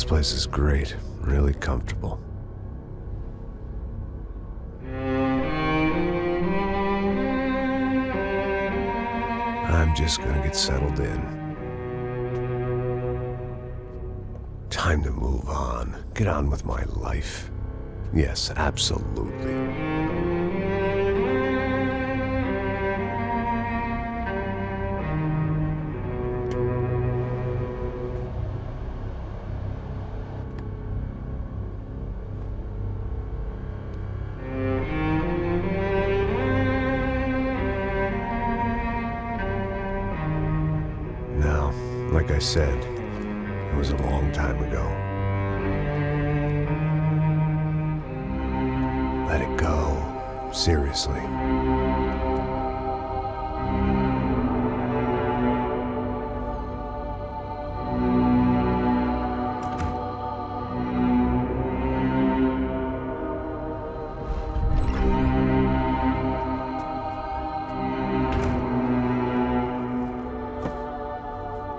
This place is great, really comfortable. I'm just gonna get settled in. Time to move on. Get on with my life. Yes, absolutely. Now, like I said, it was a long time ago. Let it go. Seriously.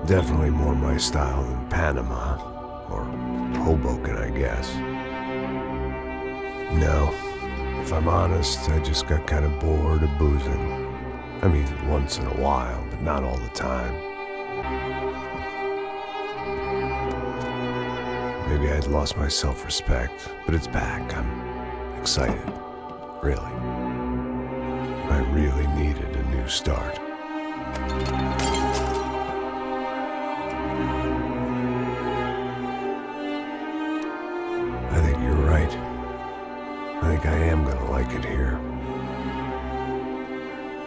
Definitely more my style than Panama, or Hoboken, I guess. No, if I'm honest, I just got kind of bored of boozing. I mean, once in a while, but not all the time. Maybe I'd lost my self-respect, but it's back. I'm excited, really. I really needed a new start. I think you're right. I think I am gonna like it here.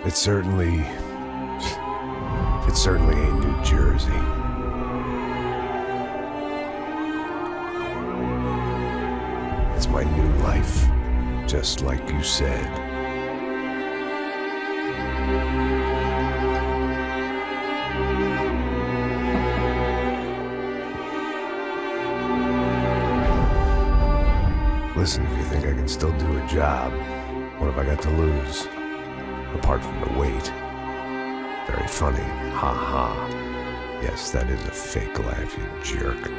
It's certainly ain't New Jersey. It's my new life, just like you said. Listen, if you think I can still do a job, what have I got to lose? Apart from the weight. Very funny. Ha ha. Yes, that is a fake laugh, you jerk.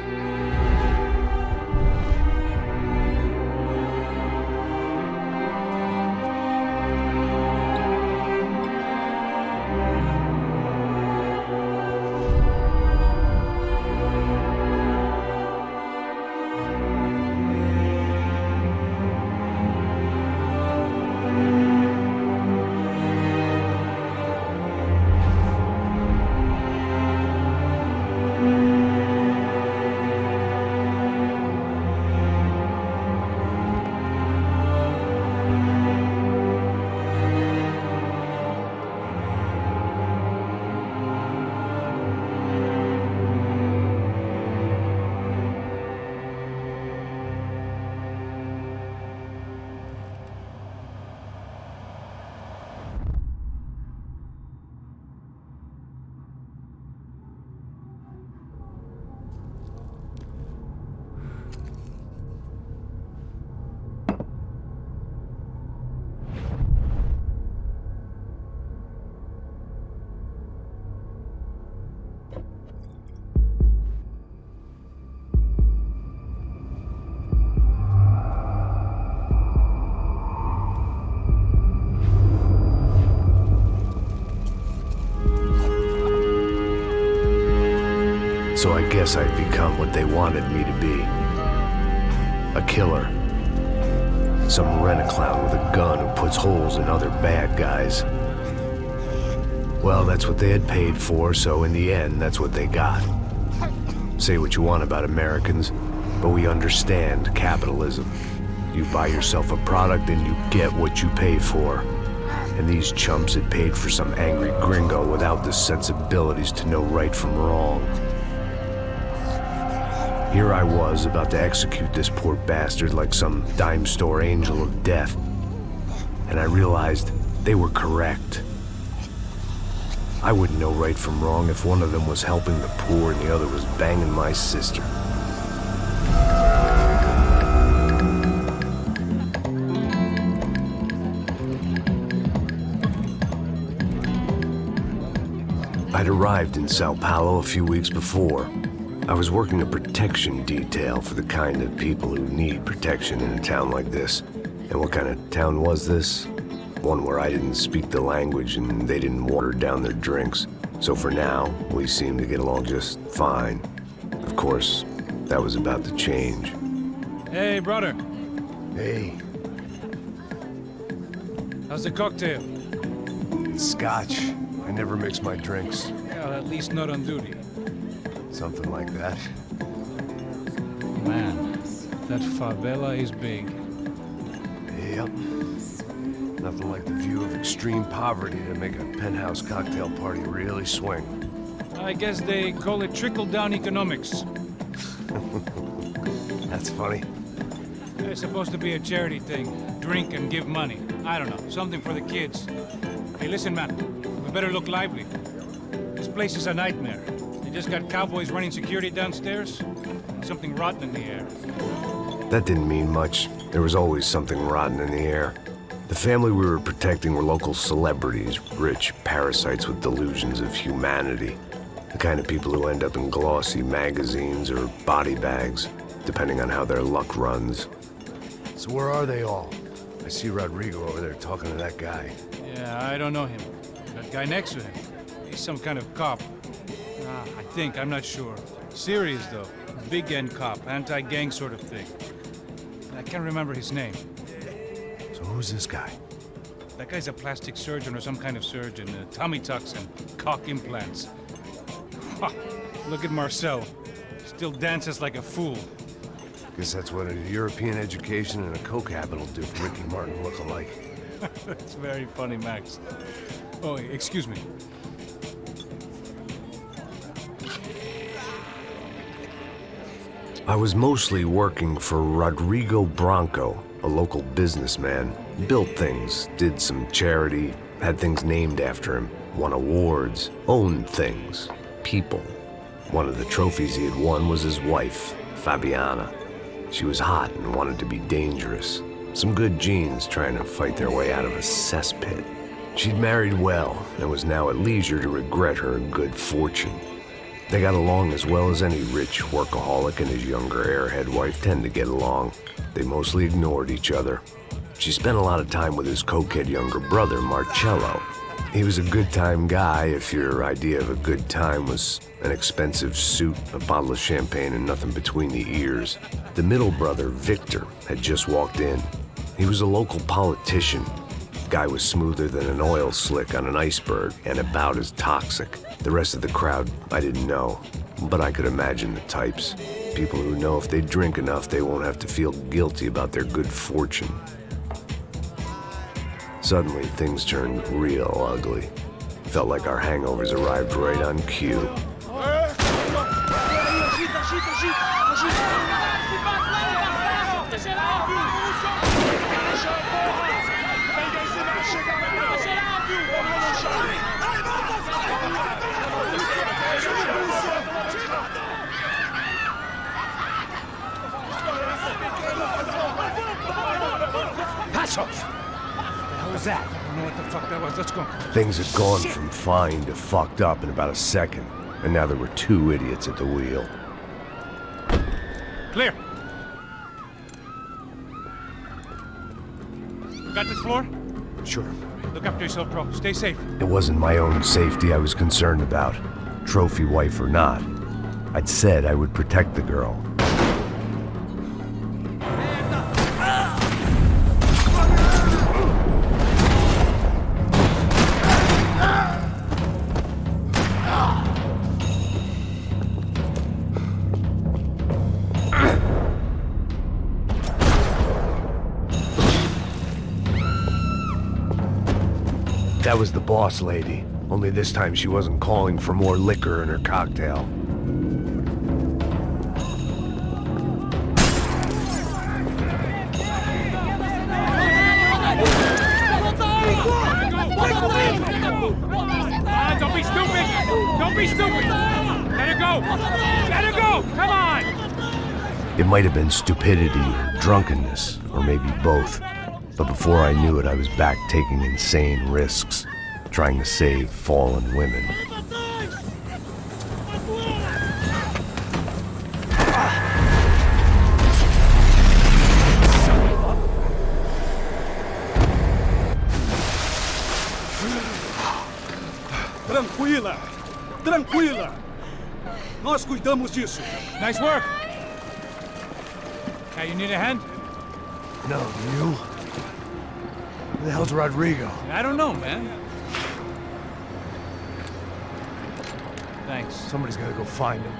So I guess I'd become what they wanted me to be. A killer. Some rent-a-clown with a gun who puts holes in other bad guys. Well, that's what they had paid for, so in the end, that's what they got. Say what you want about Americans, but we understand capitalism. You buy yourself a product and you get what you pay for. And these chumps had paid for some angry gringo without the sensibilities to know right from wrong. Here I was, about to execute this poor bastard like some dime store angel of death. And I realized they were correct. I wouldn't know right from wrong if one of them was helping the poor and the other was banging my sister. I'd arrived in São Paulo a few weeks before. I was working a protection detail for the kind of people who need protection in a town like this. And what kind of town was this? One where I didn't speak the language and they didn't water down their drinks. So for now, we seemed to get along just fine. Of course, that was about to change. Hey, brother. Hey. How's the cocktail? Scotch. I never mix my drinks. Well, at least not on duty. Something like that. Man, that favela is big. Yep. Nothing like the view of extreme poverty to make a penthouse cocktail party really swing. I guess they call it trickle-down economics. That's funny. It's supposed to be a charity thing. Drink and give money. I don't know, something for the kids. Hey, listen, man. We better look lively. This place is a nightmare. They just got cowboys running security downstairs. And something rotten in the air. That didn't mean much. There was always something rotten in the air. The family we were protecting were local celebrities, rich parasites with delusions of humanity. The kind of people who end up in glossy magazines or body bags, depending on how their luck runs. So where are they all? I see Rodrigo over there talking to that guy. Yeah, I don't know him. That guy next to him. He's some kind of cop. I think, I'm not sure. Serious, though. Big N cop, anti-gang sort of thing. I can't remember his name. So who's this guy? That guy's a plastic surgeon or some kind of surgeon. Tummy tucks and cock implants. Ha! Look at Marcel. Still dances like a fool. Guess that's what a European education and a coke habit will do for Ricky Martin look-alike. That's very funny, Max. Oh, excuse me. I was mostly working for Rodrigo Branco, a local businessman. Built things, did some charity, had things named after him, won awards, owned things, people. One of the trophies he had won was his wife, Fabiana. She was hot and wanted to be dangerous. Some good genes trying to fight their way out of a cesspit. She'd married well and was now at leisure to regret her good fortune. They got along as well as any rich workaholic and his younger airhead wife tend to get along. They mostly ignored each other. She spent a lot of time with his cokehead younger brother, Marcello. He was a good-time guy if your idea of a good time was an expensive suit, a bottle of champagne, and nothing between the ears. The middle brother, Victor, had just walked in. He was a local politician. Guy was smoother than an oil slick on an iceberg and about as toxic. The rest of the crowd, I didn't know, but I could imagine the types. People who know if they drink enough, they won't have to feel guilty about their good fortune. Suddenly, things turned real ugly. Felt like our hangovers arrived right on cue. What was that? I don't know what the fuck that was. Let's go. Things had gone from fine to fucked up in about a second, and now there were two idiots at the wheel. Clear. Got this floor? Sure. Look after yourself, bro. Stay safe. It wasn't my own safety I was concerned about, trophy wife or not. I'd said I would protect the girl. That was the boss lady, only this time she wasn't calling for more liquor in her cocktail. Don't be stupid! Don't be stupid! Let her go! Let her go! Come on! It might have been stupidity, drunkenness, or maybe both. But before I knew it, I was back taking insane risks, trying to save fallen women. cuidamos disso. Nice work. Hey, you need a hand? No, you? Who the hell's Rodrigo? I don't know, man. Thanks. Somebody's gotta go find him.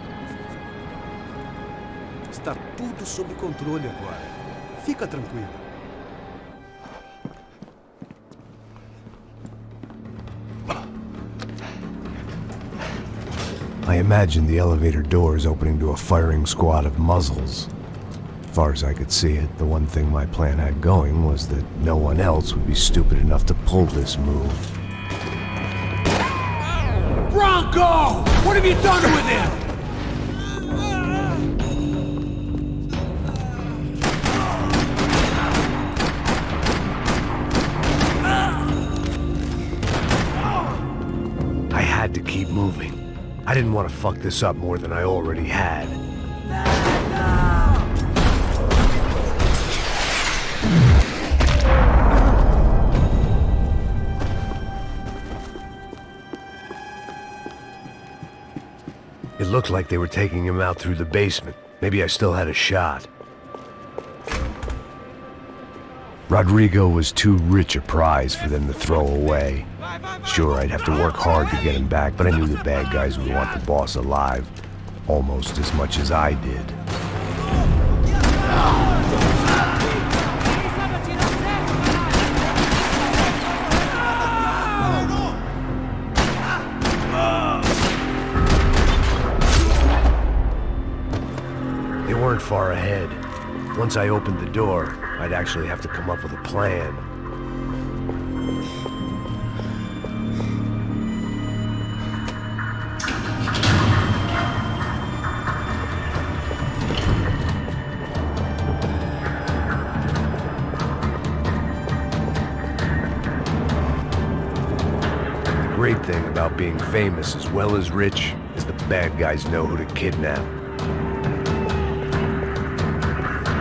Está tudo sob controle agora. Fica tranquilo. I imagined the elevator doors opening to a firing squad of muzzles. As far as I could see it, the one thing my plan had going was that no one else would be stupid enough to pull this move. Bronco! What have you done with him? I had to keep moving. I didn't want to fuck this up more than I already had. It looked like they were taking him out through the basement. Maybe I still had a shot. Rodrigo was too rich a prize for them to throw away. Sure, I'd have to work hard to get him back, but I knew the bad guys would want the boss alive, almost as much as I did. They weren't far ahead. Once I opened the door, I'd actually have to come up with a plan. The great thing about being famous as well as rich is the bad guys know who to kidnap.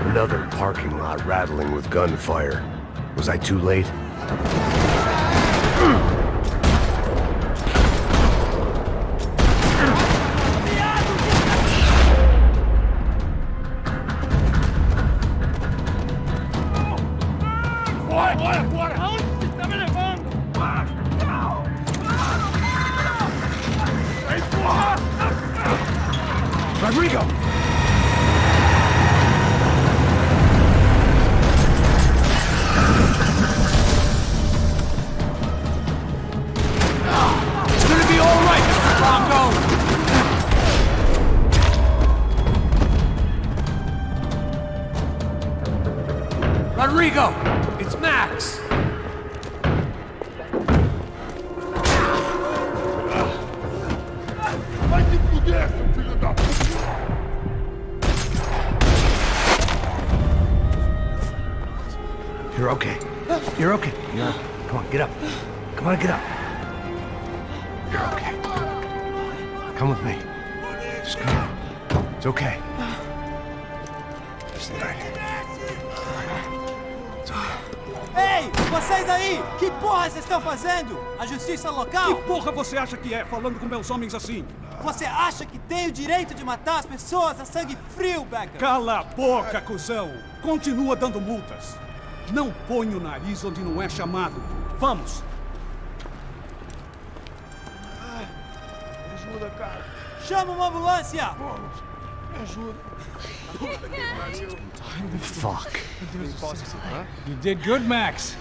Another parking lot rattling with gunfire. Was I too late? Rodrigo! Rodrigo! It's Max! Vai te fuder, seu filho da puta! You're okay. You're okay. Come on, get up. Come on, get up. You're okay. Come with me. Just come on. It's okay. Just right. Ei, vocês aí! Que porra vocês estão fazendo? A justiça local? Que porra você acha que é, falando com meus homens assim? Você acha que tem o direito de matar as pessoas a sangue frio, Becker? Cala a boca, cuzão! Continua dando multas. Não põe o nariz onde não é chamado. Vamos! Me ajuda, cara. Chama uma ambulância! Vamos. Me ajuda. Fuck. You did good, Max.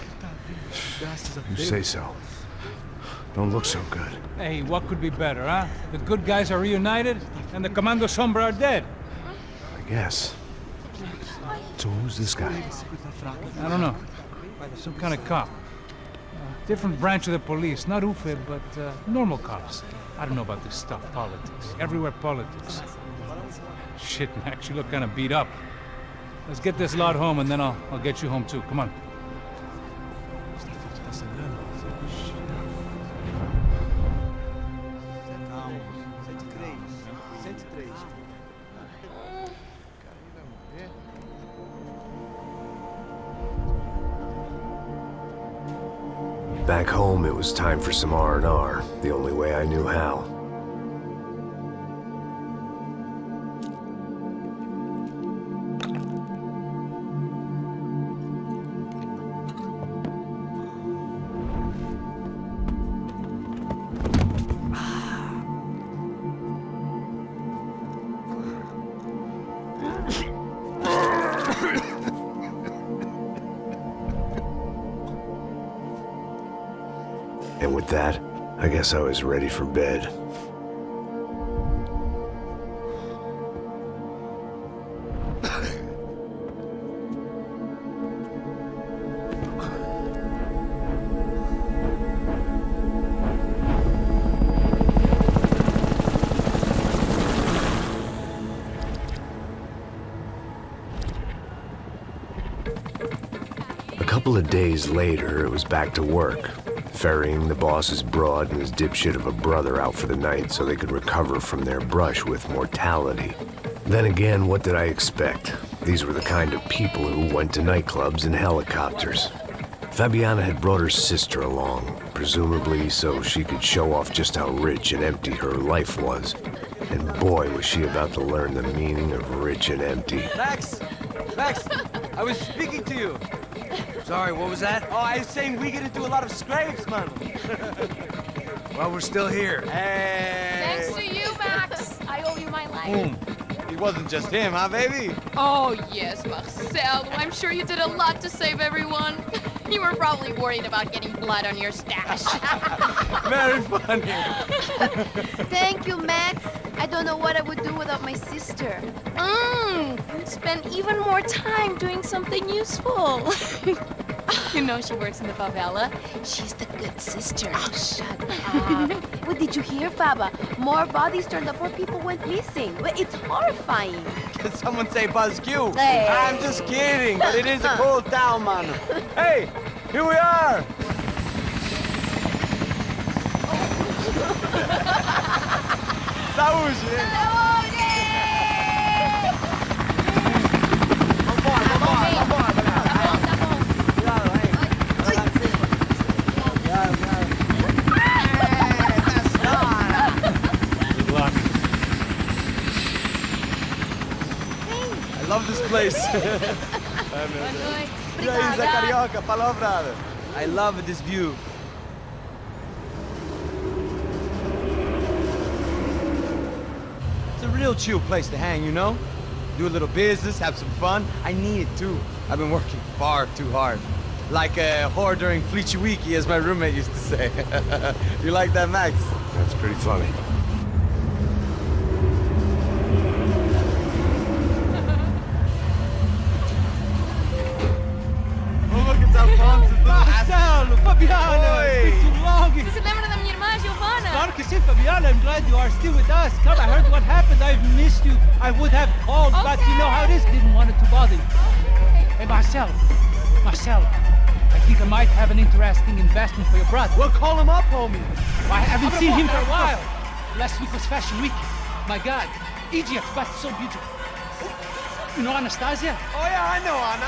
You say so. Don't look so good. Hey, what could be better, huh? The good guys are reunited, and the Commando Sombra are dead. I guess. So who's this guy? I don't know. Some kind of cop. Different branch of the police. Not UFE, but normal cops. I don't know about this stuff, politics. Everywhere politics. Shit, Max, you look kind of beat up. Let's get this lot home, and then I'll get you home too. Come on. Back home, it was time for some R&R, the only way I knew how. And with that, I guess I was ready for bed. A couple of days later, it was back to work, ferrying the boss's broad and his dipshit of a brother out for the night so they could recover from their brush with mortality. Then again, what did I expect? These were the kind of people who went to nightclubs in helicopters. Fabiana had brought her sister along, presumably so she could show off just how rich and empty her life was. And boy, was she about to learn the meaning of rich and empty. Max! Max! I was speaking to you! Sorry, what was that? Oh, I was saying we get into a lot of scrapes, man. Well, we're still here. Hey! Thanks to you, Max. I owe you my life. Boom. It wasn't just him, huh, baby? Oh, yes, Marcel. I'm sure you did a lot to save everyone. You were probably worried about getting blood on your stash. Very funny. Thank you, Max. I don't know what I would do without my sister. Spend even more time doing something useful. You know she works in the favela. She's the good sister. Oh, shut up. What did you hear, Faba? More bodies turned up, more people went missing. Well, it's horrifying. Did someone say Buzz Q? Hey. I'm just kidding, but it is a cool town, man. Hey, here we are. Saúde! I love this place. E aí, Zé Carioca, palavra. I love this view. It's a real chill place to hang, you know? Do a little business, have some fun. I need it too. I've been working far too hard. Like a whore during Fleechy Weeky, as my roommate used to say. You like that, Max? That's pretty funny. Marcelo, Fabiana, it's been too long. Você se lembra da minha irmã, Giovanna? Claro que sim, Fabiana. I'm glad you are still with us. Come, I heard what happened. I've missed you. I would have called, but you know how it is. Didn't want it to bother you. Hey, Marcelo, I think I might have an interesting investment for your brother. Well, call him up, homie. I haven't seen him for a while. Last week was Fashion Week. My God, Egypt, but so beautiful. You know Anastasia? Oh yeah, I know Anna.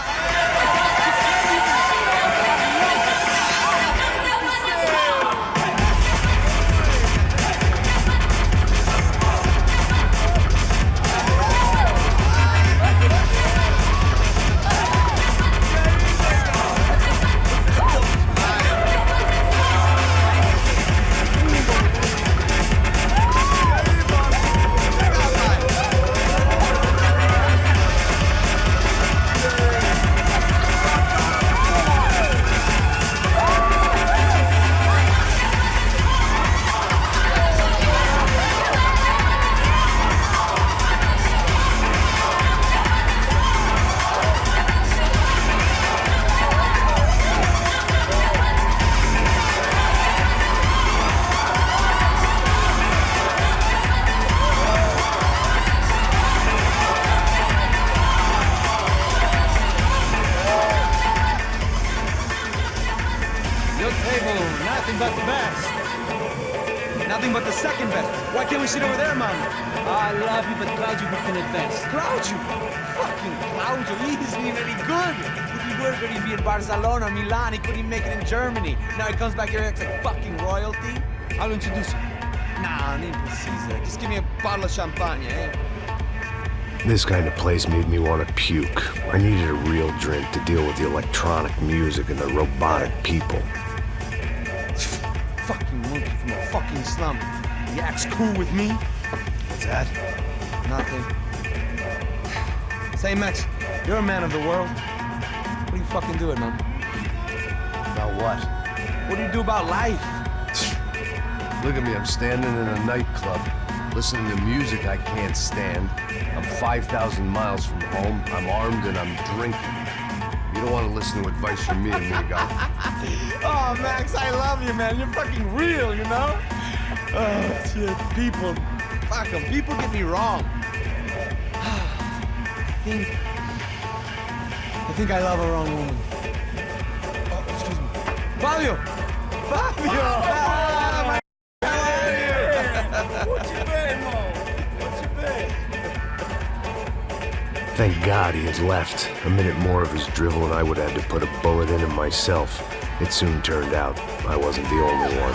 Nothing but the best. Nothing but the second best. Why can't we sit over there, man? I love you, but Claudio booked in advance. Claudio? Fucking Claudio, he isn't even any good. If he were going to be in Barcelona or Milan, he couldn't make it in Germany. Now he comes back here and acts like fucking royalty. I'll introduce you. Nah, need Caesar. Just give me a bottle of champagne, eh? This kind of place made me want to puke. I needed a real drink to deal with the electronic music and the robotic people. Fucking monkey from a fucking slum. He acts cool with me. What's that? Nothing. Say, Max, you're a man of the world. What do you fucking do it, man? About what? What do you do about life? Look at me, I'm standing in a nightclub, listening to music I can't stand. I'm 5,000 miles from home, I'm armed, and I'm drinking. You don't want to listen to advice from me, amigo. Oh, Max, I love you, man. You're fucking real, you know? Oh, shit, people. Fuck 'em. People get me wrong. I think I love a wrong woman. Oh, excuse me. Fabio! Fabio! Ah, my... How are you? What you been, Mo? What you been? Thank God he had left. A minute more of his drivel and I would have had to put a bullet in him myself. It soon turned out I wasn't the only one.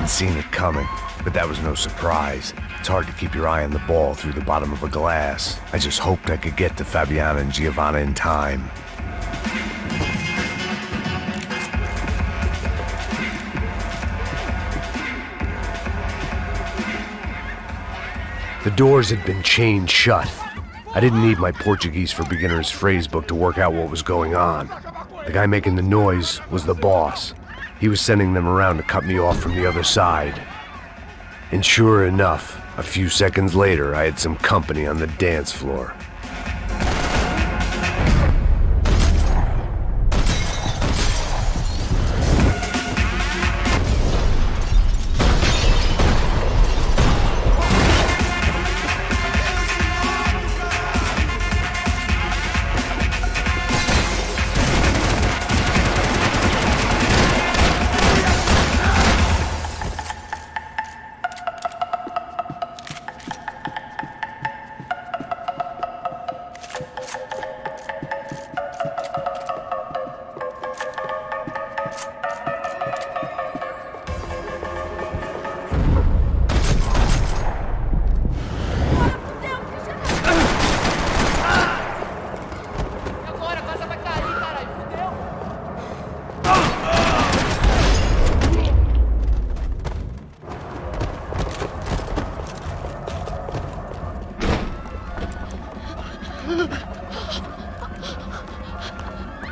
Seen it coming, but that was no surprise. It's hard to keep your eye on the ball through the bottom of a glass. I just hoped I could get to Fabiana and Giovanna in time. The doors had been chained shut. I didn't need my Portuguese for Beginners phrase book to work out what was going on. The guy making the noise was the boss. He was sending them around to cut me off from the other side. And sure enough, a few seconds later, I had some company on the dance floor.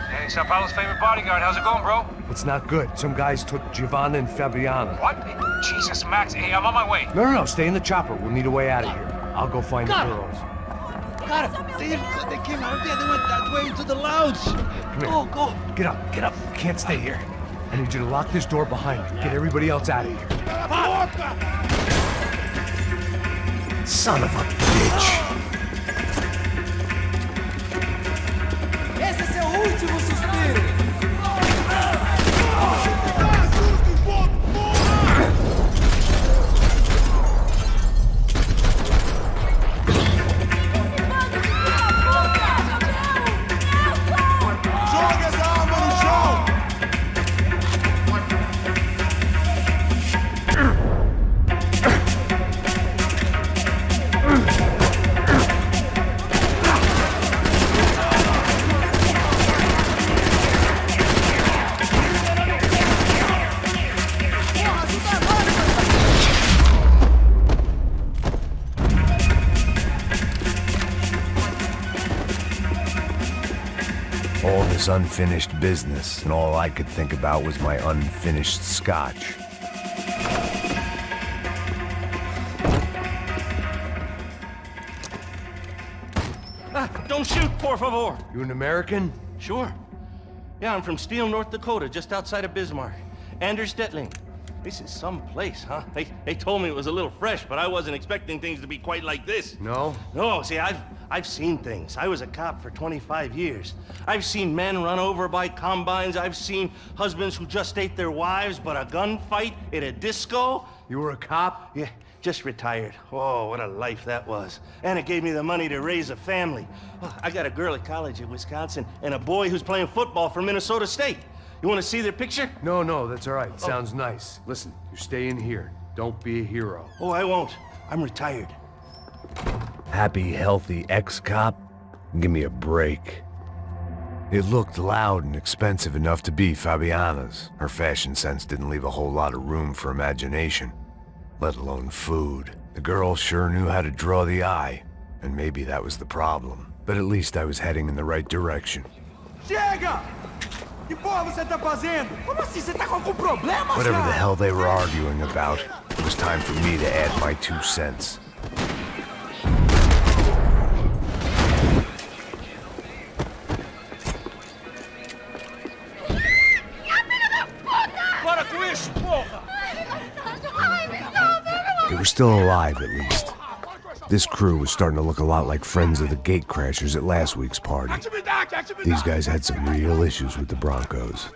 Hey, São Paulo's favorite bodyguard. How's it going, bro? It's not good. Some guys took Giovanna and Fabiana. What? Jesus, Max. Hey, I'm on my way. No, stay in the chopper. We'll need a way out of here. I'll go find the girls. Got him. They came out there. They went that way into the lounge. Come here. Go. Get up. You can't stay here. I need you to lock this door behind you. Get everybody else out of here. Son of a bitch. Esse é seu último suspiro. All this unfinished business, and all I could think about was my unfinished scotch. Don't shoot, por favor. You an American? Sure. Yeah, I'm from Steele, North Dakota, just outside of Bismarck. Anders Detling. This is some place, huh? They told me it was a little fresh, but I wasn't expecting things to be quite like this. No? No, see, I've I've seen things. I was a cop for 25 years. I've seen men run over by combines. I've seen husbands who just ate their wives, but a gunfight at a disco. You were a cop? Yeah, just retired. Oh, what a life that was. And it gave me the money to raise a family. Oh, I got a girl at college in Wisconsin and a boy who's playing football for Minnesota State. You want to see their picture? No, that's all right. Sounds nice. Listen, you're staying here. Don't be a hero. Oh, I won't. I'm retired. Happy, healthy ex-cop? Give me a break. It looked loud and expensive enough to be Fabiana's. Her fashion sense didn't leave a whole lot of room for imagination, let alone food. The girl sure knew how to draw the eye, and maybe that was the problem. But at least I was heading in the right direction. Chega! Que porra você tá fazendo? Como assim? Você tá com algum problema, Whatever the hell they were arguing about, it was time for me to add my 2 cents. They were still alive, at least. This crew was starting to look a lot like friends of the gatecrashers at last week's party. These guys had some real issues with the Broncos.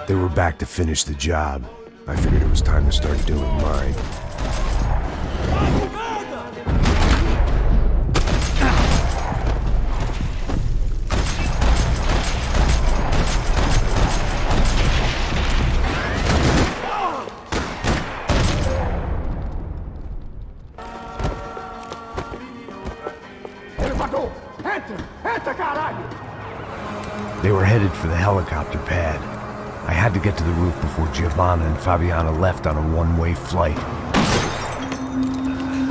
They were back to finish the job. I figured it was time to start doing mine. They were headed for the helicopter pad. I had to get to the roof before Giovanna and Fabiana left on a one-way flight.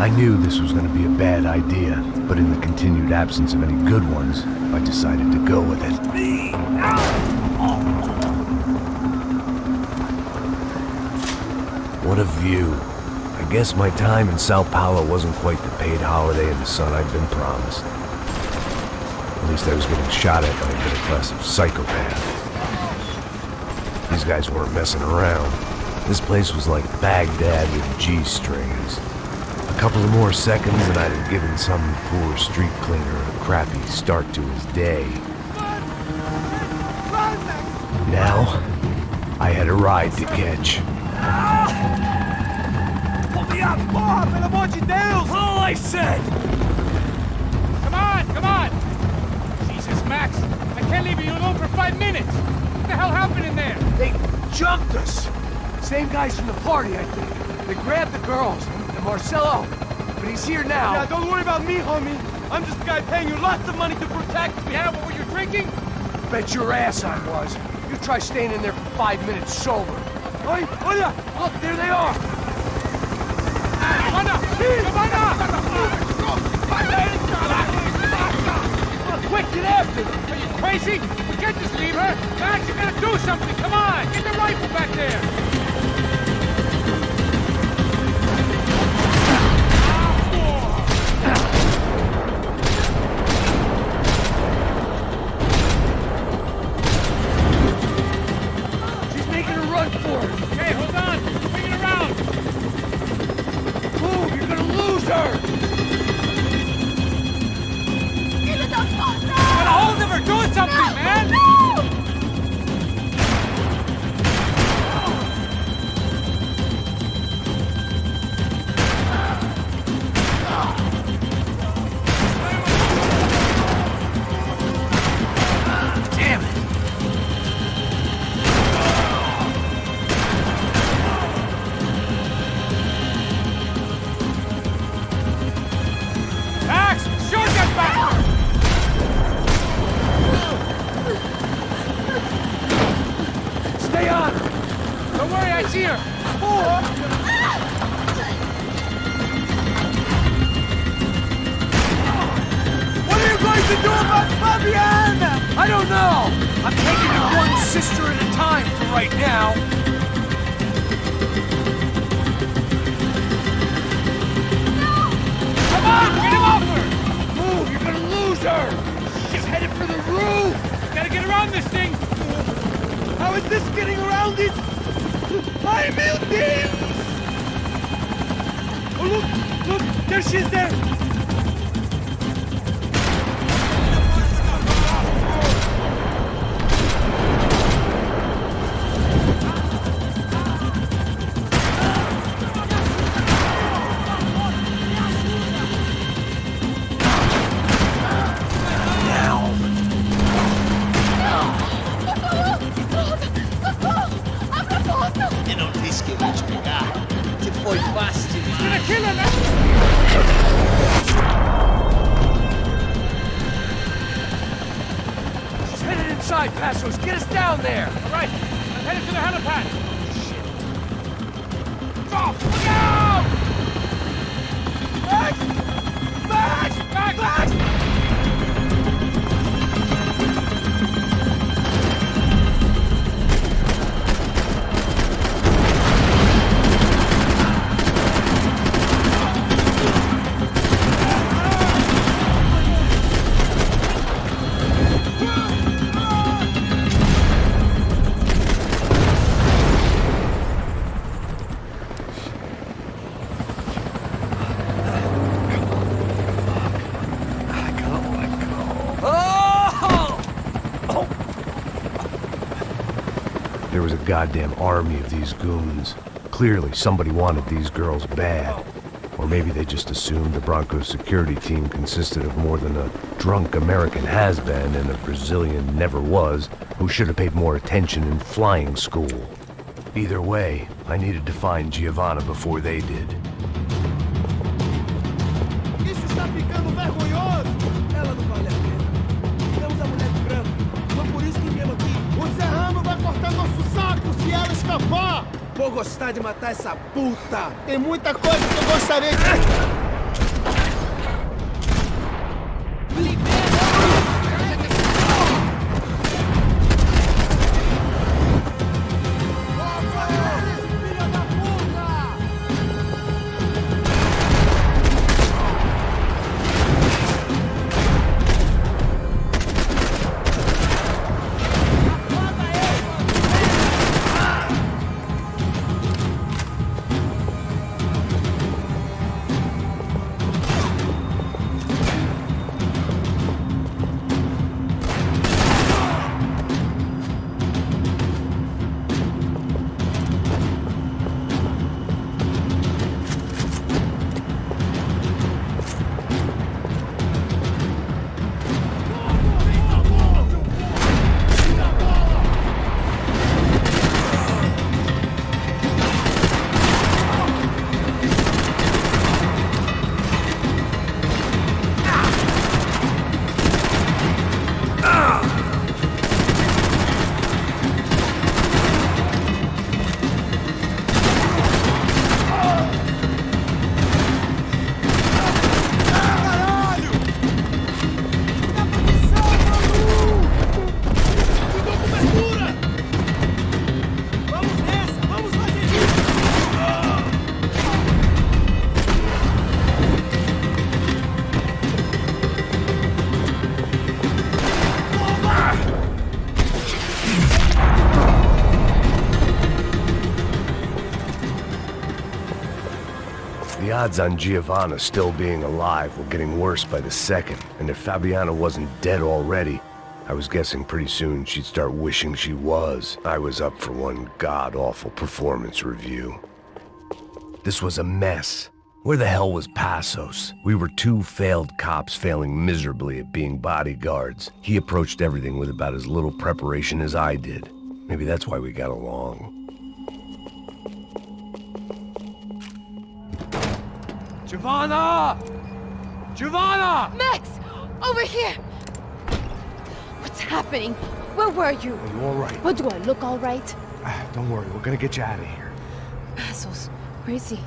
I knew this was going to be a bad idea, but in the continued absence of any good ones, I decided to go with it. What a view. I guess my time in São Paulo wasn't quite the paid holiday in the sun I'd been promised. At least I was getting shot at by a middle-class of psychopaths. These guys weren't messing around. This place was like Baghdad with G-strings. A couple of more seconds and I'd have given some poor street cleaner a crappy start to his day. Now, I had a ride to catch. Pull me up! Porra, pelo amor de Deus! All I said! Come on! Jesus, Max, I can't leave you alone for 5 minutes! What the hell happened in there? They jumped us! Same guys from the party, I think. They grabbed the girls, and Marcelo, but he's here now. Yeah, don't worry about me, homie. I'm just a guy paying you lots of money to protect me. Yeah, what were you drinking? Bet your ass I was. You try staying in there for 5 minutes sober. Oi, olha! Look, there they are! Giovanna! Quick, get after them! Are you crazy? We can't just leave her! Max, you gotta do something! Come on! Get the rifle back there! She's making a run for it! Okay, hold on! Bring it around! Move, you're gonna lose her! Get a hold of her! Do something, man! Damn it! Max! Shoot that bastard! Stay on her! Don't worry, I see her! What are you going to do about Fabiana? I don't know! I'm taking it one sister at a time for right now. Come on! Get him off her! Move, you're gonna lose her! She's headed for the roof! Gotta get around this thing! How is this getting around it? Ai, meu Deus! Oh, look! Look! There she is there! right, Passos, get us down there! All right, I'm headed to the helipad. Drop! Look out! Max! Max! Max! Max! There was a goddamn army of these goons. Clearly, somebody wanted these girls bad. Or maybe they just assumed the Broncos security team consisted of more than a drunk American has-been and a Brazilian never-was who should have paid more attention in flying school. Either way, I needed to find Giovanna before they did. Isso está ficando vergonhoso! Ela não vale a pena. Temos a mulher de branco. Foi por isso que viemos aqui. O Serrano vai cortar nosso saco se ela escapar! Vou gostar de matar essa puta! Tem muita coisa que eu gostaria de... The odds on Giovanna still being alive were getting worse by the second, and if Fabiana wasn't dead already, I was guessing pretty soon she'd start wishing she was. I was up for one god-awful performance review. This was a mess. Where the hell was Passos? We were two failed cops failing miserably at being bodyguards. He approached everything with about as little preparation as I did. Maybe that's why we got along. Giovanna! Giovanna! Max! Over here! What's happening? Where were you? Are you all right? What, do I look all right? Don't worry, we're gonna get you out of here. Passos, where is he?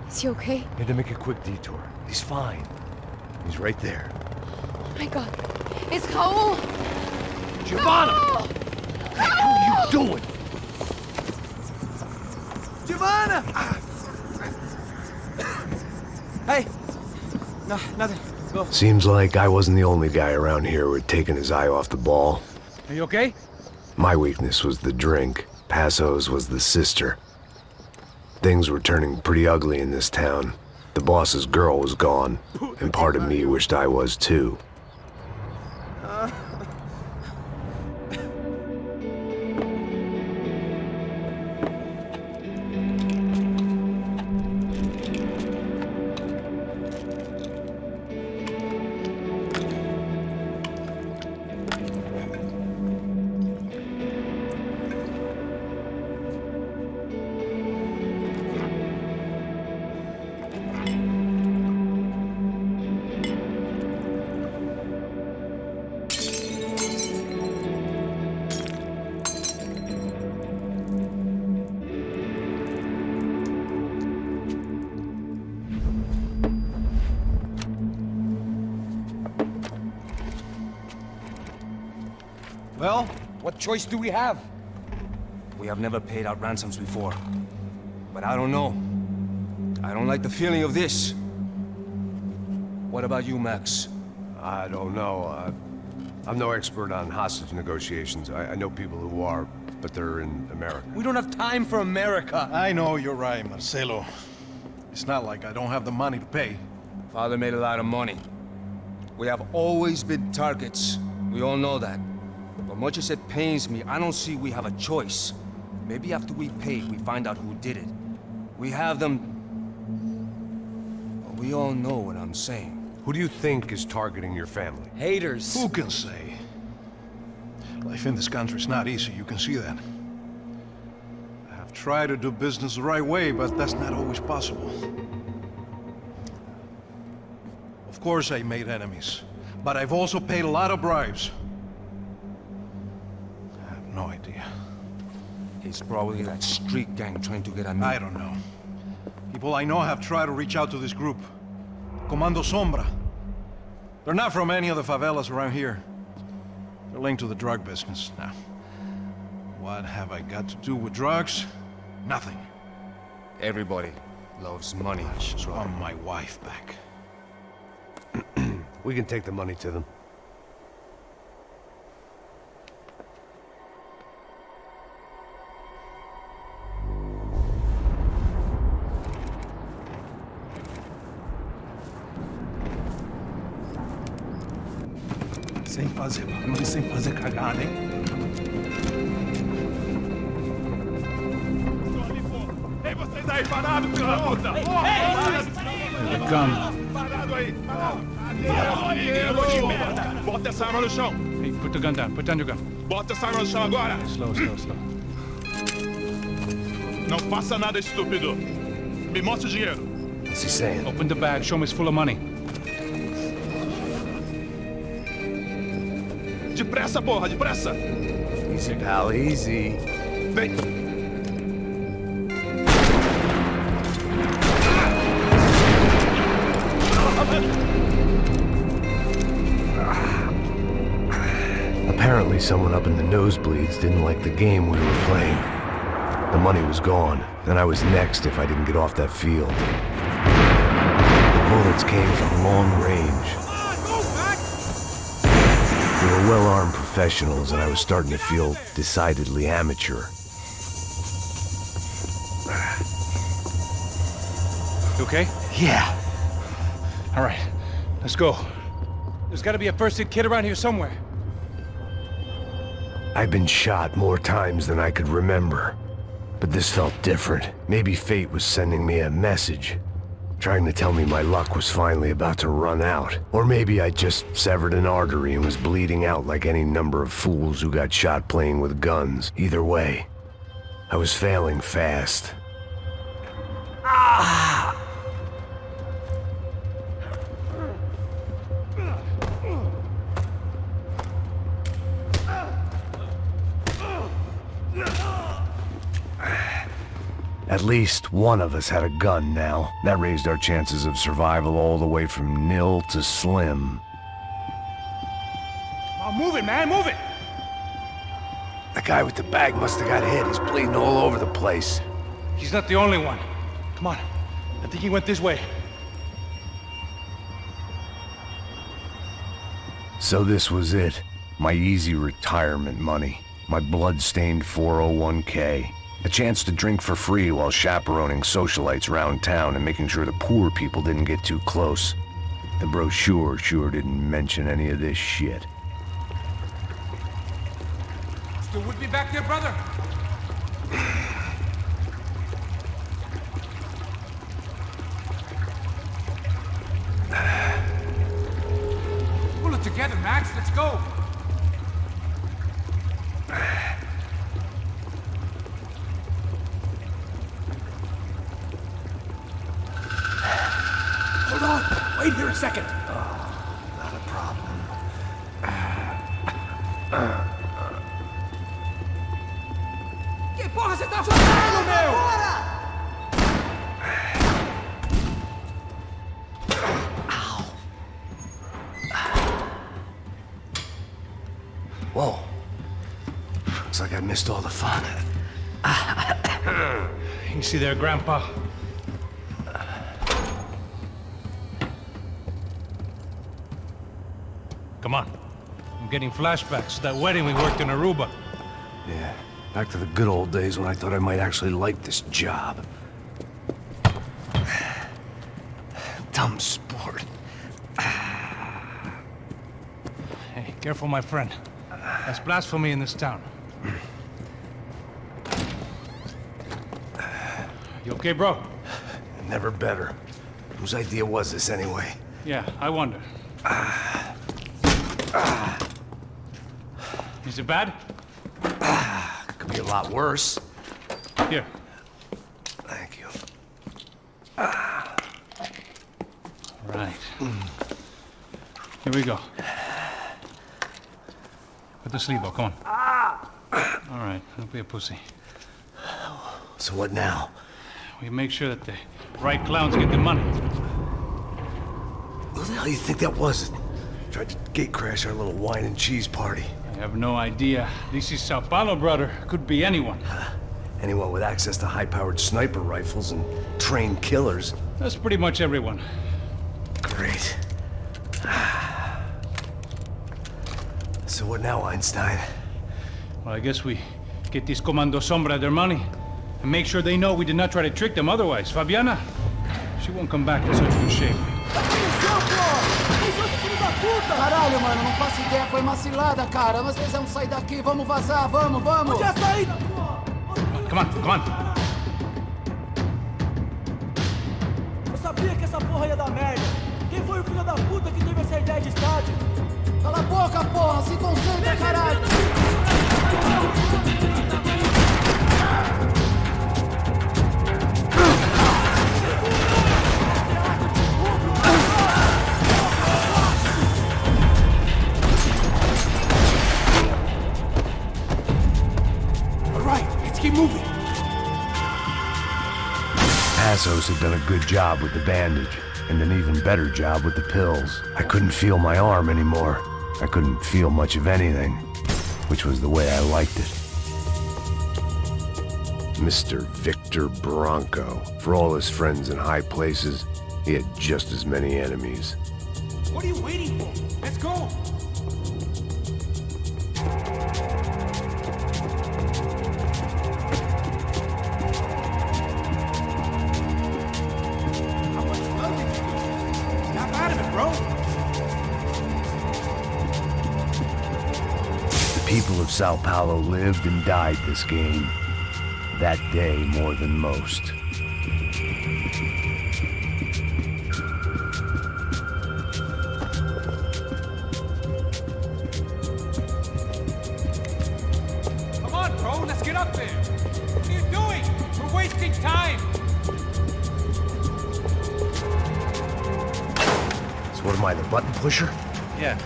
Is he okay? Had to make a quick detour. He's fine. He's right there. Oh my god. It's Raul! Giovanna! Raul! What the hell are you doing? Giovanna! Hey! No, nothing. Go. Seems like I wasn't the only guy around here who had taken his eye off the ball. Are you okay? My weakness was the drink. Passos was the sister. Things were turning pretty ugly in this town. The boss's girl was gone, and part of me wished I was too. Well, what choice do we have? We have never paid out ransoms before. But I don't know. I don't like the feeling of this. What about you, Max? I don't know. I'm no expert on hostage negotiations. I know people who are, but they're in America. We don't have time for America. I know you're right, Marcelo. It's not like I don't have the money to pay. Father made a lot of money. We have always been targets. We all know that. But much as it pains me, I don't see we have a choice. Maybe after we pay, we find out who did it. We have them... Well, we all know what I'm saying. Who do you think is targeting your family? Haters. Who can say? Life in this country is not easy, you can see that. I have tried to do business the right way, but that's not always possible. Of course I made enemies, but I've also paid a lot of bribes. I have no idea. It's probably that street gang trying to get at me. I don't know. People I know have tried to reach out to this group. Comando Sombra. They're not from any of the favelas around here. They're linked to the drug business. Now, what have I got to do with drugs? Nothing. Everybody loves money. I just want my wife back. We can take the money to them. Sem fazer barulho, sem fazer cagada, hein? Ei, vocês aí parados, filho da puta! Parado aí, parado! Bota essa arma no chão! Hey, put the gun down. Put down your gun. Bota essa arma no chão agora! Slow, slow, slow. Não faça nada, estúpido! Me mostre o dinheiro! What's he saying? Open the bag. Show me it's full of money. Depressa, porra, depressa! Easy, pal, easy. Vem! Apparently someone up in the nosebleeds didn't like the game we were playing. The money was gone, and I was next if I didn't get off that field. The bullets came from long range. They were well-armed professionals, and I was starting to feel decidedly amateur. You okay? Yeah. All right, let's go. There's got to be a first-aid kit around here somewhere. I've been shot more times than I could remember. But this felt different. Maybe fate was sending me a message, trying to tell me my luck was finally about to run out. Or maybe I just severed an artery and was bleeding out like any number of fools who got shot playing with guns. Either way, I was failing fast. Ah! At least one of us had a gun now. That raised our chances of survival all the way from nil to slim. Oh, move it, man, move it! The guy with the bag must have got hit. He's bleeding all over the place. He's not the only one. Come on. I think he went this way. So this was it. My easy retirement money. My blood-stained 401k. A chance to drink for free while chaperoning socialites around town and making sure the poor people didn't get too close. The brochure sure didn't mention any of this shit. Still would be back there, brother? Pull it together, Max. Let's go. Hold on! Wait here a second! Not a problem. Que porra você tá fazendo, meu? Whoa. Looks like I missed all the fun. You see there, Grandpa? Come on. I'm getting flashbacks to that wedding we worked in Aruba. Yeah, back to the good old days when I thought I might actually like this job. Dumb sport. Hey, careful, my friend. That's blasphemy in this town. You okay, bro? Never better. Whose idea was this anyway? Yeah, I wonder. Is it bad? Could be a lot worse. Here. Thank you. Right. Here we go. Put the sleeve on, come on. All right, don't be a pussy. So what now? We make sure that the right clowns get the money. Who the hell do you think that was? Tried to gate crash our little wine and cheese party. I have no idea. This is São Paulo, brother. Could be anyone. Anyone with access to high-powered sniper rifles and trained killers. That's pretty much everyone. Great. So what now, Einstein? Well, I guess we get these Comando Sombra their money and make sure they know we did not try to trick them otherwise. Fabiana, she won't come back in such good shape. Caralho, mano, não faço ideia, foi uma cilada, cara. Nós precisamos sair daqui, vamos vazar, vamos! Onde é a saída, porra? Come on, come on. Eu sabia que essa porra ia dar merda. Quem foi o filho da puta que teve essa ideia de estádio? Cala a boca, porra! Se concentra, caralho! Keep moving. Passos had done a good job with the bandage, and an even better job with the pills. I couldn't feel my arm anymore. I couldn't feel much of anything, which was the way I liked it. Mr. Victor Bronco. For all his friends in high places, he had just as many enemies. What are you waiting for? Let's go! The people of São Paulo lived and died this game. That day more than most. Come on, bro, let's get up there. What are you doing? We're wasting time. So what am I, the button pusher? Yeah.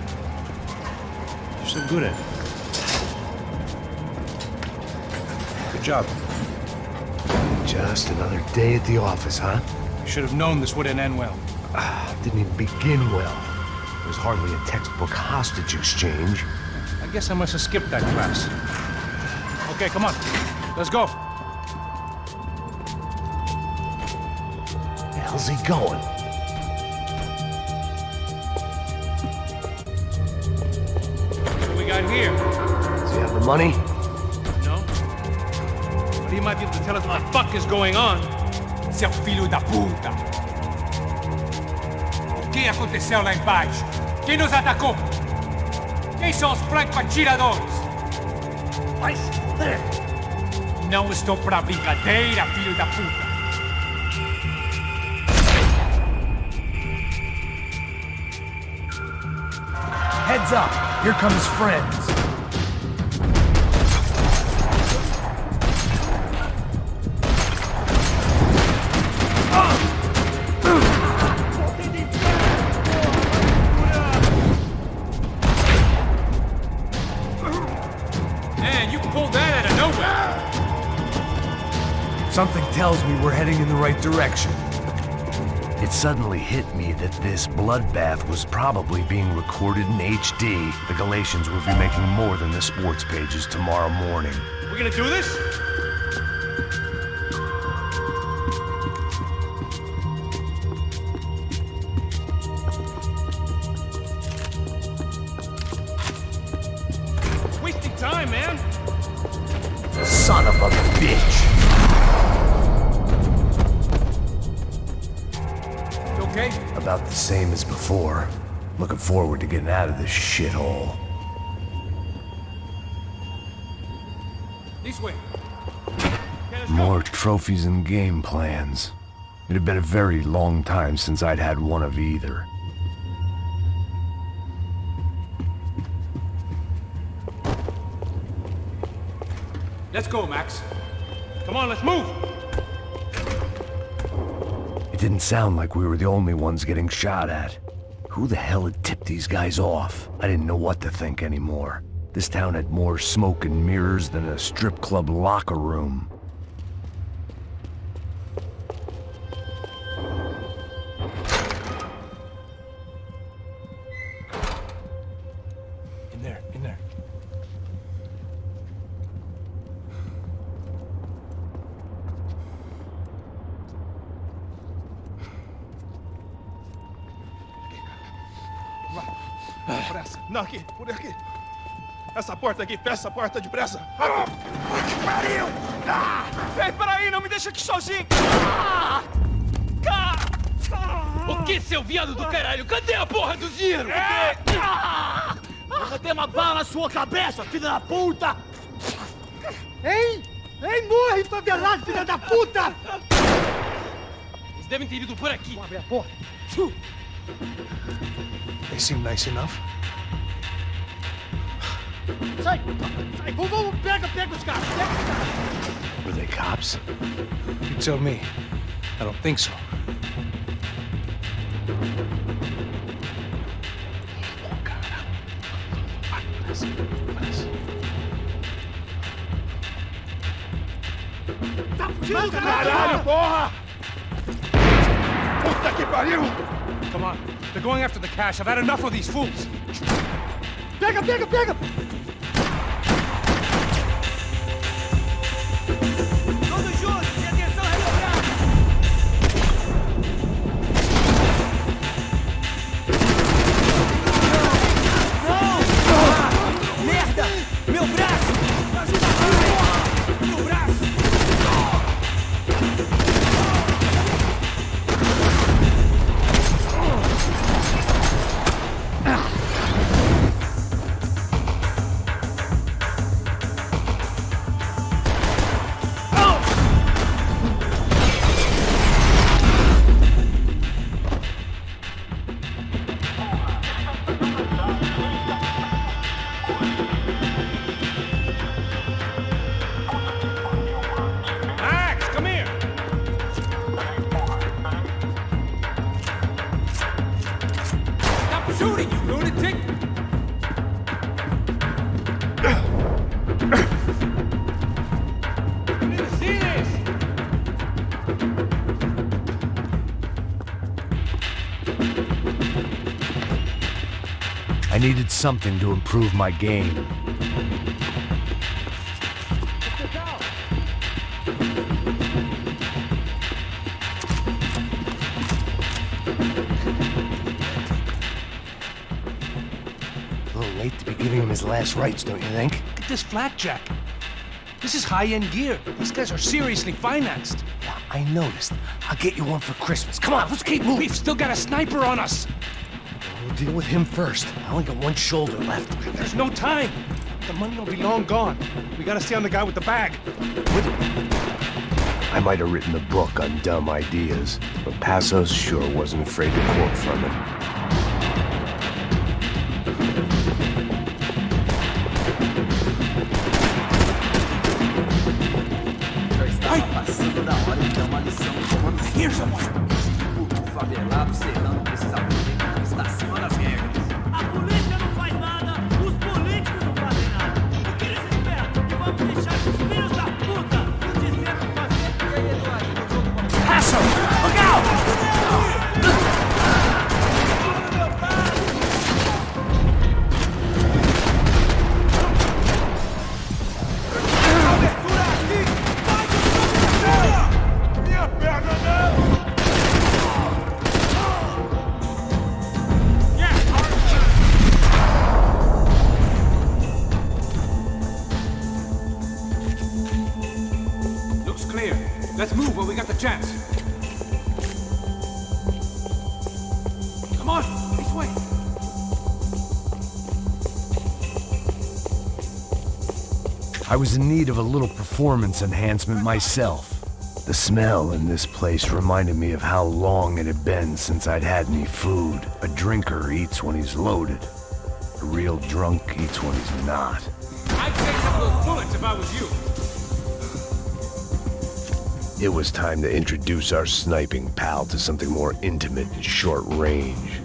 You're so good at it. Good job. Just another day at the office, huh? You should have known this wouldn't end well. Didn't even begin well. It was hardly a textbook hostage exchange. I guess I must have skipped that class. Okay, come on. Let's go. Where the hell's he going? What do we got here? Does he have the money? No. But he might be able to tell us what the fuck is going on. Seu filho da puta! O que aconteceu lá embaixo? Quem nos atacou? Quem são os franco-atiradores? Mas... Não estou pra brincadeira, filho da puta! Heads up! Here come his friends. Man, you pulled that out of nowhere! Something tells me we're heading in the right direction. It suddenly hit me that this bloodbath was probably being recorded in HD. The Galatians would be making more than the sports pages tomorrow morning. We gonna do this? Wasting time, man. Son of a bitch! Okay? About the same as before. Looking forward to getting out of this shithole. This way. More trophies and game plans. It had been a very long time since I'd had one of either. Let's go, Max. Come on, let's move! It didn't sound like we were the only ones getting shot at. Who the hell had tipped these guys off? I didn't know what to think anymore. This town had more smoke and mirrors than a strip club locker room. In there. Pressa. Não, aqui, por aqui. Essa porta aqui, fecha essa porta depressa. Pariu! Ei, peraí, não me deixa aqui sozinho! O que, seu viado do caralho? Cadê a porra do dinheiro? Vou ter uma bala na sua cabeça, filha da puta! Ei! Ei, morre, favelado, filha da puta! Eles devem ter ido por aqui. Vamos abrir a porta. They seem nice enough. Sai! Sai! Vamos, pega os caras! Pega os caras! Were they cops? You tell me. I don't think so. Tá fugindo, Caralho, porra! Puta que pariu! Come on. They're going after the cash. I've had enough of these fools. Pega! Todos juntos e atenção redobrada! Não! Merda! Meu braço! Ajuda aqui! Meu braço! Max, come here. Stop shooting, you lunatic! You need to see this! I needed something to improve my game. A little late to be giving him his last rites, don't you think? Look at this flapjack. This is high-end gear. These guys are seriously financed. Yeah, I noticed. I'll get you one for Christmas. Come on, let's keep moving. We've still got a sniper on us. We'll deal with him first. I only got one shoulder left. There's no time. The money will be long gone. We gotta stay on the guy with the bag. I might have written a book on dumb ideas, but Passos sure wasn't afraid to quote from it. Here's someone! Favelado serrano precisa aprender que está acima das regras. A polícia não faz nada, os políticos não fazem nada. O que eles esperam? Que vamos deixar esses filhos da puta nos dizendo fazer. E aí, Eduardo, no jogo vamos... Hassel! Look out! Let's move while we got the chance. Come on, this way. I was in need of a little performance enhancement myself. The smell in this place reminded me of how long it had been since I'd had any food. A drinker eats when he's loaded. A real drunk eats when he's not. I'd take some of those bullets if I was you. It was time to introduce our sniping pal to something more intimate and short range.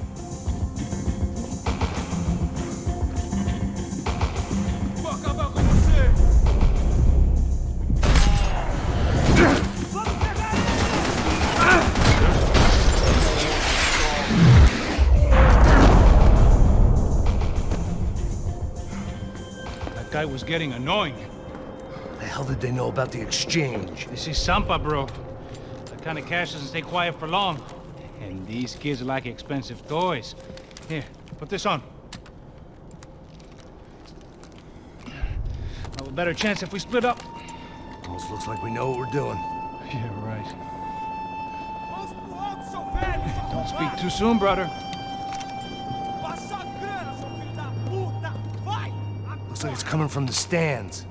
That guy was getting annoying. The hell did they know about the exchange? This is Sampa, bro. That kind of cash doesn't stay quiet for long. And these kids like expensive toys. Here, put this on. Have a better chance if we split up. Almost looks like we know what we're doing. Yeah, right. Don't speak too soon, brother. Looks like it's coming from the stands.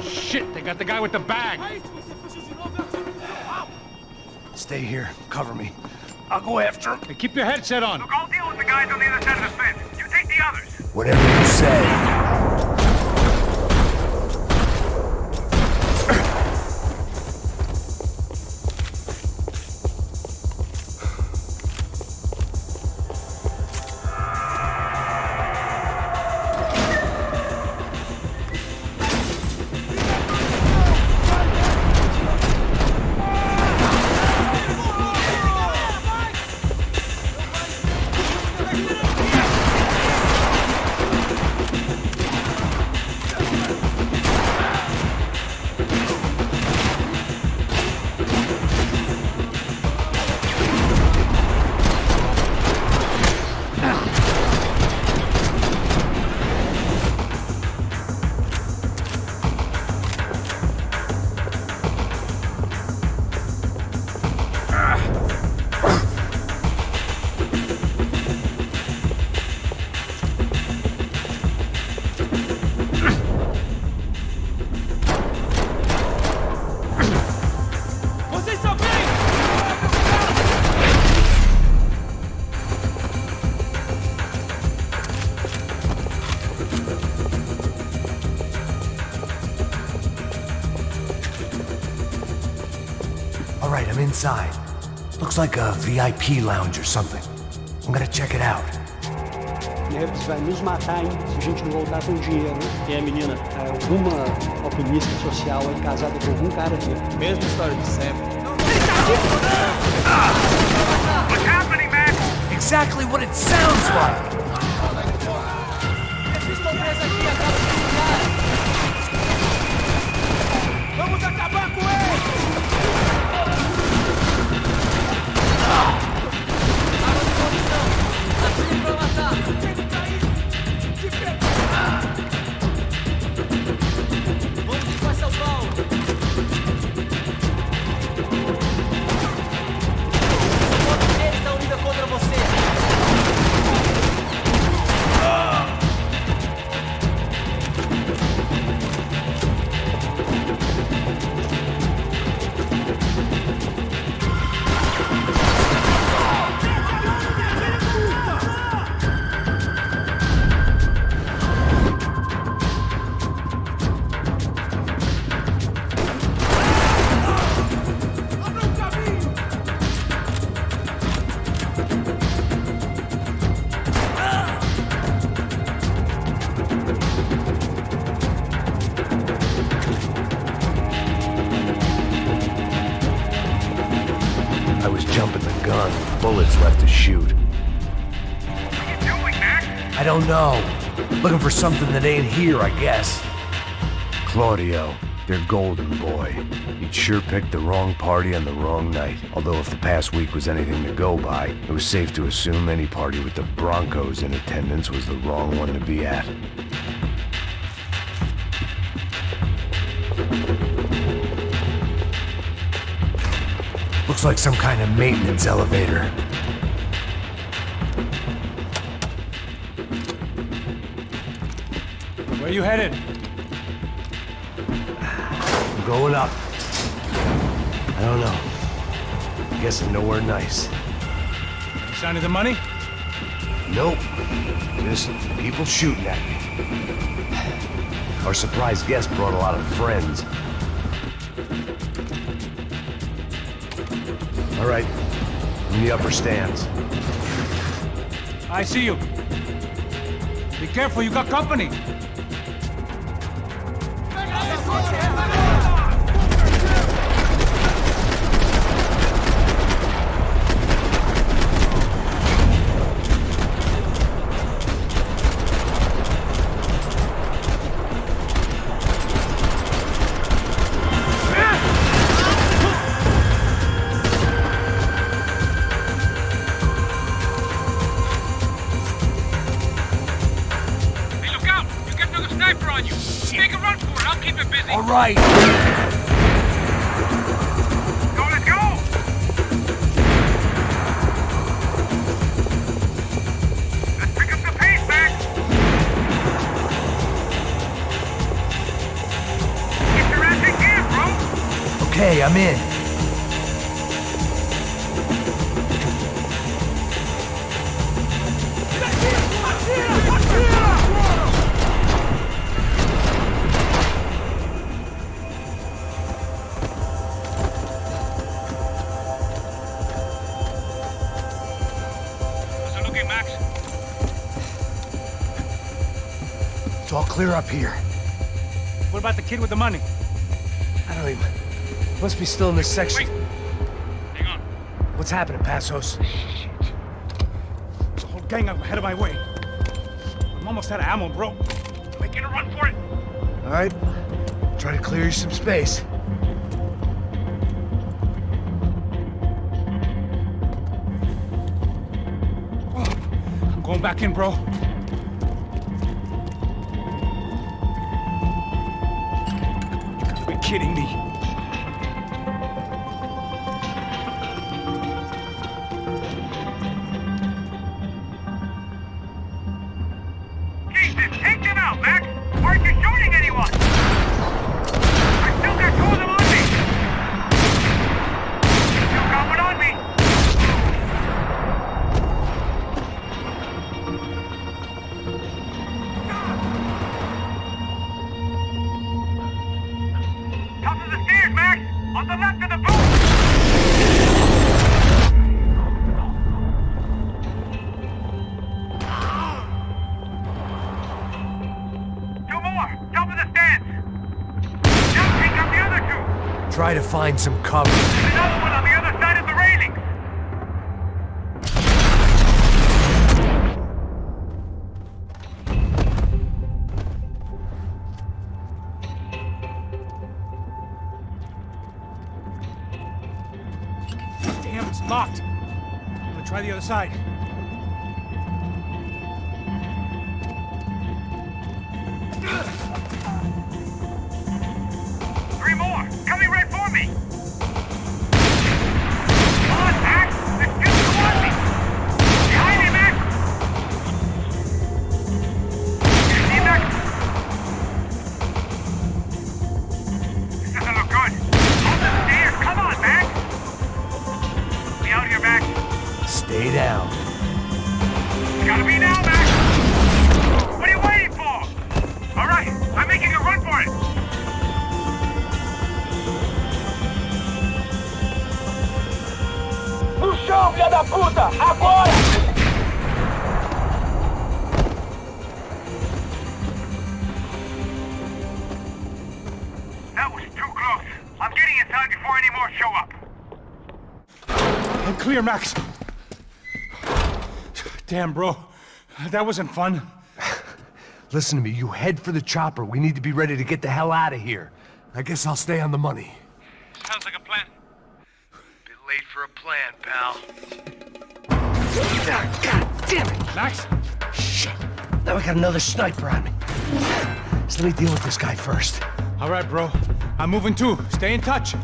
Shit, they got the guy with the bag. Stay here. Cover me. I'll go after him. Hey, keep your headset on. Look, I'll deal with the guys on the other side of the fence. You take the others. Whatever you say. I'm inside. Looks like a VIP lounge or something. I'm gonna check it out. Neves vai nos matar, hein, se a gente não voltar com dinheiro. E a menina? É alguma alpinista social aí casada com algum cara aqui. Mesma história de sempre. What's happening, man? Exactly what it sounds like! Eles estão presos aqui, acaba de lugar. Vamos acabar com eles! Arma de munição! Atire pra matar! Vamos para São Paulo! Todos eles estão unidos contra você! Bullets left to shoot. What are you doing, Mac? I don't know. Looking for something that ain't here, I guess. Claudio, their golden boy. He'd sure picked the wrong party on the wrong night. Although if the past week was anything to go by, it was safe to assume any party with the Broncos in attendance was the wrong one to be at. Looks like some kind of maintenance elevator. Where you headed? I'm going up. I don't know. Guessing nowhere nice. Any sign of the money? Nope. Just people shooting at me. Our surprise guest brought a lot of friends. All right, in the upper stands. I see you. Be careful, you got company. All right. Go, let's go! Let's pick up the pace, Max! Get your ass in gear, bro! Okay, I'm in. It's all clear up here. What about the kid with the money? I don't even... Must be still in this section. Wait. Hang on. What's happening, Passos? The whole gang ahead of my way. I'm almost out of ammo, bro. Making a run for it. All right. Try to clear you some space. I'm going back in, bro. Kidding me. Jesus, take them out, Max! Why aren't you shooting anyone? I still got two of them on me! Still got one on me! Top of the stairs, Max! On the left of the booth! Two more! Top of the stands! Now take up the other two! Try to find some cover. There's another one on the other side of the railing! Damn, it's locked. I'm gonna try the other side. Three more! Coming right for me! Come on, Max! There's still two on me! Behind me, Max! You see, Max? This doesn't look good. On the stairs! Come on, Max! We out here, Max? Stay down. It's gotta be now, Max! What are you waiting for? All right, I'm making a run for it! No chão, filha da puta! Agora! That was too close. I'm getting inside before any more show up. I'm clear, Max. Damn, bro. That wasn't fun. Listen to me, you head for the chopper. We need to be ready to get the hell out of here. I guess I'll stay on the money. Sounds like a plan. Bit late for a plan, pal. God damn it! Max? Shit. Now I got another sniper on me. So let me deal with this guy first. All right, bro. I'm moving too. Stay in touch.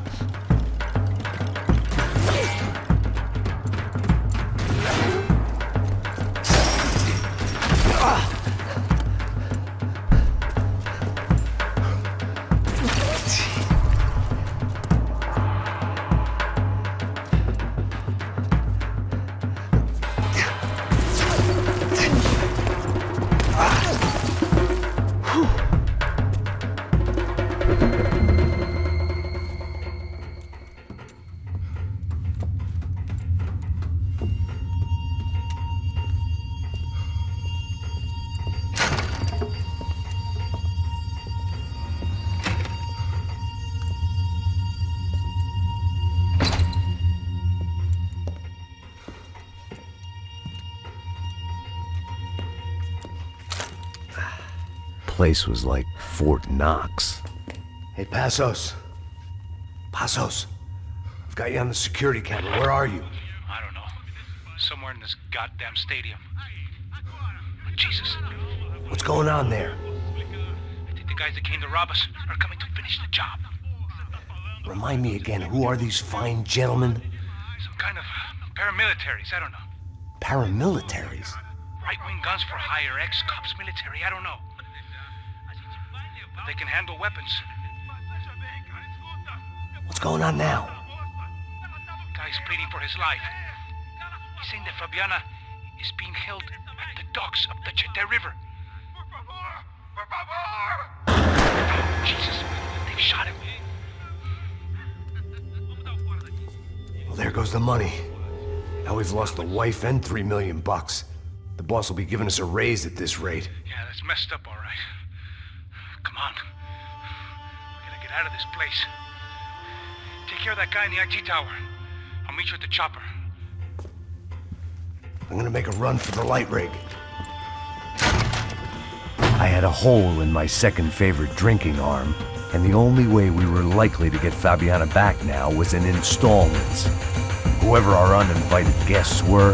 place was like Fort Knox. Hey, Passos. Passos. I've got you on the security camera. Where are you? I don't know. Somewhere in this goddamn stadium. Jesus. What's going on there? I think the guys that came to rob us are coming to finish the job. Remind me again, who are these fine gentlemen? Some kind of paramilitaries, I don't know. Paramilitaries? Right-wing guns for hire, ex-cops, military, I don't know. But they can handle weapons. What's going on now? Guy's pleading for his life. He's saying that Fabiana is being held at the docks of the Chete River. Oh, Jesus, they've shot him. Well, there goes the money. Now we've lost the wife and $3 million. The boss will be giving us a raise at this rate. Yeah, that's messed up, all right. Come on. We gotta get out of this place. Take care of that guy in the IT tower. I'll meet you at the chopper. I'm gonna make a run for the light rig. I had a hole in my second favorite drinking arm, and the only way we were likely to get Fabiana back now was in installments. Whoever our uninvited guests were,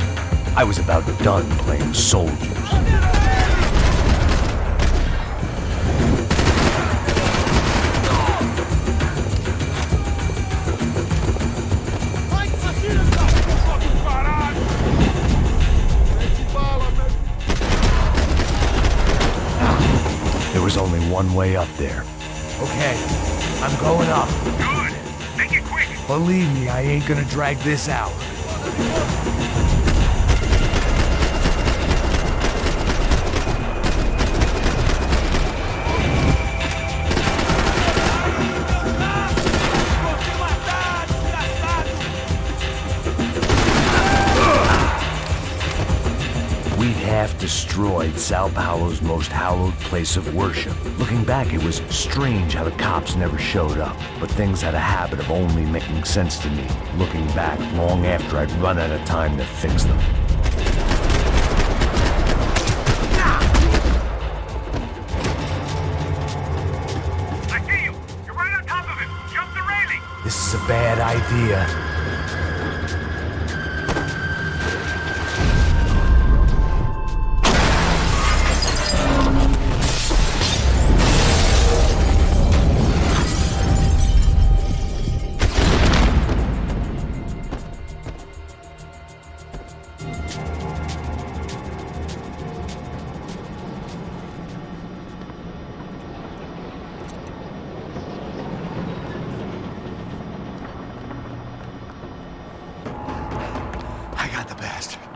I was about done playing soldiers. There was only one way up there. Okay, I'm going up. Good. Make it quick. Believe me, I ain't gonna drag this out. Destroyed Sao Paulo's most hallowed place of worship. Looking back, it was strange how the cops never showed up, but things had a habit of only making sense to me, looking back long after I'd run out of time to fix them. I see you. You're right on top of him. Jump the railing. This is a bad idea.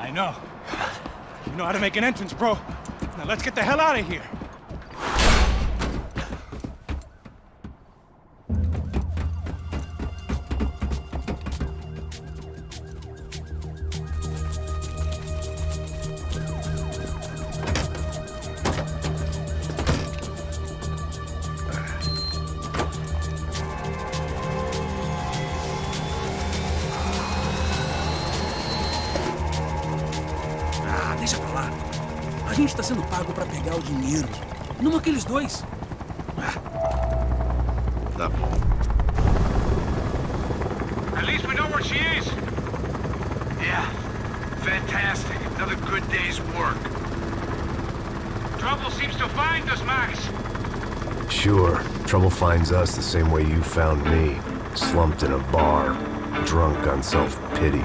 I know. You know how to make an entrance, bro. Now let's get the hell out of here. Deixa pra lá. A gente tá sendo pago pra pegar o dinheiro. Não aqueles dois. Tá bom. At least we know where she is. Yeah. Fantastic. Another good day's work. Trouble seems to find us, Max. Sure, trouble finds us the same way you found me. Slumped in a bar, drunk on self-pity.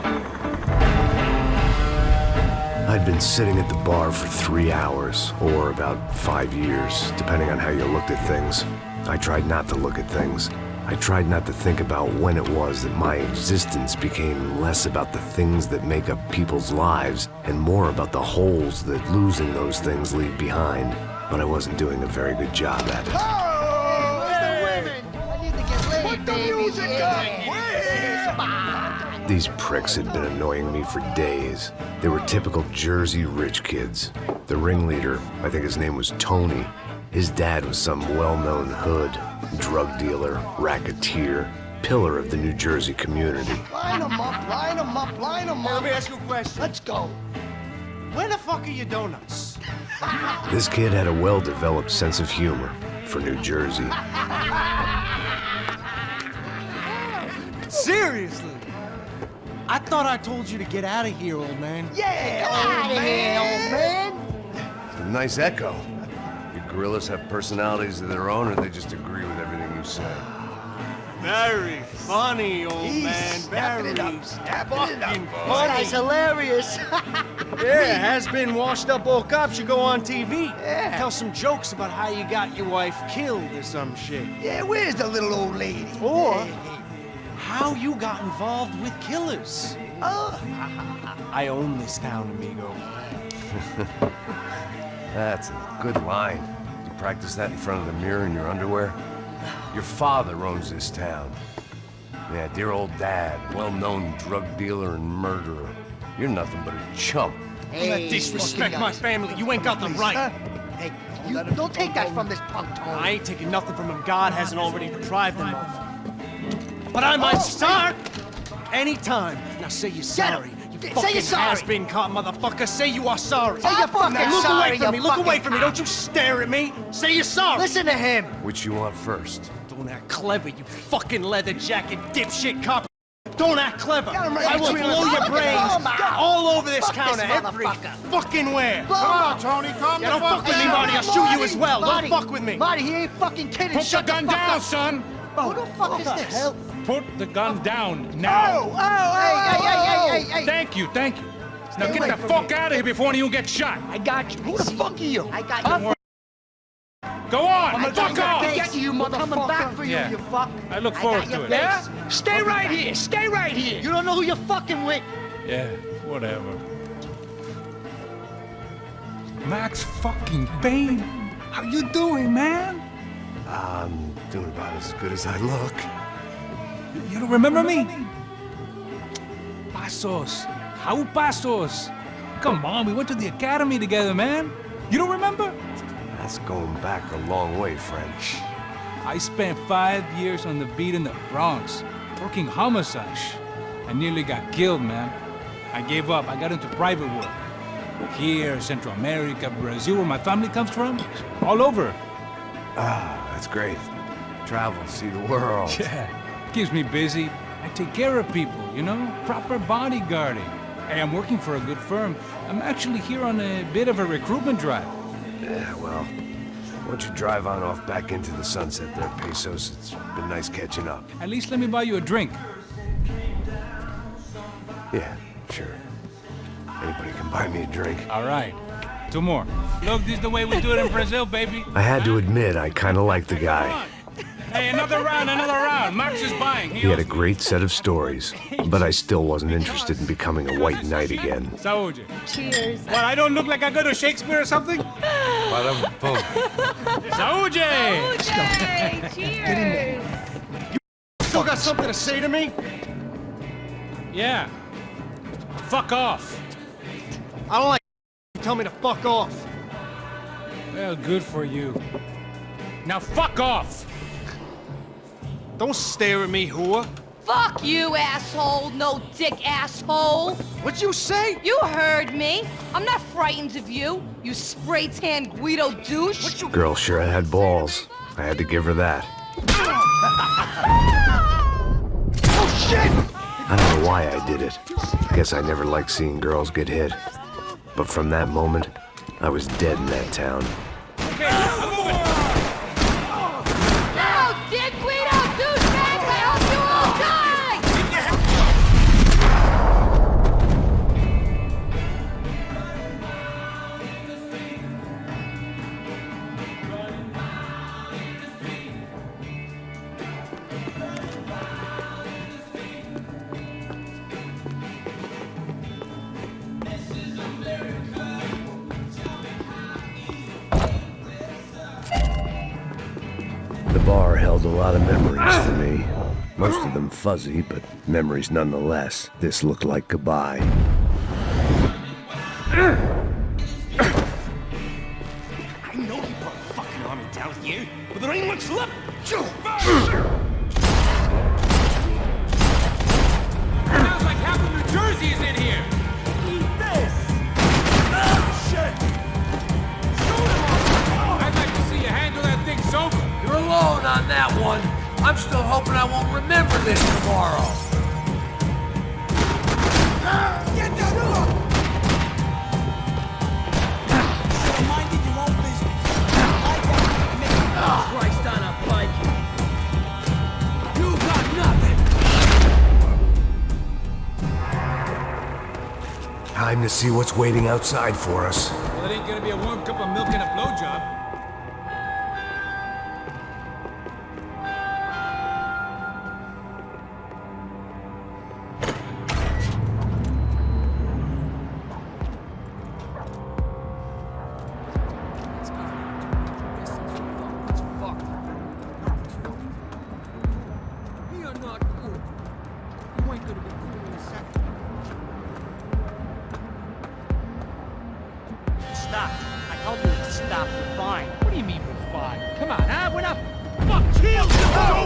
I'd been sitting at the bar for 3 hours, or about 5 years, depending on how you looked at things. I tried not to look at things. I tried not to think about when it was that my existence became less about the things that make up people's lives, and more about the holes that losing those things leave behind. But I wasn't doing a very good job at it. Oh, where's the women? I need to get laid, Put the music up! These pricks had been annoying me for days. They were typical Jersey rich kids. The ringleader, I think his name was Tony. His dad was some well-known hood, drug dealer, racketeer, pillar of the New Jersey community. Line them up, line them up, line them up. Let me ask you a question. Let's go. Where the fuck are your donuts? This kid had a well-developed sense of humor for New Jersey. Seriously? I thought I told you to get out of here, old man. Yeah, get out of here, old man. It's a nice echo. Your gorillas have personalities of their own, or they just agree with everything you say? Very funny, old man. Very fucking funny. That's hilarious. Yeah, has-been washed-up old cop should go on TV. Yeah. Tell some jokes about how you got your wife killed or some shit. Yeah, where's the little old lady? Or how you got involved with killers. Oh. I own this town, amigo. That's a good line. You practice that in front of the mirror in your underwear? Your father owns this town. Yeah, dear old dad, well-known drug dealer and murderer. You're nothing but a chump. Hey, disrespect my family. You ain't got the right. Hey, you don't take that from this punk, Tony. I ain't taking nothing from him God hasn't already deprived him of. But I might start anytime. Now say you're sorry. Say you're sorry. Has-been caught, motherfucker. Say you are sorry. Say you're fucking Look sorry, away from me. you Look away fucking from me. Don't you stare at me. Say you're sorry. Listen to him. Which you want first? Don't act clever, you fucking leather jacket dipshit cop. Don't act clever. I will blow your brains all over this counter, every fucking where. Come on, Tony, calm down. Don't fuck with me, Marty. I'll shoot you as well. Don't fuck with me. Marty, he ain't fucking kidding. Put the gun down, son. Who the fuck is this? Put the gun down now. Hey. Thank you. Now get the fuck out of here before any of you get shot. I got you. Who the fuck are you? I got you. Go on, fuck off. Get you, motherfucker. I'm coming back for you, you fuck. I look forward to it. Yeah? Stay right here. Stay right here. You don't know who you're fucking with. Yeah, whatever. Max fucking Payne. How you doing, man? I'm doing about as good as I look. You don't remember me? Pasos. How Pasos? Come on, we went to the academy together, man. You don't remember? That's going back a long way, friend. I spent 5 years on the beat in the Bronx, working homicide. I nearly got killed, man. I gave up. I got into private work. Here, Central America, Brazil, where my family comes from. All over. Ah, that's great. Travel, see the world. Yeah, keeps me busy. I take care of people, you know? Proper bodyguarding. Hey, I'm working for a good firm. I'm actually here on a bit of a recruitment drive. Yeah, well, why don't you drive on off back into the sunset there, Pesos? It's been nice catching up. At least let me buy you a drink. Yeah, sure. Anybody can buy me a drink. All right. 2 more. Look, this is the way we do it in Brazil, baby. I had to admit, I kind of liked the guy. Hey, another round. Max is buying. He had a great set of stories, but I still wasn't interested in becoming a white knight again. Saúde. Cheers. What, I don't look like I go to Shakespeare or something? Boom. Saúde! Cheers. You still got something to say to me? Yeah. Fuck off. I don't like tell me to fuck off. Well, good for you. Now fuck off! Don't stare at me, whore. Fuck you, asshole. No dick, asshole. What'd you say? You heard me. I'm not frightened of you, you spray-tan Guido douche. Girl sure had balls. I had to give her that. Oh, shit! I don't know why I did it. Guess I never liked seeing girls get hit. But from that moment, I was dead in that town. Okay, I'm moving. No, dick Guido douchebag! I hope you all die! The bar held a lot of memories for me. Most of them fuzzy, but memories nonetheless. This looked like goodbye. I know you brought a fucking army down here, but there ain't much left. Sounds like half of New Jersey is in here. Eat this! Oh, shit! on that one. I'm still hoping I won't remember this tomorrow. Get that up! Should've minded your own business. I got me. Christ on a bike. You got nothing. Time to see what's waiting outside for us. Well, it ain't gonna be a warm cup of milk and a blowjob. Stop. I told you to stop. You're fine. What do you mean we're fine? Come on, huh? We're not... Fuck, chill! Fuck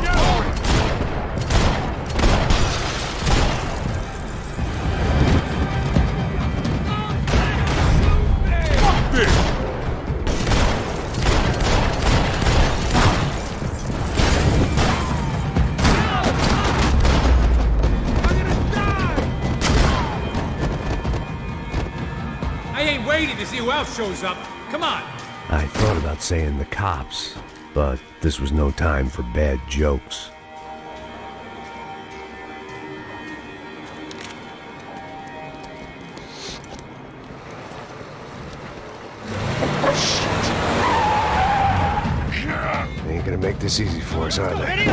this! I ain't waiting to see who else shows up. Come on. I thought about saying the cops, but this was no time for bad jokes. They ain't gonna make this easy for us, are they?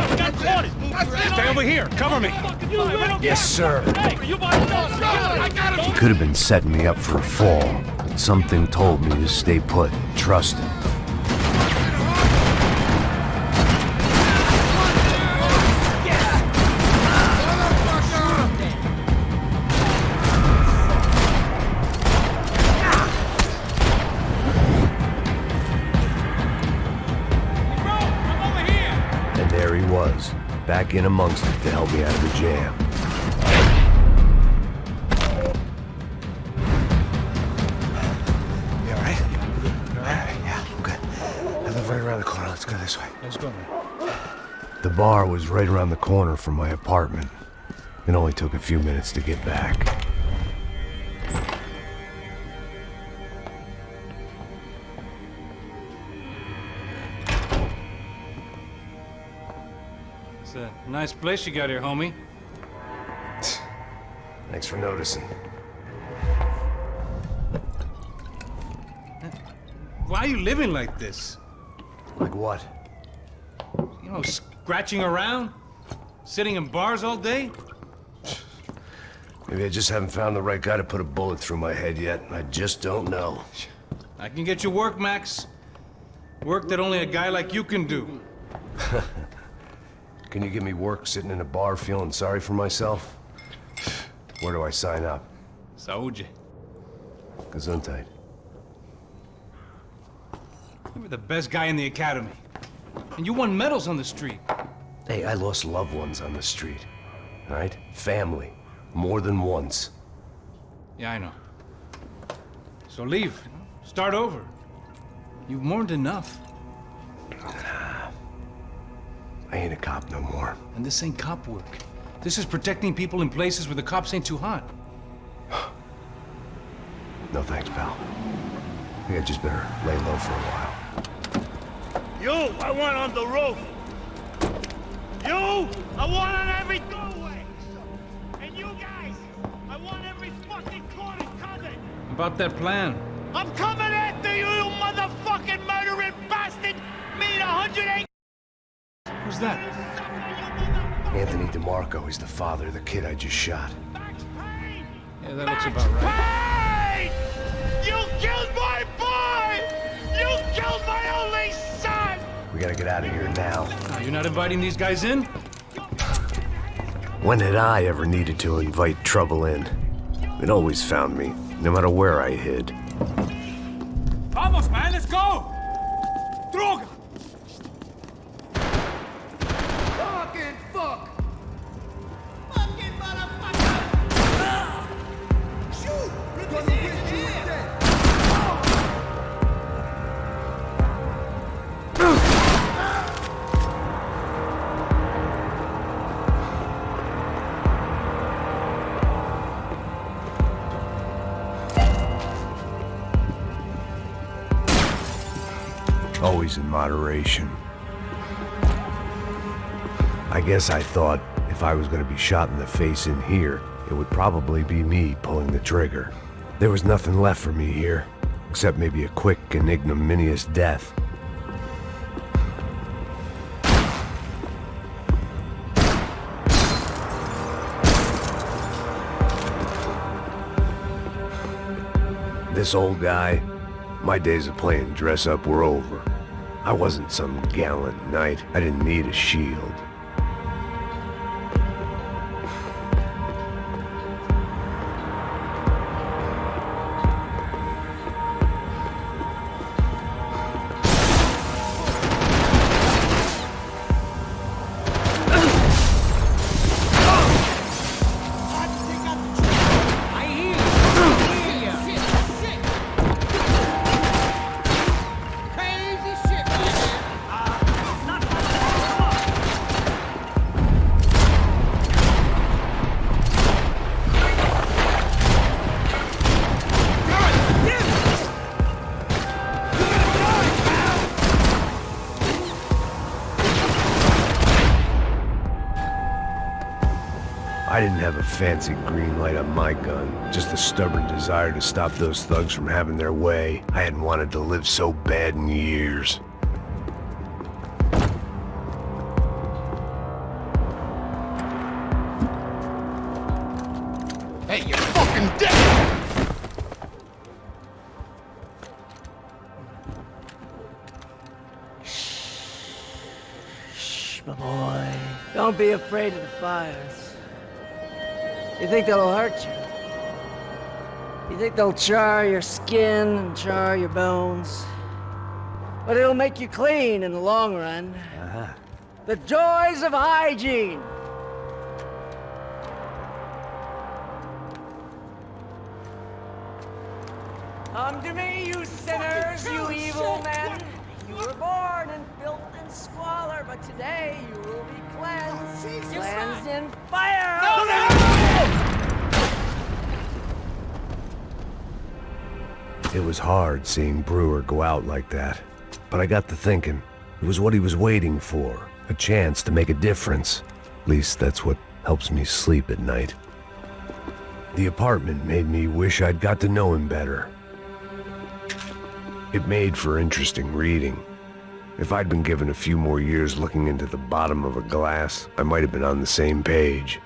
Stay over here. Cover me. Yes, sir. I He could have been setting me up for a fall, but something told me to stay put, trust him. And there he was, back in amongst it to help me out of the jam. This way. Let's go. The bar was right around the corner from my apartment. It only took a few minutes to get back. It's a nice place you got here, homie. Thanks for noticing. Why are you living like this? Like what? You know, scratching around? Sitting in bars all day? Maybe I just haven't found the right guy to put a bullet through my head yet. I just don't know. I can get you work, Max. Work that only a guy like you can do. Can you give me work sitting in a bar feeling sorry for myself? Where do I sign up? Saúde. Gesundheit. You were the best guy in the academy. And you won medals on the street. Hey, I lost loved ones on the street. All right? Family. More than once. Yeah, I know. So leave. Start over. You've mourned enough. I ain't a cop no more. And this ain't cop work. This is protecting people in places where the cops ain't too hot. No thanks, pal. I think I just better lay low for a while. You, I want on the roof. You, I want on every doorway. And you guys, I want every fucking corner covered. About that plan. I'm coming after you, you motherfucking murdering bastard! Mean 108. Who's that? Anthony DeMarco. He's the father of the kid I just shot. Yeah, that looks about right. Payne! You killed my boy! You killed my only son! We gotta get out of here now. You're not inviting these guys in? When had I ever needed to invite trouble in? It always found me, no matter where I hid. Vamos, man, let's go! Droga! Fucking fuck! Fucking motherfucker! Shoot! Gonna wish you were dead! Always in moderation. I guess I thought if I was gonna be shot in the face in here, it would probably be me pulling the trigger. There was nothing left for me here, except maybe a quick and ignominious death. This old guy, my days of playing dress-up were over. I wasn't some gallant knight. I didn't need a shield. I didn't have a fancy green light on my gun, just a stubborn desire to stop those thugs from having their way. I hadn't wanted to live so bad in years. Hey, you're fucking dead! Shh, my boy. Don't be afraid of the fires. You think they'll hurt you? You think they'll char your skin and char your bones? But it'll make you clean in the long run. The joys of hygiene! Come to me, you sinners, you evil men! You were born in filth and squalor, but today you will be cleansed. Cleansed in fire! It was hard seeing Brewer go out like that, but I got to thinking, it was what he was waiting for, a chance to make a difference. At least that's what helps me sleep at night. The apartment made me wish I'd got to know him better. It made for interesting reading. If I'd been given a few more years looking into the bottom of a glass, I might have been on the same page.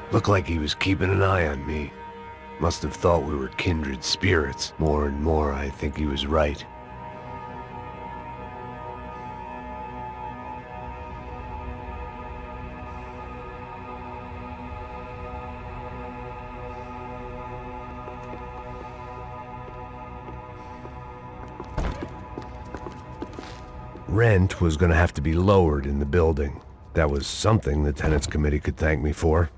Looked like he was keeping an eye on me. Must have thought we were kindred spirits. More and more, I think he was right. Rent was gonna have to be lowered in the building. That was something the tenants committee could thank me for.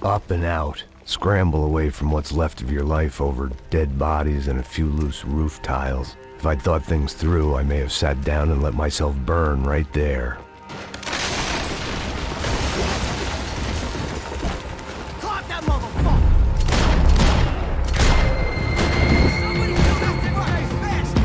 Up and out. Scramble away from what's left of your life over dead bodies and a few loose roof tiles. If I'd thought things through, I may have sat down and let myself burn right there. Caught that motherfucker! Somebody kill that guy's fast!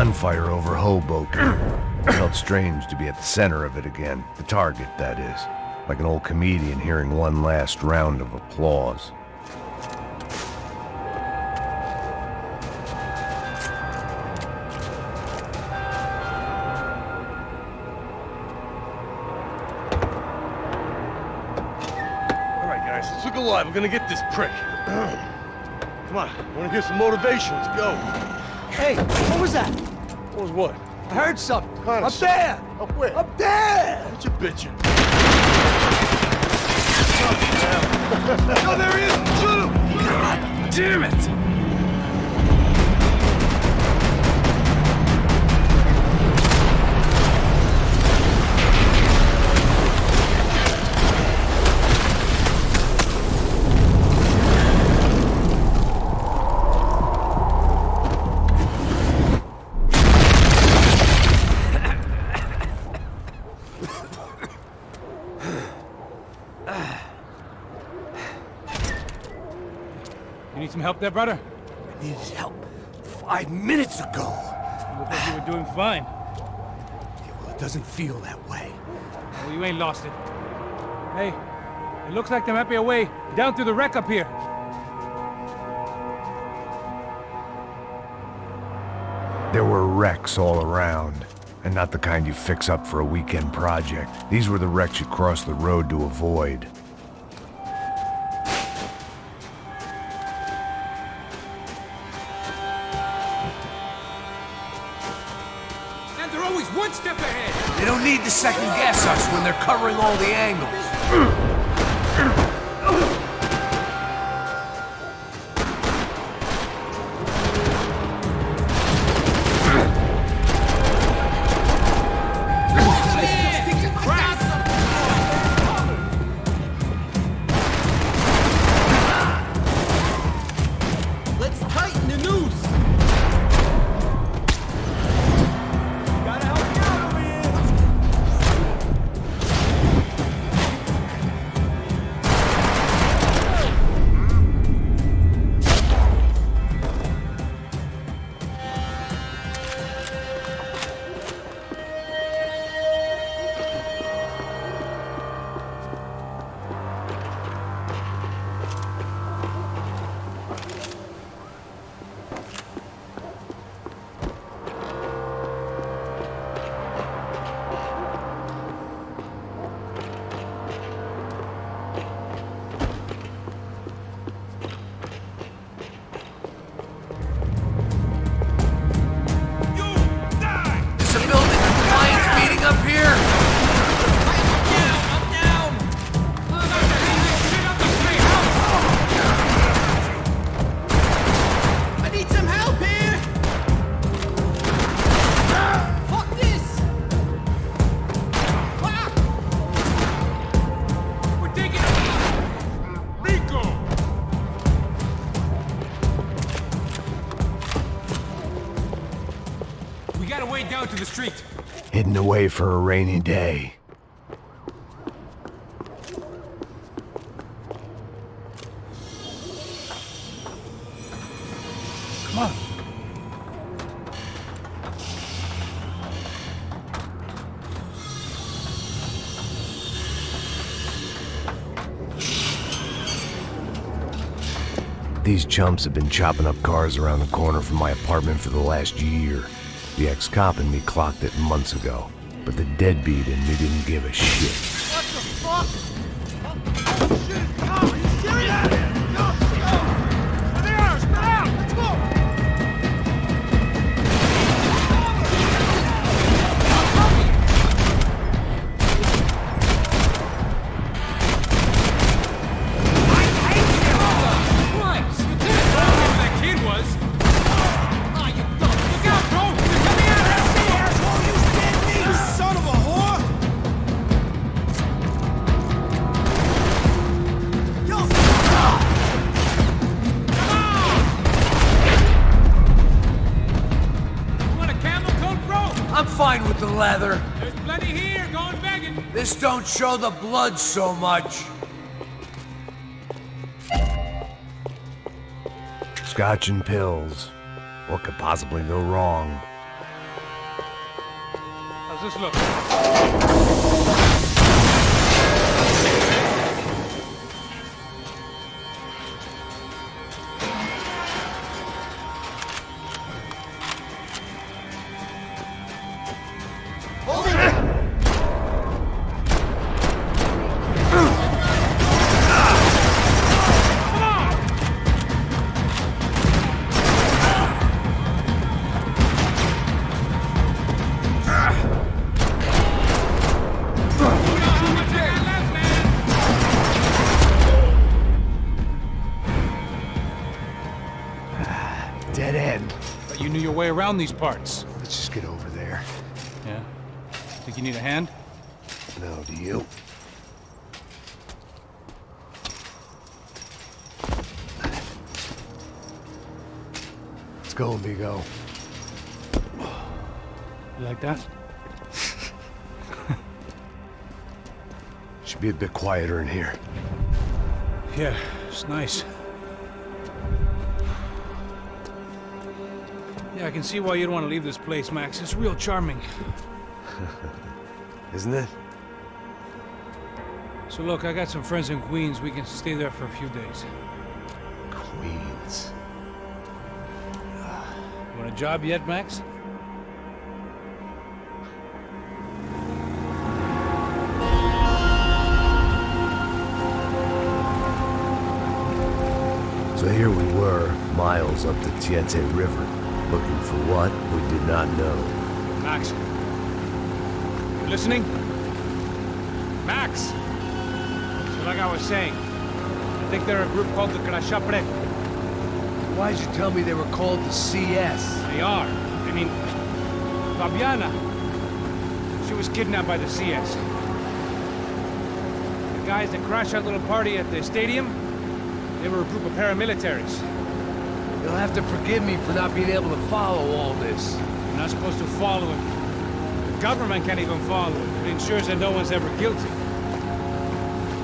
gunfire over Hoboken. It felt strange to be at the center of it again. The target, that is. Like an old comedian hearing one last round of applause. Let's look alive. We're gonna get this prick. Come on, I wanna hear some motivation. Let's go. Hey, what was that? What was what? I heard something. Kind Up there! Up where? Up there! What you bitching? No, there he is! Shoot him! God damn it! You need some help there, brother? I needed help 5 minutes ago. You look like you were doing fine. Yeah, well, it doesn't feel that way. Well, you ain't lost it. Hey, it looks like there might be a way down through the wreck up here. There were wrecks all around, and not the kind you fix up for a weekend project. These were the wrecks you cross the road to avoid. And they're always one step ahead. They don't need to second guess us when they're covering all the angles. To the street. Hidden away for a rainy day. Come on. These chumps have been chopping up cars around the corner from my apartment for the last year. The ex-cop in me clocked it months ago, but the deadbeat in me didn't give a shit. What the fuck? Oh, shit! No, are you serious? Go! There they are! Spread out! Let's go! Christ! You did it! Whoever that kid was! Ah, you dumb! Look out, bro! They're coming out! You son of a whore! Yo, stop! You want a camel coat, bro? I'm fine with the leather. There's plenty here. Go and begging. This don't show the blood so much. Scotch and pills. What could possibly go wrong? How's this look? Dead end. But you knew your way around these parts. Let's just get over there. Yeah? Think you need a hand? No, do you? Let's go, amigo. You like that? Should be a bit quieter in here. Yeah, it's nice. Yeah, I can see why you'd want to leave this place, Max. It's real charming. Isn't it? So look, I got some friends in Queens. We can stay there for a few days. Queens. You want a job yet, Max? So here we were, miles up the Tietê River, looking for what we did not know. Max. You listening? Max! So like I was saying, I think they're a group called the Crachá Preto. Why'd you tell me they were called the CS? They are. I mean, Fabiana, she was kidnapped by the CS. The guys that crashed that little party at the stadium, they were a group of paramilitaries. You'll have to forgive me for not being able to follow all this. You're not supposed to follow it. The government can't even follow it. It ensures that no one's ever guilty.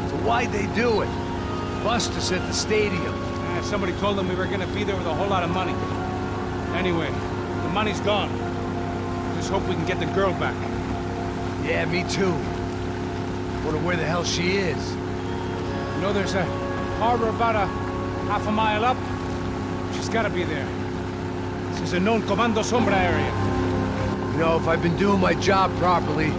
So why'd they do it? Bust us at the stadium. Somebody told them we were gonna be there with a whole lot of money. Anyway, the money's gone. Just hope we can get the girl back. Yeah, me too. Wonder where the hell she is. You know, there's a harbor about a half a mile up. She's gotta be there. This is a known Comando Sombra area. You know, if I'd been doing my job properly,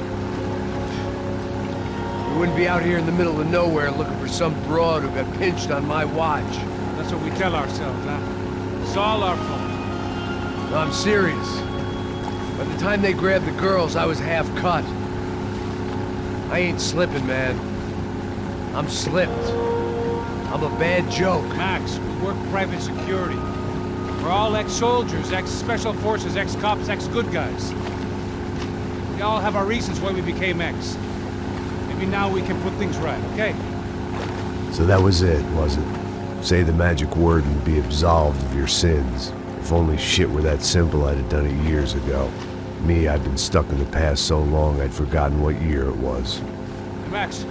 we wouldn't be out here in the middle of nowhere looking for some broad who got pinched on my watch. That's what we tell ourselves, huh? It's all our fault. No, I'm serious. By the time they grabbed the girls, I was half cut. I ain't slipping, man. I'm slipped. I'm a bad joke. Max, we work private security. We're all ex-soldiers, ex-special forces, ex-cops, ex-good guys. We all have our reasons why we became ex. Maybe now we can put things right, okay? So that was it, was it? Say the magic word and be absolved of your sins. If only shit were that simple, I'd have done it years ago. Me, I'd been stuck in the past so long I'd forgotten what year it was. Hey, Max,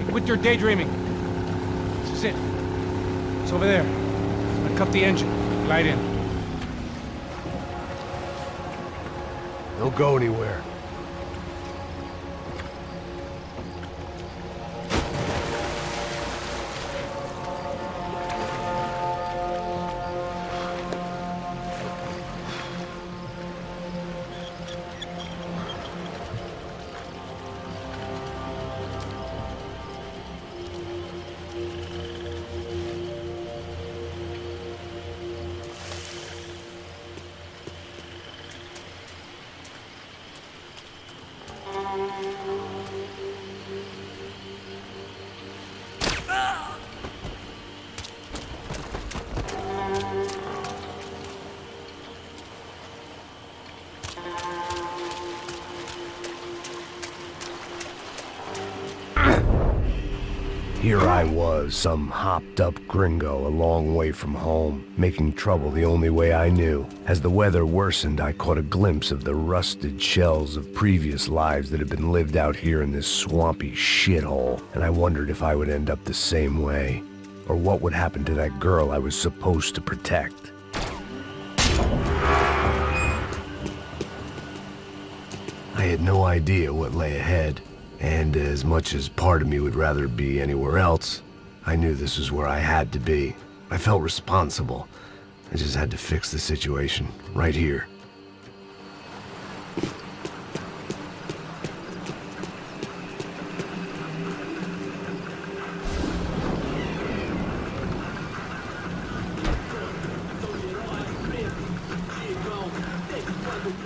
quit your daydreaming. This is it. It's over there. I'm gonna cut the engine. Glide in. Don't go anywhere. Here I was, some hopped-up gringo a long way from home, making trouble the only way I knew. As the weather worsened, I caught a glimpse of the rusted shells of previous lives that had been lived out here in this swampy shithole, and I wondered if I would end up the same way, or what would happen to that girl I was supposed to protect. I had no idea what lay ahead, and as much as part of me would rather be anywhere else, I knew this was where I had to be. I felt responsible. I just had to fix the situation, right here.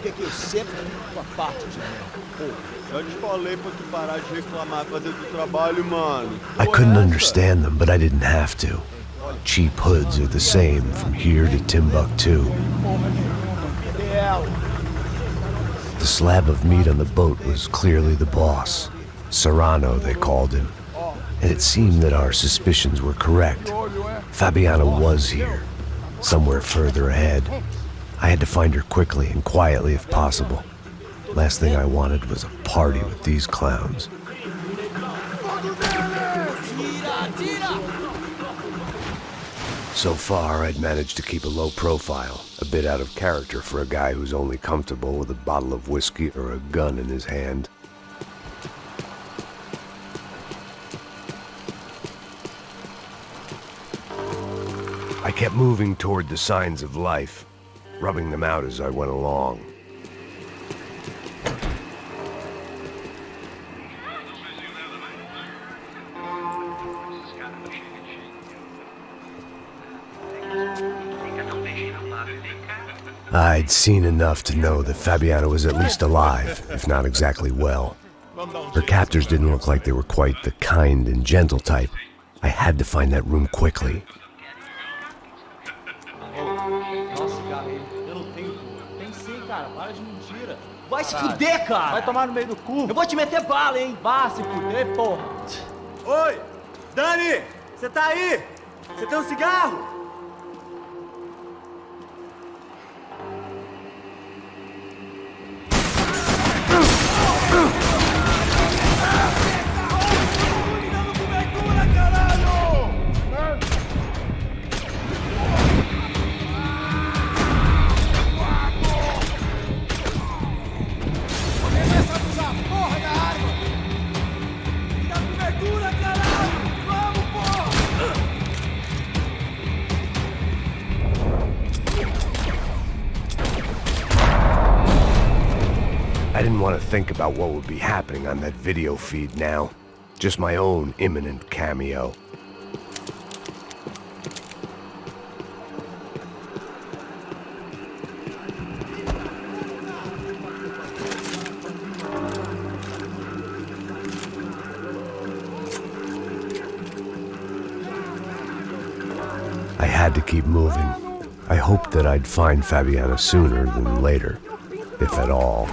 Que eu sempre tua parte, Janel. Eu te falei pra tu parar de reclamar pra dentro do trabalho, mano. I couldn't understand them, but I didn't have to. Cheap hoods are the same from here to Timbuktu. The slab of meat on the boat was clearly the boss. Serrano, they called him. And it seemed that our suspicions were correct. Fabiana was here, somewhere further ahead. I had to find her quickly and quietly if possible. Last thing I wanted was a party with these clowns. So far, I'd managed to keep a low profile, a bit out of character for a guy who's only comfortable with a bottle of whiskey or a gun in his hand. I kept moving toward the signs of life, rubbing them out as I went along. I'd seen enough to know that Fabiana was at least alive, if not exactly well. Her captors didn't look like they were quite the kind and gentle type. I had to find that room quickly. Vai se fuder, cara! Vai tomar no meio do cu! Eu vou te meter bala, hein? Vá se fuder, porra! Oi! Dani! Você tá aí? Você tem um cigarro? I didn't want to think about what would be happening on that video feed now. Just my own imminent cameo. I had to keep moving. I hoped that I'd find Fabiana sooner than later, if at all.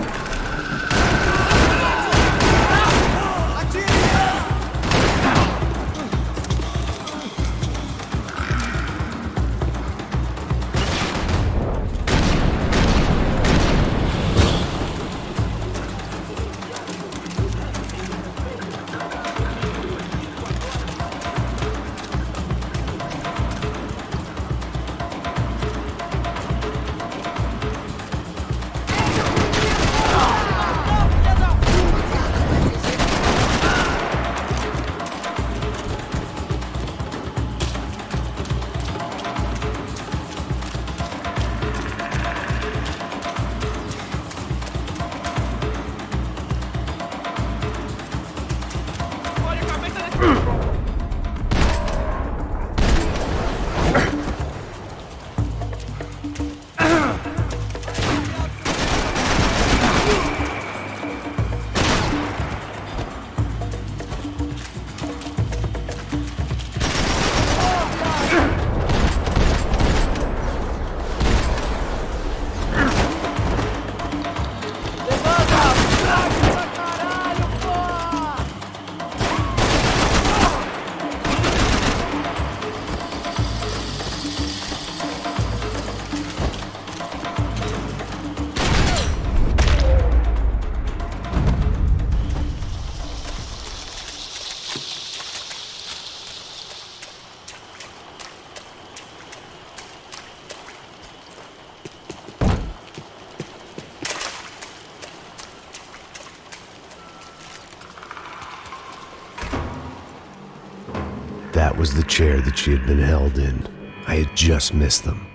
was the chair that she had been held in. I had just missed them.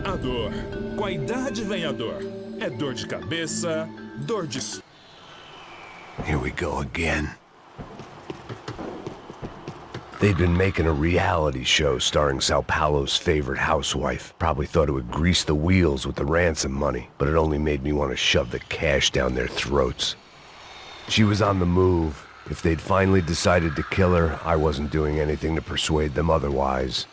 A dor. Com a idade vem a dor. É dor de cabeça, dor de... Here we go again. They'd been making a reality show starring São Paulo's favorite housewife. Probably thought it would grease the wheels with the ransom money, but it only made me want to shove the cash down their throats. She was on the move. If they'd finally decided to kill her, I wasn't doing anything to persuade them otherwise.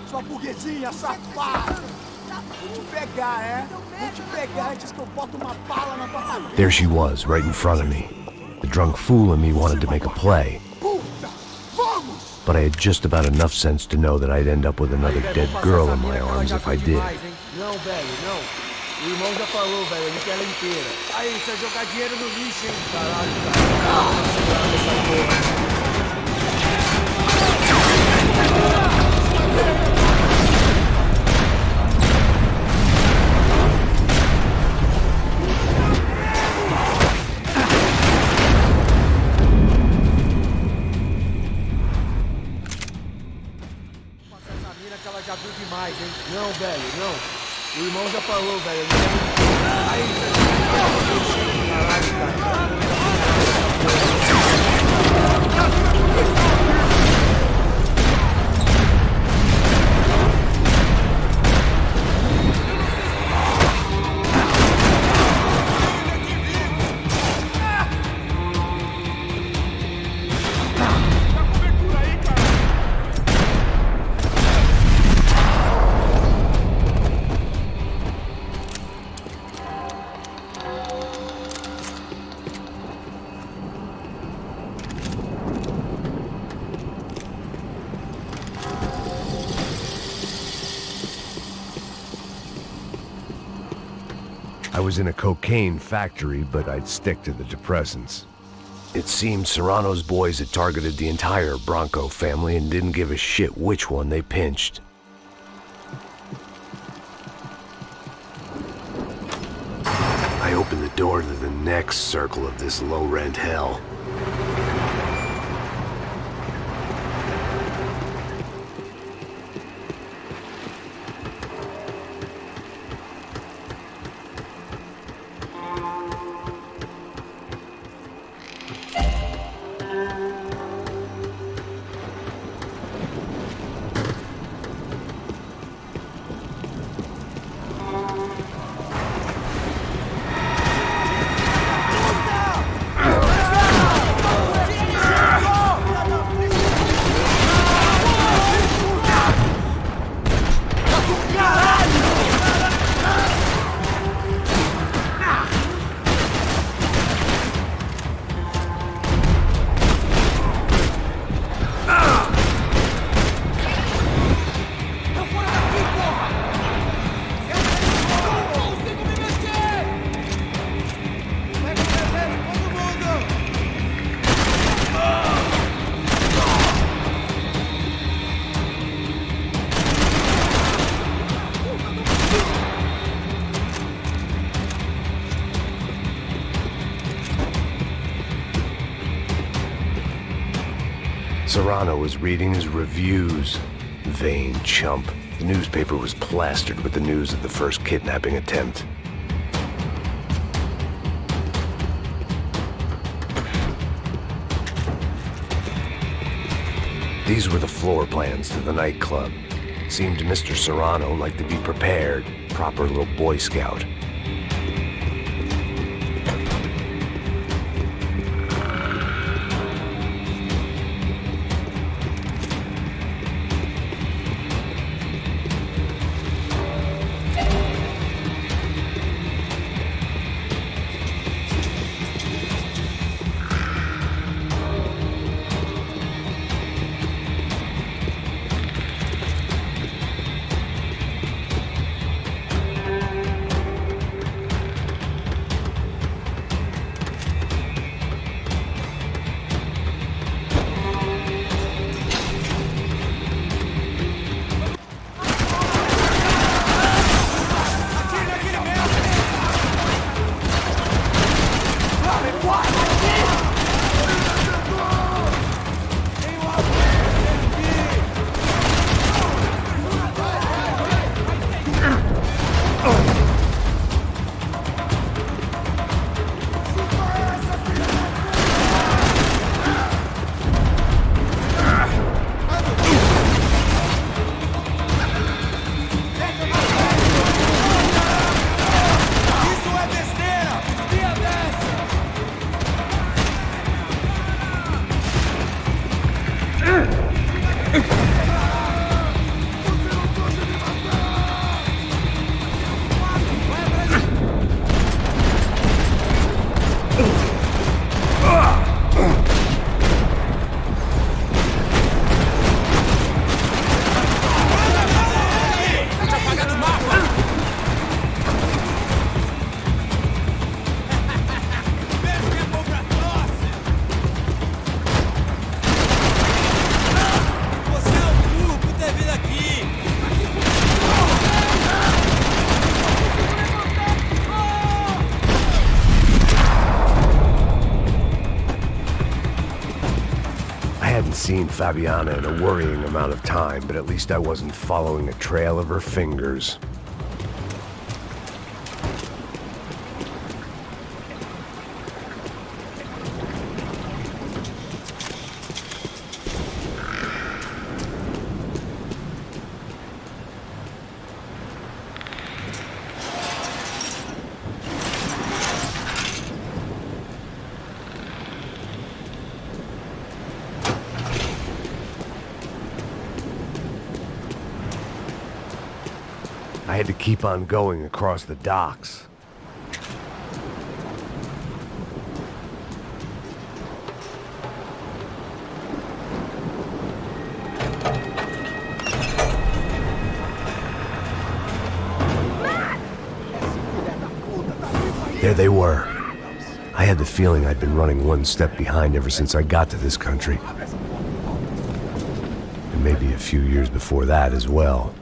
Sua burguesinha safada! Vou te pegar, é? Vou te pegar antes que eu boto uma bala na tua cabeça. There she was, right in front of me. The drunk fool in me wanted to make a play. But I had just about enough sense to know that I'd end up with another dead girl in my arms if I did. Não, velho, não. O irmão já falou, velho, ele quer ela inteira. Aí, você vai jogar dinheiro no lixo, hein? Caralho, demais, hein? Não, velho, não. O irmão já falou, velho. Aí, caralho, cara. I was in a cocaine factory, but I'd stick to the depressants. It seemed Serrano's boys had targeted the entire Bronco family and didn't give a shit which one they pinched. I opened the door to the next circle of this low-rent hell. Serrano was reading his reviews. Vain chump. The newspaper was plastered with the news of the first kidnapping attempt. These were the floor plans to the nightclub. Seemed Mr. Serrano like to be prepared. Proper little Boy Scout. seen Fabiana in a worrying amount of time, but at least I wasn't following a trail of her fingers. I had to keep on going across the docks. There they were. I had the feeling I'd been running one step behind ever since I got to this country. And maybe a few years before that as well.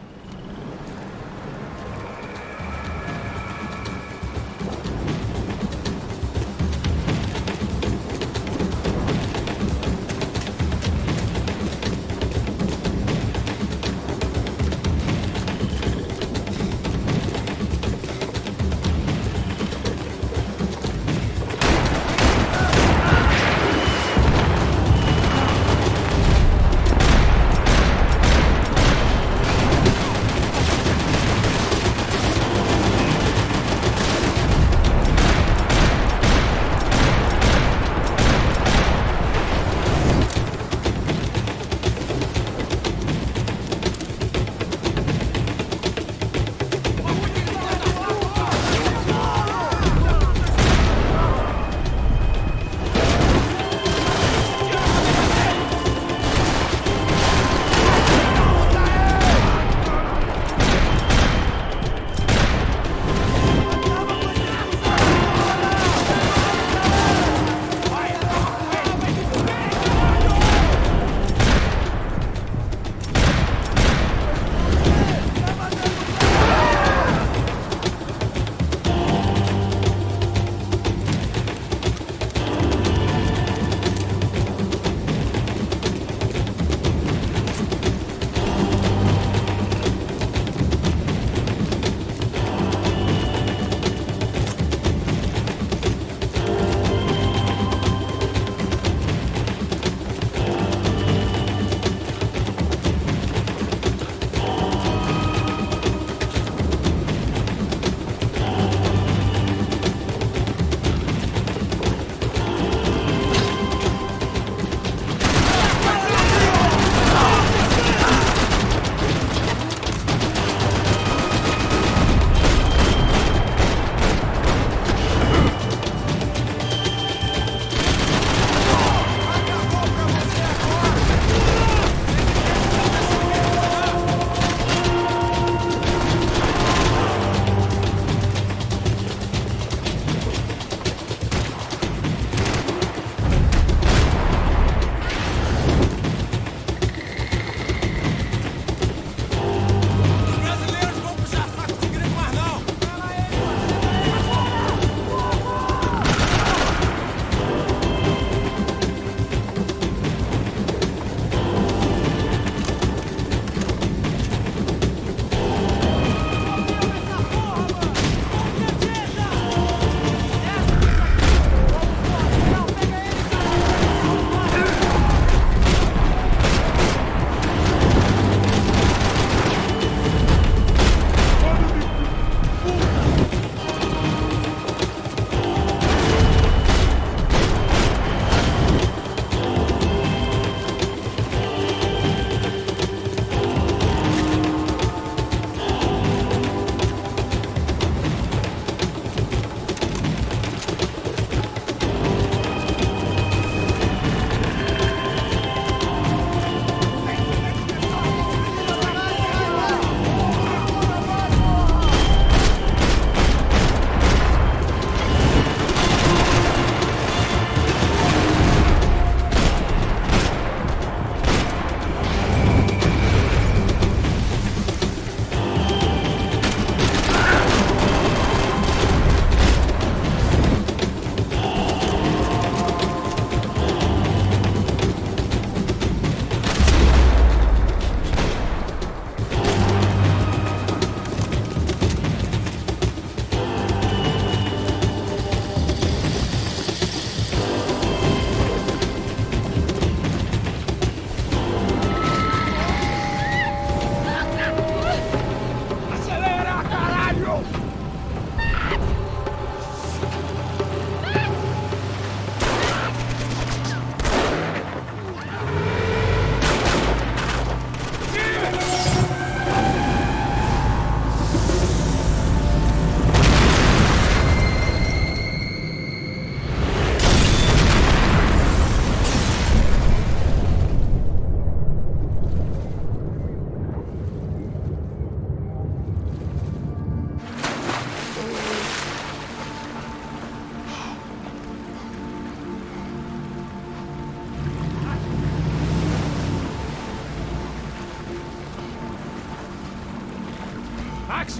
Max?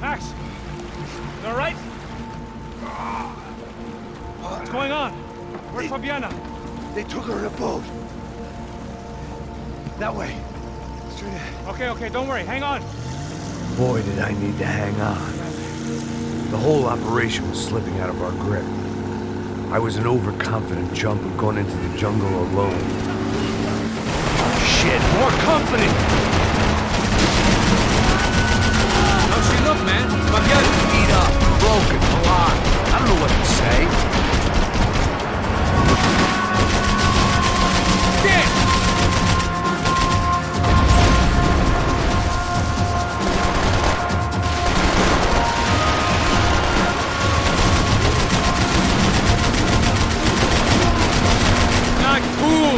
Max? You all right? What's going on? Where's Fabiana? They took her in a boat. That way. Straight ahead. Okay, don't worry. Hang on. Boy, did I need to hang on. The whole operation was slipping out of our grip. I was an overconfident chump who'd gone into the jungle alone. Shit, more company! How's she look, man? Fabiana's beat up, broken, alive. I don't know what to say. Shit! Not cool!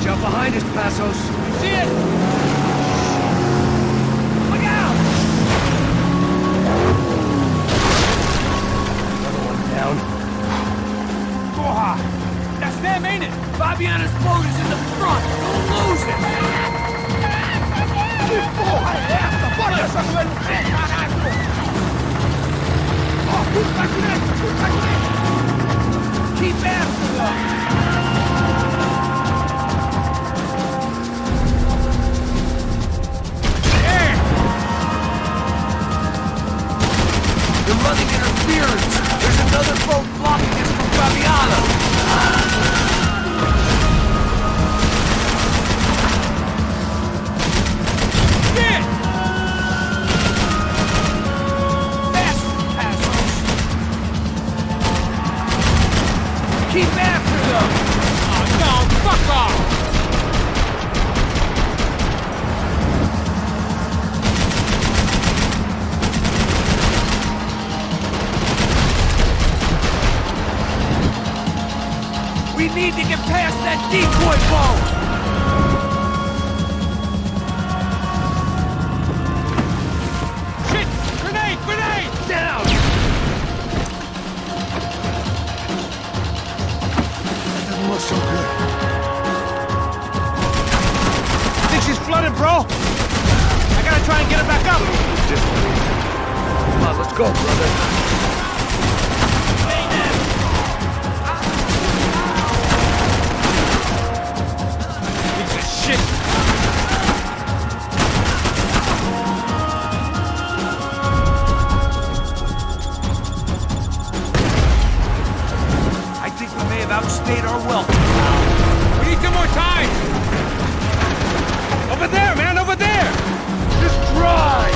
Jump behind us, Passos. See it! Look out! Another one down. Porra! That's them, ain't it? Fabiana's boat is in the front. Don't lose it! Que porra é essa? Bota essa coisa no pé, caralho! Ó, puta direita! Keep after them! They're running interference! There's another boat blocking us from Fabiana! Shit! Faster, Passos! Keep after them! Oh, no, fuck off! We need to get past that decoy boat! Shit! Grenade! Grenade! Down! That doesn't look so good. Think she's flooded, bro? I gotta try and get her back up. Come on, let's go, brother. Shit! I think we may have outstayed our welcome. We need some more time! Over there, man, over there! Just drive!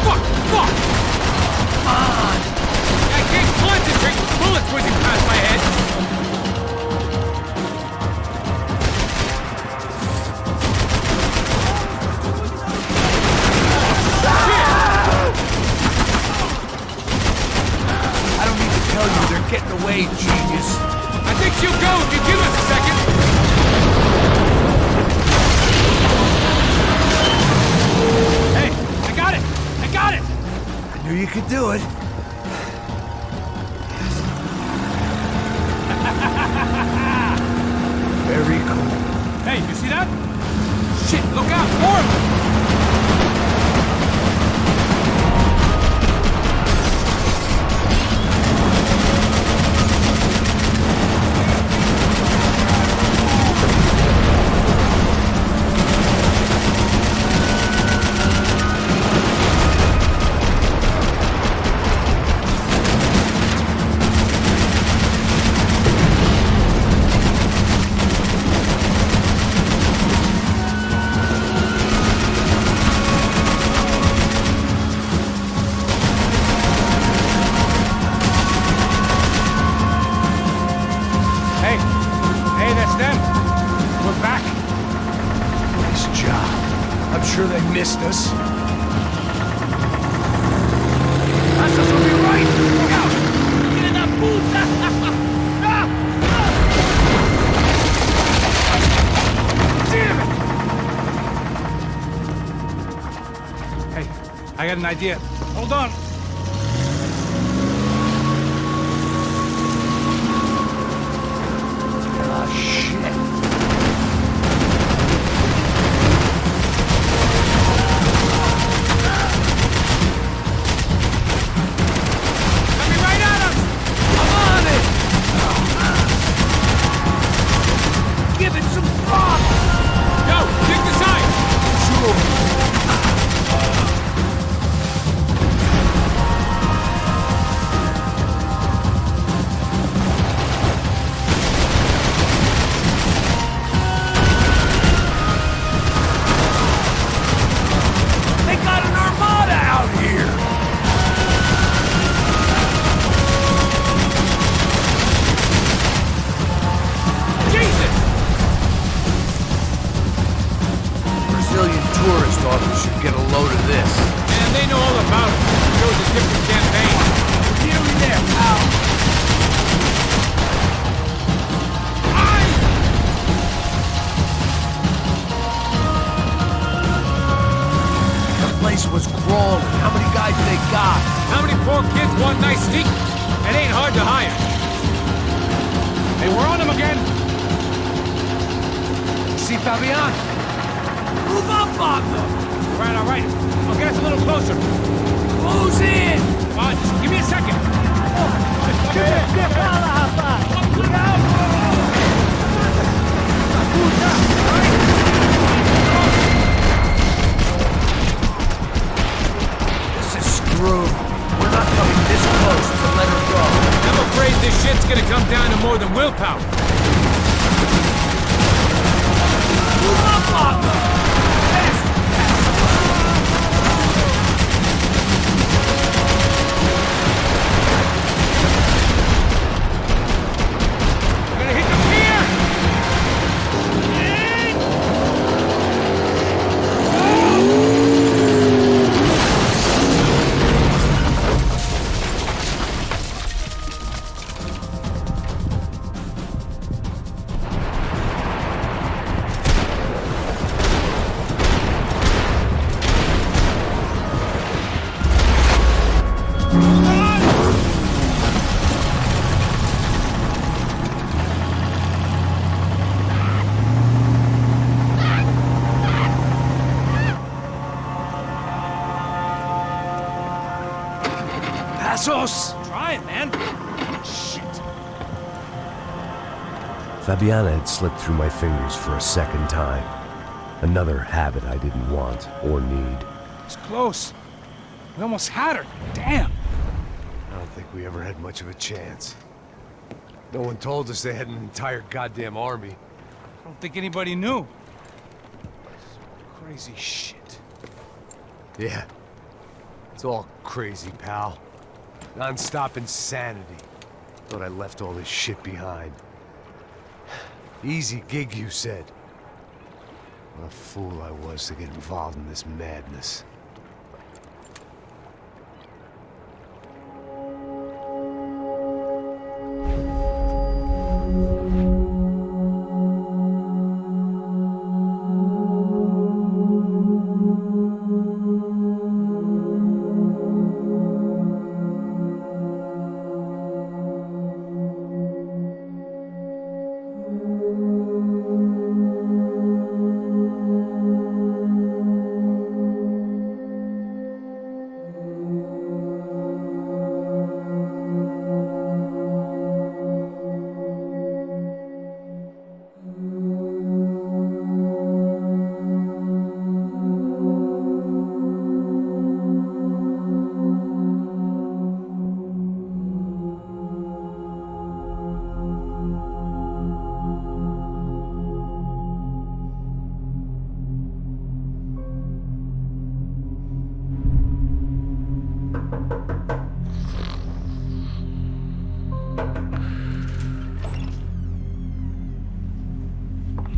Fuck! Come on! I can't concentrate with bullets whizzing past my head! I don't need to tell you they're getting away, genius. I think she'll go if you give us a second! Hey, I got it! I knew you could do it. Very cool. Hey, you see that? Shit, look out! More of them! Sure they missed us. Passos will be right! Look out! Get in that puta! Damn Hey, I got an idea. Hold on. Fabian! Move up, Pablo! All right. I'll get us a little closer. Close in! Just give me a second. This is screwed. We're not coming this close to let her go. I'm afraid this shit's gonna come down to more than willpower. Move up, Pablo! Try it, man. Shit. Fabiana had slipped through my fingers for a second time. Another habit I didn't want or need. It's close. We almost had her. Damn. I don't think we ever had much of a chance. No one told us they had an entire goddamn army. I don't think anybody knew. Crazy shit. Yeah. It's all crazy, pal. Non-stop insanity. Thought I left all this shit behind. Easy gig, you said. What a fool I was to get involved in this madness.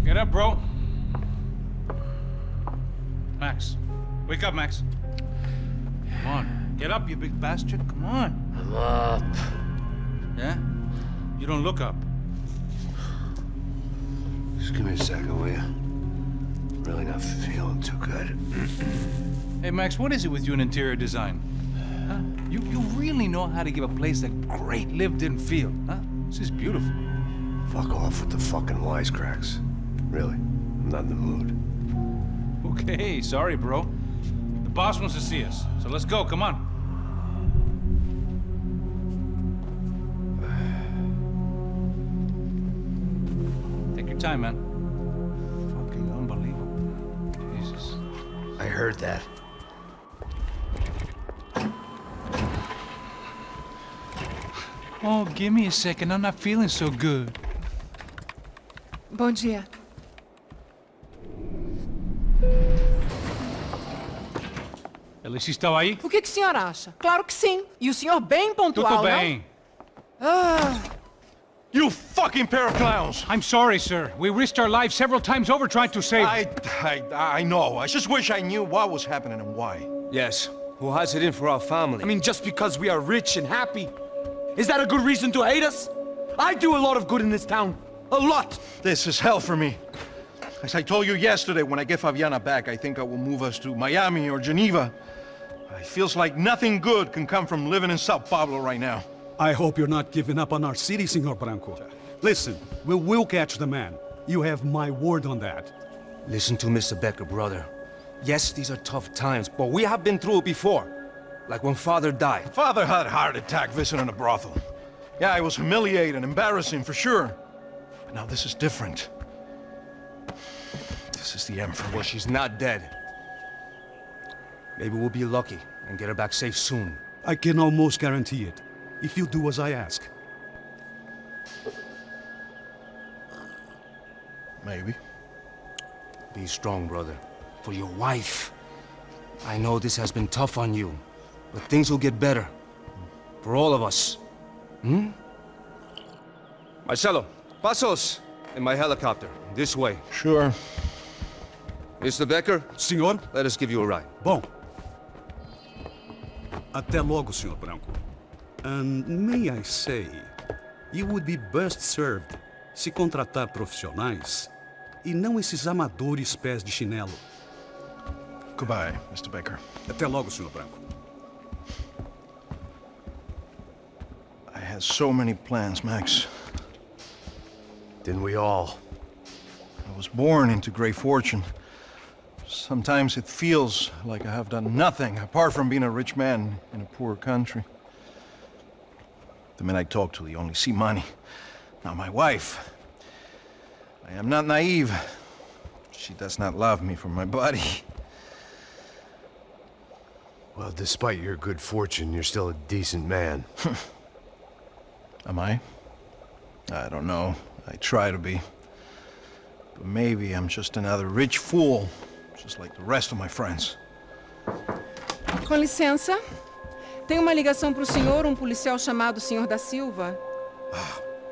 Get up, bro. Max. Wake up, Max. Come on. Get up, you big bastard. Come on. I'm up. Yeah? You don't look up. Just give me a second, will you? Really not feeling too good. Hey, Max, what is it with you and interior design? Huh? You really know how to give a place a great lived-in feel, huh? This is beautiful. Fuck off with the fucking wisecracks. Really, I'm not in the mood. Okay, sorry, bro. The boss wants to see us, so let's go, come on. Take your time, man. Fucking unbelievable. Jesus. I heard that. Oh, give me a second. I'm not feeling so good. Bom dia. Alice estava aí? O que o senhor acha? Claro que sim. E o senhor bem pontual, Tudo bem. não? Ah. You fucking pair of clowns! I'm sorry, sir. We risked our lives several times over trying to save... I know. I just wish I knew what was happening and why. Yes. Who has it in for our family? I mean, just because we are rich and happy, is that a good reason to hate us? I do a lot of good in this town. A lot! This is hell for me. As I told you yesterday, when I get Fabiana back, I think I will move us to Miami or Geneva. It feels like nothing good can come from living in São Paulo right now. I hope you're not giving up on our city, Senor Branco. Listen, we will catch the man. You have my word on that. Listen to Mr. Becker, brother. Yes, these are tough times, but we have been through it before. Like when Father died. Father had a heart attack visiting a brothel. Yeah, it was humiliating, embarrassing, for sure. But now this is different. This is the end for me. Well, she's not dead. Maybe we'll be lucky and get her back safe soon. I can almost guarantee it, if you do as I ask. Maybe. Be strong, brother. For your wife. I know this has been tough on you, but things will get better. For all of us. Hmm? Marcelo, pasos in my helicopter. This way. Sure. Mr. Becker? Senhor? Let us give you a ride. Bom. Até logo, Sr. Branco. And may I say, you would be best served se contratar profissionais e não esses amadores pés de chinelo. Goodbye, Mr. Baker. Até logo, Sr. Branco. I had so many plans, Max. Didn't we all? I was born into great fortune. Sometimes it feels like I have done nothing apart from being a rich man in a poor country. The men I talk to, they only see money. Now my wife. I am not naive. She does not love me for my body. Well, despite your good fortune, you're still a decent man. Am I? I don't know. I try to be. But maybe I'm just another rich fool, just like the rest of my friends. Com licença. Tem uma ligação para o senhor, um policial chamado Sr. da Silva.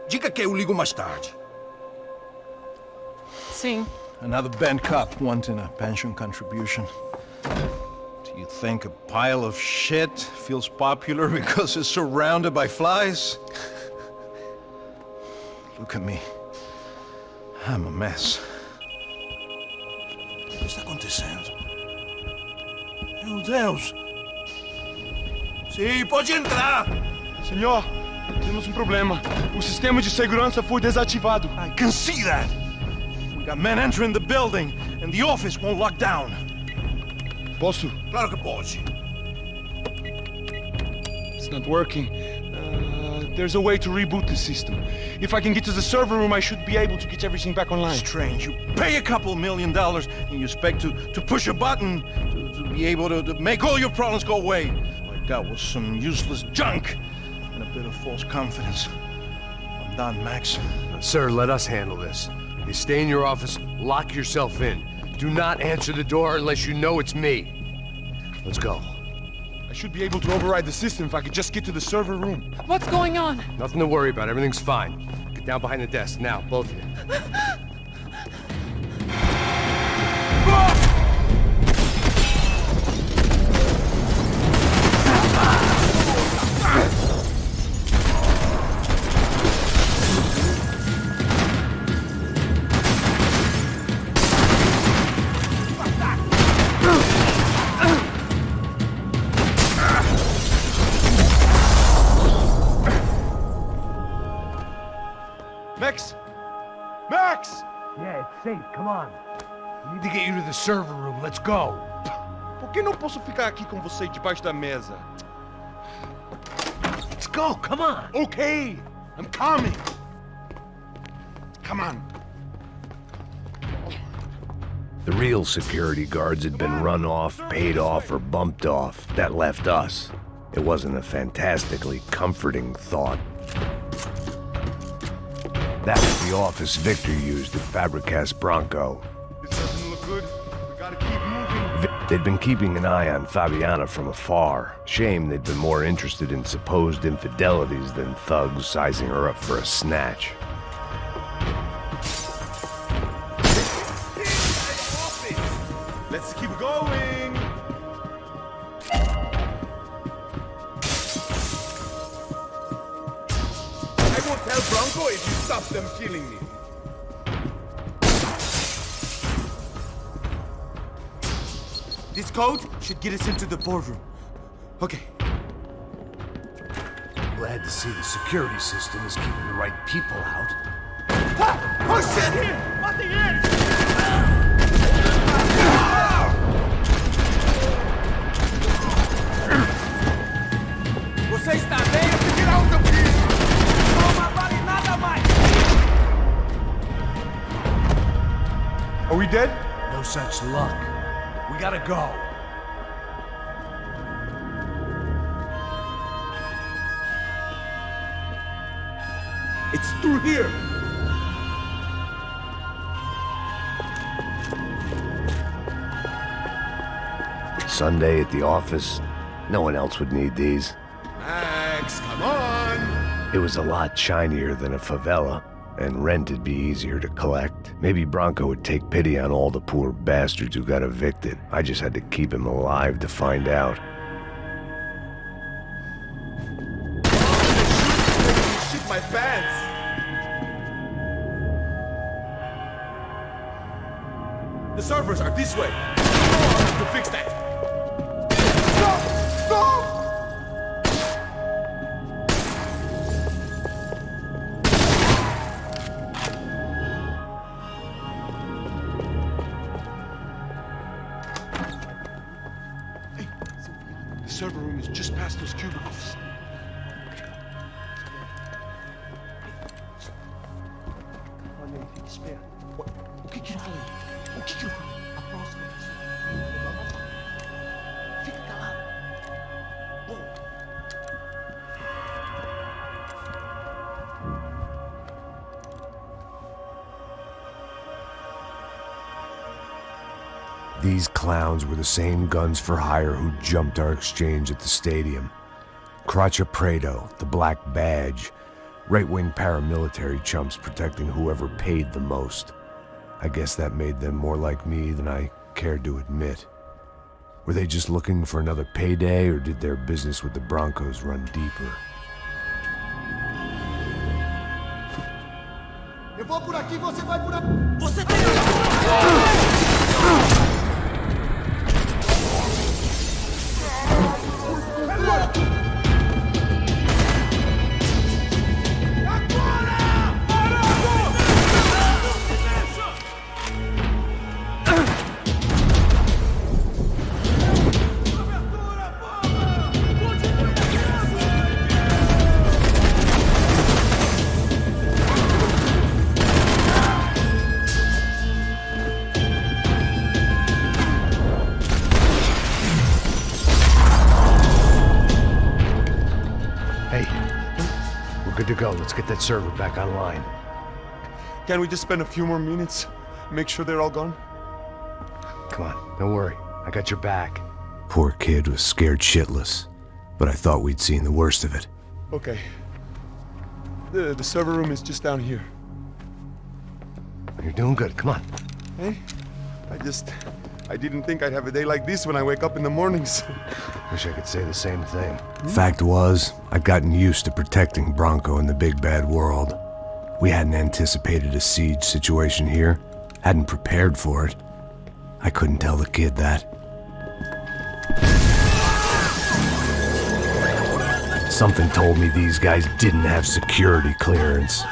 Diga que eu ligo mais tarde. Sim. Another band cop wanting a pension contribution. Do you think a pile of shit feels popular because it's surrounded by flies? Look at me. I'm a mess. O que está acontecendo? Meu Deus! Sim, pode entrar! Senhor, temos problema. O sistema de segurança foi desativado. I can see that! We got men entering the building, and the office won't lock down. Posso? Claro que pode. It's not working. There's a way to reboot the system. If I can get to the server room, I should be able to get everything back online. Strange. You pay a couple $1 million, and you expect to push a button to be able to make all your problems go away. All I got was some useless junk and a bit of false confidence. I'm done, Max. Sir, let us handle this. You stay in your office, lock yourself in. Do not answer the door unless you know it's me. Let's go. I should be able to override the system if I could just get to the server room. What's going on? Nothing to worry about. Everything's fine. Get down behind the desk now, both of you. Max! Max! Yeah, it's safe. Come on. We need to get you to the server room. Let's go. Por que não posso ficar aqui com você debaixo da mesa? Let's go. Come on. Okay, I'm coming. Come on. The real security guards had been run off, paid off, or bumped off. That left us. It wasn't a fantastically comforting thought. That was the office Victor used at Fabricas Bronco. This doesn't look good. We gotta keep moving. They'd been keeping an eye on Fabiana from afar. Shame they'd been more interested in supposed infidelities than thugs sizing her up for a snatch. Let's keep going. I won't tell Bronco if you stop them killing me. This code should get us into the boardroom. Okay. Glad to see the security system is keeping the right people out. Ah! Oh shit! What the end? Você está bem? Eu te tirar o teu piso! Não vale nada mais! Are we dead? No such luck. We gotta go. It's through here! Sunday at the office. No one else would need these. Max, come on! It was a lot shinier than a favela, and rent'd be easier to collect. Maybe Bronco would take pity on all the poor bastards who got evicted. I just had to keep him alive to find out. Shit my pants! The servers are this way. To fix that. Stop! Stop! Hey, the server room is just past those cubicles. Espera. O que que eu falei? O que que eu falei? A próxima pessoa. Fica calado. Bom. These clowns were the same guns for hire who jumped our exchange at the stadium. Crotcha Prado, the Black Badge, right-wing paramilitary chumps protecting whoever paid the most. I guess that made them more like me than I cared to admit. Were they just looking for another payday, or did their business with the Broncos run deeper? Eu vou por aqui, você vai por aqui. Você tem... Good to go. Let's get that server back online. Can we just spend a few more minutes? Make sure they're all gone? Come on, don't worry. I got your back. Poor kid was scared shitless, but I thought we'd seen the worst of it. Okay. The server room is just down here. You're doing good. Come on. Hey, I didn't think I'd have a day like this when I wake up in the mornings. Wish I could say the same thing. Fact was, I'd gotten used to protecting Bronco in the big bad world. We hadn't anticipated a siege situation here, hadn't prepared for it. I couldn't tell the kid that. Something told me these guys didn't have security clearance.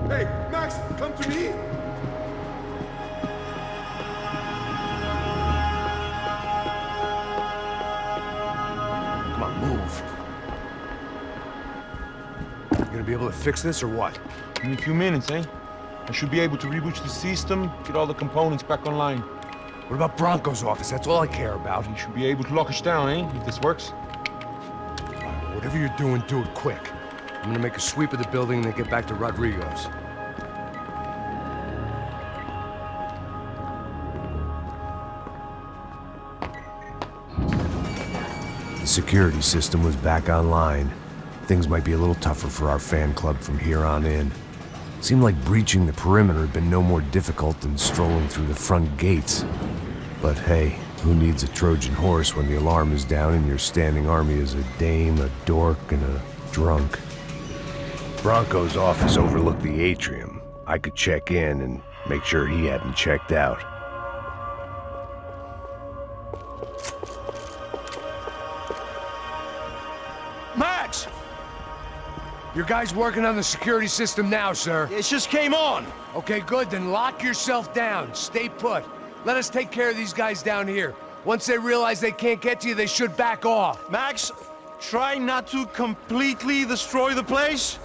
Hey, Max, come to me! Come on, move. You gonna be able to fix this or what? In a few minutes, eh? I should be able to reboot the system, get all the components back online. What about Bronco's office? That's all I care about. You should be able to lock us down, eh? If this works. Whatever you're doing, do it quick. I'm gonna make a sweep of the building and then get back to Rodrigo's. The security system was back online. Things might be a little tougher for our fan club from here on in. Seemed like breaching the perimeter had been no more difficult than strolling through the front gates. But hey, who needs a Trojan horse when the alarm is down and your standing army is a dame, a dork, and a drunk? Bronco's office overlooked the atrium. I could check in and make sure he hadn't checked out. Max! Your guy's working on the security system now, sir. It just came on! Okay, good, then lock yourself down. Stay put. Let us take care of these guys down here. Once they realize they can't get to you, they should back off. Max, try not to completely destroy the place.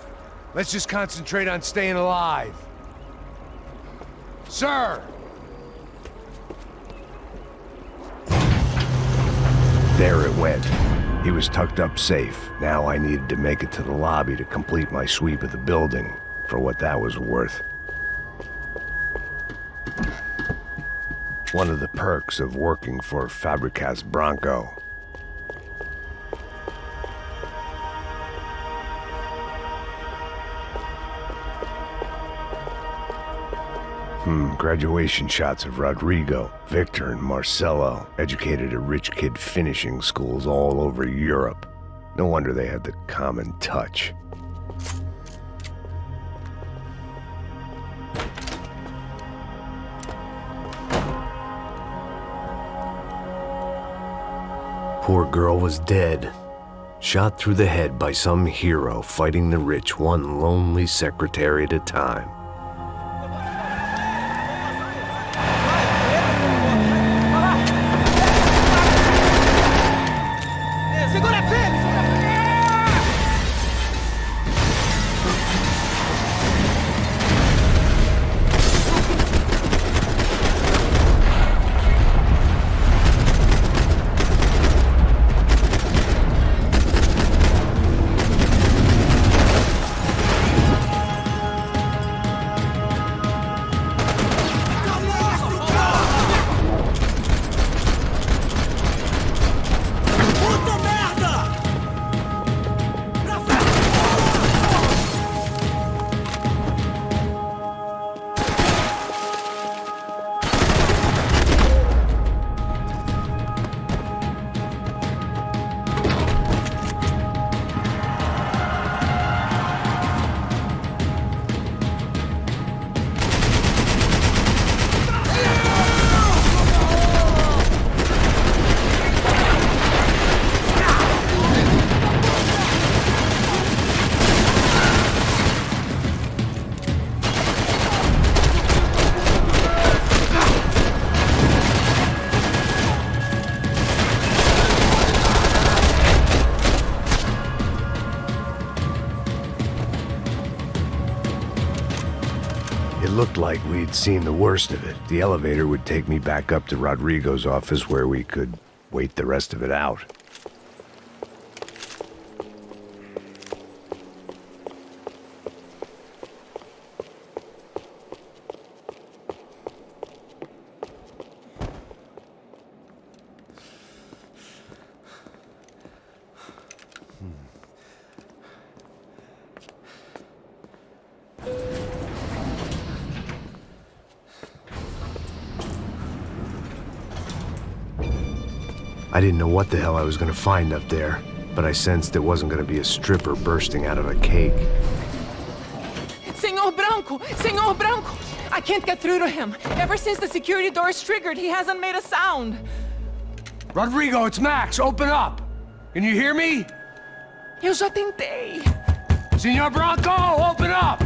Let's just concentrate on staying alive. Sir! There it went. He was tucked up safe. Now I needed to make it to the lobby to complete my sweep of the building, for what that was worth. One of the perks of working for Fabricas Bronco. Graduation shots of Rodrigo, Victor, and Marcelo, educated at rich kid finishing schools all over Europe. No wonder they had the common touch. Poor girl was dead. Shot through the head by some hero fighting the rich one lonely secretary at a time. Looked like we'd seen the worst of it. The elevator would take me back up to Rodrigo's office where we could wait the rest of it out. I didn't know what the hell I was going to find up there, but I sensed it wasn't going to be a stripper bursting out of a cake. Senor Branco! Senor Branco! I can't get through to him. Ever since the security door is triggered, he hasn't made a sound. Rodrigo, it's Max. Open up. Can you hear me? Eu já tentei. Senor Branco, open up!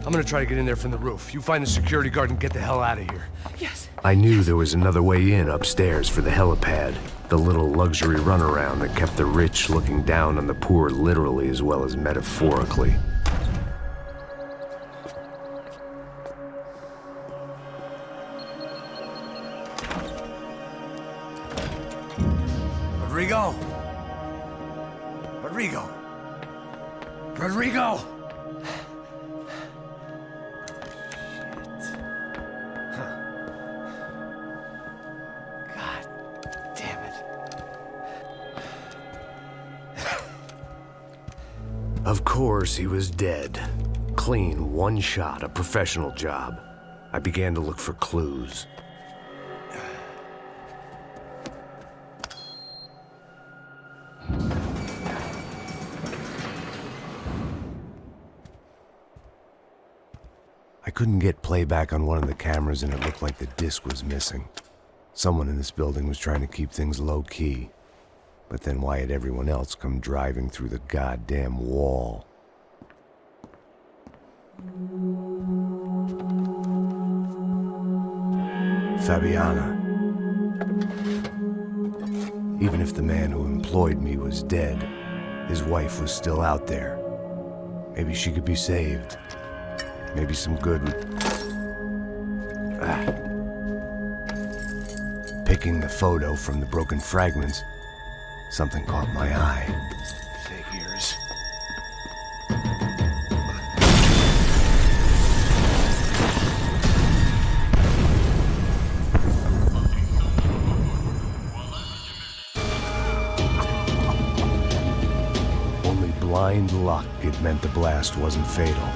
I'm gonna try to get in there from the roof. You find the security guard and get the hell out of here. Yes. I knew there was another way in upstairs for the helipad, the little luxury runaround that kept the rich looking down on the poor literally as well as metaphorically. Rodrigo! God damn it. Of course, he was dead. Clean, one shot, a professional job. I began to look for clues. I couldn't get playback on one of the cameras and it looked like the disc was missing. Someone in this building was trying to keep things low-key. But then why had everyone else come driving through the goddamn wall? Fabiana. Even if the man who employed me was dead, his wife was still out there. Maybe she could be saved. Maybe some good would... Picking the photo from the broken fragments, something caught my eye. Figures. Only blind luck it meant the blast wasn't fatal.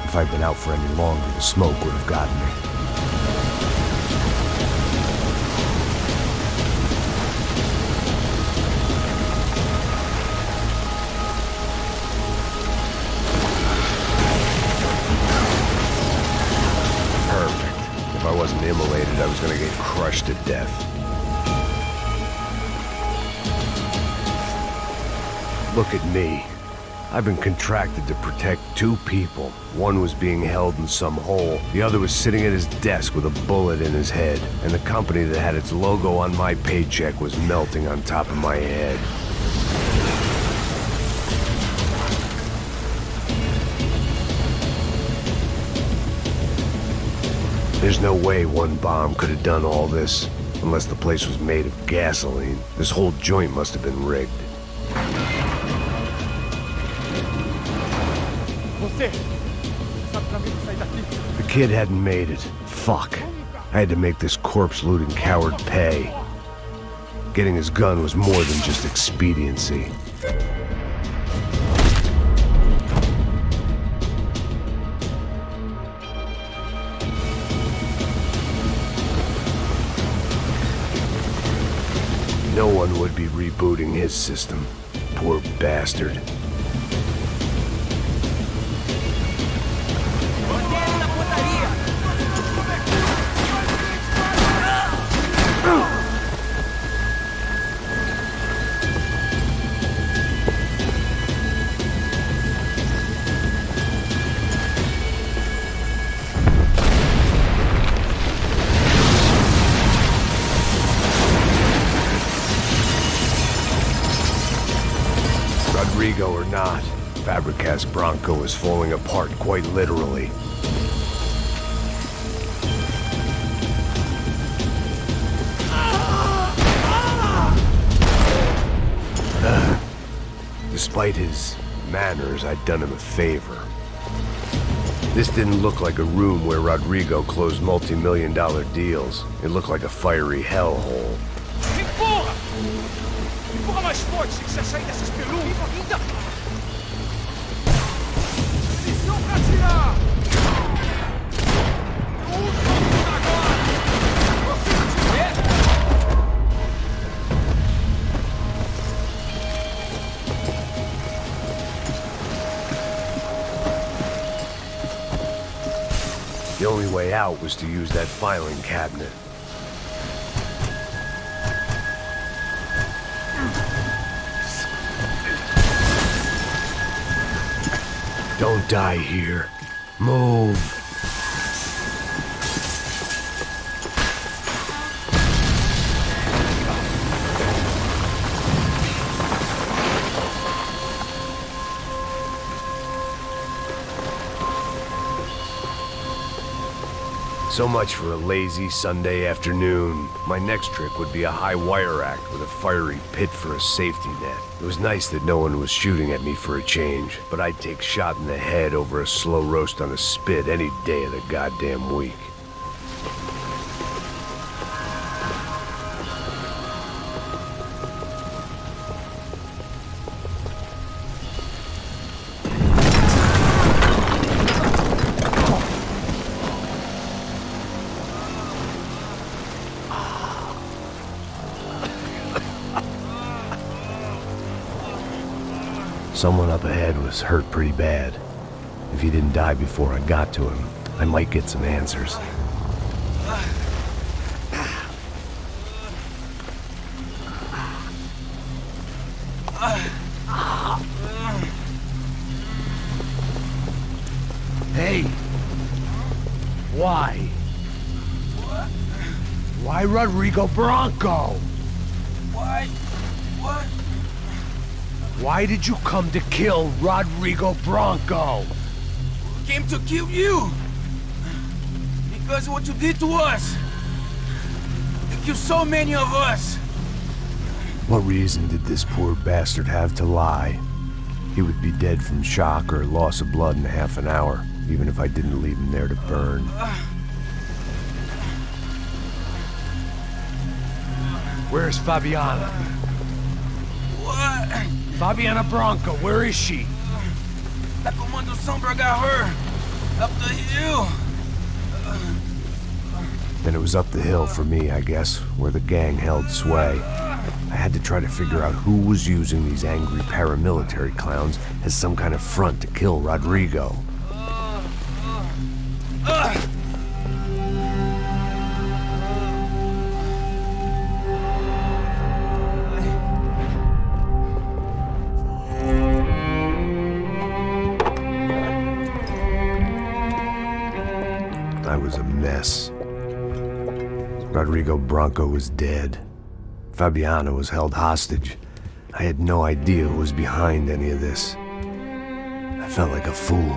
If I'd been out for any longer, the smoke would have gotten me. Perfect. If I wasn't immolated, I was gonna get crushed to death. Look at me. I've been contracted to protect two people. One was being held in some hole. The other was sitting at his desk with a bullet in his head. And the company that had its logo on my paycheck was melting on top of my head. There's no way one bomb could have done all this. Unless the place was made of gasoline. This whole joint must have been rigged. The kid hadn't made it. Fuck. I had to make this corpse-looting coward pay. Getting his gun was more than just expediency. No one would be rebooting his system. Poor bastard. Rodrigo or not, Fabregas Bronco is falling apart quite literally. Despite his manners, I'd done him a favor. This didn't look like a room where Rodrigo closed multi-million-dollar deals. It looked like a fiery hellhole. Empurra! Empurra mais forte se quiser sair dessas pelucas. Ainda! Posição pra tirar! Agora! Você tiver! The only way out was to use that filing cabinet. Don't die here. Move. So much for a lazy Sunday afternoon. My next trick would be a high wire act with a fiery pit for a safety net. It was nice that no one was shooting at me for a change, but I'd take shot in the head over a slow roast on a spit any day of the goddamn week. Someone up ahead was hurt pretty bad. If he didn't die before I got to him, I might get some answers. Hey! Why? Why Rodrigo Bronco? Why? What? Why did you come to kill Rodrigo Bronco? Came to kill you! Because of what you did to us! You killed so many of us! What reason did this poor bastard have to lie? He would be dead from shock or loss of blood in half an hour, even if I didn't leave him there to burn. Where's Fabiana? What? Fabiana Bronco, where is she? La Comando Sombra got her! Up the hill! Then it was up the hill for me, I guess, where the gang held sway. I had to try to figure out who was using these angry paramilitary clowns as some kind of front to kill Rodrigo. I was a mess. Rodrigo Bronco was dead. Fabiana was held hostage. I had no idea who was behind any of this. I felt like a fool.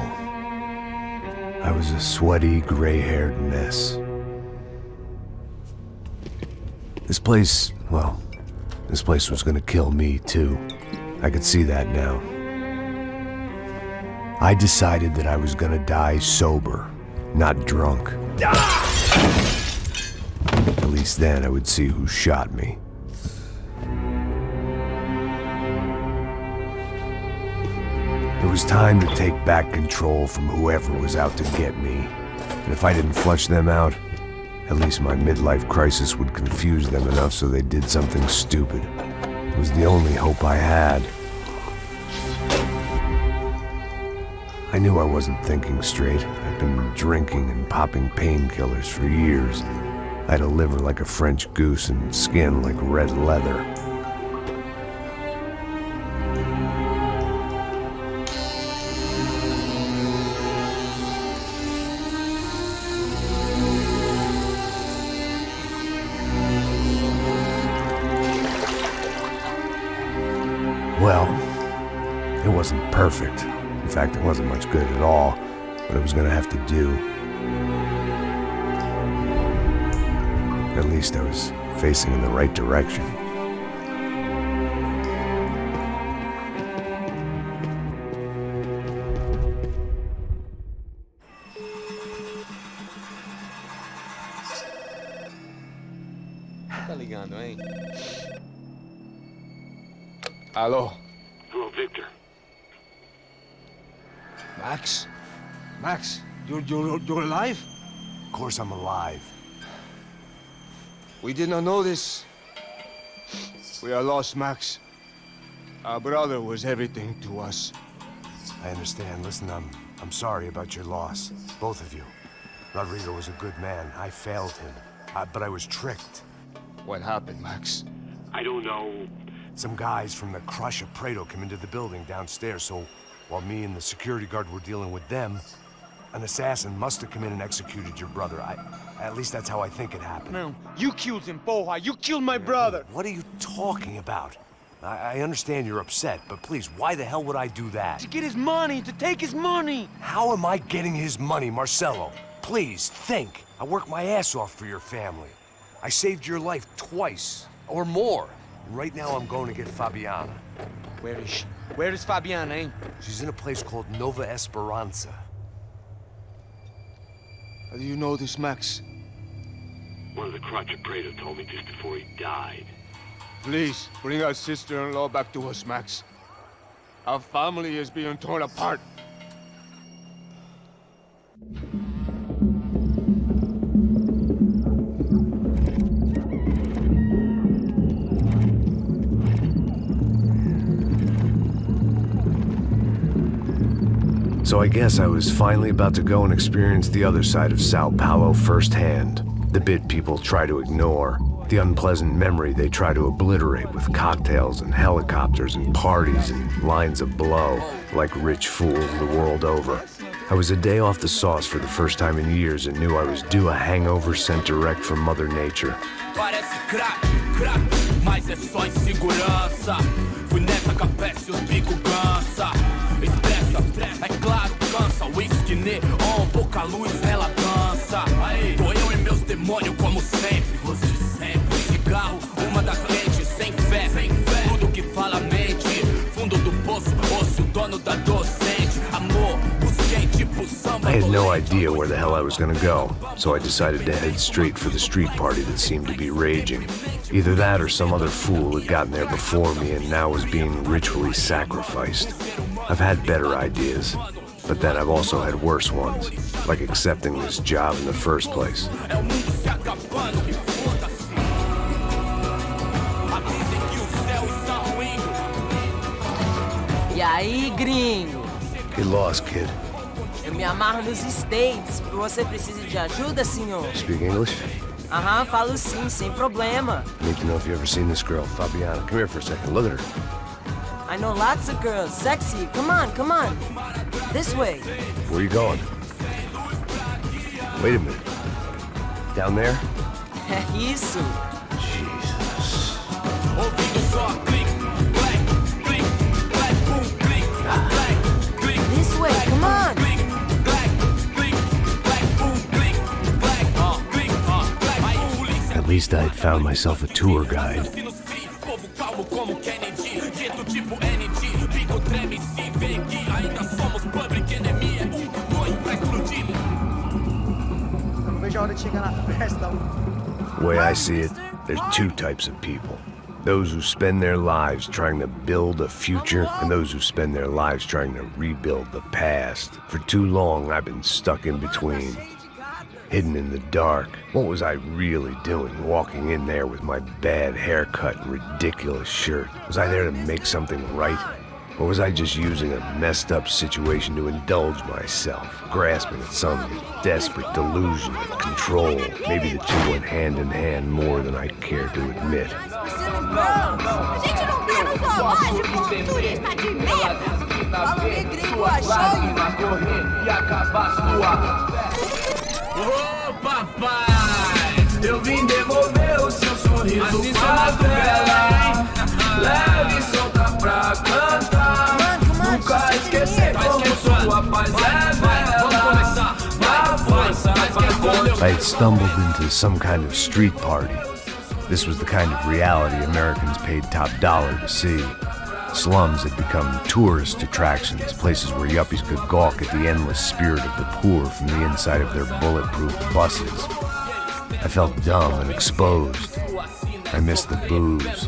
I was a sweaty, gray-haired mess. This place, well, this place was gonna kill me too. I could see that now. I decided that I was gonna die sober, not drunk. At least then I would see who shot me. It was time to take back control from whoever was out to get me. And if I didn't flush them out, at least my midlife crisis would confuse them enough so they did something stupid. It was the only hope I had. I knew I wasn't thinking straight. I'd been drinking and popping painkillers for years. I had a liver like a French goose and skin like red leather. Well, it wasn't perfect. In fact, it wasn't much good at all, but it was gonna have to do. At least I was facing in the right direction. Tá ligando, hein? Alô? Hello, Victor. Max? Max, you're alive? Of course I'm alive. We did not know this. We are lost, Max. Our brother was everything to us. I understand. Listen, I'm sorry about your loss. Both of you. Rodrigo was a good man. I failed him. But I was tricked. What happened, Max? I don't know. Some guys from the Crush of Prado came into the building downstairs, so while me and the security guard were dealing with them, an assassin must have come in and executed your brother. At least that's how I think it happened. No, you killed him, Poha. You killed my brother. What are you talking about? I understand you're upset, but please, why the hell would I do that? To get his money, to take his money. How am I getting his money, Marcelo? Please, think. I worked my ass off for your family. I saved your life twice, or more. Right now I'm going to get Fabiana. Where is she? Where is Fabiana, eh? She's in a place called Nova Esperanza. How do you know this, Max? One of the Crotchet Praetor told me just before he died. Please, bring our sister-in-law back to us, Max. Our family is being torn apart. So I guess I was finally about to go and experience the other side of São Paulo firsthand. The bit people try to ignore. The unpleasant memory they try to obliterate with cocktails and helicopters and parties and lines of blow, like rich fools the world over. I was a day off the sauce for the first time in years and knew I was due a hangover sent direct from Mother Nature. Parece crack, mas é só insegurança. Fui nessa capeste, os bico cansa. Expressa, é claro, cansa. Whisky neon, pouca luz, ela dança. Tô eu e meus demônios como sempre. Você sempre. Cigarro, uma da frente, sem fé. Tudo que fala mente. Fundo do poço, osso, dono da docente. Amor, busquei tipo samba. I had no idea where the hell I was gonna go, so I decided to head straight for the street party that seemed to be raging. Either that or some other fool had gotten there before me and now was being ritually sacrificed. I've had better ideas, but then I've also had worse ones, like accepting this job in the first place. E aí, gringo? Get lost, kid. Eu me amarro nos States. Você precisa de ajuda, senhor? Speak English? Aham, falo sim, sem problema. Need to know if you ever seen this girl, Fabiana. Come here for a second. Look at her. I know lots of girls. Sexy. Come on, come on. This way. Where are you going? Wait a minute. Down there? Isso. Jesus. This way, come on. At least I'd found myself a tour guide. The way I see it, there's two types of people. Those who spend their lives trying to build a future, and those who spend their lives trying to rebuild the past. For too long, I've been stuck in between. Hidden in the dark. What was I really doing, walking in there with my bad haircut and ridiculous shirt? Was I there to make something right? Or was I just using a messed up situation to indulge myself, grasping at some desperate delusion of control? Maybe the two went hand in hand more than I'd care to admit. A gente não tá no zoológico, turista de merda! Fala o que gringo achou? Ô papai, eu vim devolver o seu sorriso pra tela. Leve e solta pra cantar. Nunca esquecer como sua paz é bela. Na força, I had stumbled into some kind of street party. This was the kind of reality Americans paid top dollar to see. Slums had become tourist attractions, places where yuppies could gawk at the endless spirit of the poor from the inside of their bulletproof buses. I felt dumb and exposed. I missed the booze.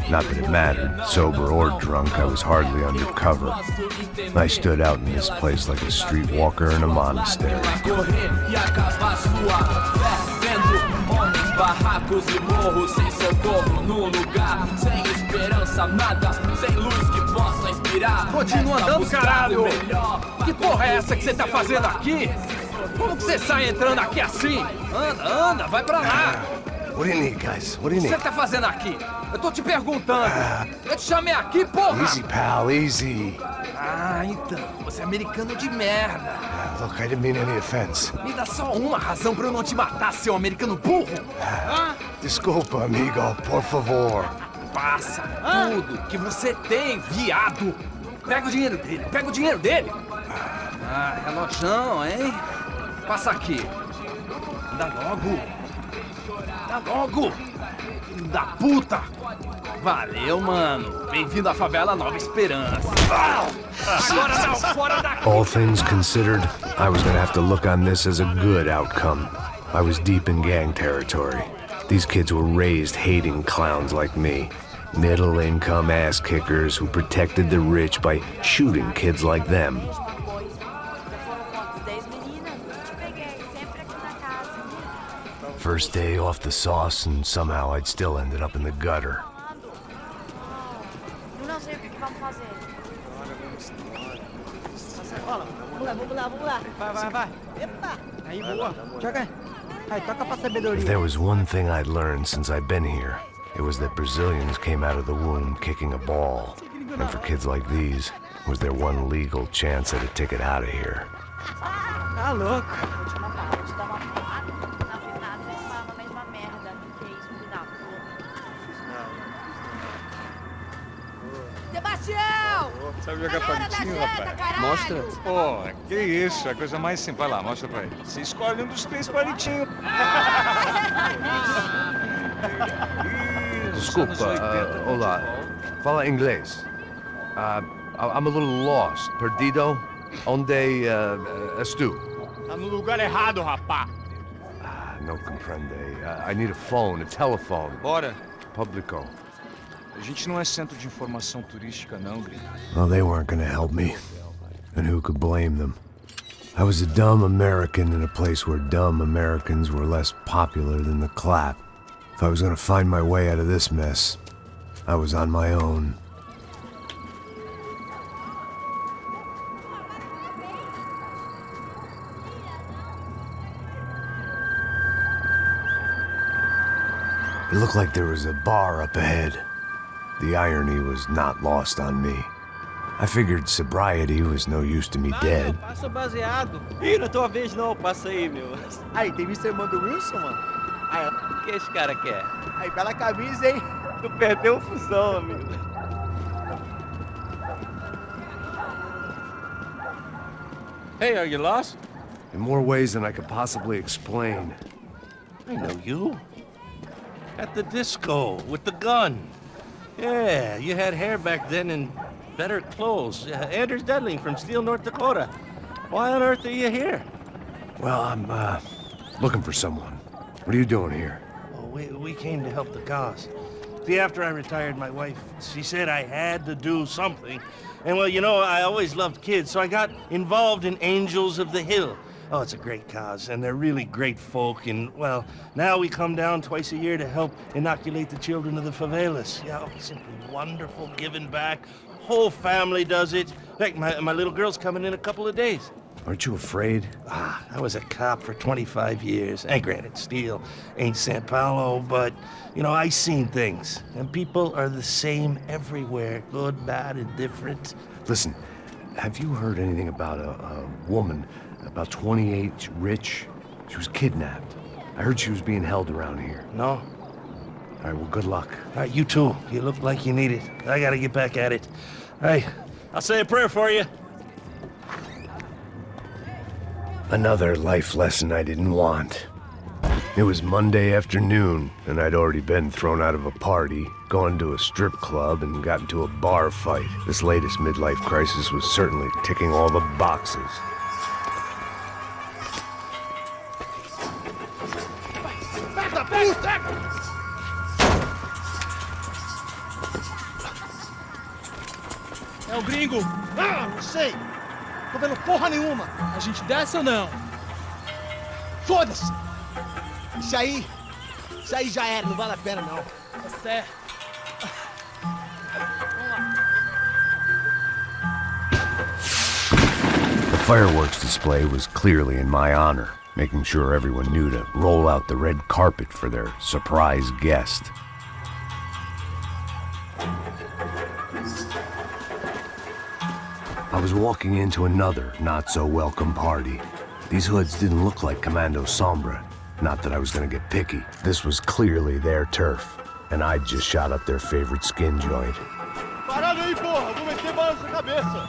Not that it mattered. Sober or drunk, I was hardly undercover. I stood out in this place like a streetwalker in a monastery. Barracos e morros sem socorro no lugar, sem esperança, nada, sem luz que possa inspirar. Continua andando, caralho! Que porra é essa que você tá fazendo aqui? Como que você sai entrando aqui assim? Anda, vai pra lá! What do you need, guys? What do you O que need? você tá fazendo aqui? Eu tô te perguntando. Eu te chamei aqui, porra! Easy, pal, easy. Ah, então, você é americano de merda. Look, I didn't mean any offense. Me dá só uma razão pra eu não te matar, seu americano burro. Desculpa, amigo, por favor. Passa tudo que você tem, viado. Pega o dinheiro dele, pega o dinheiro dele. Ah, relojão, hein? Passa aqui. Dá logo! Dá logo! Filho da puta! Valeu, mano. Bem-vindo à favela Nova Esperança. Agora não, fora daqui! All things considered, I was gonna have to look on this as a good outcome. I was deep in gang territory. These kids were raised hating clowns like me. Middle-income ass-kickers who protected the rich by shooting kids like them. First day off the sauce, and somehow I'd still ended up in the gutter. Não sei o que vamos fazer. Vamos lá. Vai. Epa! Aí, boa. Joga aí. Aí, toca pra sabedoria. If there was one thing I'd learned since I've been here, it was that Brazilians came out of the womb kicking a ball. And for kids like these, was their one legal chance at a ticket out of here. Tá louco. Sebastião! Sabe jogar palitinho, rapaz? Mostra. Pô, que isso, a coisa mais simples. Vai lá, mostra pra ele. Você escolhe um dos 3 palitinhos. Desculpa, olá. Fala inglês. I'm a little lost. Perdido? Onde estou? Tá no lugar errado, rapá. Não compreende. I need a phone, a telephone. Bora. Publico. A gente não é centro de informação turística, não, gringo. Well, they weren't gonna help me. And who could blame them? I was a dumb American in a place where dumb Americans were less popular than the clap. If I was gonna find my way out of this mess, I was on my own. It looked like there was a bar up ahead. The irony was not lost on me. I figured sobriety was no use to me dead. Passa baseado. Ih, não é tua vez não, passa aí, meu. Aí, tem visto a irmã do Wilson, mano? Aí, O que esse cara quer? aí, bela camisa, hein? Tu perdeu o fusão, amigo. Hey, are you lost? In more ways than I could possibly explain. I know you. At the disco, with the gun. Yeah, you had hair back then and better clothes. Anders Dedling from Steele, North Dakota. Why on earth are you here? Well, I'm, looking for someone. What are you doing here? Oh, we came to help the cause. See, after I retired, my wife, she said I had to do something. And well, you know, I always loved kids, so I got involved in Angels of the Hill. Oh, it's a great cause, and they're really great folk, and, well, now we come down twice a year to help inoculate the children of the favelas. Yeah, oh, simply wonderful, giving back. Whole family does it. In fact, my little girl's coming in a couple of days. Aren't you afraid? I was a cop for 25 years, and granted, Steele ain't São Paulo, but, you know, I seen things, and people are the same everywhere, good, bad, and different. Listen, have you heard anything about a woman, about 28, rich? She was kidnapped. I heard she was being held around here. No? All right, well, good luck. All right, you too. You look like you need it. I gotta get back at it. All right, I'll say a prayer for you. Another life lesson I didn't want. It was Monday afternoon, and I'd already been thrown out of a party, gone to a strip club, and got into a bar fight. This latest midlife crisis was certainly ticking all the boxes. É o gringo. Ah, não sei. Tô vendo porra nenhuma. A gente desce ou não? Foda-se. Isso aí já era, não vale a pena, não. Tá certo. The fireworks display was clearly in my honor, making sure everyone knew to roll out the red carpet for their surprise guest. I was walking into another not-so-welcome party. These hoods didn't look like Commando Sombra. Not that I was gonna get picky. This was clearly their turf, and I'd just shot up their favorite skin joint. Parado aí, porra! Vou meter bala na sua cabeça!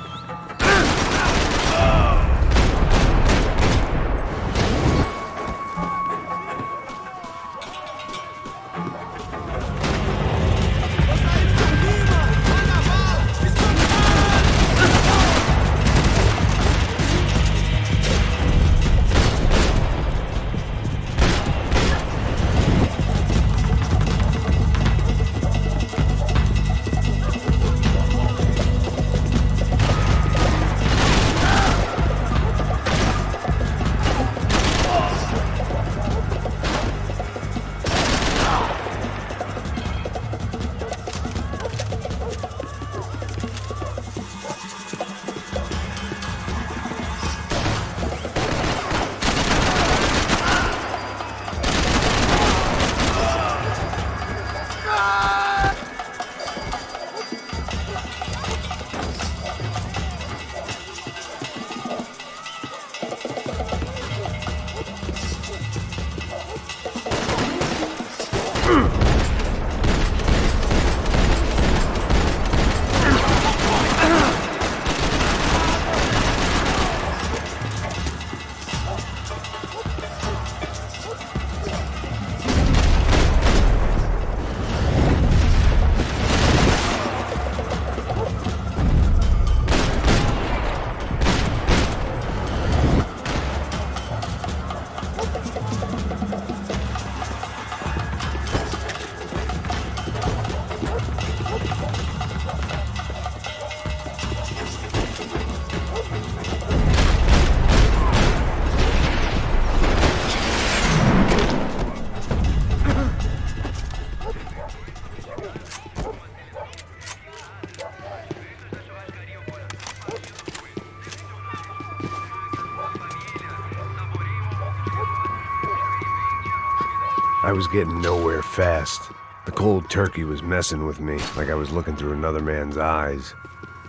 I was getting nowhere fast. The cold turkey was messing with me, like I was looking through another man's eyes.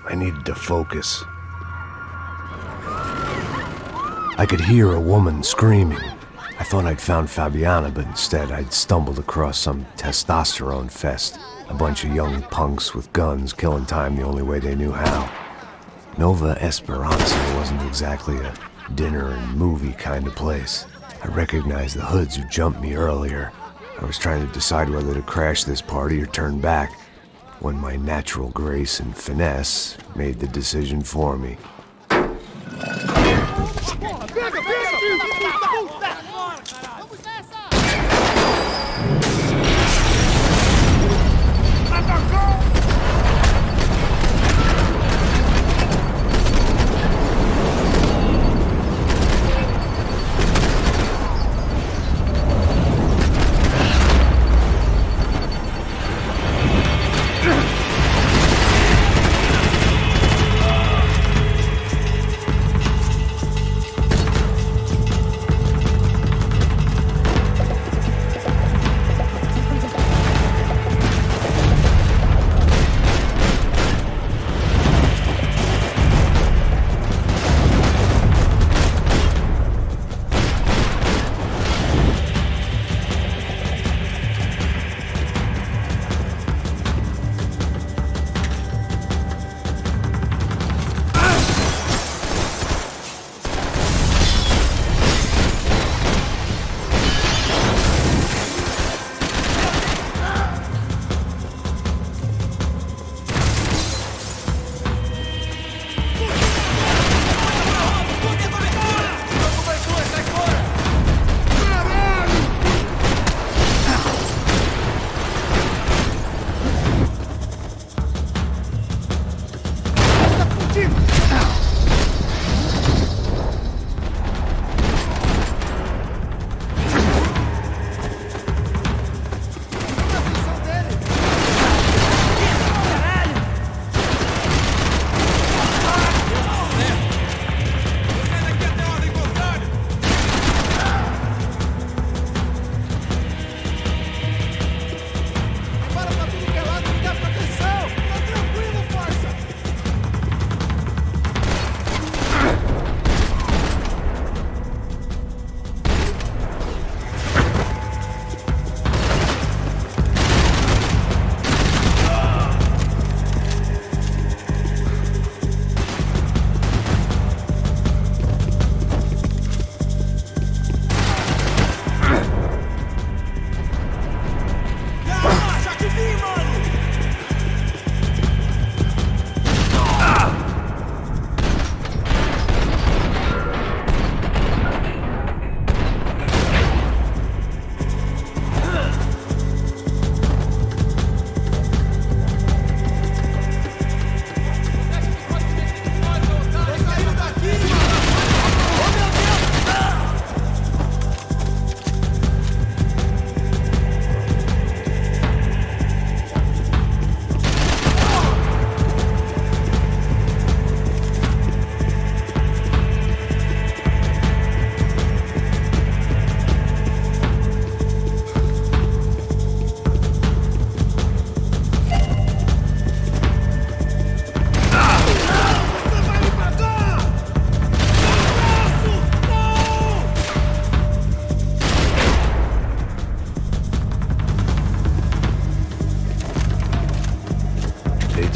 I needed to focus. I could hear a woman screaming. I thought I'd found Fabiana, but instead I'd stumbled across some testosterone fest. A bunch of young punks with guns killing time the only way they knew how. Nova Esperanza wasn't exactly a dinner and movie kind of place. I recognized the hoods who jumped me earlier. I was trying to decide whether to crash this party or turn back, when my natural grace and finesse made the decision for me.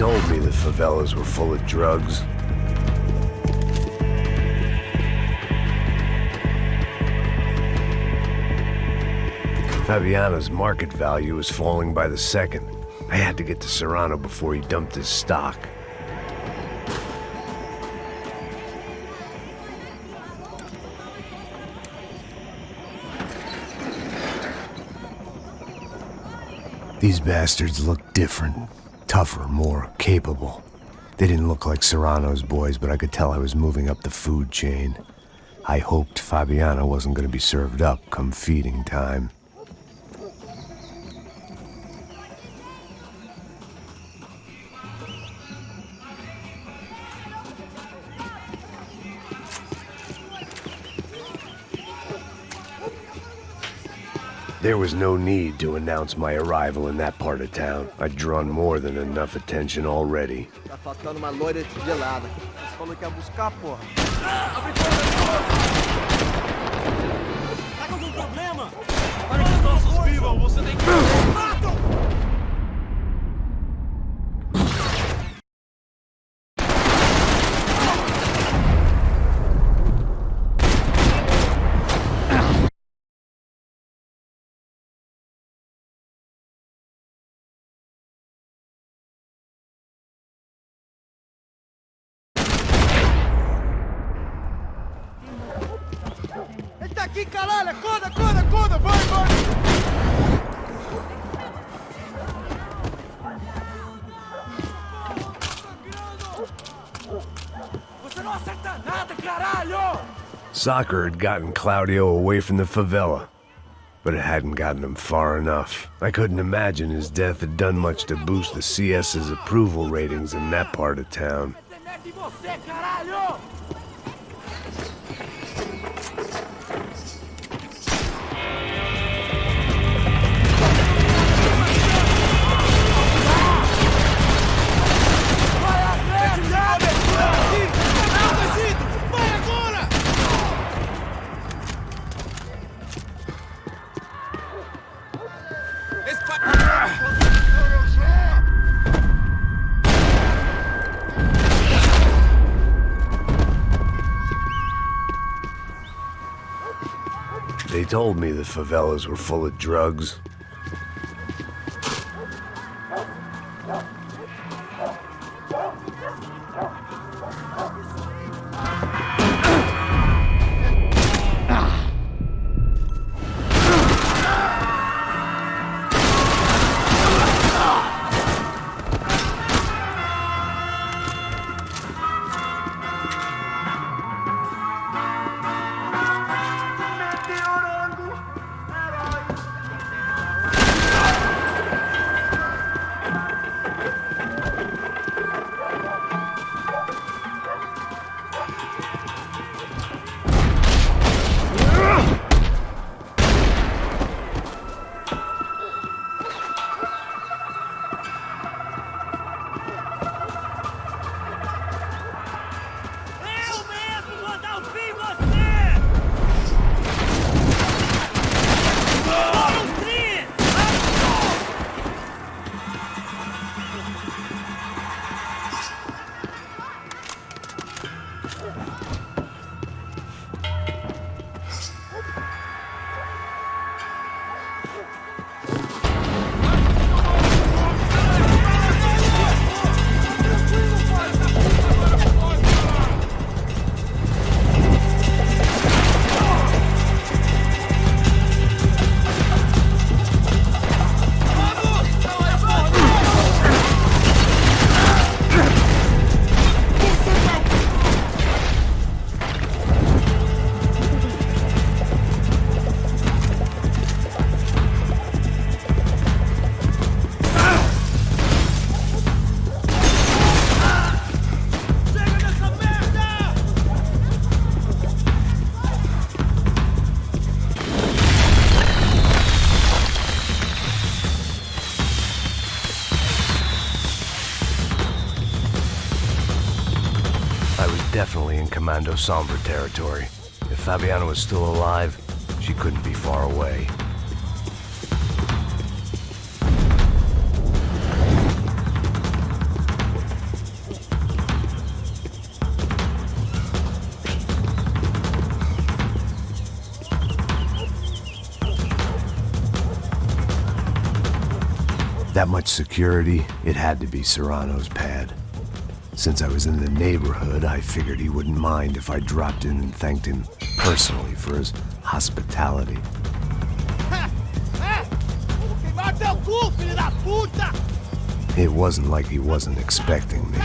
told me the favelas were full of drugs. Fabiano's market value was falling by the second. I had to get to Serrano before he dumped his stock. These bastards looked different, tougher, more capable. They didn't look like Serrano's boys, but I could tell I was moving up the food chain. I hoped Fabiano wasn't going to be served up come feeding time. There was no need to announce my arrival in that part of town. I'd drawn more than enough attention already. Tá faltando uma loira gelada. Você falou que ia buscar, porra. Tá com algum problema? Para que os nossos vivam, você tem que... Matam! Ele tá aqui, caralho! Acorda, acorda, acorda! Vai, vai! Você não acerta nada, caralho! Soccer had gotten Claudio away from the favela, but it hadn't gotten him far enough. I couldn't imagine his death had done much to boost the CS's approval ratings in that part of town. Você, caralho! They told me the favelas were full of drugs. Definitely in Commando Sombra territory. If Fabiana was still alive, she couldn't be far away. That much security, it had to be Serrano's pad. Since I was in the neighborhood, I figured he wouldn't mind if I dropped in and thanked him personally for his hospitality. It wasn't like he wasn't expecting me.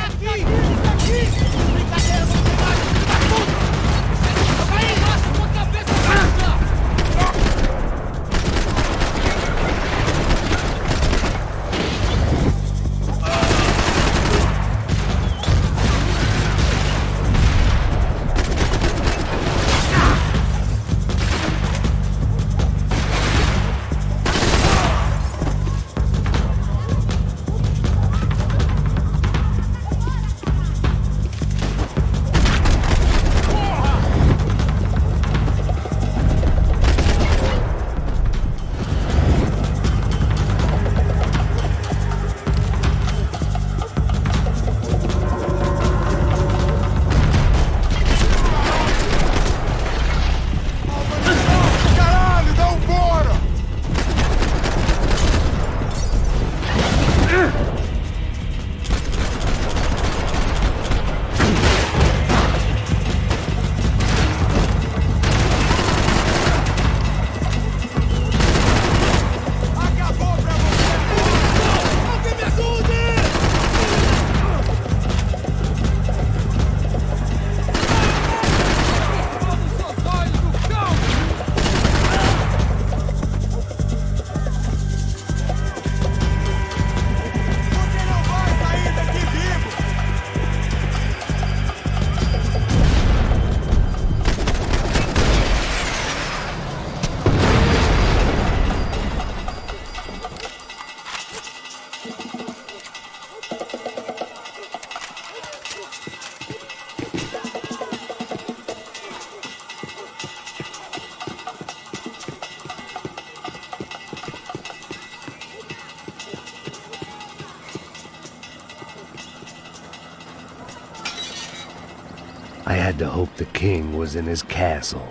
I had to hope the king was in his castle.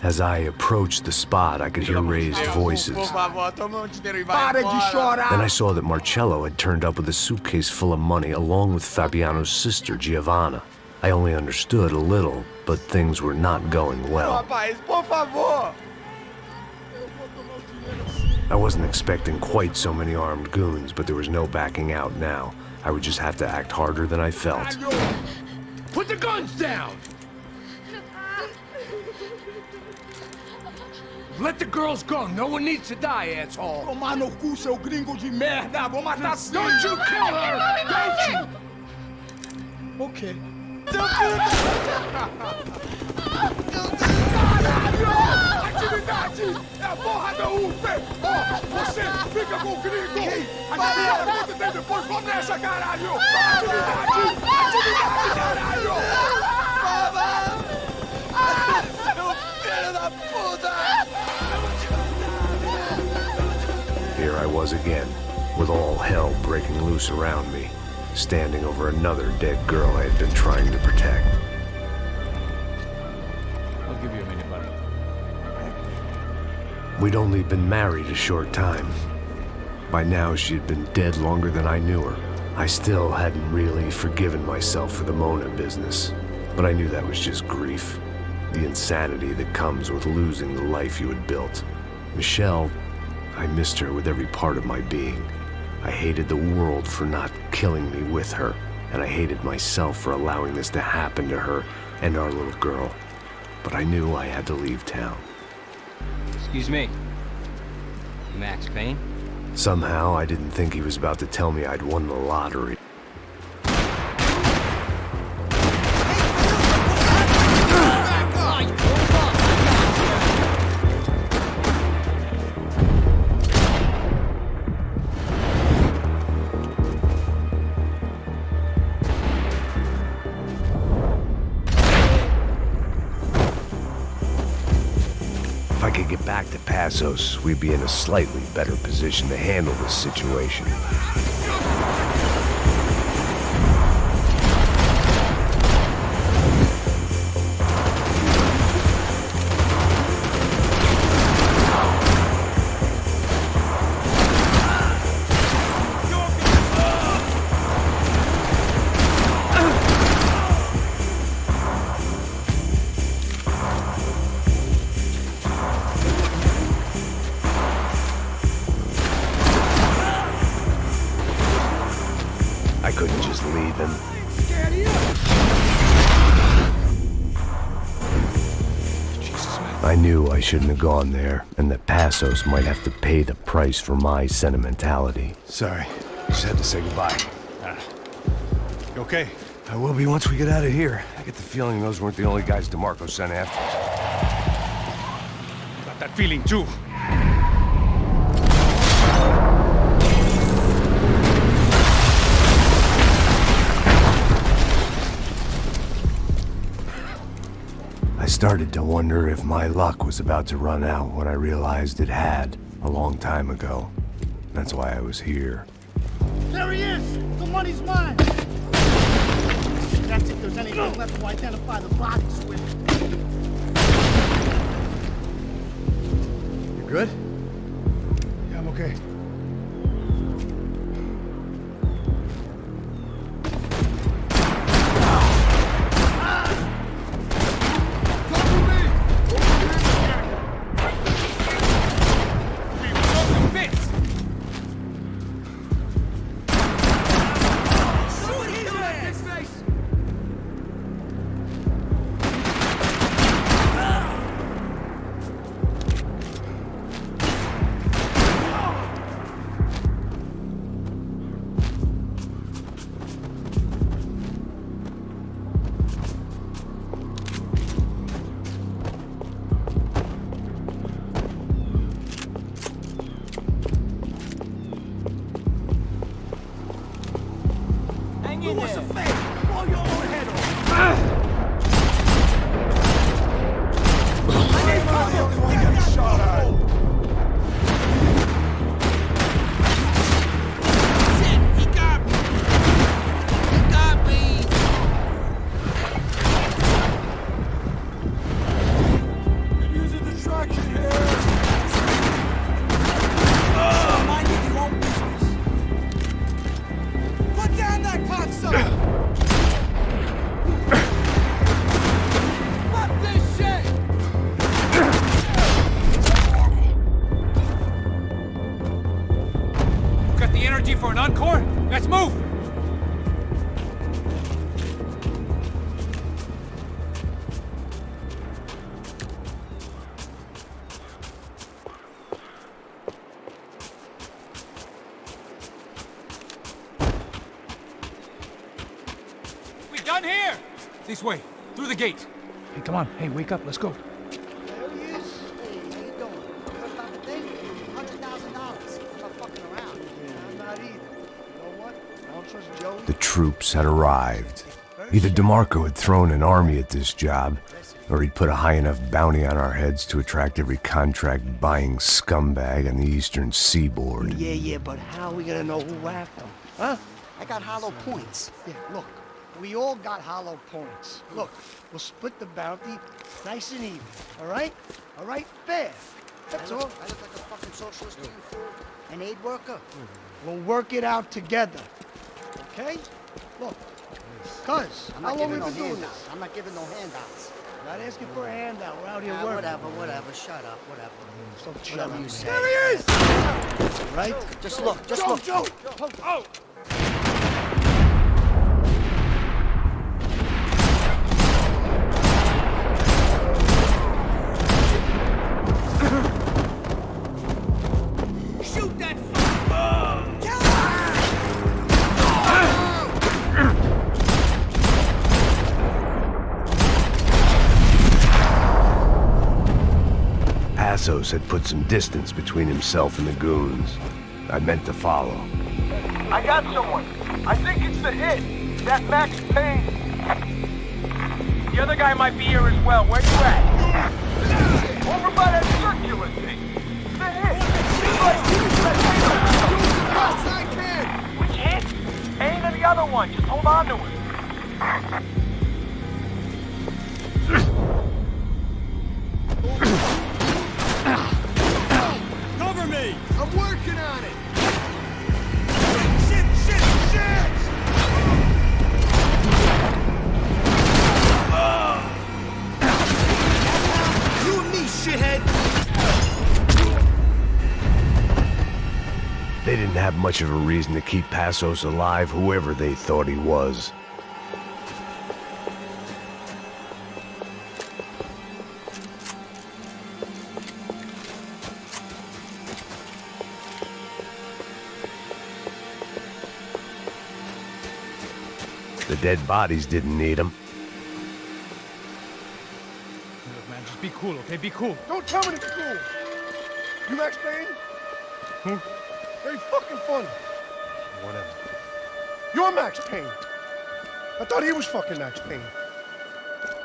As I approached the spot, I could hear raised voices. Then I saw that Marcello had turned up with a suitcase full of money along with Fabiano's sister, Giovanna. I only understood a little, but things were not going well. I wasn't expecting quite so many armed goons, but there was no backing out now. I would just have to act harder than I felt. Put the guns down! Let the girls go. No one needs to die, asshole. Tomar no cu, seu gringo de merda. Vou matar sim. Don't you kill her! Don't you? Okay. Caralho! Atividade! É a porra da UP! Ó, você fica com o gringo! A galera conta tem depois, vamos nessa, caralho! Atividade! Atividade, caralho! Seu filho da puta! Here I was again, with all hell breaking loose around me, standing over another dead girl I had been trying to protect. I'll give you a minute, buddy. We'd only been married a short time. By now, she had been dead longer than I knew her. I still hadn't really forgiven myself for the Mona business, but I knew that was just grief. The insanity that comes with losing the life you had built. Michelle, I missed her with every part of my being. I hated the world for not killing me with her, and I hated myself for allowing this to happen to her and our little girl. But I knew I had to leave town. Excuse me. Max Payne? Somehow, I didn't think he was about to tell me I'd won the lottery. If I could get back to Passos, we'd be in a slightly better position to handle this situation. I couldn't just leave him. I knew I shouldn't have gone there, and that Passos might have to pay the price for my sentimentality. Sorry, just had to say goodbye. You okay? I will be once we get out of here. I get the feeling those weren't the only guys DeMarco sent after us. Got that feeling too. I started to wonder if my luck was about to run out when I realized it had a long time ago. That's why I was here. There he is! The money's mine! That's if there's anything left to identify the bodies with. You good? Yeah, I'm okay. Who wants a fake? Blow your own head off! I need cover! Get that shot at! Shit, he got me! He got me! They're using distraction here! Mind your own business! Put down that cocksucker! Fuck this shit! Got the energy for an encore? Let's move! We done here! This way, through the gate. Hey, come on. Hey, wake up. Let's go. There he is. Hey, how you doing? First time today? $100,000. I'm not fucking around. Yeah, I'm not either. You know what? I don't trust Joey. The troops had arrived. Either DeMarco had thrown an army at this job, or he'd put a high enough bounty on our heads to attract every contract-buying scumbag on the eastern seaboard. Yeah, but how are we gonna know who whacked them? Huh? I got hollow points. Yeah, look. We all got hollow points. Look, we'll split the bounty nice and even, all right? All right? Fair. That's all. I look like a fucking socialist to you, fool. An aid worker? We'll work it out together, okay? Look, cuz, how long we been doing this? I'm not giving no handouts. Not asking for a handout. We're out here working. Whatever. Shut up, whatever. Whatever you say. There he is! Right? Just look, Joe! Oh! Shoot that Passos had put some distance between himself and the goons. I meant to follow. I got someone. I think it's the hit. That Max Payne. The other guy might be here as well. Where you at? Over by that circular thing. The hit. Outside kid! Which hit? Payne and the other one. Just hold on to it. Cover me! I'm working on it! Shit! You and me, shithead! They didn't have much of a reason to keep Passos alive, whoever they thought he was. The dead bodies didn't need him. Look, man, just be cool, okay? Be cool. Don't tell me to be cool. You Max Payne? Who? Very fucking funny. Whatever. You're Max Payne. I thought he was fucking Max Payne.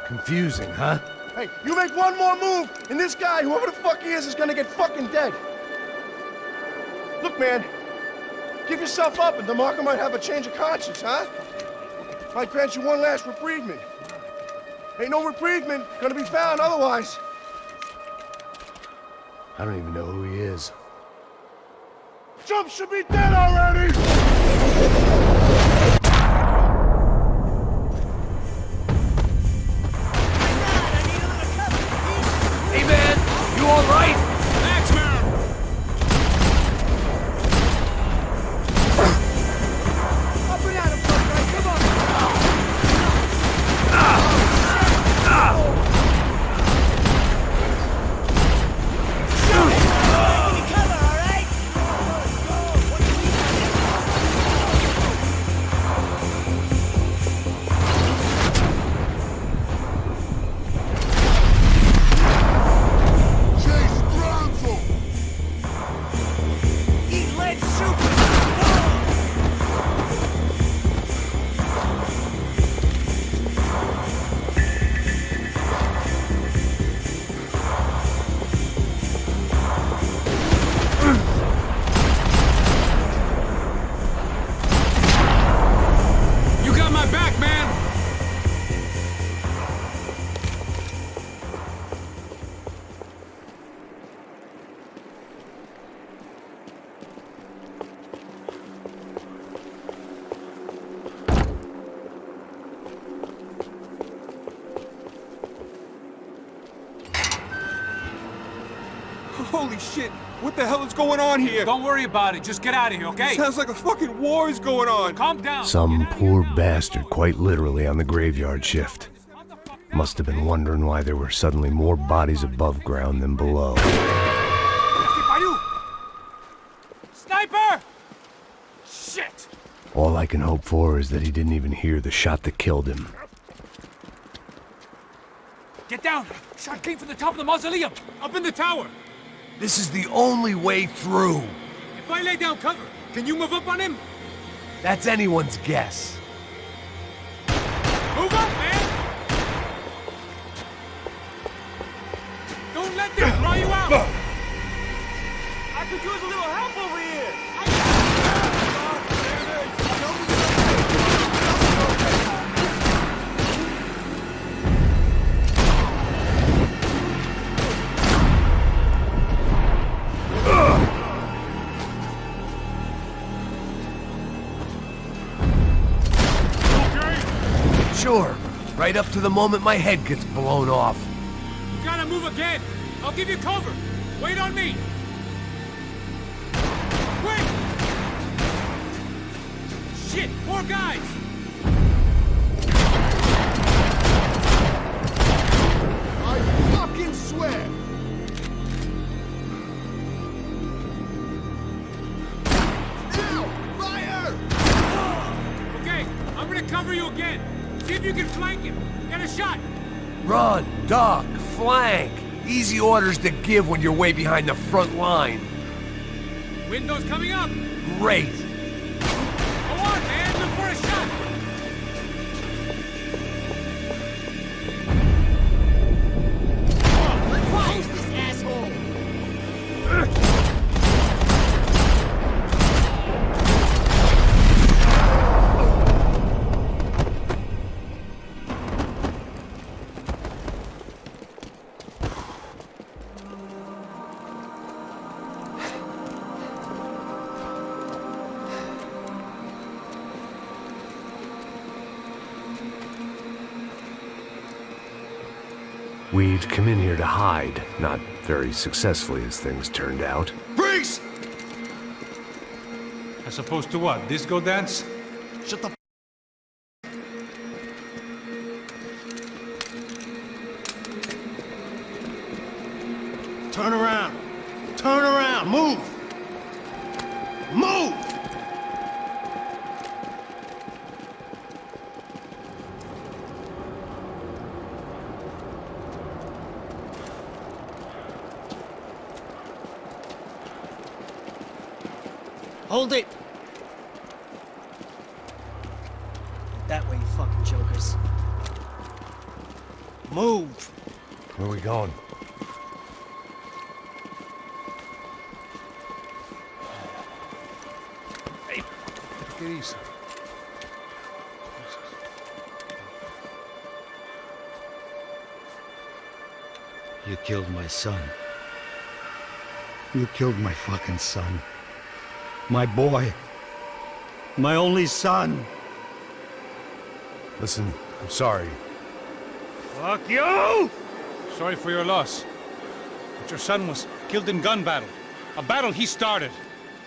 Confusing, huh? Hey, you make one more move, and this guy, whoever the fuck he is gonna get fucking dead. Look, man, give yourself up, and DeMarco might have a change of conscience, huh? Might grant you one last reprievement. Ain't no reprievement gonna be found otherwise. I don't even know who he is. Jump should be dead already! Hey, man! You all right? Max, man! Up and at him, fucker! Come on! Holy shit! What the hell is going on here? Don't worry about it. Just get out of here, okay? Sounds like a fucking war is going on. Calm down. Some poor bastard quite literally on the graveyard shift. Must have been wondering why there were suddenly more bodies above ground than below. Sniper! Shit! All I can hope for is that he didn't even hear the shot that killed him. Get down! Shot came from the top of the mausoleum! Up in the tower! This is the only way through. If I lay down cover, can you move up on him? That's anyone's guess. Move up, man! Don't let them draw you out! I could use a little help over here! Sure, right up to the moment my head gets blown off. You gotta move again! I'll give you cover! Wait on me! Quick! Shit! More guys! I fucking swear! Now! Fire! Okay, I'm gonna cover you again. See if you can flank him. Get a shot. Run, duck, flank. Easy orders to give when you're way behind the front line. Window's coming up. Great. Go on, man. Look for a shot. Let's close this asshole! We'd come in here to hide, not very successfully as things turned out. Freeze! As opposed to what? Disco dance? Shut the Turn around. Turn around. Move. Move! Hold it! That way, you fucking jokers. Move! Where are we going? Hey, take it easy. You killed my son. You killed my fucking son. My boy. My only son. Listen, I'm sorry. Fuck you! Sorry for your loss. But your son was killed in gun battle. A battle he started.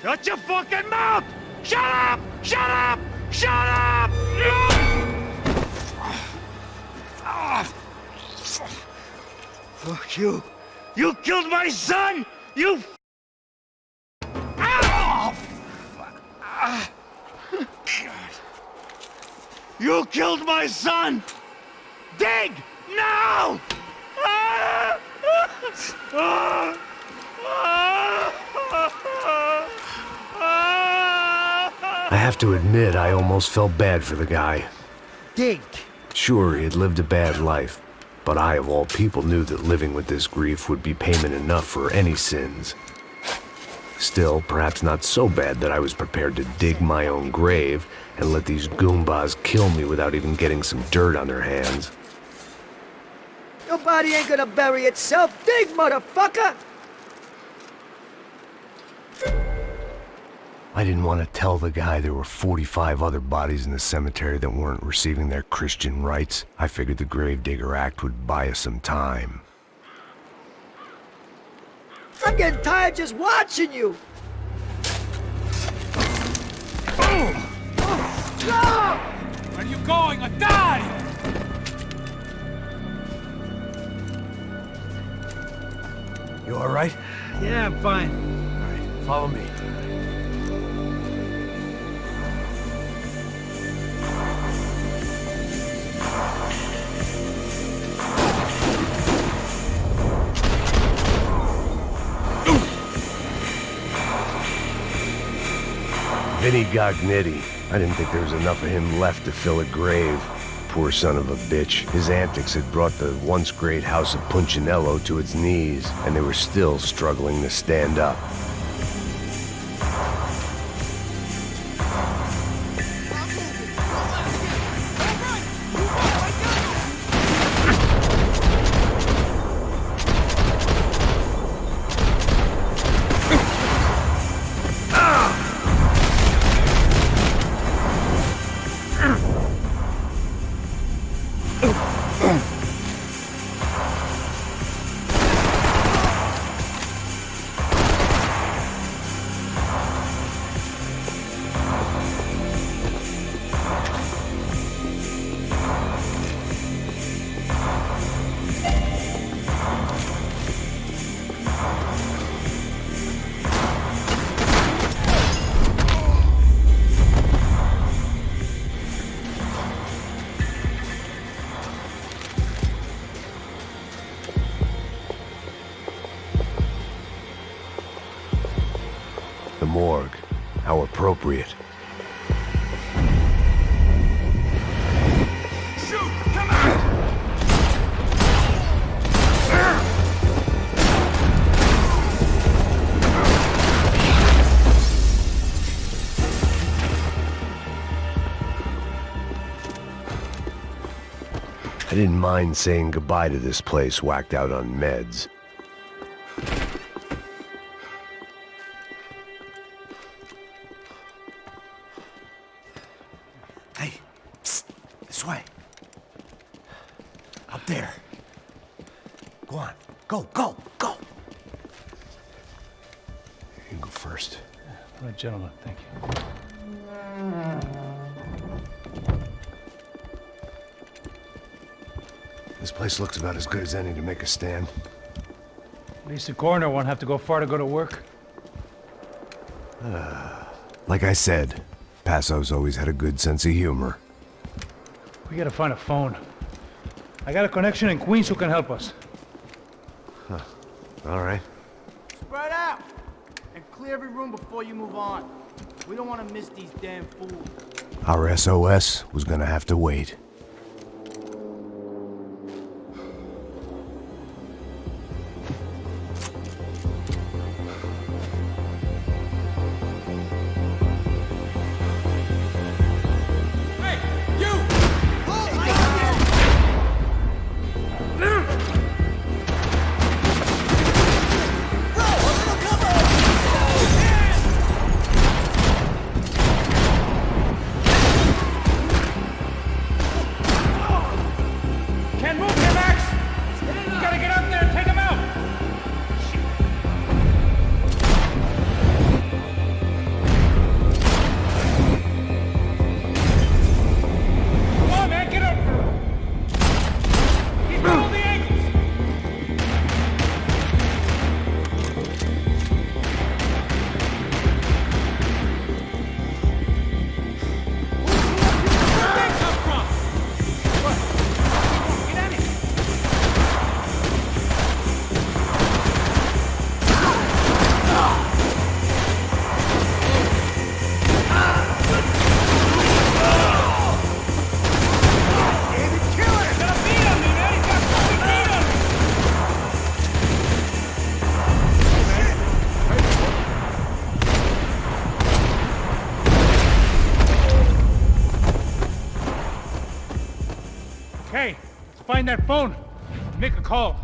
Shut your fucking mouth! Shut up! Shut up! Shut up! Fuck you. You killed my son! You You killed my son! Dig! Now! I have to admit, I almost felt bad for the guy. Dig! Sure, he had lived a bad life, but I, of all people, knew that living with this grief would be payment enough for any sins. Still, perhaps not so bad that I was prepared to dig my own grave and let these goombas kill me without even getting some dirt on their hands. Your body ain't gonna bury itself. Dig, motherfucker! I didn't want to tell the guy there were 45 other bodies in the cemetery that weren't receiving their Christian rites. I figured the Gravedigger Act would buy us some time. I'm getting tired just watching you! Where are you going? I died! You all right? Yeah, I'm fine. All right, follow me. Vinny Gognitti. I didn't think there was enough of him left to fill a grave. Poor son of a bitch. His antics had brought the once great house of Punchinello to its knees, and they were still struggling to stand up. The morgue. How appropriate. Shoot! Come on! I didn't mind saying goodbye to this place whacked out on meds. Hey, psst, this way. Up there. Go on. Go, go, go. You go first. All right, gentlemen, thank you. This place looks about as good as any to make a stand. At least the coroner won't have to go far to go to work. Like I said, Passo's always had a good sense of humor. We gotta find a phone. I got a connection in Queens who can help us. Huh. All right. Spread out! And clear every room before you move on. We don't want to miss these damn fools. Our SOS was gonna have to wait. Hey, let's find that phone. Make a call.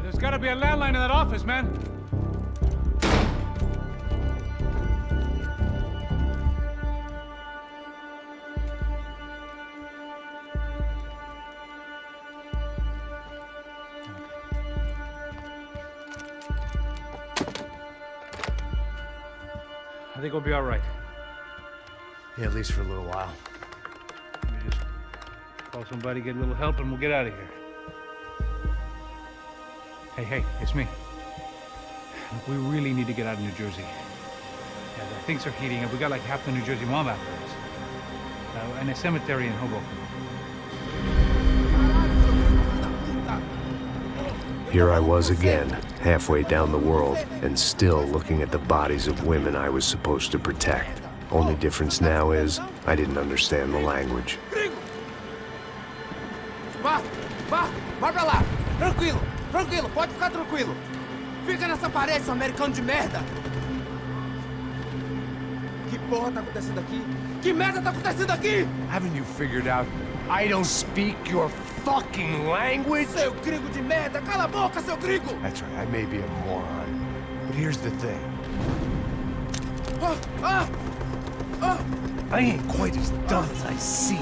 There's gotta be a landline in that office, man. I think we'll be all right. Yeah, at least for a little while. Let me just call somebody, get a little help, and we'll get out of here. Hey, it's me. Look, we really need to get out of New Jersey. Yeah, things are heating up. We got like half the New Jersey mob after us. And a cemetery in Hoboken. Here I was again, halfway down the world, and still looking at the bodies of women I was supposed to protect. Only difference now is, I didn't understand the language. Vai pra lá! Tranquilo, pode ficar tranquilo! Fica nessa parede, seu americano de merda! Que porra tá acontecendo aqui? Que merda tá acontecendo aqui? Haven't you figured out I don't speak your fucking language? Seu gringo de merda! Cala a boca, seu gringo! That's right, I may be a moron, but here's the thing. I ain't quite as dumb as I seem.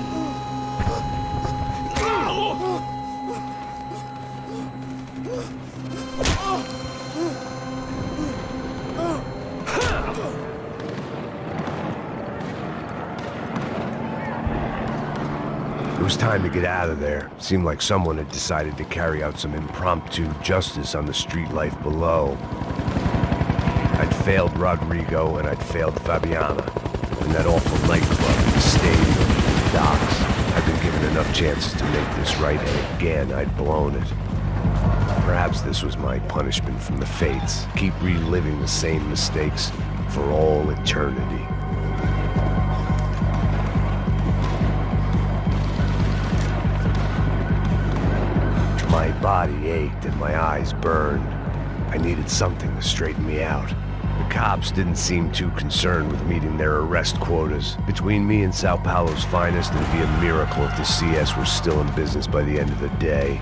It was time to get out of there. Seemed like someone had decided to carry out some impromptu justice on the street life below. I'd failed Rodrigo and I'd failed Fabiana. In that awful nightclub, the stadium, the docks. I'd been given enough chances to make this right, and again, I'd blown it. Perhaps this was my punishment from the fates. Keep reliving the same mistakes for all eternity. My body ached and my eyes burned. I needed something to straighten me out. The cops didn't seem too concerned with meeting their arrest quotas. Between me and Sao Paulo's finest, it'd be a miracle if the CS were still in business by the end of the day.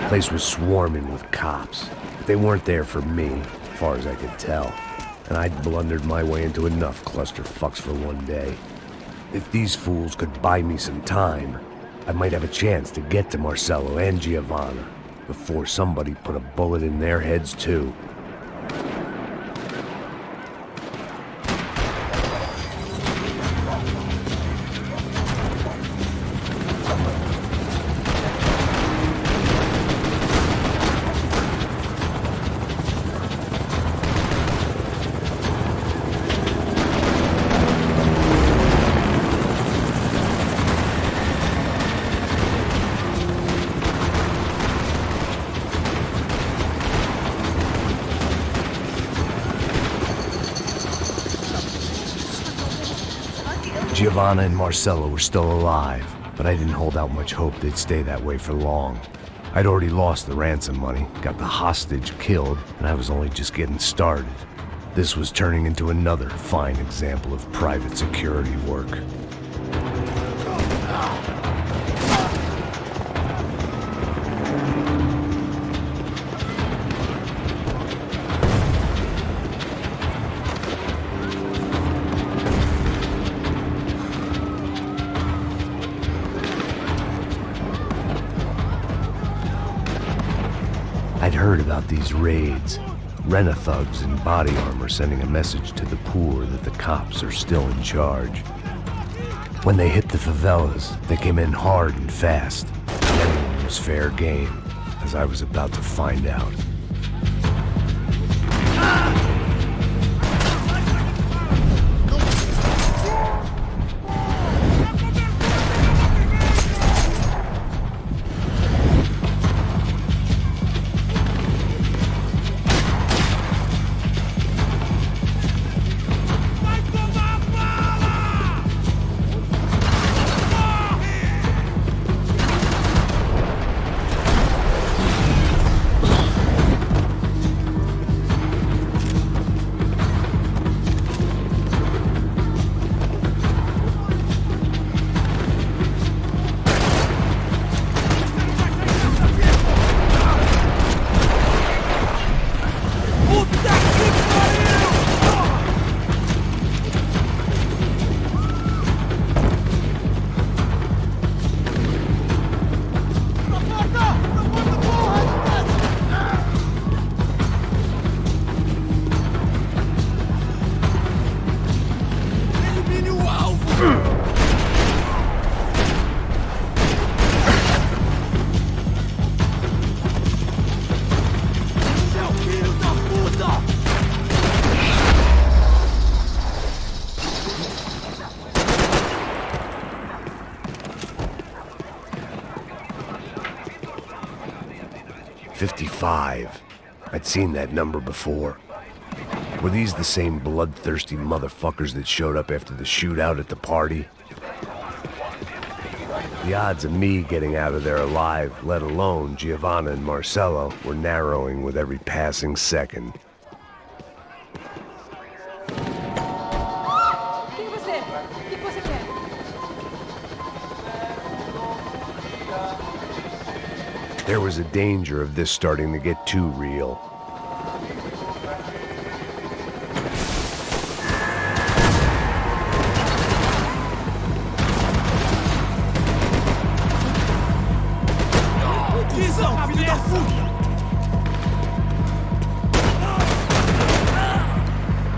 Place was swarming with cops. But they weren't there for me, as far as I could tell. And I'd blundered my way into enough clusterfucks for one day. If these fools could buy me some time, I might have a chance to get to Marcello and Giovanna before somebody put a bullet in their heads too. Giovanna and Marcello were still alive, but I didn't hold out much hope they'd stay that way for long. I'd already lost the ransom money, got the hostage killed, and I was only just getting started. This was turning into another fine example of private security work. I'd heard about these raids. Rent-a-thugs in body armor sending a message to the poor that the cops are still in charge. When they hit the favelas, they came in hard and fast. And anyone was fair game, as I was about to find out. "55. I'd seen that number before. Were these the same bloodthirsty motherfuckers that showed up after the shootout at the party? The odds of me getting out of there alive, let alone Giovanna and Marcello, were narrowing with every passing second. There was a danger of this starting to get too real.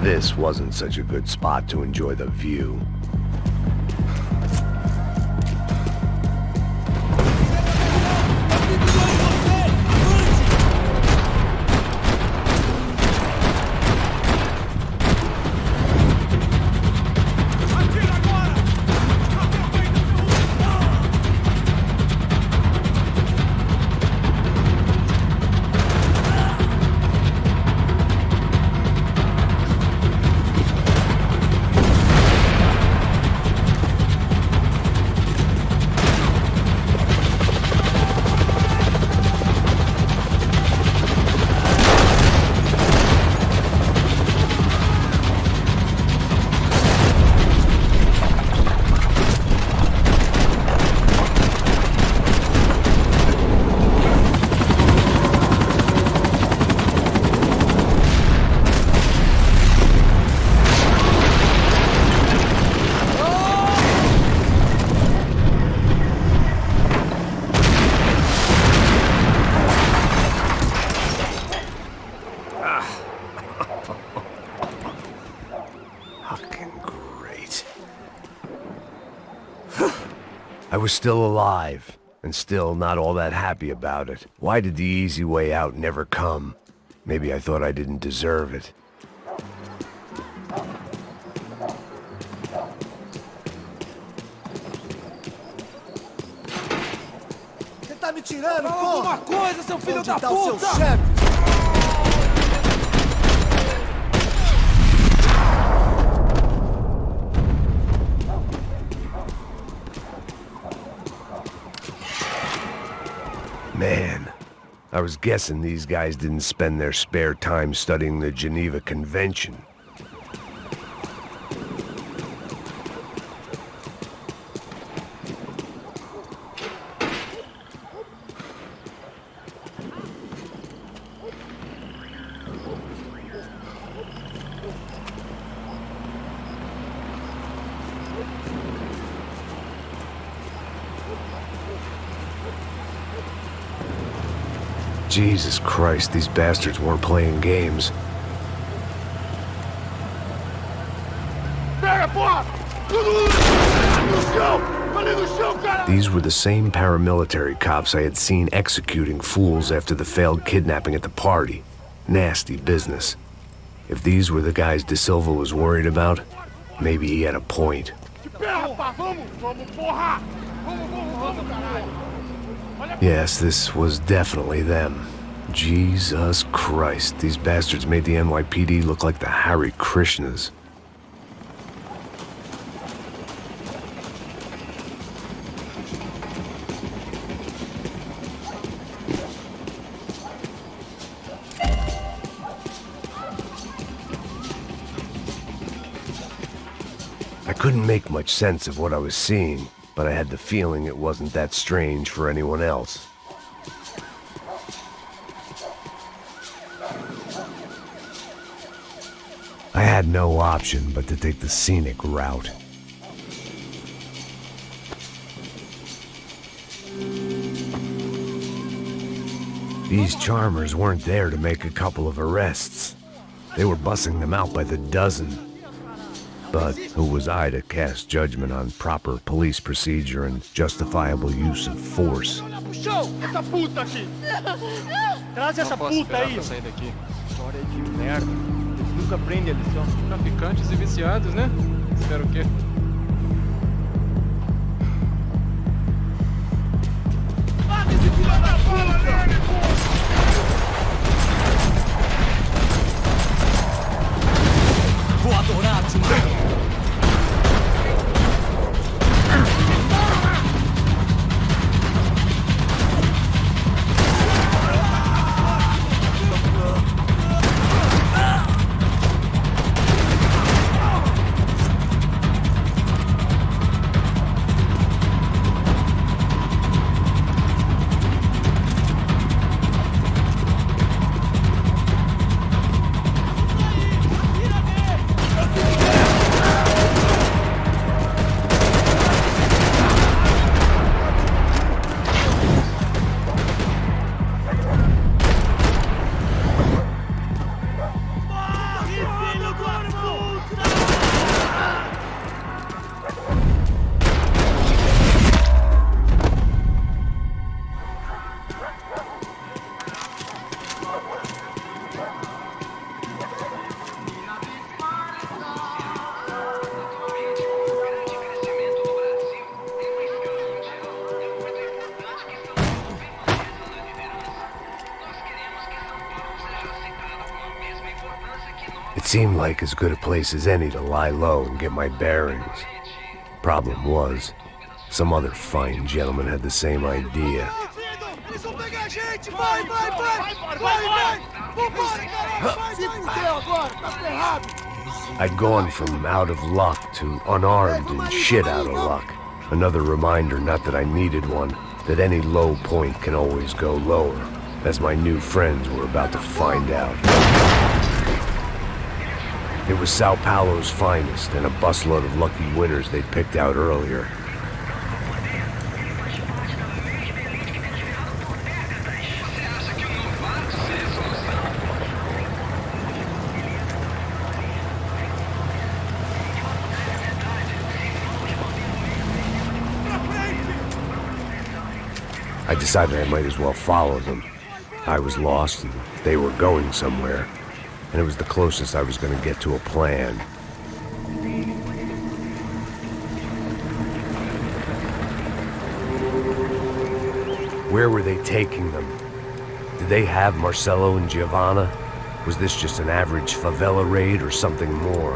This wasn't such a good spot to enjoy the view. I was still alive, and still not all that happy about it. Why did the easy way out never come? Maybe I thought I didn't deserve it. Você tá me tirando, porra? Alguma coisa, seu filho da Onde tá o seu puta! chefe? Man, I was guessing these guys didn't spend their spare time studying the Geneva Convention. Jesus Christ, these bastards weren't playing games. These were the same paramilitary cops I had seen executing fools after the failed kidnapping at the party. Nasty business. If these were the guys De Silva was worried about, maybe he had a point. Yes, this was definitely them. Jesus Christ, these bastards made the NYPD look like the Hare Krishnas. I couldn't make much sense of what I was seeing, but I had the feeling it wasn't that strange for anyone else. I had no option but to take the scenic route. These charmers weren't there to make a couple of arrests. They were bussing them out by the dozen. But who was I to cast judgment on proper police procedure and justifiable use of force? Essa puta aqui! Traz essa puta aí! Pra sair daqui. História de merda. Eles nunca aprendem a lição. Traficantes e viciados, né? Espero o quê? Mata esse filho da puta! Vou adorar te matar! It seemed like as good a place as any to lie low and get my bearings. Problem was, some other fine gentleman had the same idea. Eles vão pegar a gente! Vai, vai, vai! Vai, vai! Vambora, caralho! Se fudeu agora, tá ferrado! I'd gone from out of luck to unarmed and shit out of luck. Another reminder, not that I needed one, that any low point can always go lower, as my new friends were about to find out. It was Sao Paulo's finest, and a busload of lucky winners they'd picked out earlier. I decided I might as well follow them. I was lost and they were going somewhere, and it was the closest I was going to get to a plan. Where were they taking them? Did they have Marcelo and Giovanna? Was this just an average favela raid or something more?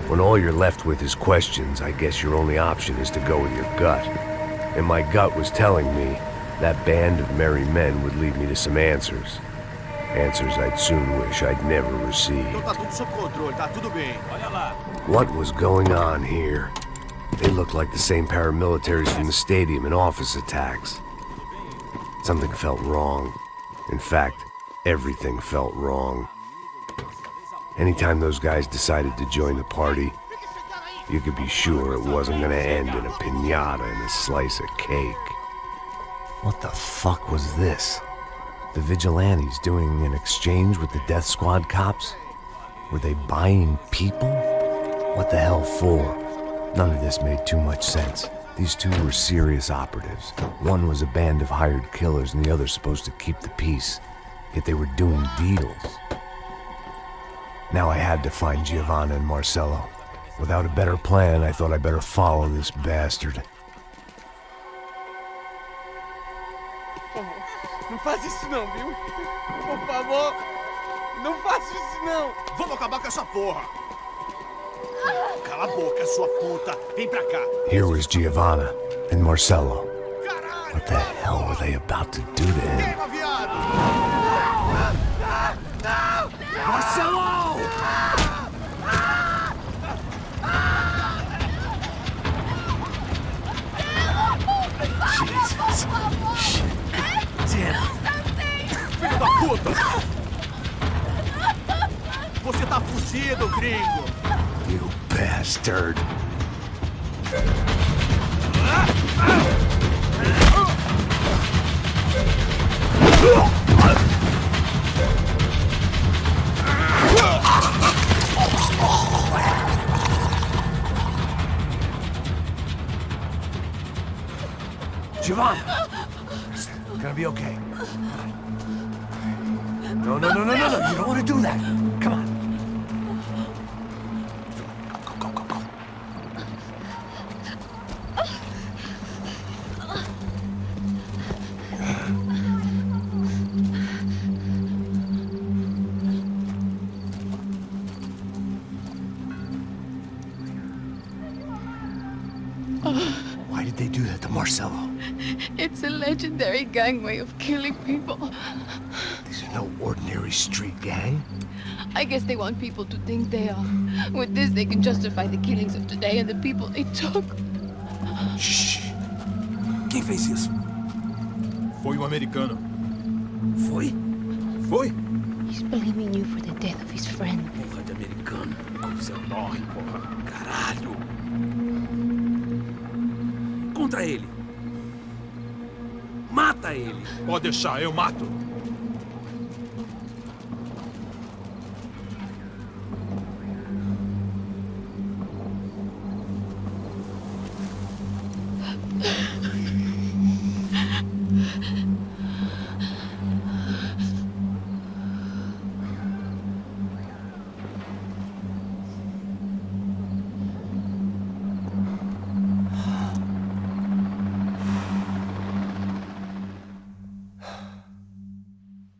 When all you're left with is questions, I guess your only option is to go with your gut. And my gut was telling me that band of merry men would lead me to some answers. Answers I'd soon wish I'd never received. What was going on here? They looked like the same paramilitaries from the stadium in office attacks. Something felt wrong. In fact, everything felt wrong. Anytime those guys decided to join the party, you could be sure it wasn't gonna end in a piñata and a slice of cake. What the fuck was this? The vigilantes doing an exchange with the death squad cops? Were they buying people? What the hell for? None of this made too much sense. These two were serious operatives. One was a band of hired killers and the other supposed to keep the peace. Yet they were doing deals. Now I had to find Giovanna and Marcelo. Without a better plan, I thought I better follow this bastard. Não faz isso não, viu? Por favor, não faça isso não. Vamos acabar com essa porra. Cala a boca, sua puta. Vem pra cá. Here was Giovanna and Marcelo. What the hell were they about to do to him? Marcelo! Jesus. Shit. Filho da puta! Você tá fudido, gringo! You bastard. Giovanna! It's gonna be okay. No. You don't want to do that. Come on. Go. Why did they do that to Marcelo? It's a legendary gangway of killing people. These are no ordinary street gang. I guess they want people to think they are. With this, they can justify the killings of today and the people they took. Shh. Quem fez isso? Foi americano. Foi? He's blaming you for the death of his friend. Porra de americano. Coisa morre, porra. Caralho. Contra ele. Mata ele. Pode deixar, eu mato.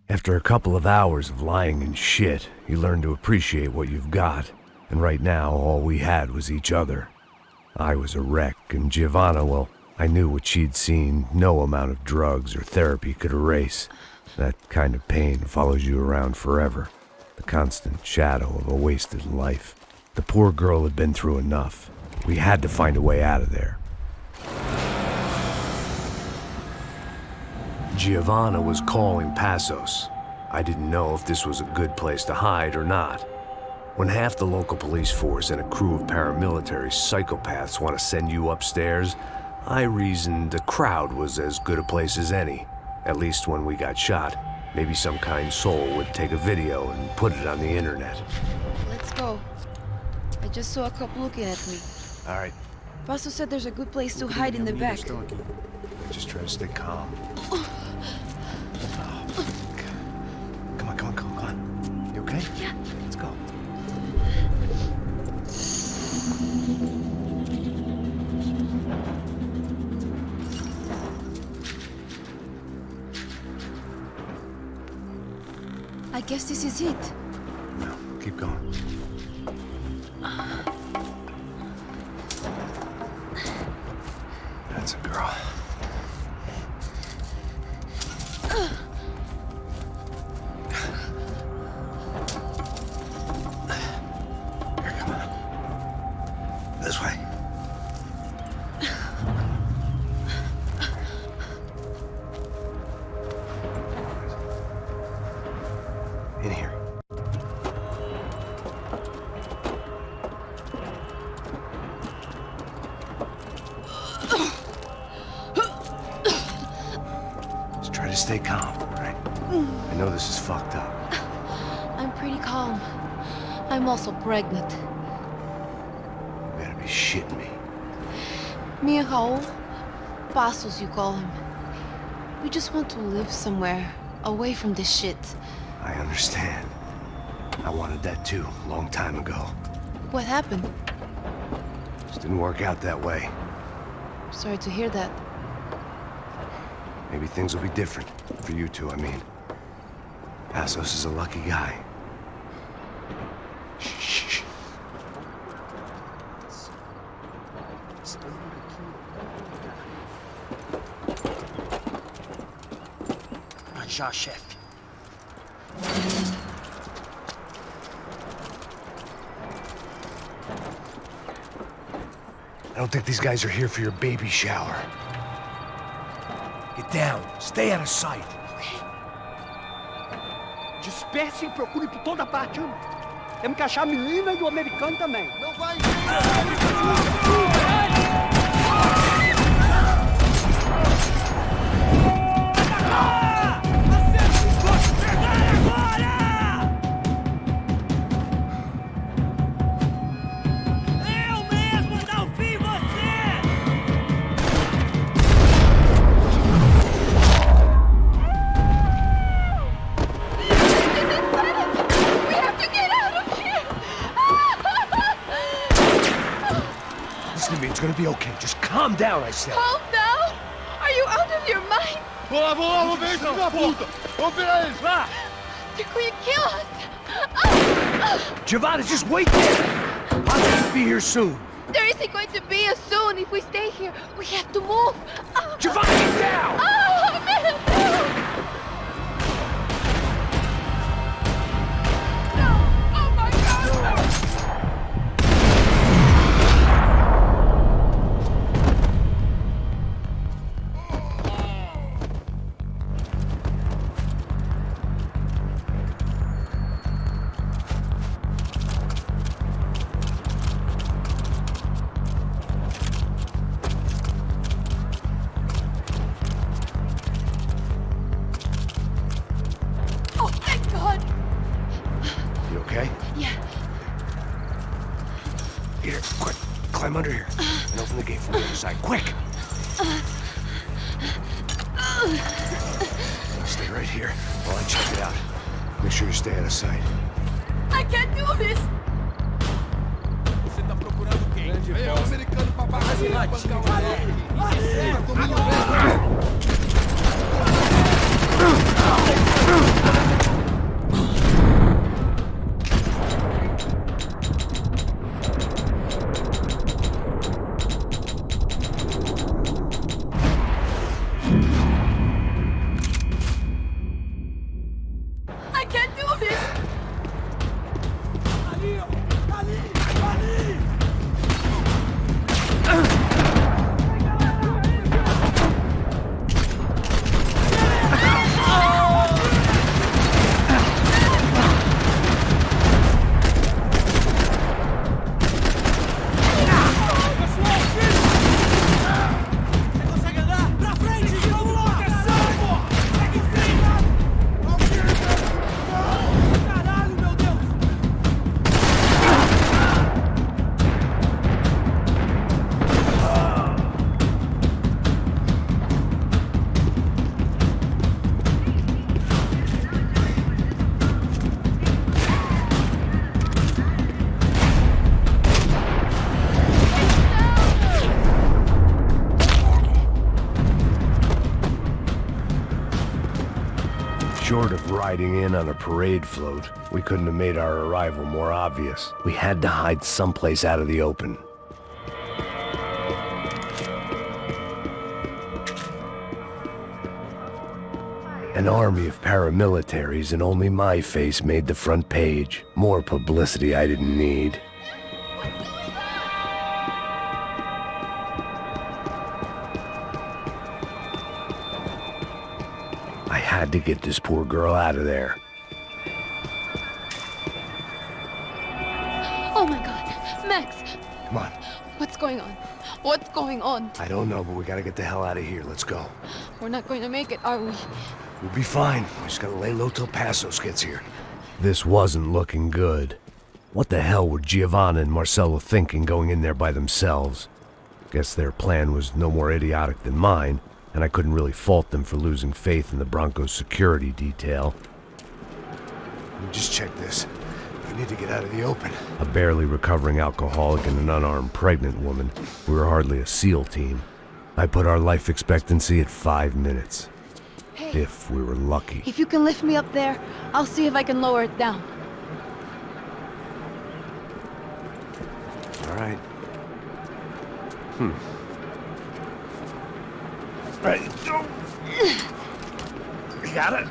After a couple of hours of lying in shit, you learn to appreciate what you've got. And right now, all we had was each other. I was a wreck, and Giovanna, well, I knew what she'd seen no amount of drugs or therapy could erase. That kind of pain follows you around forever. The constant shadow of a wasted life. The poor girl had been through enough. We had to find a way out of there. Giovanna was calling Passos. I didn't know if this was a good place to hide or not. When half the local police force and a crew of paramilitary psychopaths want to send you upstairs, I reasoned the crowd was as good a place as any. At least when we got shot. Maybe some kind soul would take a video and put it on the internet. Let's go. I just saw a cop looking at me. All right. Pastor said there's a good place to hide in the back. Just try to stay calm. Oh, come on. You okay? Yeah. Let's go. I guess this is it. No, keep going. That's a girl. Here, come on. This way. In here. Just try to stay calm, all right? I know this is fucked up. I'm pretty calm. I'm also pregnant. You better be shitting me. Me and Raul, Passos you call him. We just want to live somewhere, away from this shit. I understand. I wanted that too, a long time ago. What happened? Just didn't work out that way. Sorry to hear that. Maybe things will be different. For you two, I mean. Passos is a lucky guy. Shh. Já, chefe. I don't think these guys are here for your baby shower. Get down. Stay out of sight. Disperse e procure por toda parte. Temos que achar a menina e o americano também. Não vai Listen to me, it's gonna be okay. Just calm down, I said. Calm down? Are you out of your mind? Vamos ver esse filho da puta! Vamos virar eles, vá! They're going to kill us! Giovanna, just wait there! I'll be here soon. There isn't going to be a soon if we stay here. We have to move! Giovanna, get down! Oh, man! Here, quick. Climb under here. And open the gate from the other side. Quick! Stay right here while I check it out. Make sure you stay out of sight. I can't do this! Você tá procurando quem? É o americano babaca. I can't do this! Short of riding in on a parade float, we couldn't have made our arrival more obvious. We had to hide someplace out of the open. An army of paramilitaries and only my face made the front page. More publicity I didn't need. I had to get this poor girl out of there. Oh my God, Max! Come on. What's going on? What's going on? I don't know, but we gotta get the hell out of here. Let's go. We're not going to make it, are we? We'll be fine. We just gotta lay low till Passos gets here. This wasn't looking good. What the hell were Giovanna and Marcello thinking going in there by themselves? Guess their plan was no more idiotic than mine, and I couldn't really fault them for losing faith in the Broncos security detail. Let me just check this. We need to get out of the open. A barely recovering alcoholic and an unarmed pregnant woman. We were hardly a SEAL team. I put our life expectancy at 5 minutes. Hey, if we were lucky. if you can lift me up there, I'll see if I can lower it down. All right. Ready, go! You got it?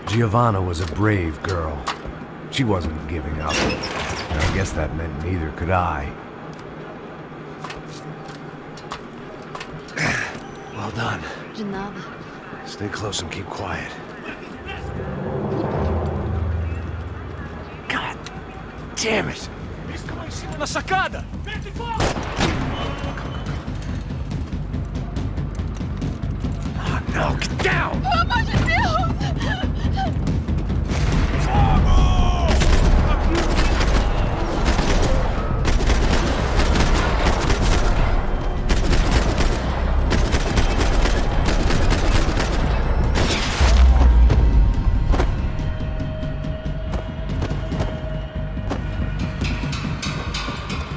Giovanna was a brave girl. She wasn't giving up. And I guess that meant neither could I. Well done. De nada. Stay close and keep quiet. God damn it! Na sacada! Oh, no, get down! Pelo amor de Deus!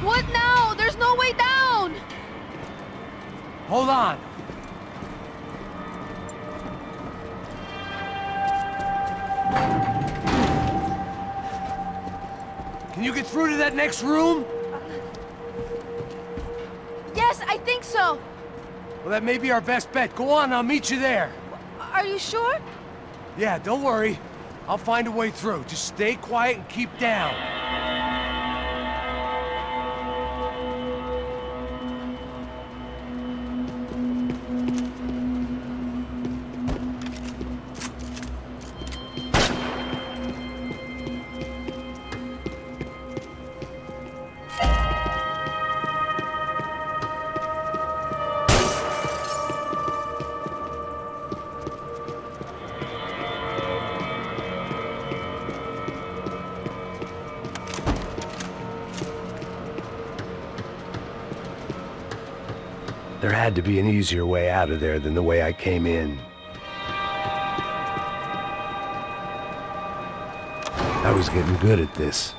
What now? There's no way down! Hold on. Can you get through to that next room? Yes, I think so. Well, that may be our best bet. Go on, I'll meet you there. Are you sure? Yeah, don't worry. I'll find a way through. Just stay quiet and keep down. There had to be an easier way out of there than the way I came in. I was getting good at this.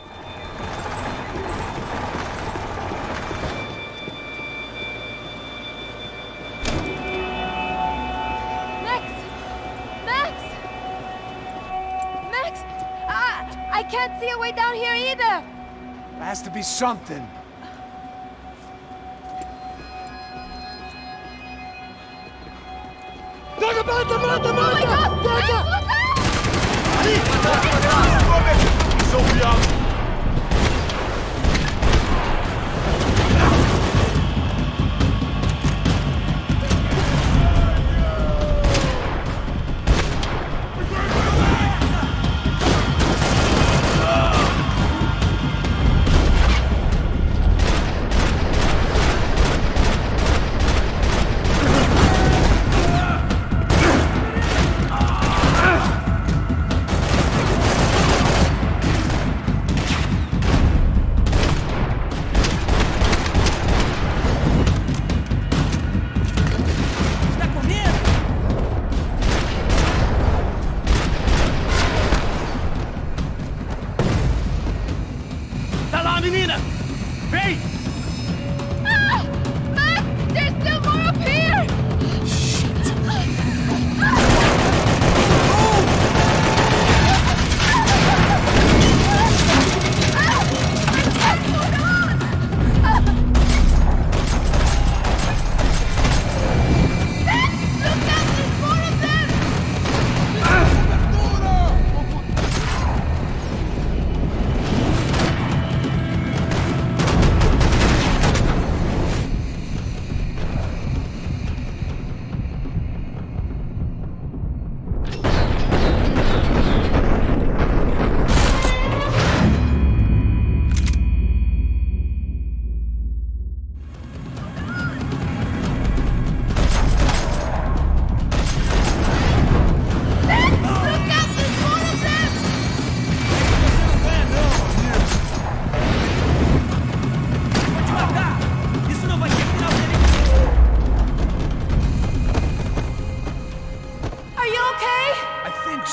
Max, I can't see a way down here either. There has to be something.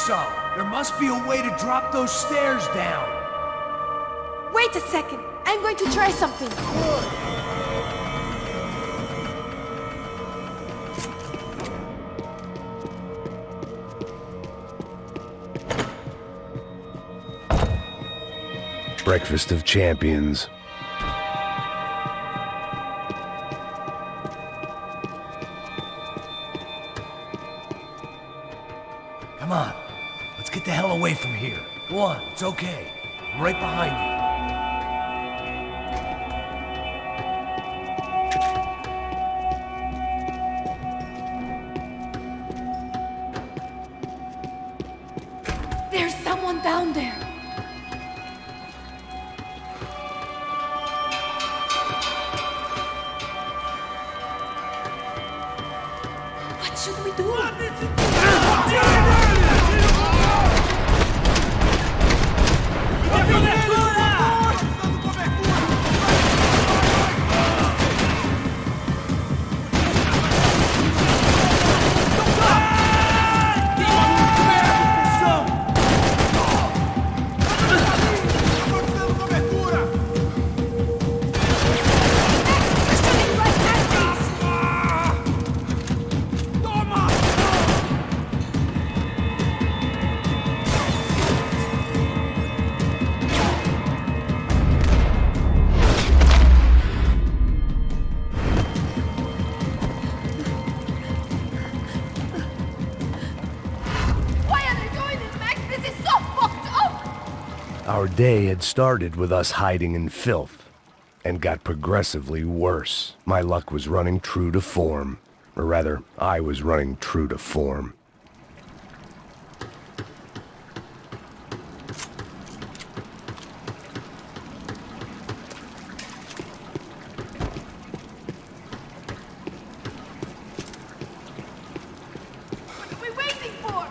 so. There must be a way to drop those stairs down. Wait a second. I'm going to try something. Breakfast of champions. Come on. Let's get the hell away from here. Go on, it's okay. I'm right behind you. There's someone down there. What should we do? Our day had started with us hiding in filth, and got progressively worse. My luck was running true to form. Or rather, I was running true to form. What are we waiting for?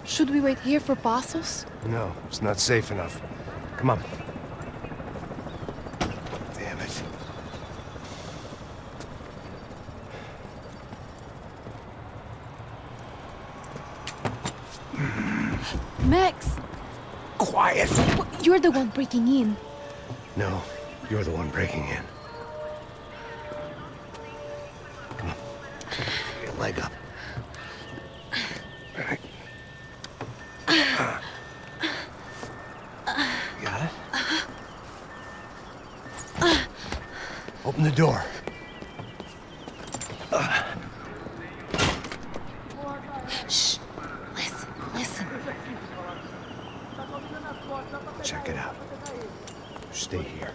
Should we wait here for Passos? No, it's not safe enough. Come on. Damn it. Max! Quiet! You're the one breaking in. No, you're the one breaking in. Come on. Get your leg up. All right. Got it? Open the door. Shh. Listen. Check it out. Stay here.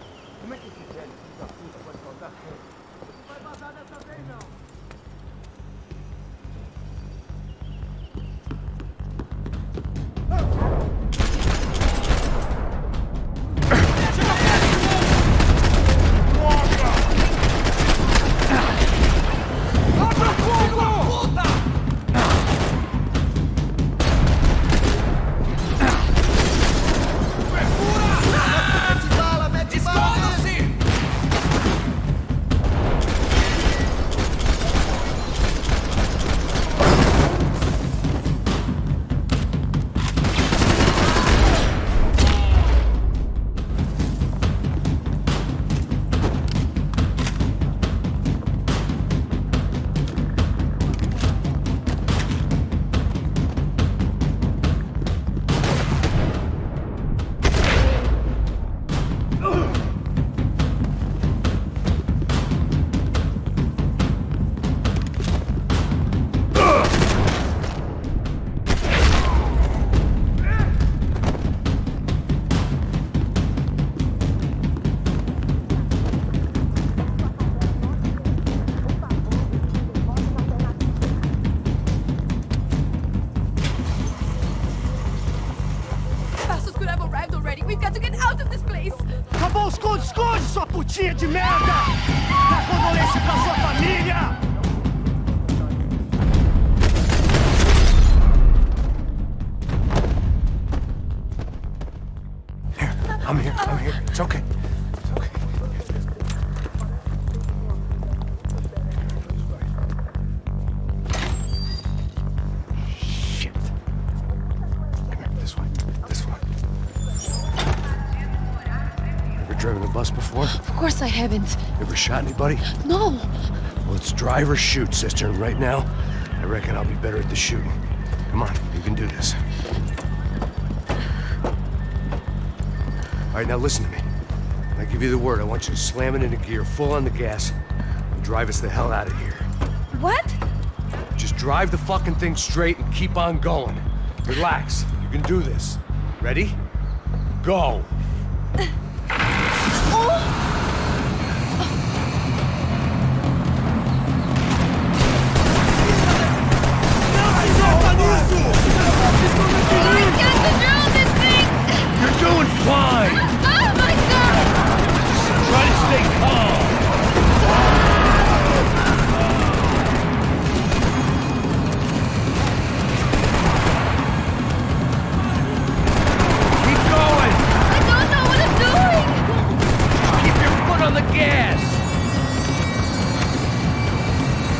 Esconde, sua putinha de merda! Dá condolência pra sua família! It's okay. It's okay. Shit. Come here, this way. This way. Ever driven a bus before? Of course I haven't. Ever shot anybody? No. Well, it's drive or shoot, sister. And right now, I reckon I'll be better at the shooting. Come on, you can do this. All right, now listen to me. When I give you the word, I want you to slam it into gear, full on the gas, and drive us the hell out of here. What? Just drive the fucking thing straight and keep on going. Relax. You can do this. Ready? Go. You're doing fine! Oh my God! Try to stay calm! Keep going! I don't know what I'm doing! Just keep your foot on the gas!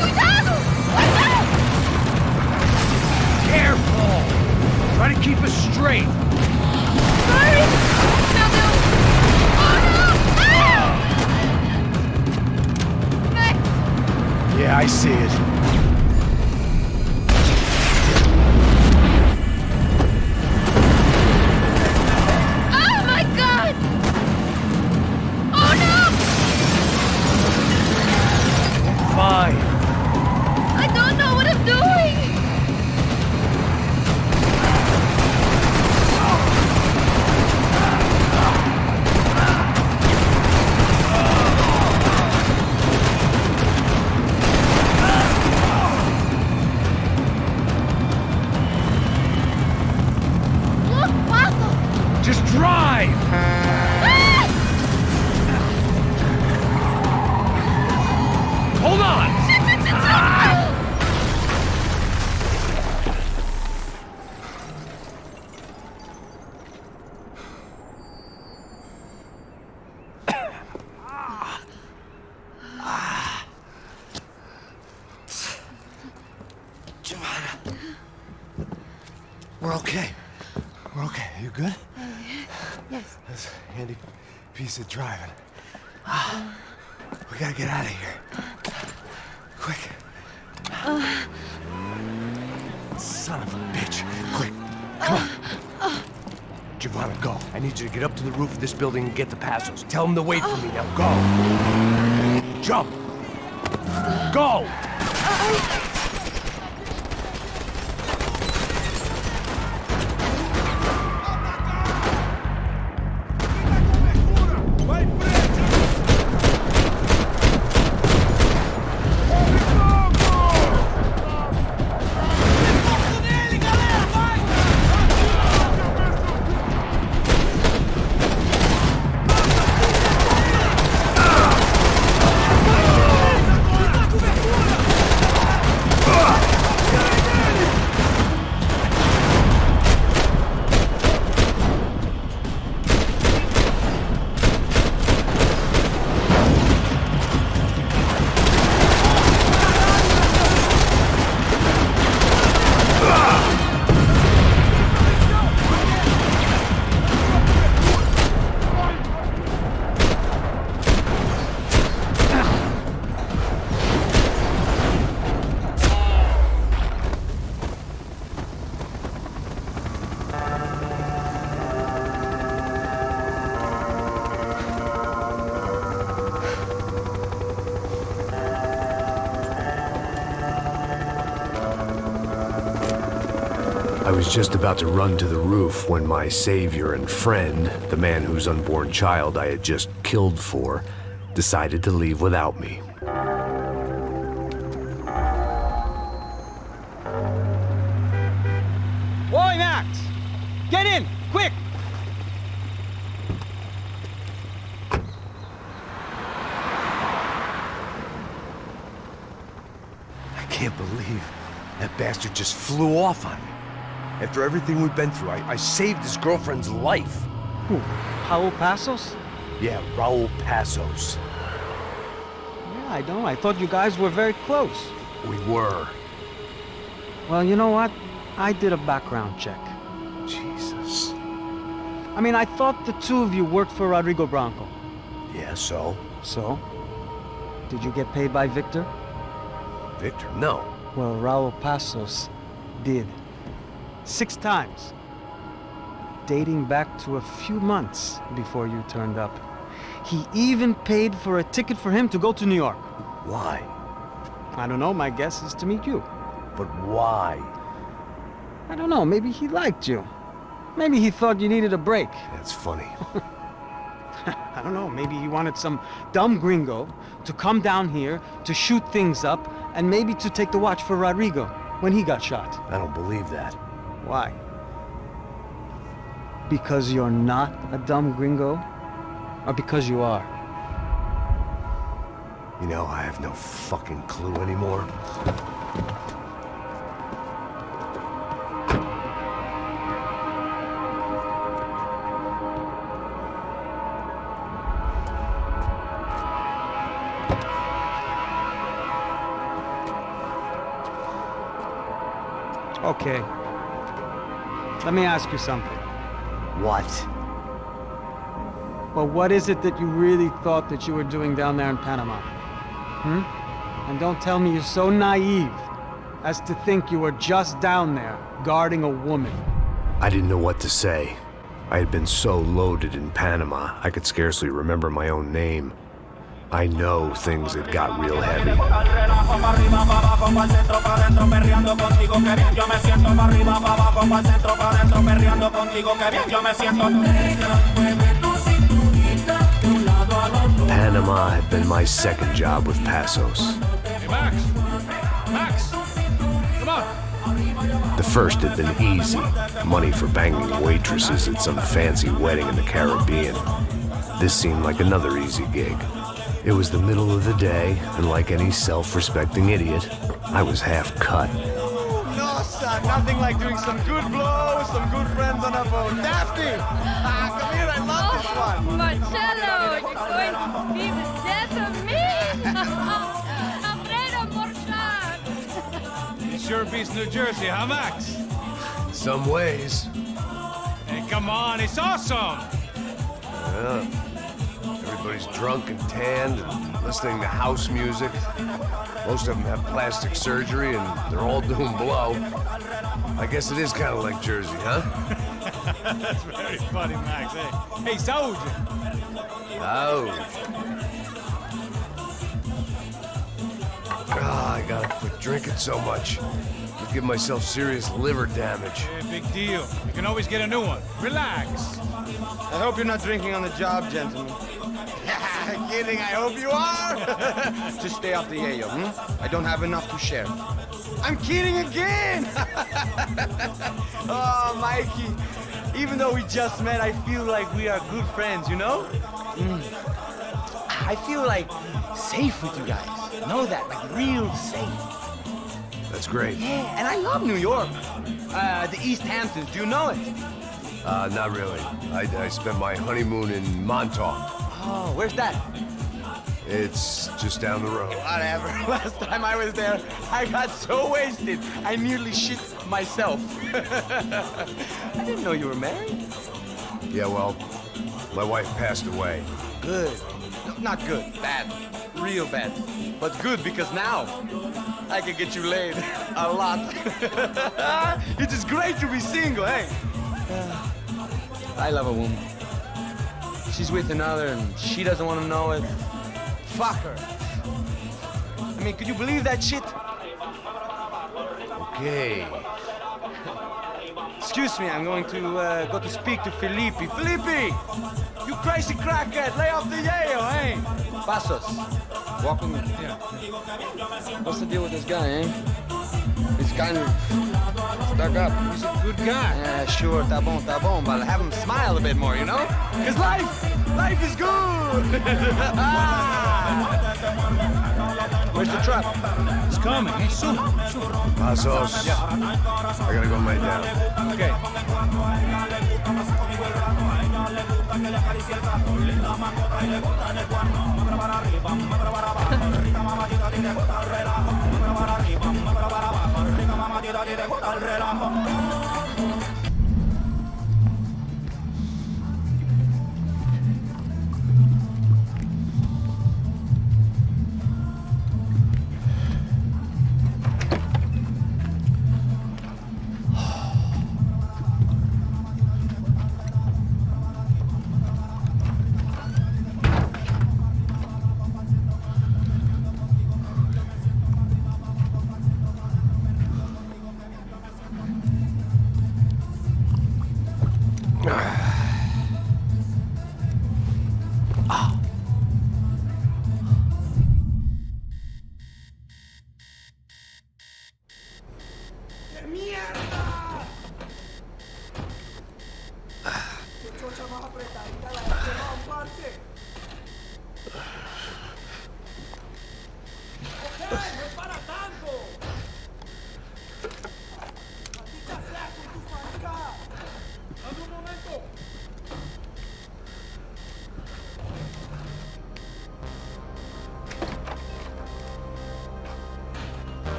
Cuidado! Careful! Try to keep us straight! Sorry! Meu Deus! Oh no! Max! Yeah, I see it. Oh my God! Oh no! Fine. I don't know what I'm doing! Look, Paco! Just drive! Hold on! We're okay. We're okay. You good? Yes. That's a handy piece of driving. We gotta get out of here. Quick. Son of a bitch. Quick. Come on. Giovanna, go. I need you to get up to the roof of this building and get the Passos. Tell them to wait for me. Now go. Jump. Go. I was just about to run to the roof when my savior and friend, the man whose unborn child I had just killed for, decided to leave without me. Oi, Max! Get in! Quick! I can't believe that bastard just flew off on me. After everything we've been through, I saved his girlfriend's life. Who? Raul Passos? Yeah, Raul Passos. Yeah, I know. I thought you guys were very close. We were. Well, you know what? I did a background check. Jesus. I mean, I thought the two of you worked for Rodrigo Branco. Yeah, so? So? Did you get paid by Victor? Victor? No. Well, Raul Passos did. 6 times. Dating back to a few months before you turned up. He even paid for a ticket for him to go to New York. Why? I don't know, my guess is to meet you. But why? I don't know, maybe he liked you. Maybe he thought you needed a break. That's funny. I don't know, maybe he wanted some dumb gringo to come down here to shoot things up and maybe to take the watch for Rodrigo when he got shot. I don't believe that. Why? Because you're not a dumb gringo? Or because you are? You know, I have no fucking clue anymore. Okay. Let me ask you something. What? Well, what is it that you really thought that you were doing down there in Panama? And don't tell me you're so naive as to think you were just down there guarding a woman. I didn't know what to say. I had been so loaded in Panama, I could scarcely remember my own name. I know things had got real heavy. Panama had been my second job with Passos. Hey, Max! Max! Come on! The first had been easy. Money for banging waitresses at some fancy wedding in the Caribbean. This seemed like another easy gig. It was the middle of the day, and like any self-respecting idiot, I was half cut. No, son, nothing like doing some good blows, some good friends on a boat. Daphne! Come here, I love this one. Marcello, you're going to be the death of me? I'm ready to It sure beats New Jersey, huh, Max? Some ways. Hey, come on, it's awesome! Yeah. Everybody's drunk and tanned and listening to house music. Most of them have plastic surgery and they're all doing blow. I guess it is kind of like Jersey, huh? That's very funny, Max. Hey, Saúde! I gotta quit drinking so much. Could give myself serious liver damage. Hey, big deal. You can always get a new one. Relax. I hope you're not drinking on the job, gentlemen. Kidding, I hope you are! Just stay off the yayo, I don't have enough to share. I'm kidding again! Oh, Mikey, even though we just met, I feel like we are good friends, you know? I feel like safe with you guys. Know that, like real safe. That's great. Yeah, and I love New York. The East Hamptons, do you know it? Not really. I spent my honeymoon in Montauk. Oh, where's that? It's just down the road. Whatever. Last time I was there, I got so wasted, I nearly shit myself. I didn't know you were married. Yeah, well, my wife passed away. Good. No, not good. Bad. Real bad. But good because now I can get you laid a lot. It is great to be single, hey? I love a woman. She's with another and she doesn't want to know it. Fuck her. I mean, could you believe that shit? Okay. Excuse me, I'm going to go to speak to Felipe. Felipe! You crazy crackhead, lay off the yayo, hey? Passos, walk with me. Yeah. What's the deal with this guy, eh? He's kind of stuck up. He's a good guy. Yeah, sure, tá bom, but have him smile a bit more, you know? Because life is good! Where's the truck? It's coming. Hey, soon. Pasos. Yeah. I gotta go lay down. Okay.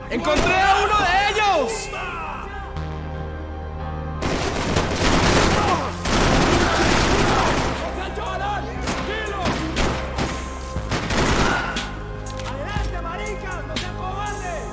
¡Encontré a uno de ellos! ¡Adelante, maricas! ¡No sean cobardes!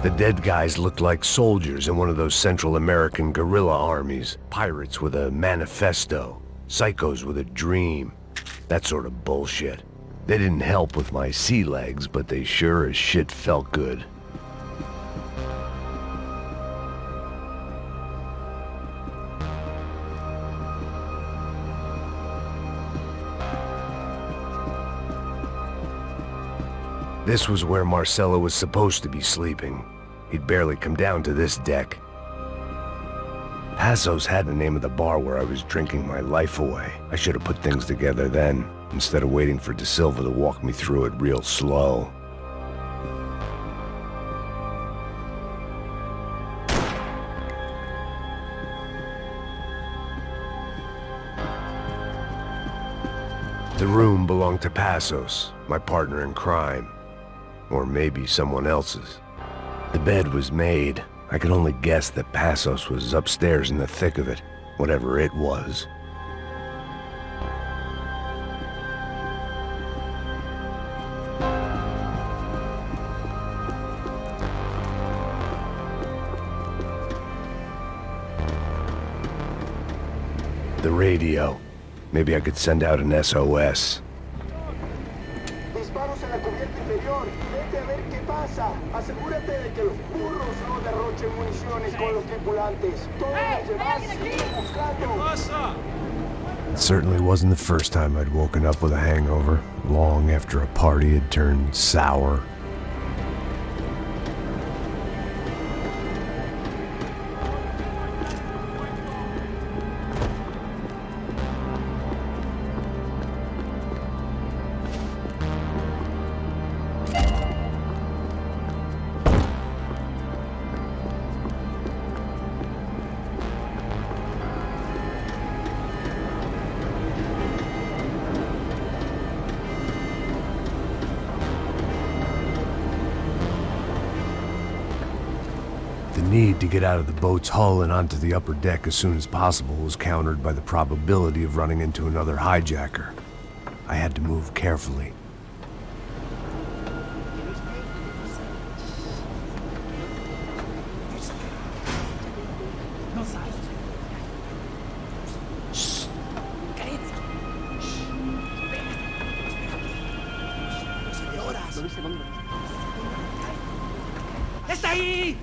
The dead guys looked like soldiers in one of those Central American guerrilla armies. Pirates with a manifesto. Psychos with a dream. That sort of bullshit. They didn't help with my sea legs, but they sure as shit felt good. This was where Marcelo was supposed to be sleeping. He'd barely come down to this deck. Pasos had the name of the bar where I was drinking my life away. I should have put things together then, instead of waiting for De Silva to walk me through it real slow. The room belonged to Pasos, my partner in crime. Or maybe someone else's. The bed was made. I could only guess that Pasos was upstairs in the thick of it, whatever it was. The radio. Maybe I could send out an SOS. Disparos en la cubierta inferior. Vete a ver qué pasa. Asegúrate de que los burros no derrochen municiones con los tripulantes. Todos los demás siguen buscando. It certainly wasn't the first time I'd woken up with a hangover, long after a party had turned sour. need to get out of the boat's hull and onto the upper deck as soon as possible was countered by the probability of running into another hijacker. I had to move carefully. ¡Está ahí!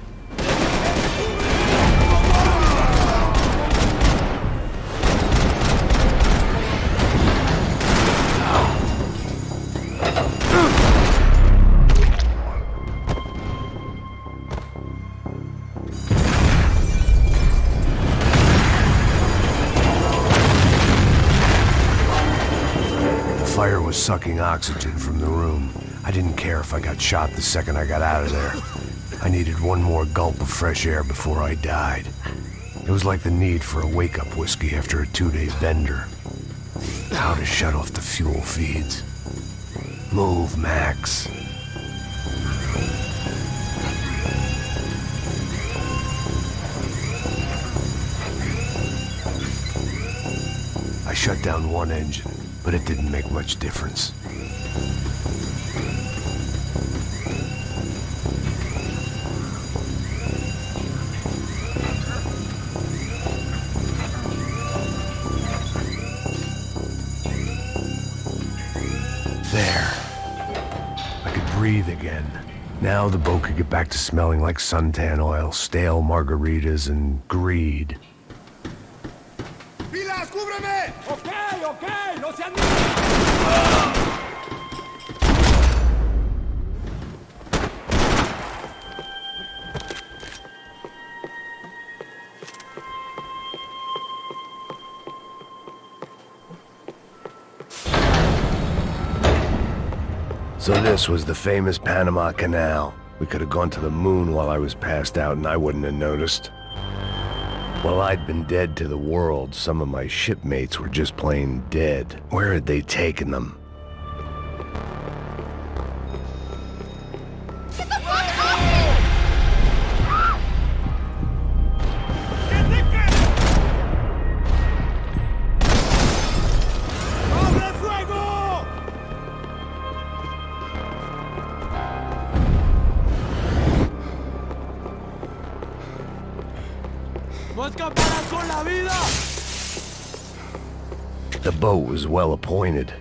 The fire was sucking oxygen from the room. I didn't care if I got shot the second I got out of there. I needed one more gulp of fresh air before I died. It was like the need for a wake-up whiskey after a 2-day bender. How to shut off the fuel feeds. Move, Max. I shut down one engine, but it didn't make much difference. There. I could breathe again. Now the boat could get back to smelling like suntan oil, stale margaritas, and greed. ¡Pilas, cúbreme! ¡Ok, ok! ¡No sean... So this was the famous Panama Canal. We could have gone to the moon while I was passed out and I wouldn't have noticed. While I'd been dead to the world, some of my shipmates were just plain dead. Where had they taken them? The boat was well appointed.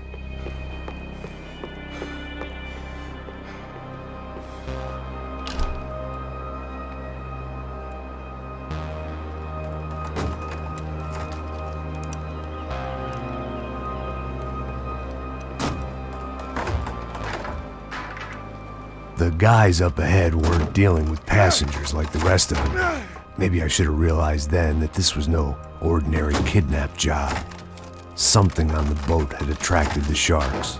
The guys up ahead weren't dealing with passengers like the rest of them. Maybe I should have realized then that this was no ordinary kidnap job. Something on the boat had attracted the sharks.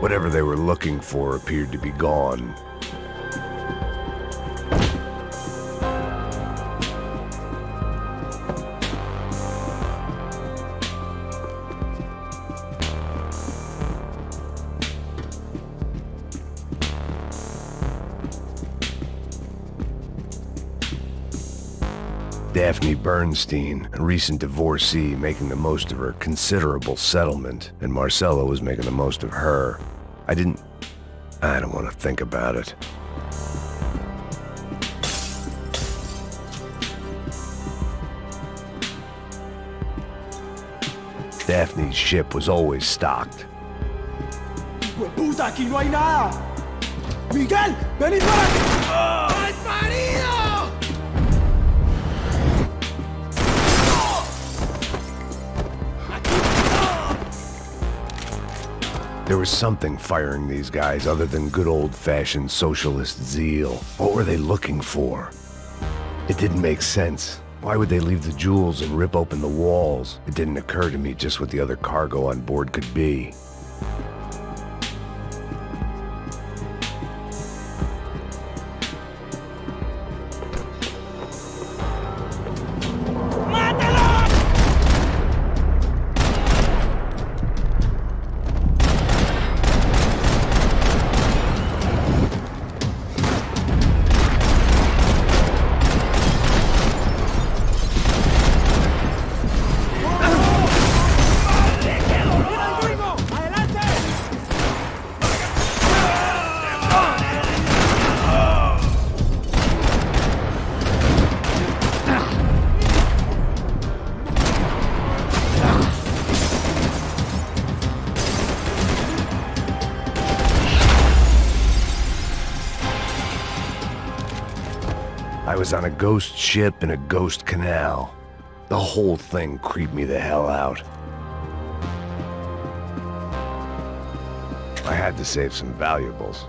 Whatever they were looking for appeared to be gone. Daphne Bernstein, a recent divorcee, making the most of her considerable settlement, and Marcella was making the most of her. I don't want to think about it. Daphne's ship was always stocked. ¡Puta, aquí no hay nada! ¡Miguel, vení para aquí! ¡Mal parido! There was something firing these guys other than good old-fashioned socialist zeal. What were they looking for? It didn't make sense. Why would they leave the jewels and rip open the walls? It didn't occur to me just what the other cargo on board could be. I was on a ghost ship in a ghost canal. The whole thing creeped me the hell out. I had to save some valuables.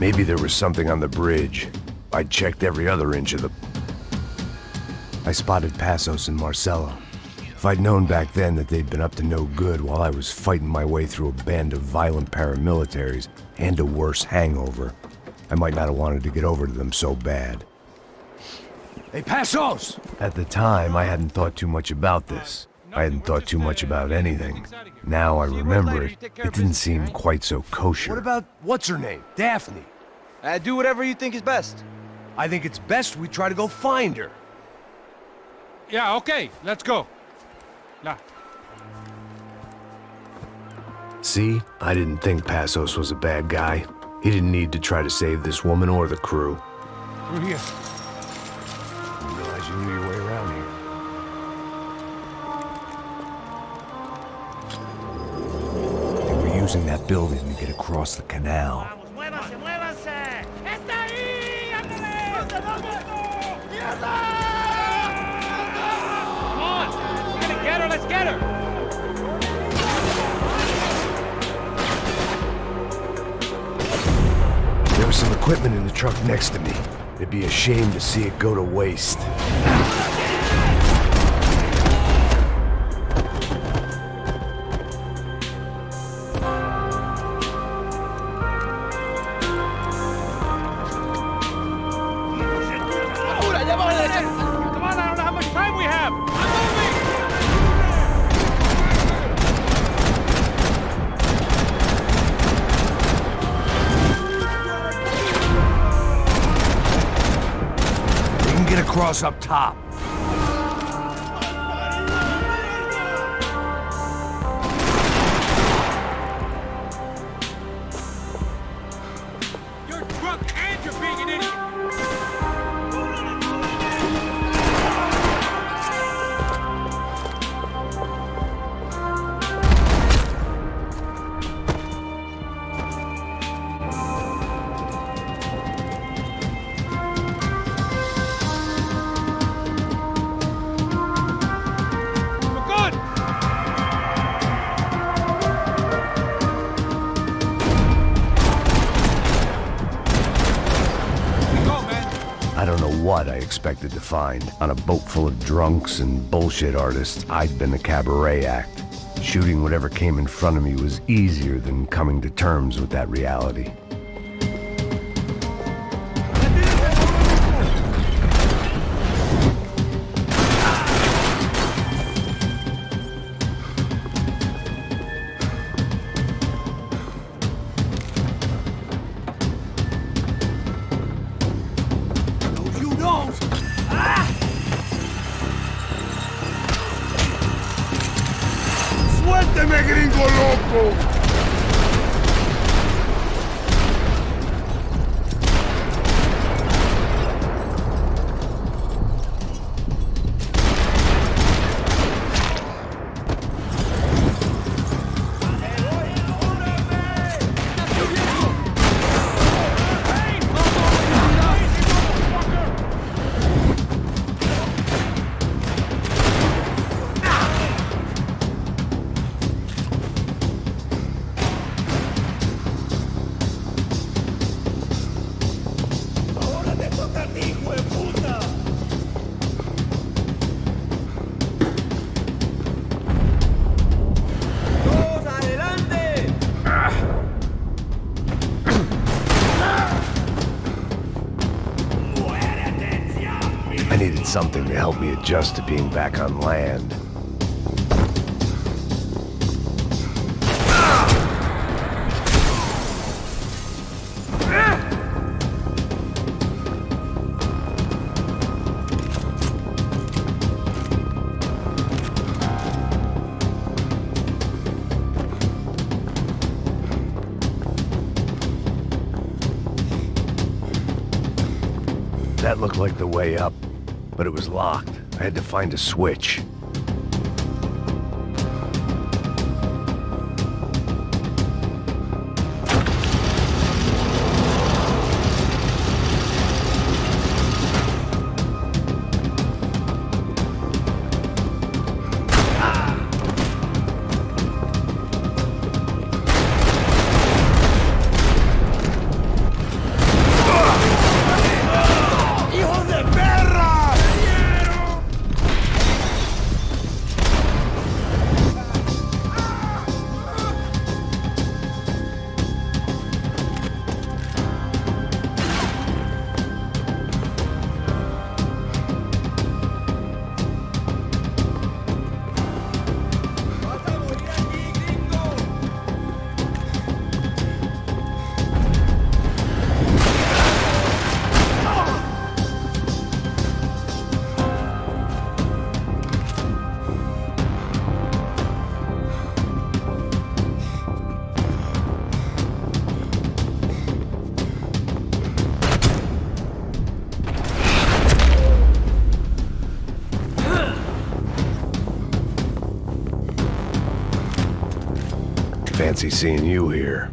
Maybe there was something on the bridge. I'd checked every other inch of the... I spotted Passos and Marcelo. If I'd known back then that they'd been up to no good while I was fighting my way through a band of violent paramilitaries and a worse hangover, I might not have wanted to get over to them so bad. Hey, Passos! At the time, I hadn't thought too much about this. I hadn't thought too much about anything. Now I remember it, it didn't seem quite so kosher. What about, what's her name? Daphne? Do whatever you think is best. I think it's best we try to go find her. Yeah, okay, let's go. Nah. See? I didn't think Passos was a bad guy. He didn't need to try to save this woman or the crew. Through here. I didn't realize you knew your way around here. They were using that building to get across the canal. ¡Muévanse, muévanse! ¡Está ahí! ¡Ándale! Come on! We're gonna get her, let's get her! There was some equipment in the truck next to me. It'd be a shame to see it go to waste. Come on, I don't know how much time we have! We can get across up top. You're drunk and you're being an idiot! I don't know what I expected to find. On a boat full of drunks and bullshit artists, I'd been a cabaret act. Shooting whatever came in front of me was easier than coming to terms with that reality. ¡Suélteme, gringo loco! I needed something to help me adjust to being back on land. That looked like the way up, but it was locked. I had to find a switch. fancy seeing you here.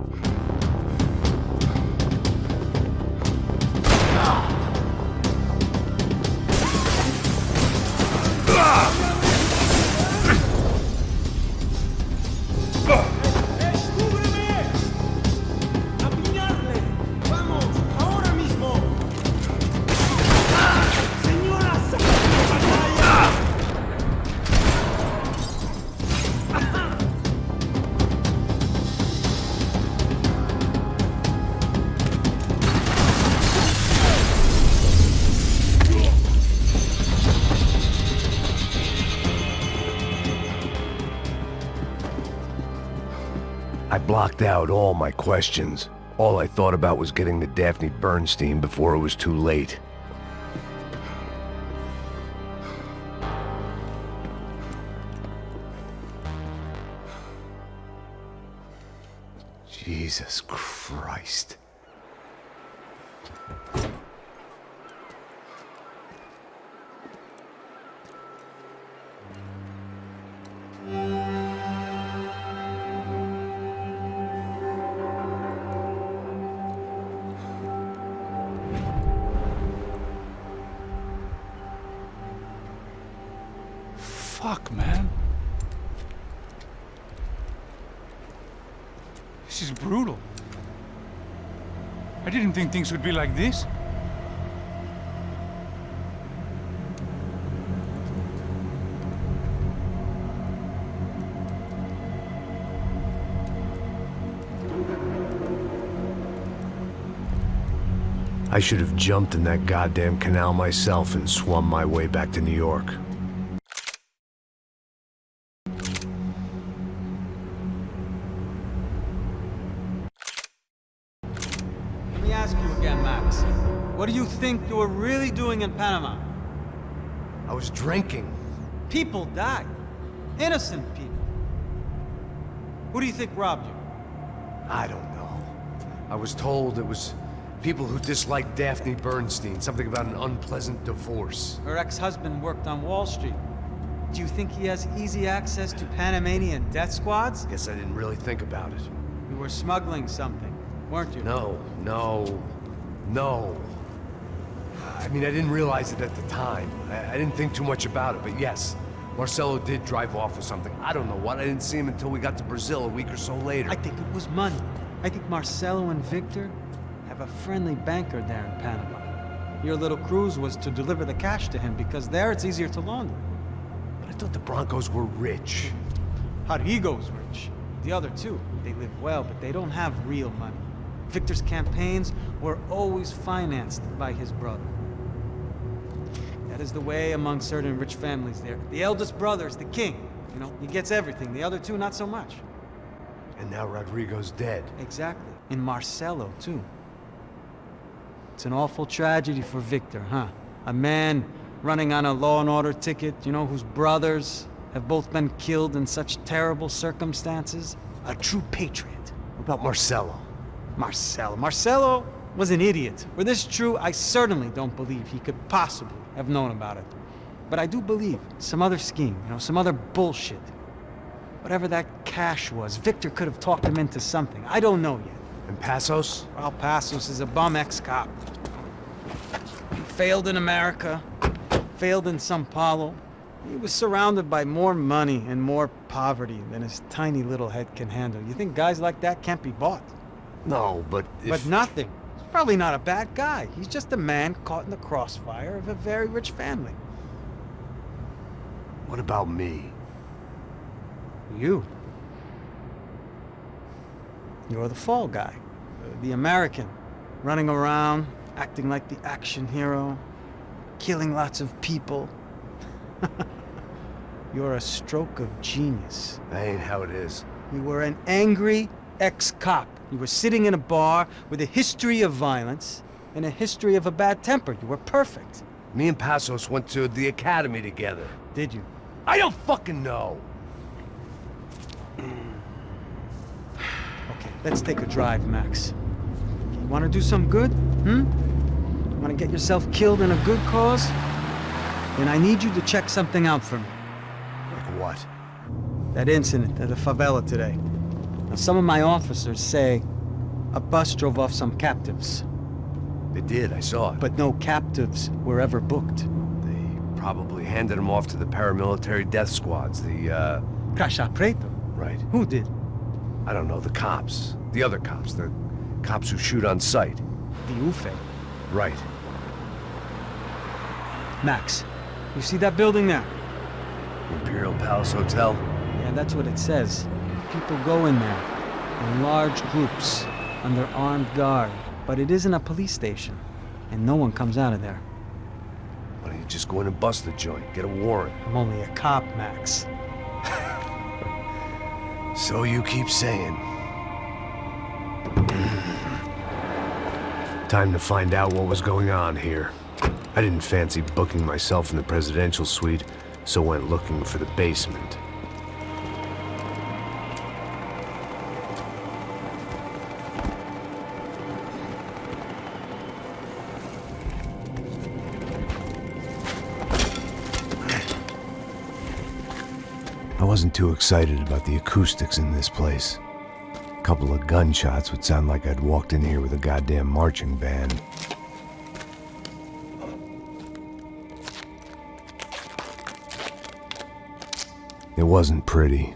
I blocked out all my questions. All I thought about was getting to Daphne Bernstein before it was too late. Jesus Christ. Fuck, man. This is brutal. I didn't think things would be like this. I should have jumped in that goddamn canal myself and swum my way back to New York. Let me ask you again, Max. What do you think you were really doing in Panama? I was drinking. People died. Innocent people. Who do you think robbed you? I don't know. I was told it was people who disliked Daphne Bernstein, something about an unpleasant divorce. Her ex-husband worked on Wall Street. Do you think he has easy access to Panamanian death squads? Guess I didn't really think about it. You were smuggling something, weren't you? No. I mean, I didn't realize it at the time. I didn't think too much about it, but yes, Marcelo did drive off with something. I don't know what. I didn't see him until we got to Brazil a week or so later. I think it was money. I think Marcelo and Victor have a friendly banker there in Panama. Your little cruise was to deliver the cash to him because there it's easier to launder. But I thought the Broncos were rich. Rodrigo's rich. The other two, they live well, but they don't have real money. Victor's campaigns were always financed by his brother. That is the way among certain rich families there. The eldest brother is the king. You know, he gets everything. The other two, not so much. And now Rodrigo's dead. Exactly. And Marcelo, too. It's an awful tragedy for Victor, huh? A man running on a law and order ticket, you know, whose brothers have both been killed in such terrible circumstances. A true patriot. What about Marcelo? Marcelo was an idiot. Were this true, I certainly don't believe he could possibly have known about it. But I do believe some other scheme, you know, some other bullshit. Whatever that cash was, Victor could have talked him into something. I don't know yet. And Passos? Well, Passos is a bum ex-cop. He failed in America, failed in São Paulo. He was surrounded by more money and more poverty than his tiny little head can handle. You think guys like that can't be bought? No, but if... But nothing. He's probably not a bad guy. He's just a man caught in the crossfire of a very rich family. What about me? You. You're the fall guy. The American. Running around, acting like the action hero. Killing lots of people. You're a stroke of genius. That ain't how it is. You were an angry ex-cop. You were sitting in a bar with a history of violence and a history of a bad temper. You were perfect. Me and Passos went to the academy together. Did you? I don't fucking know. Okay, let's take a drive, Max. You want to do some good? Want to get yourself killed in a good cause? Then I need you to check something out for me. Like what? That incident at the favela today. Now, some of my officers say a bus drove off some captives. They did, I saw it. But no captives were ever booked. They probably handed them off to the paramilitary death squads, the, Caixa Preta? Right. Who did? I don't know, the cops. The other cops, the cops who shoot on sight. The UFE. Right. Max, you see that building there? Imperial Palace Hotel? Yeah, that's what it says. People go in there in large groups under armed guard. But it isn't a police station, and no one comes out of there. Why don't you just go in and bust the joint? Get a warrant. I'm only a cop, Max. So you keep saying. Time to find out what was going on here. I didn't fancy booking myself in the presidential suite, so went looking for the basement. I wasn't too excited about the acoustics in this place. A couple of gunshots would sound like I'd walked in here with a goddamn marching band. It wasn't pretty,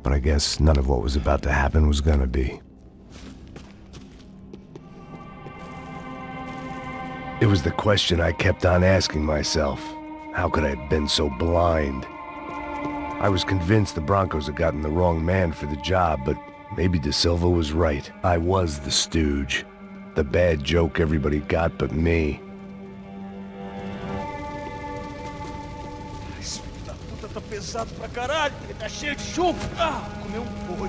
but I guess none of what was about to happen was gonna be. It was the question I kept on asking myself. How could I have been so blind? I was convinced the Broncos had gotten the wrong man for the job, but maybe De Silva was right. I was the stooge. The bad joke everybody got but me. Esse filho da puta tá pesado pra caralho. Ele tá cheio de chumbo. Ah, comeu boi.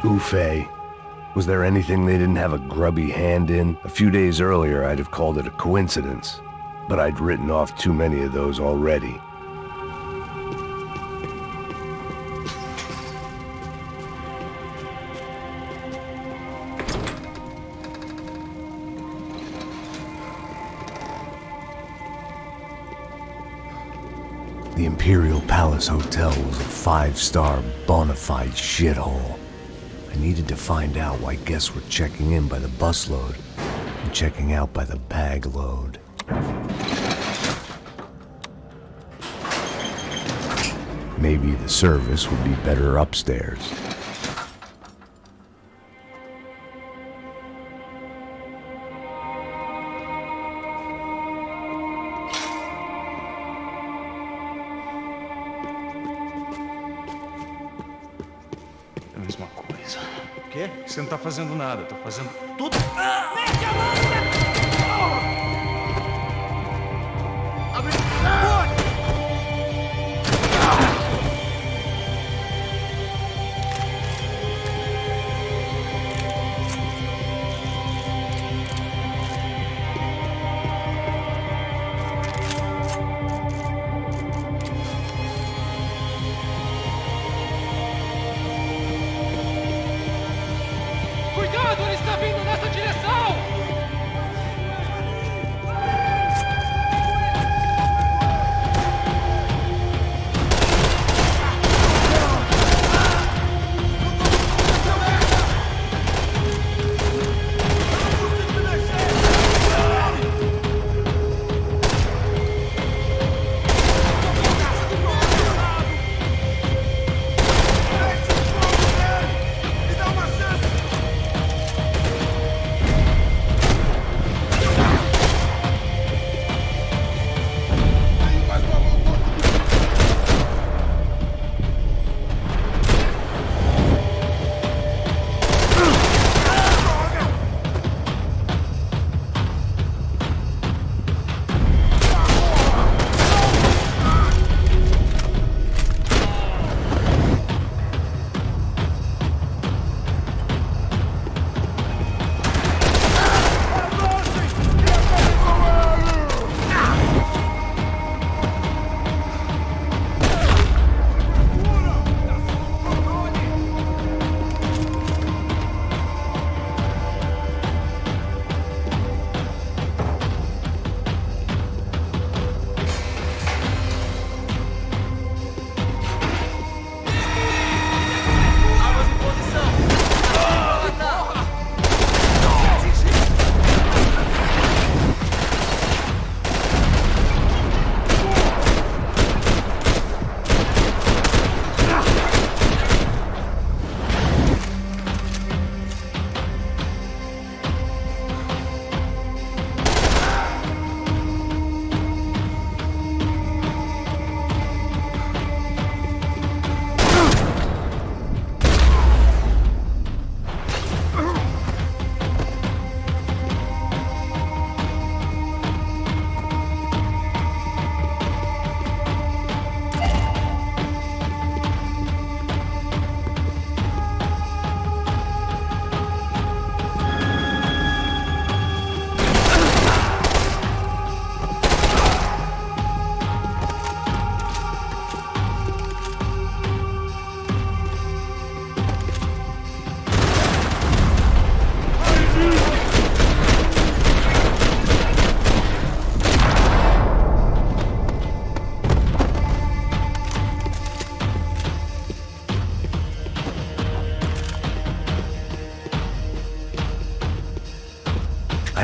UFE. Was there anything they didn't have a grubby hand in? A few days earlier, I'd have called it a coincidence, but I'd written off too many of those already. The Imperial Palace Hotel was a five-star, bona fide shithole. I needed to find out why guests were checking in by the busload and checking out by the bag load. Maybe the service would be better upstairs. É a mesma coisa. O quê? Você não tá fazendo nada, tá fazendo tudo. Mete a mão! Abre! Corre! Cuidado, ele está vindo nessa direção!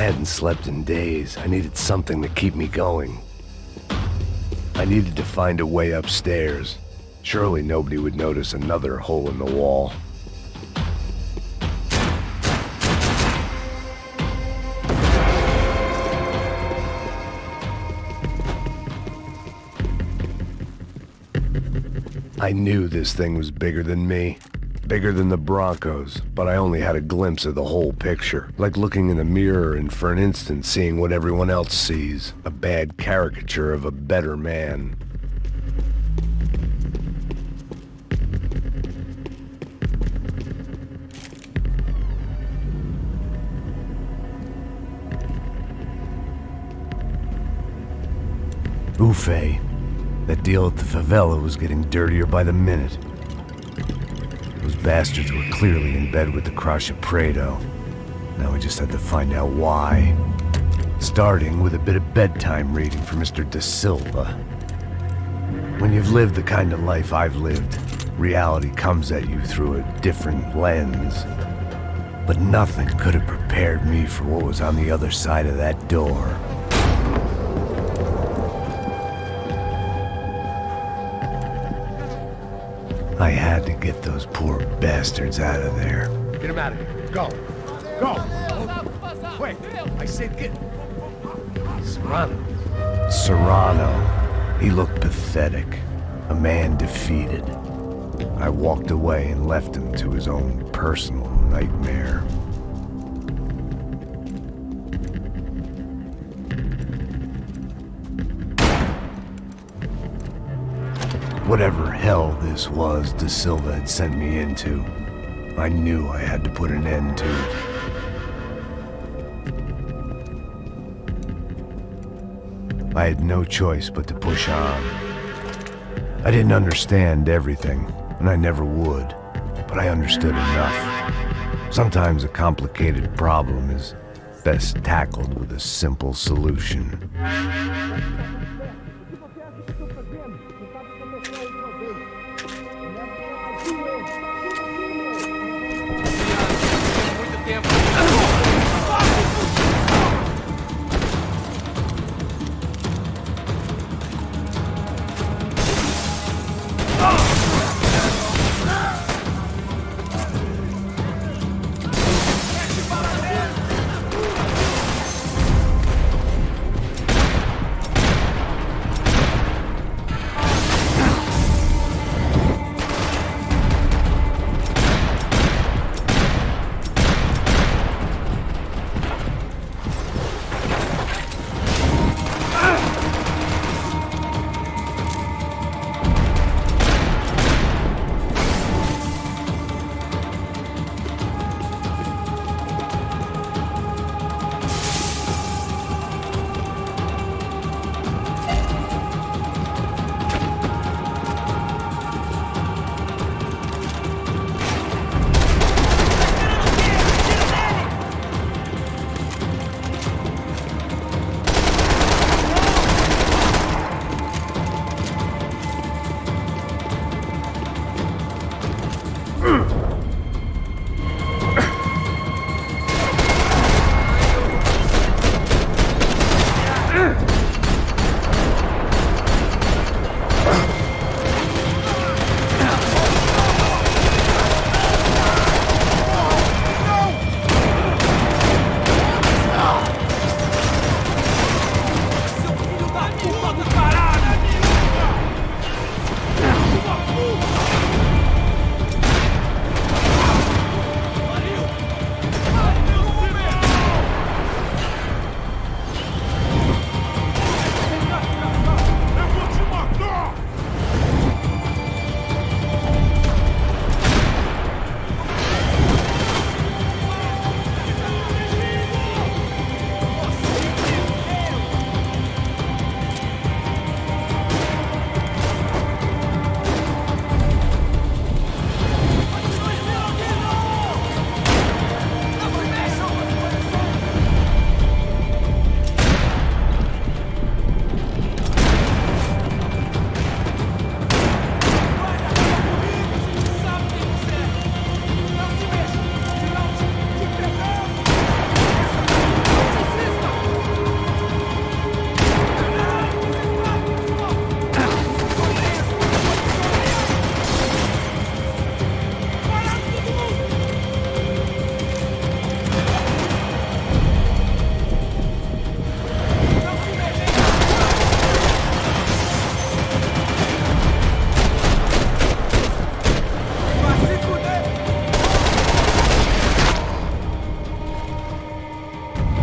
hadn't slept in days. I needed something to keep me going. I needed to find a way upstairs. Surely nobody would notice another hole in the wall. I knew this thing was bigger than me, bigger than the Broncos, but I only had a glimpse of the whole picture, like looking in the mirror and for an instant seeing what everyone else sees, a bad caricature of a better man. Ufe. That deal at the favela was getting dirtier by the minute. Those bastards were clearly in bed with the Crusher Prado. Now we just had to find out why. Starting with a bit of bedtime reading for Mr. Da Silva. When you've lived the kind of life I've lived, reality comes at you through a different lens. But nothing could have prepared me for what was on the other side of that door. I had to get those poor bastards out of there. Get him out of here. Go. Go. Wait, I said get... Serrano. Serrano. He looked pathetic. A man defeated. I walked away and left him to his own personal nightmare. Whatever hell this was Da Silva had sent me into, I knew I had to put an end to it. I had no choice but to push on. I didn't understand everything, and I never would, but I understood enough. Sometimes a complicated problem is best tackled with a simple solution.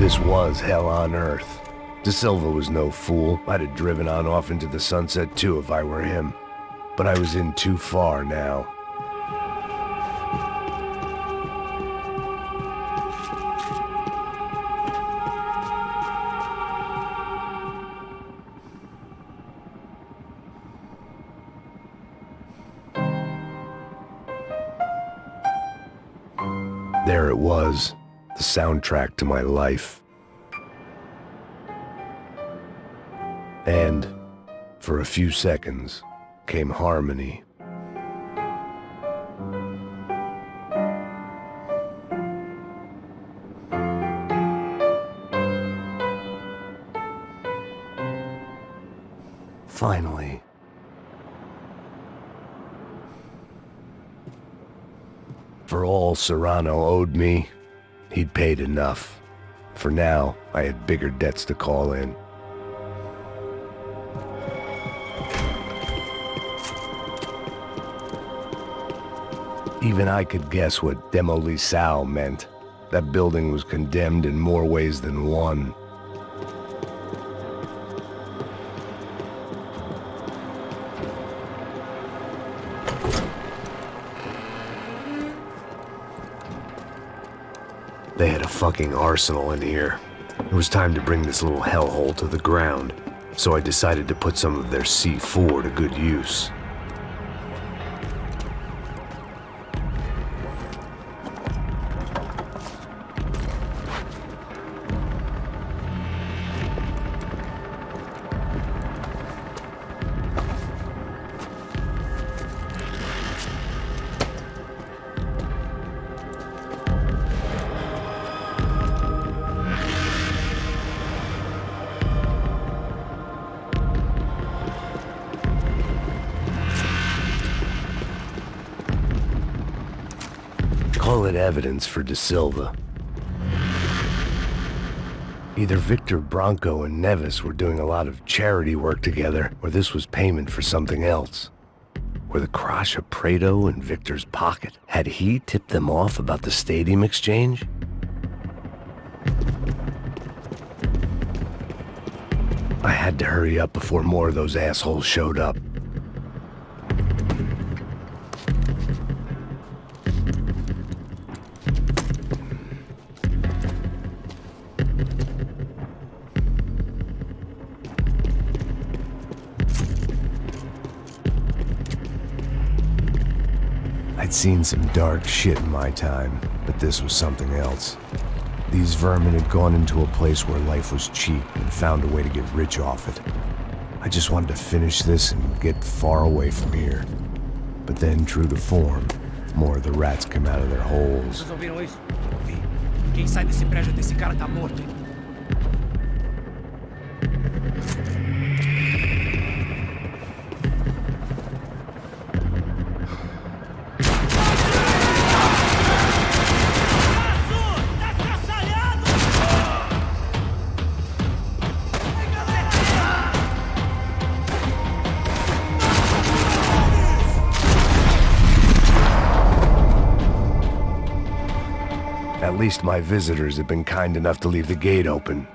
This was hell on earth. De Silva was no fool. I'd have driven on off into the sunset too if I were him. But I was in too far now. There it was, the soundtrack to my life. And, for a few seconds, came harmony. Finally. For all Serrano owed me, he'd paid enough. For now, I had bigger debts to call in. Even I could guess what Demolisal meant. That building was condemned in more ways than one. They had a fucking arsenal in here. It was time to bring this little hellhole to the ground, so I decided to put some of their C4 to good use. Call it evidence for De Silva. Either Victor Branco and Neves were doing a lot of charity work together, or this was payment for something else. Were the Crash of Prado in Victor's pocket? Had he tipped them off about the stadium exchange? I had to hurry up before more of those assholes showed up. I'd seen some dark shit in my time, but this was something else. These vermin had gone into a place where life was cheap and found a way to get rich off it. I just wanted to finish this and get far away from here. But then, true to form, more of the rats came out of their holes. Vocês ouviram isso? Vi. Quem sai desse prédio desse cara tá morto, hein? At least my visitors had been kind enough to leave the gate open.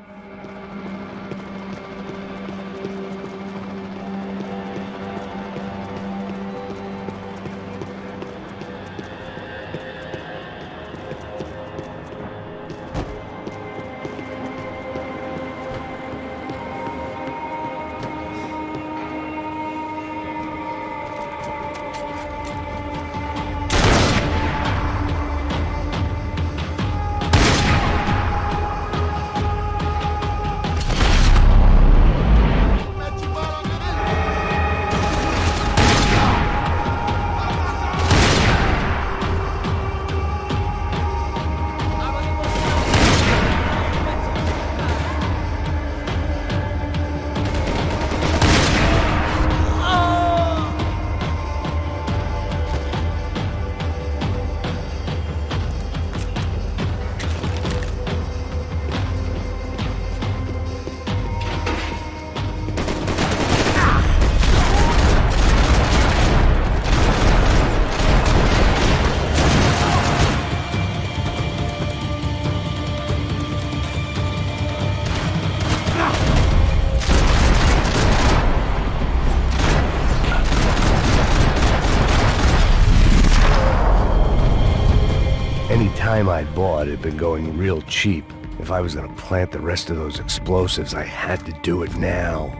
Any time I'd bought had been going real cheap. If I was gonna plant the rest of those explosives, I had to do it now.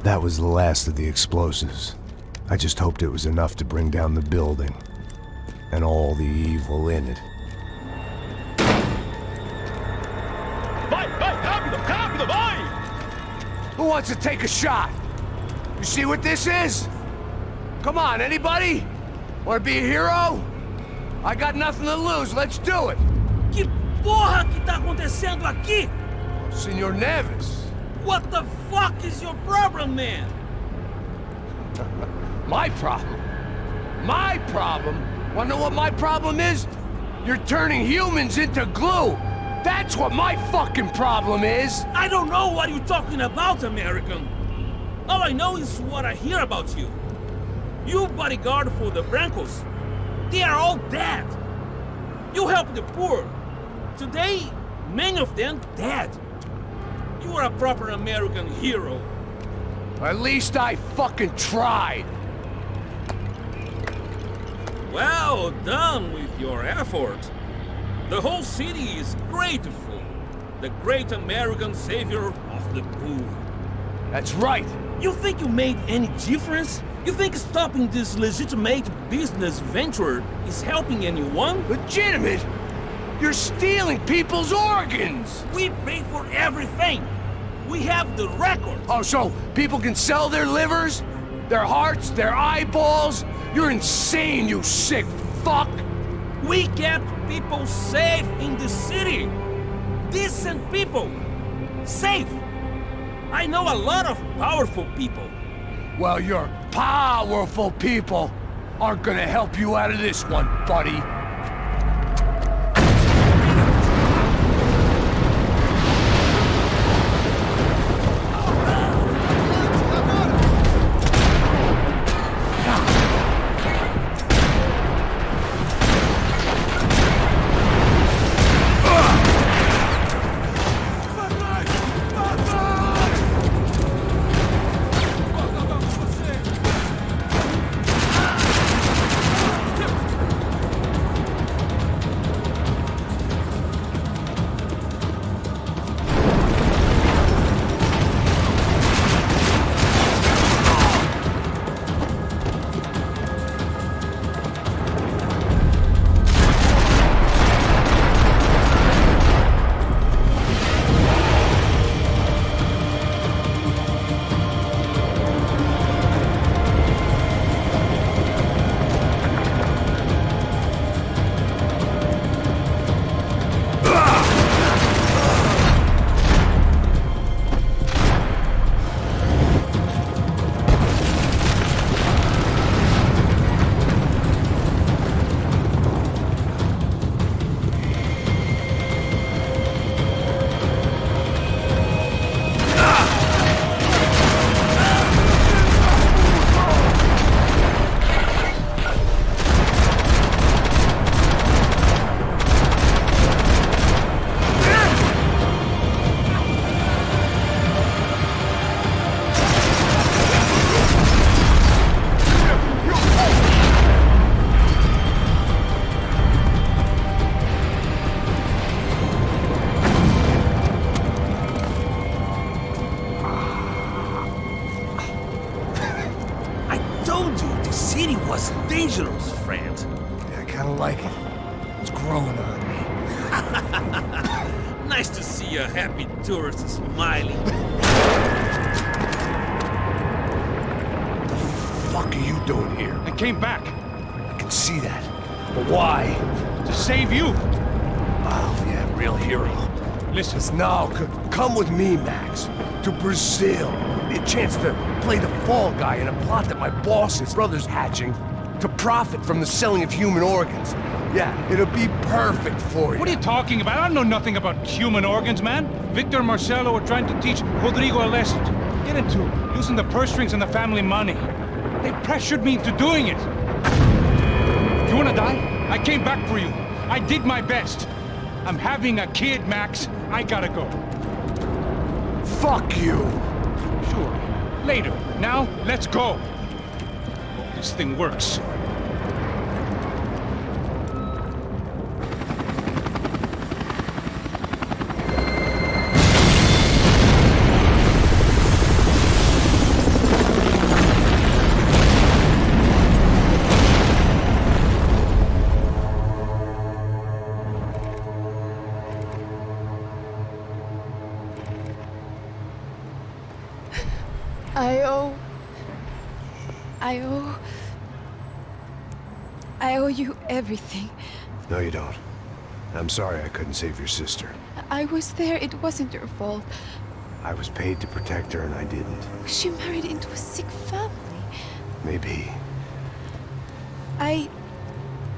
That was the last of the explosives. I just hoped it was enough to bring down the building and all the evil in it. Vai, rápido, rápido, vai! Who wants to take a shot? You see what this is? Come on, anybody? Want to be a hero? I got nothing to lose, let's do it! Que porra que tá acontecendo aqui? Senor Neves. What the fuck is your problem, man? My problem? My problem? Wanna know what my problem is? You're turning humans into glue! That's what my fucking problem is! I don't know what you're talking about, American. All I know is what I hear about you. You bodyguard for the Brancos. They are all dead. You help the poor. Today, many of them dead. You are a proper American hero. At least I fucking tried. Well done with your effort. The whole city is grateful. The great American savior of the poor. That's right. You think you made any difference? You think stopping this legitimate business venture is helping anyone? Legitimate? You're stealing people's organs! We pay for everything! We have the record! Oh, so people can sell their livers? Their hearts? Their eyeballs? You're insane, you sick fuck! We kept people safe in the city! Decent people! Safe! I know a lot of powerful people. Well, your powerful people aren't gonna help you out of this one, buddy. city was dangerous, friend. Yeah, I kinda like it. It's growing on me. Nice to see a happy tourist smiling. What the fuck are you doing here? I came back. I can see that. But why? To save you. Oh, yeah, real hero. Listen. Now, come with me, Max. To Brazil. A chance to play the fall guy in a plot that my boss's brother's hatching to profit from the selling of human organs. Yeah, it'll be perfect for you. What are you talking about? I know nothing about human organs, man. Victor and Marcelo are trying to teach Rodrigo a lesson. Get into using the purse strings and the family money. They pressured me into doing it. You wanna die? I came back for you. I did my best. I'm having a kid, Max. I gotta go. Fuck you! Sure. Later. Now, let's go. Hope this thing works. I owe you everything. No, you don't. I'm sorry I couldn't save your sister. I was there. It wasn't your fault. I was paid to protect her and I didn't. She married into a sick family. Maybe. I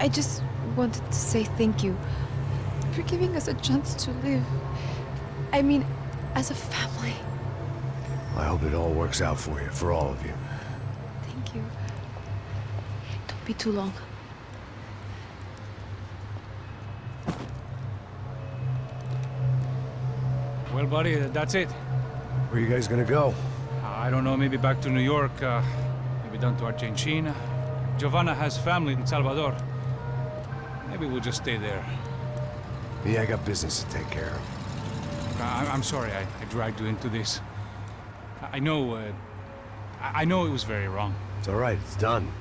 just wanted to say thank you for giving us a chance to live. I mean, as a family. I hope it all works out for you, for all of you. Thank you. Don't be too long. Well, buddy, that's it. Where are you guys gonna go? I don't know, maybe back to New York, maybe down to Argentina. Giovanna has family in Salvador. Maybe we'll just stay there. Yeah, I got business to take care of. I'm sorry I dragged you into this. I know it was very wrong. It's all right, it's done.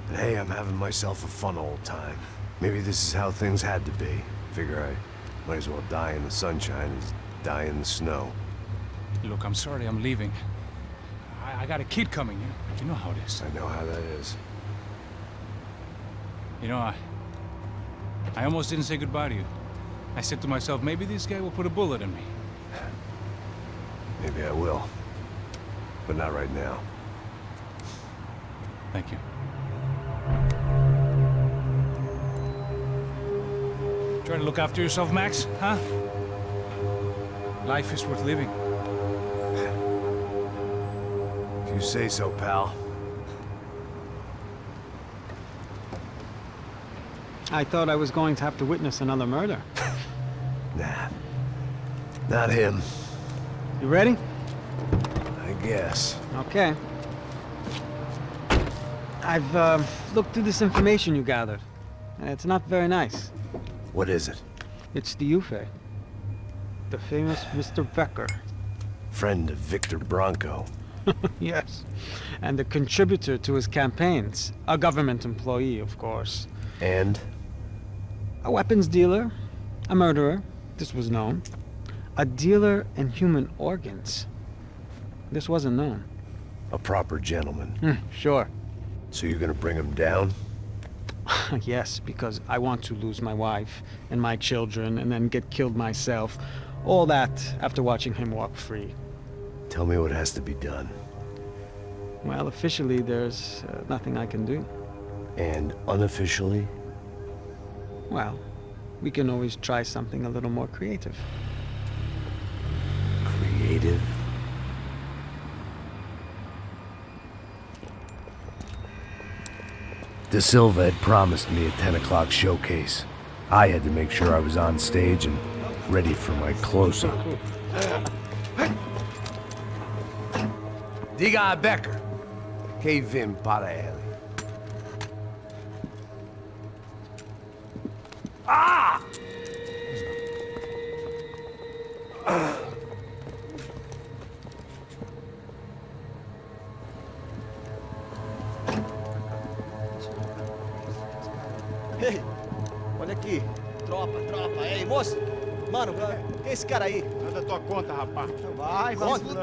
And hey, I'm having myself a fun old time. Maybe this is how things had to be. Figure I might as well die in the sunshine as die in the snow. Look, I'm sorry I'm leaving. I got a kid coming, you know how it is. I know how that is. You know, I almost didn't say goodbye to you. I said to myself, maybe this guy will put a bullet in me. Maybe I will. But not right now. Thank you. Try to look after yourself, Max, huh? Life is worth living. If you say so, pal. I thought I was going to have to witness another murder. Nah. Not him. You ready? I guess. Okay. I've looked through this information you gathered, and it's not very nice. What is it? It's the UFE. The famous Mr. Becker. Friend of Victor Bronco. Yes. And a contributor to his campaigns. A government employee, of course. And? A weapons dealer. A murderer. This was known. A dealer in human organs. This wasn't known. A proper gentleman. Sure. So you're gonna bring him down? Yes, because I want to lose my wife and my children and then get killed myself. All that after watching him walk free. Tell me what has to be done. Well, officially, there's nothing I can do. And unofficially? Well, we can always try something a little more creative. Creative? De Silva had promised me a 10 o'clock showcase. I had to make sure I was on stage and ready for my close-up. Diga a Becker. Que vim para ele. Ah! aqui. Tropa. Ei, moço. Mano, quem é esse cara aí? Nada tua conta, rapaz. Vai, fudeu!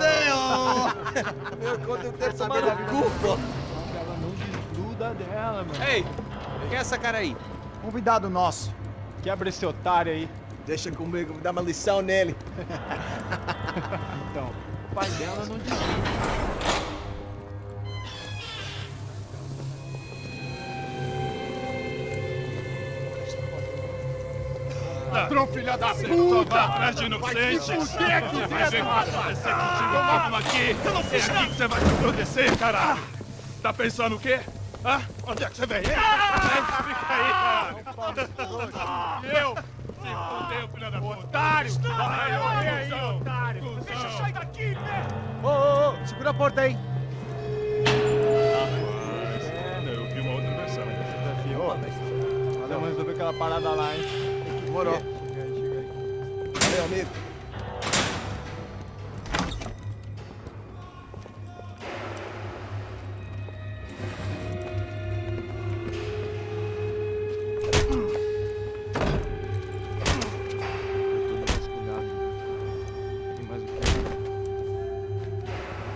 Meu conta eu quero tomar no cu, pô. Ela não desgruda dela, meu. Ei, quem é essa cara aí? Convidado nosso. Quebra esse otário aí. Deixa comigo, vou dar uma lição nele. Então, o pai dela não desgruda. Ladrão, filha da puta! Vai atrás de inocentes! Vai ver aparecer contigo mesmo aqui! É aqui que você vai se proteger, caralho! Tá pensando o quê? Hã? Onde é que você vem? Fica aí, caralho! Eu? Se fodeu, filha da puta! Otário! Vai morrer aí, otário! Deixa eu sair daqui, né? Ô, segura a porta aí. Eu vi uma outra versão. Vamos resolver aquela parada lá, hein? Demorou. Chega aí. Valeu, amigo.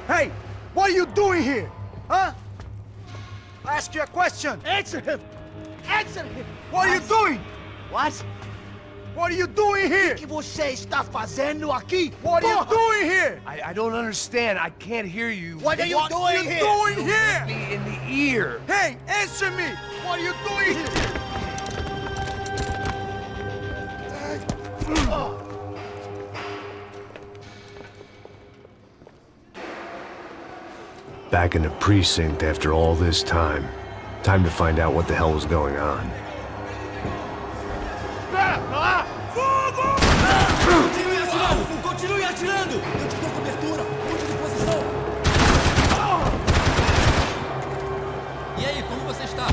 Hey! What are you doing here? Huh? I ask you a question. Answer him! Answer him! What are you doing? What? What are you doing here? O que você está fazendo aqui? What are you doing here? I don't understand. I can't hear you. What are you doing here? Doing here? Me in the ear. Hey, answer me! What are you doing here? Back in the precinct after all this time. Time to find out what the hell was going on. Continue atirando! Eu te dou cobertura! Mude de posição! E aí, como você está?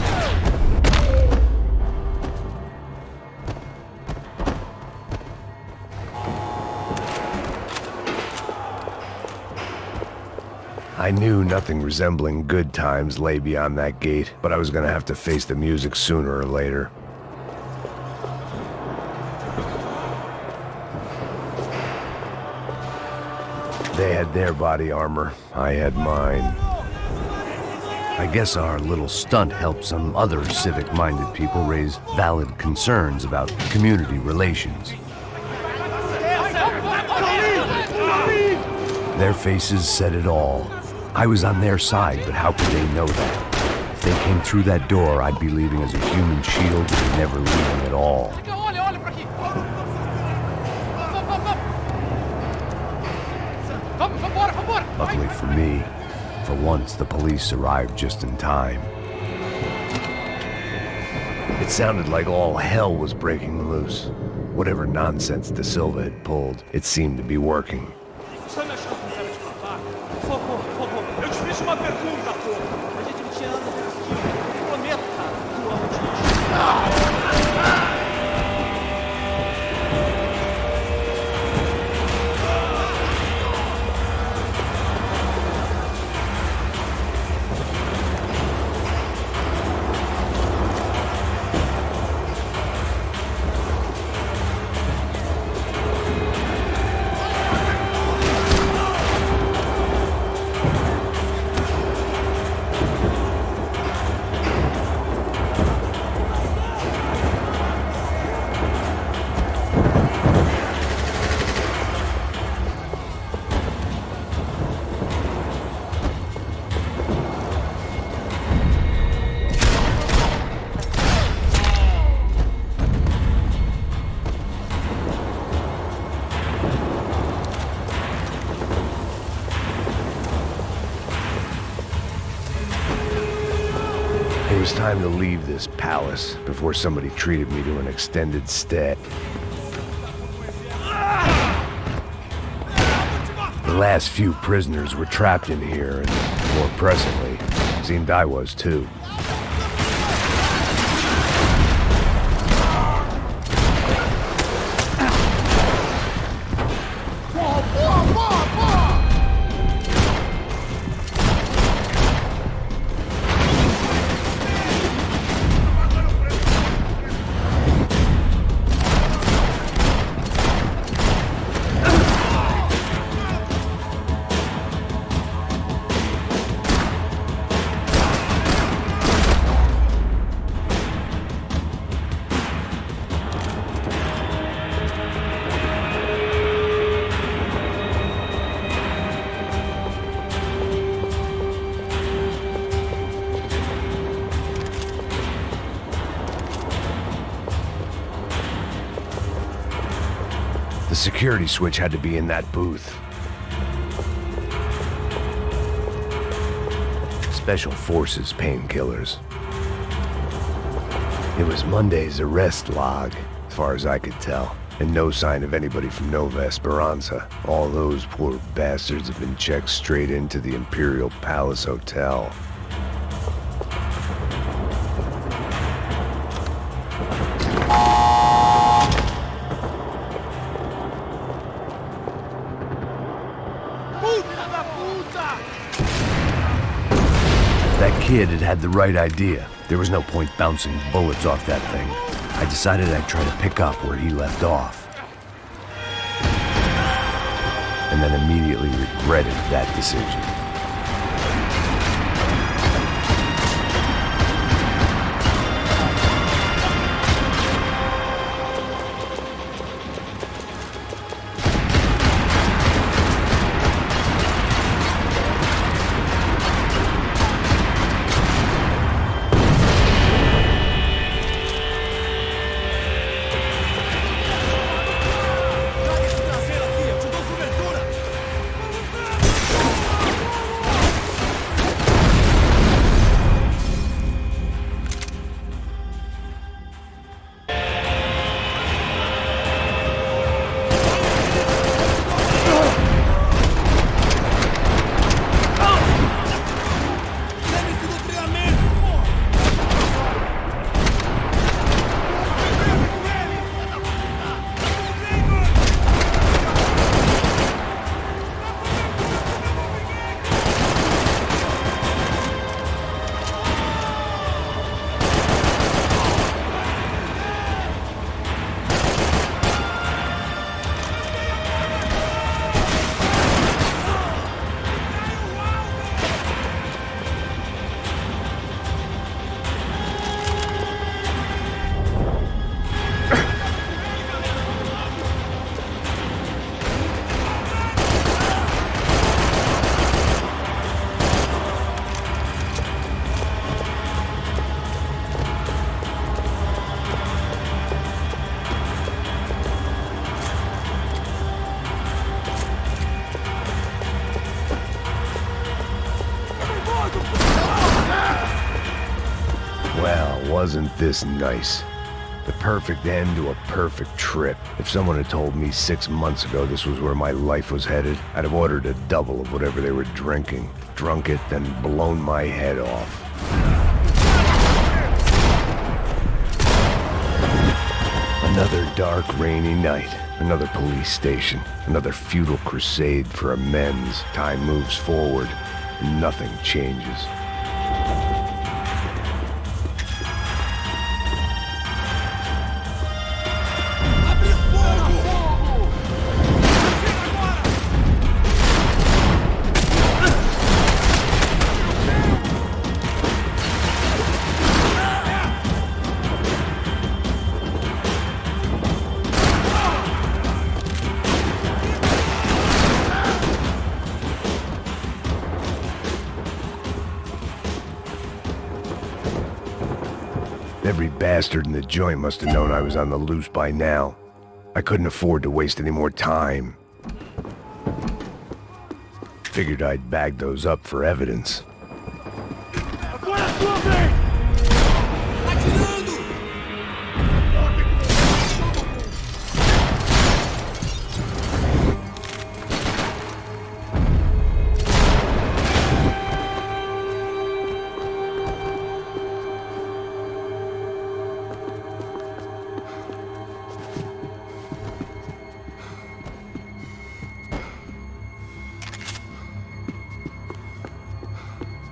I knew nothing resembling good times lay beyond that gate, but I was gonna have to face the music sooner or later. They had their body armor, I had mine. I guess our little stunt helped some other civic-minded people raise valid concerns about community relations. Their faces said it all. I was on their side, but how could they know that? If they came through that door, I'd be leaving as a human shield and never leaving at all. Luckily for me, for once the police arrived just in time. It sounded like all hell was breaking loose. Whatever nonsense De Silva had pulled, it seemed to be working. Eu te fiz uma pergunta, pô! A gente não tinha nada de eu prometo, cara. Tu ama o It was time to leave this palace before somebody treated me to an extended stay. The last few prisoners were trapped in here, and more presently, seemed I was too. security switch had to be in that booth. Special Forces painkillers. It was Monday's arrest log, as far as I could tell, and no sign of anybody from Nova Esperanza. All those poor bastards have been checked straight into the Imperial Palace Hotel. That kid had the right idea. There was no point bouncing bullets off that thing. I decided I'd try to pick up where he left off. And then immediately regretted that decision. Wasn't this nice? The perfect end to a perfect trip. If someone had told me 6 months ago this was where my life was headed, I'd have ordered a double of whatever they were drinking, drunk it, then blown my head off. Another dark, rainy night. Another police station. Another futile crusade for amends. Time moves forward, and nothing changes. Every bastard in the joint must have known I was on the loose by now. I couldn't afford to waste any more time. Figured I'd bag those up for evidence.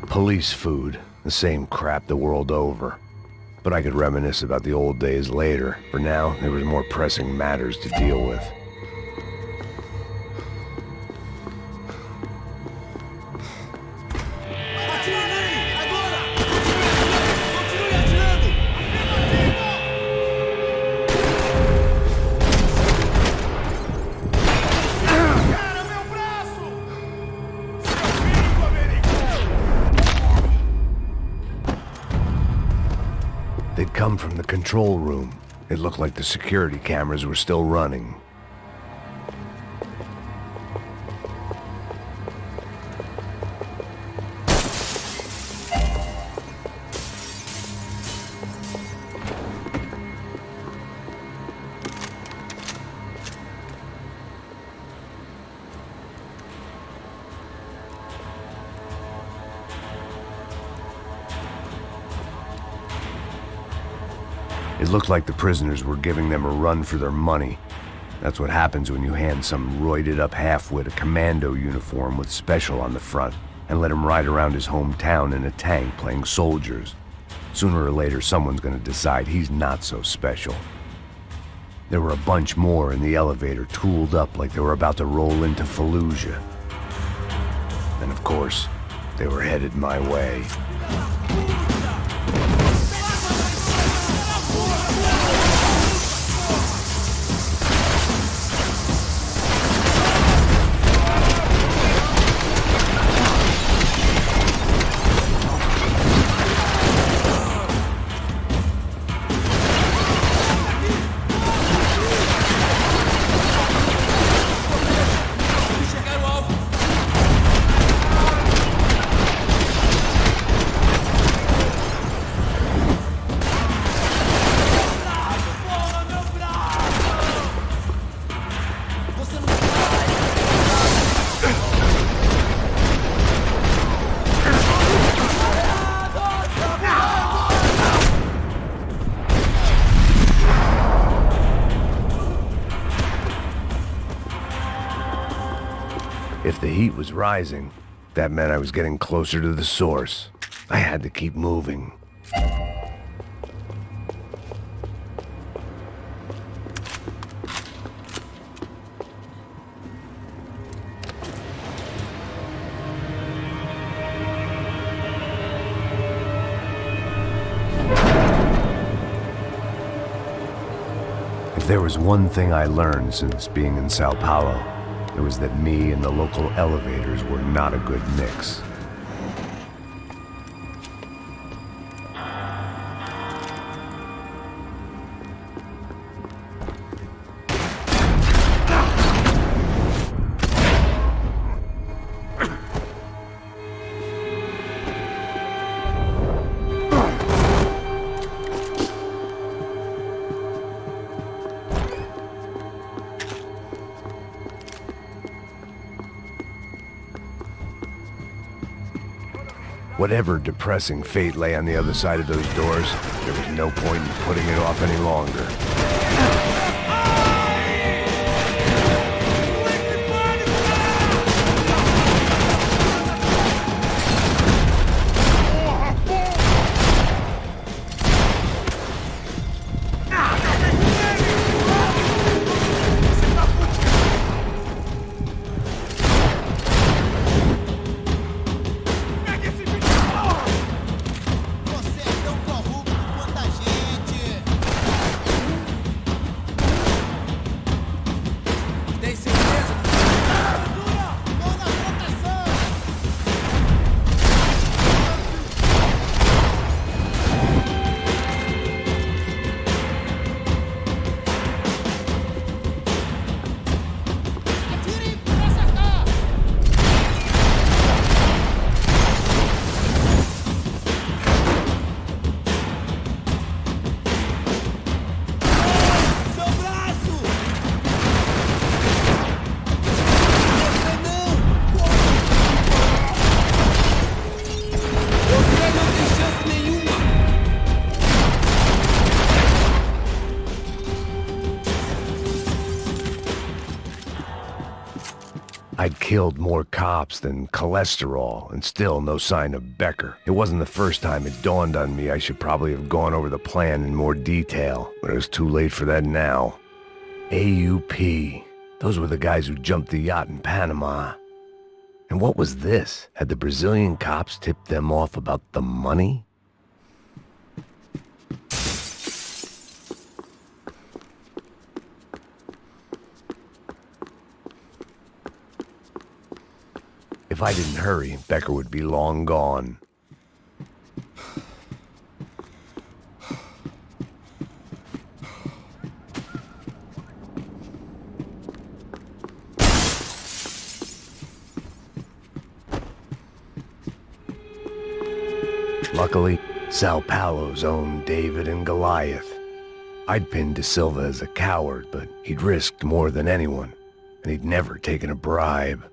Police food, the same crap the world over. But I could reminisce about the old days later. For now, there was more pressing matters to deal with. They'd come from the control room. It looked like the security cameras were still running. It looked like the prisoners were giving them a run for their money. That's what happens when you hand some roided-up halfwit a commando uniform with special on the front and let him ride around his hometown in a tank playing soldiers. Sooner or later, someone's gonna decide he's not so special. There were a bunch more in the elevator, tooled up like they were about to roll into Fallujah. And of course, they were headed my way. If the heat was rising, that meant I was getting closer to the source. I had to keep moving. If there was one thing I learned since being in São Paulo, it was that me and the local elevators were not a good mix. Whatever depressing fate lay on the other side of those doors, there was no point in putting it off any longer. I'd killed more cops than cholesterol, and still no sign of Becker. It wasn't the first time it dawned on me I should probably have gone over the plan in more detail, but it was too late for that now. AUP. Those were the guys who jumped the yacht in Panama. And what was this? Had the Brazilian cops tipped them off about the money? If I didn't hurry, Becker would be long gone. Luckily, São Paulo's own David and Goliath. I'd pinned De Silva as a coward, but he'd risked more than anyone, and he'd never taken a bribe.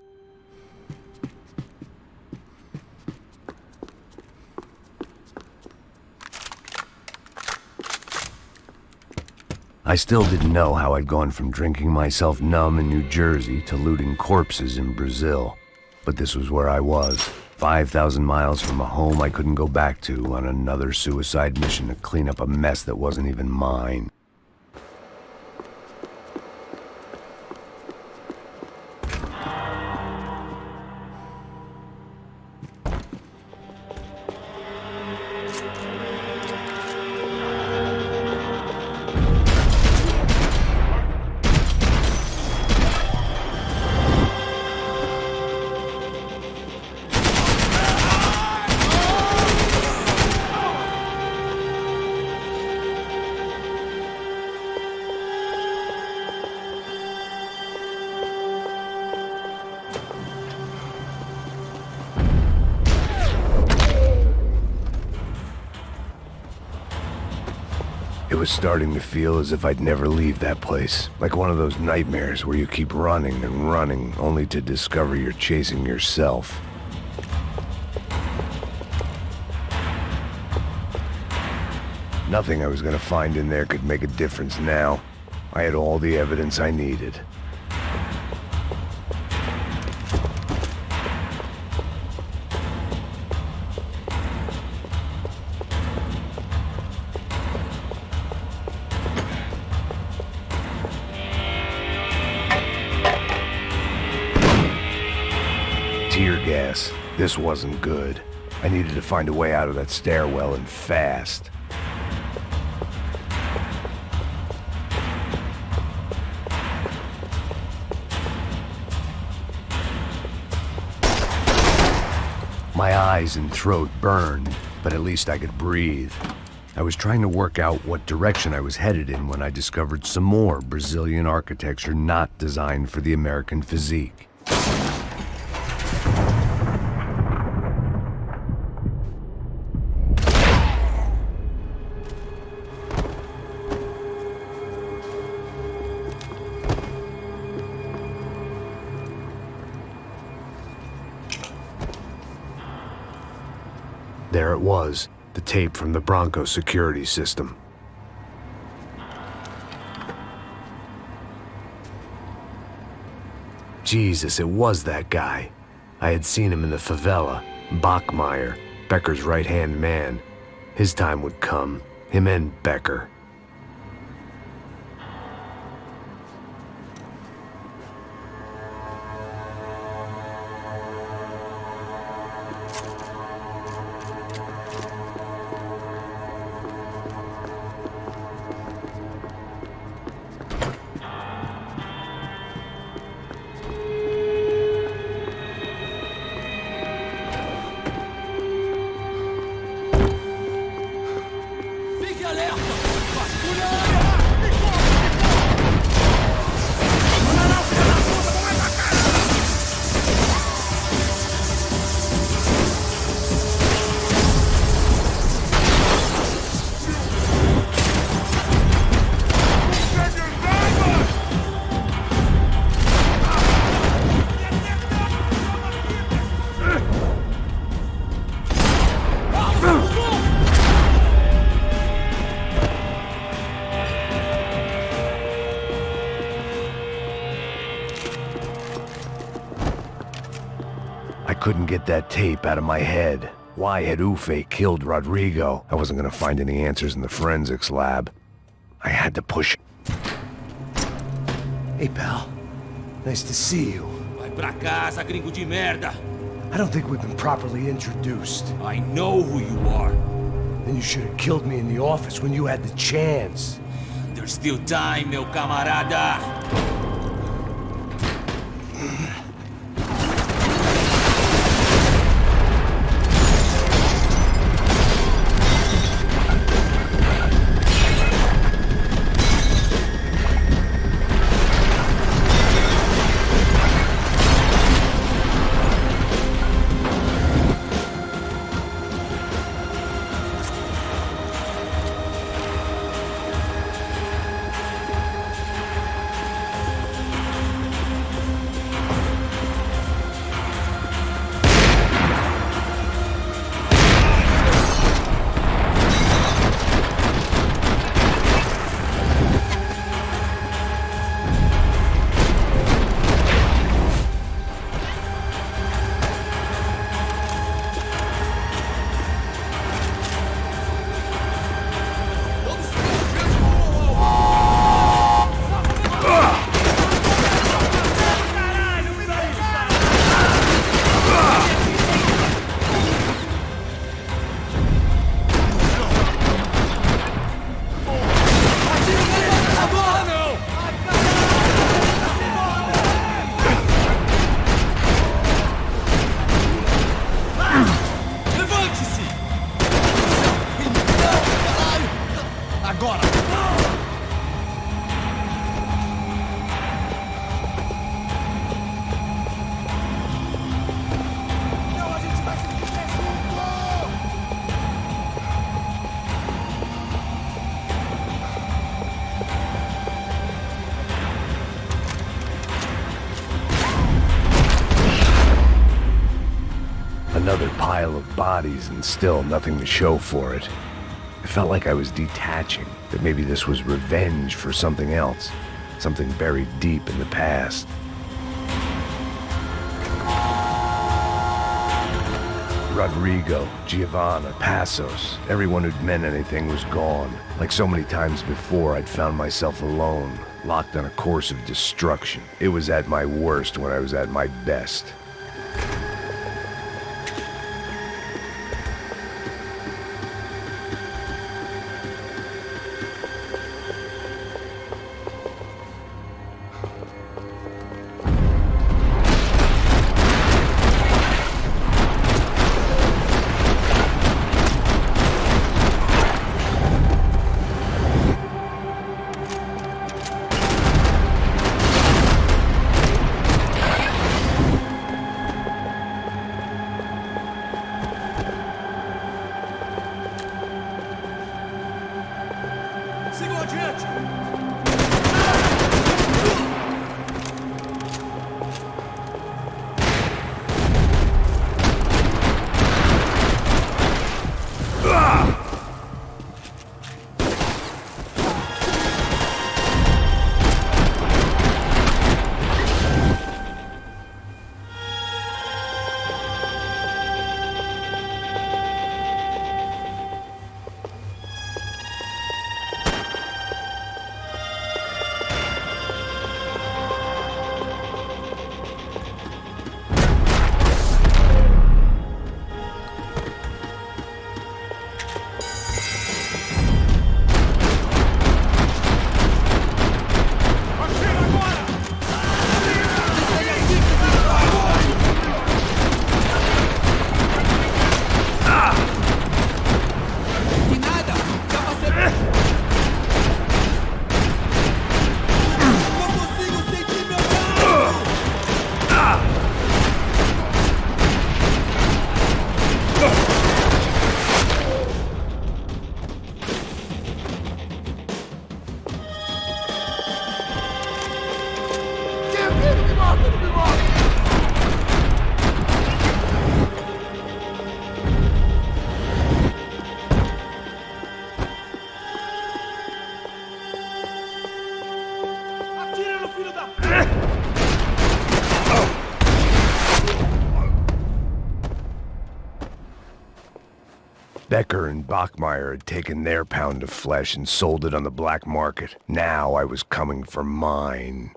I still didn't know how I'd gone from drinking myself numb in New Jersey to looting corpses in Brazil. But this was where I was, 5,000 miles from a home I couldn't go back to on another suicide mission to clean up a mess that wasn't even mine. It was starting to feel as if I'd never leave that place. Like one of those nightmares where you keep running and running, only to discover you're chasing yourself. Nothing I was gonna find in there could make a difference now. I had all the evidence I needed. Tear gas. This wasn't good. I needed to find a way out of that stairwell and fast. My eyes and throat burned, but at least I could breathe. I was trying to work out what direction I was headed in when I discovered some more Brazilian architecture not designed for the American physique. There it was, the tape from the Bronco security system. Jesus, it was that guy. I had seen him in the favela, Bachmeyer, Becker's right-hand man. His time would come, him and Becker. I couldn't get that tape out of my head. Why had Ufe killed Rodrigo? I wasn't gonna find any answers in the forensics lab. I had to push. Hey, pal. Nice to see you. Vai pra casa, gringo de merda. I don't think we've been properly introduced. I know who you are. Then you should have killed me in the office when you had the chance. There's still time, meu camarada. pile of bodies and still nothing to show for it. It felt like I was detaching, that maybe this was revenge for something else, something buried deep in the past. Rodrigo, Giovanna, Passos, everyone who'd meant anything was gone. Like so many times before, I'd found myself alone, locked on a course of destruction. It was at my worst when I was at my best. Becker and Bachmeyer had taken their pound of flesh and sold it on the black market. Now I was coming for mine.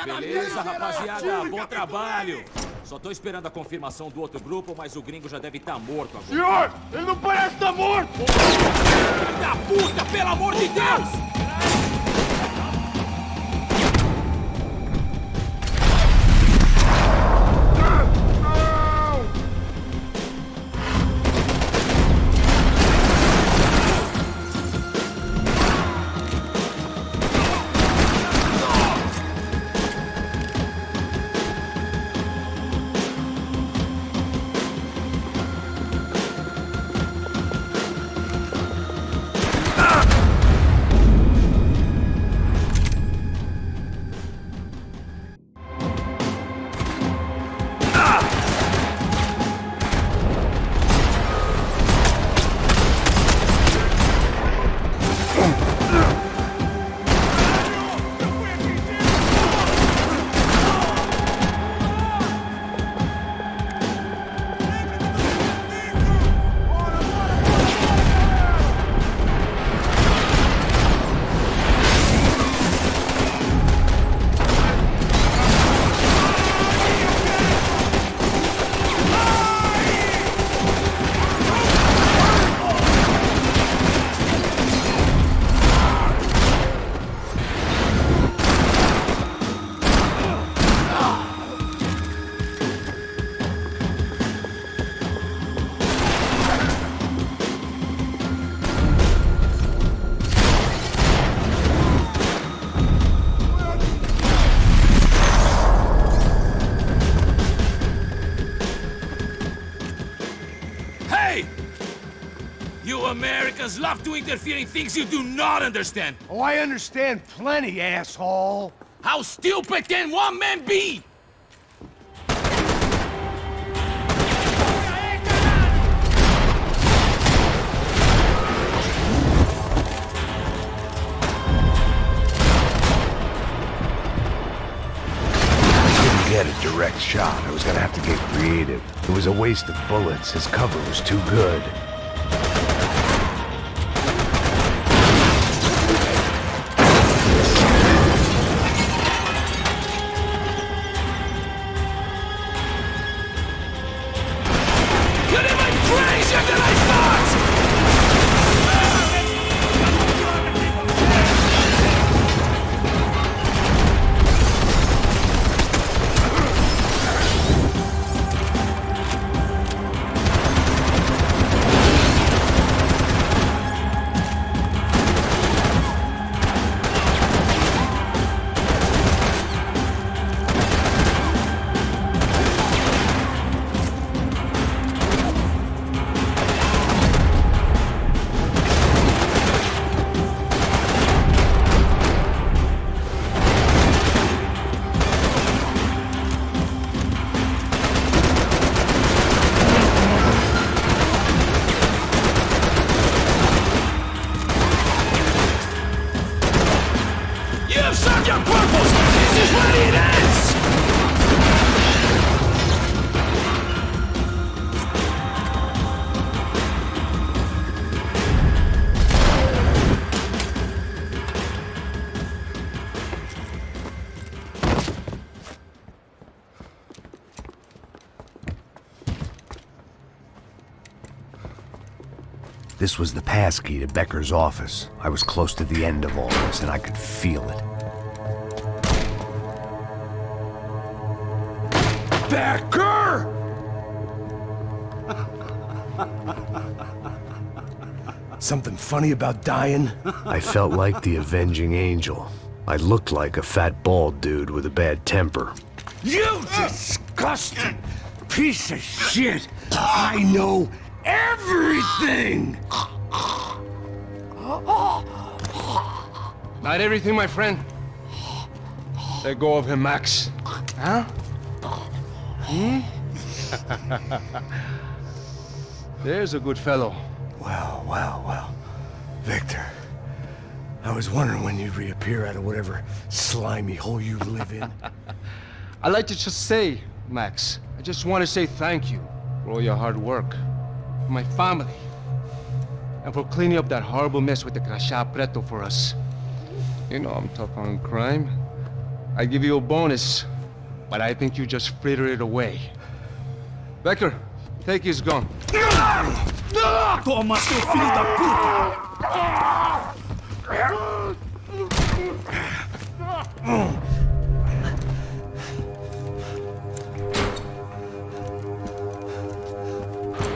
Beleza, rapaziada, bom trabalho. Só tô esperando a confirmação do outro grupo, mas o gringo já deve estar morto agora. Senhor, ele não parece estar morto! Filho da puta, pelo amor de Deus! Hey! You Americans love to interfere in things you do not understand. Oh, I understand plenty, asshole. How stupid can one man be? Get a direct shot. I was gonna have to get creative. It was a waste of bullets. His cover was too good. You're even crazier than I thought! You've served your purpose! This is where it ends! This was the passkey to Becker's office. I was close to the end of all this, and I could feel it. Becker! Something funny about dying? I felt like the avenging angel. I looked like a fat bald dude with a bad temper. You disgusting piece of shit! I know everything! Not everything, my friend. Let go of him, Max. Huh? There's a good fellow. Well, well, well. Victor, I was wondering when you'd reappear out of whatever slimy hole you live in. I'd like to just say, Max, I just want to say thank you for all your hard work, for my family, and for cleaning up that horrible mess with the Crachá Preto for us. You know I'm tough on crime. I give you a bonus, but I think you just fritter it away. Becker, take his gun. Toma, seu filho da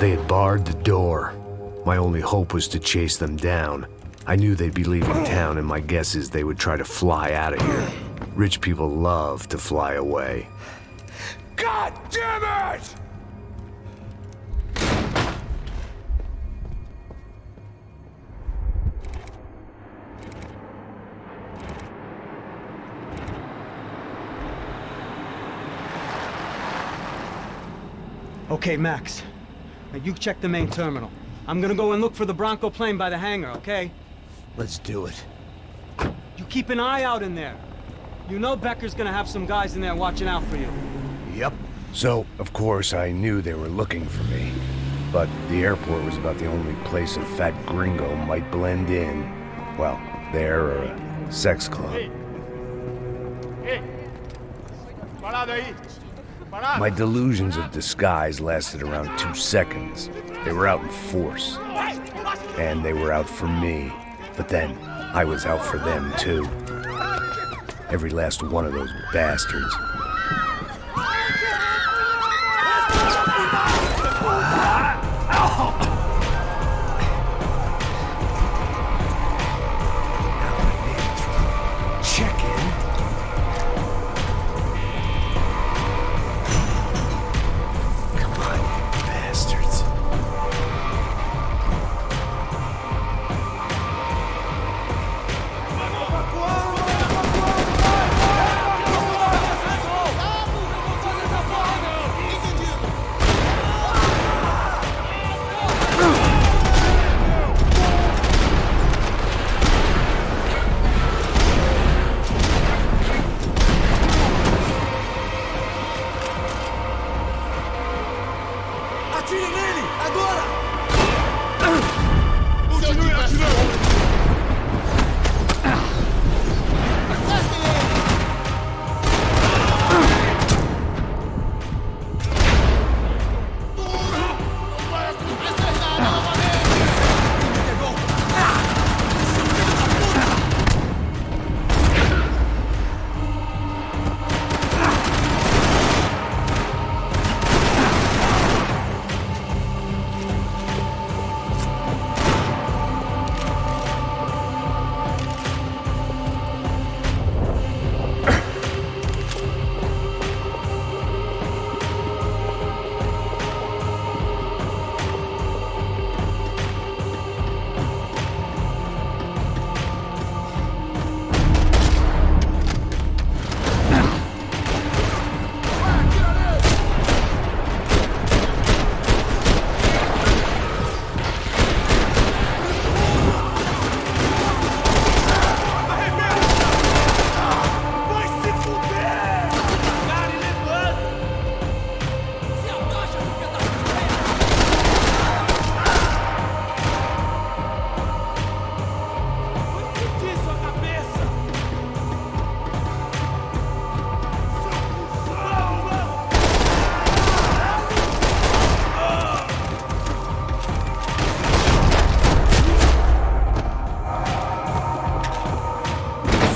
They had barred the door. My only hope was to chase them down. I knew they'd be leaving town, and my guess is they would try to fly out of here. Rich people love to fly away. God damn it! Okay, Max. Now you check the main terminal. I'm gonna go and look for the Bronco plane by the hangar, okay? Let's do it. You keep an eye out in there. You know Becker's gonna have some guys in there watching out for you. Yep. So, of course, I knew they were looking for me. But the airport was about the only place a fat gringo might blend in. Well, there or a sex club. My delusions of disguise lasted around 2 seconds. They were out in force. And they were out for me. But then, I was out for them too. Every last one of those bastards.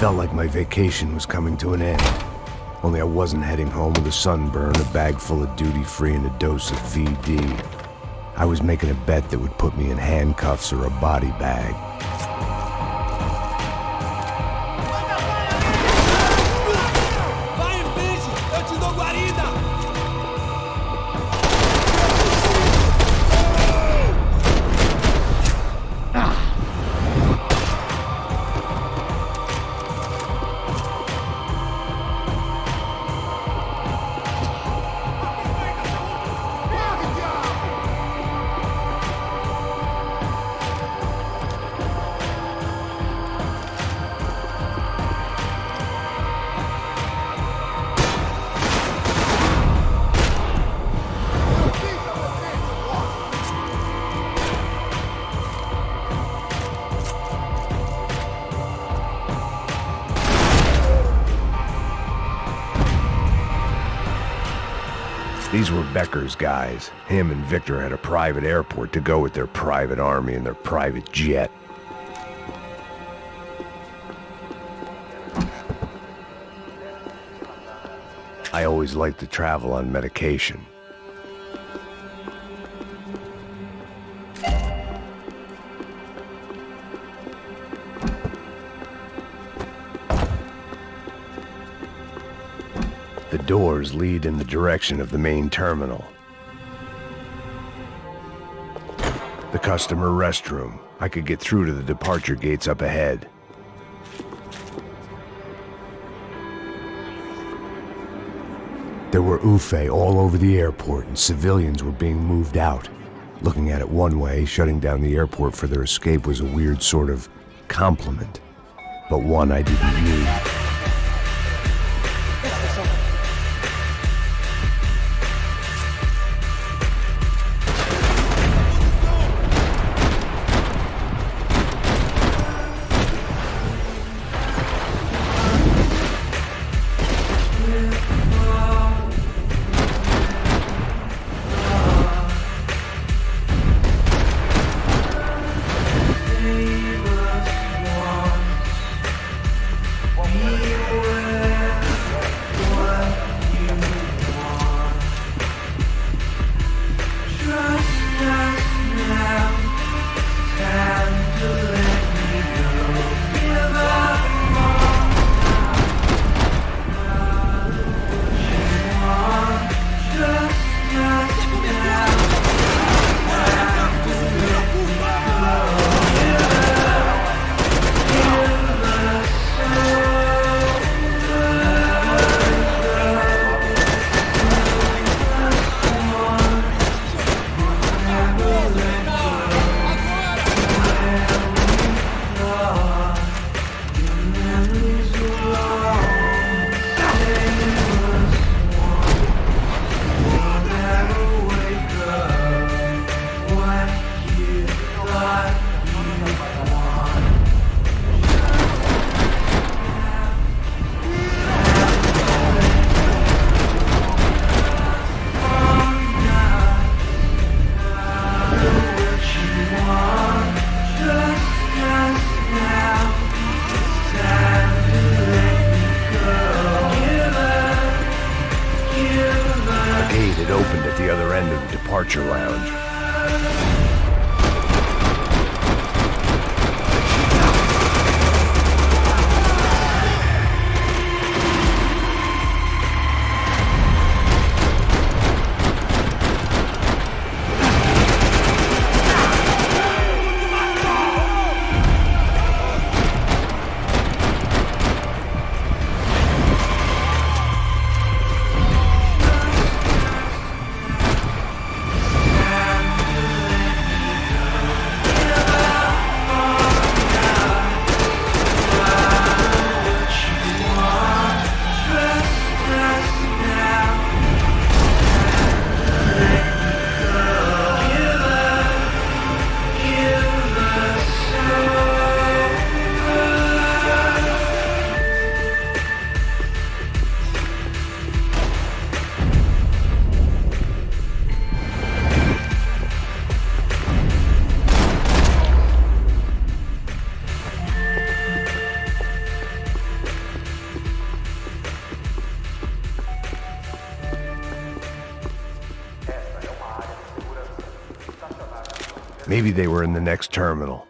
felt like my vacation was coming to an end. Only I wasn't heading home with a sunburn, a bag full of duty-free, and a dose of VD. I was making a bet that would put me in handcuffs or a body bag. Vai em frente! Eu te dou guarida! These were Becker's guys. Him and Victor had a private airport to go with their private army and their private jet. I always liked to travel on medication. The doors lead in the direction of the main terminal. The customer restroom. I could get through to the departure gates up ahead. There were UFE all over the airport, and civilians were being moved out. Looking at it one way, shutting down the airport for their escape was a weird sort of compliment, but one I didn't need. Departure lounge. Maybe they were in the next terminal.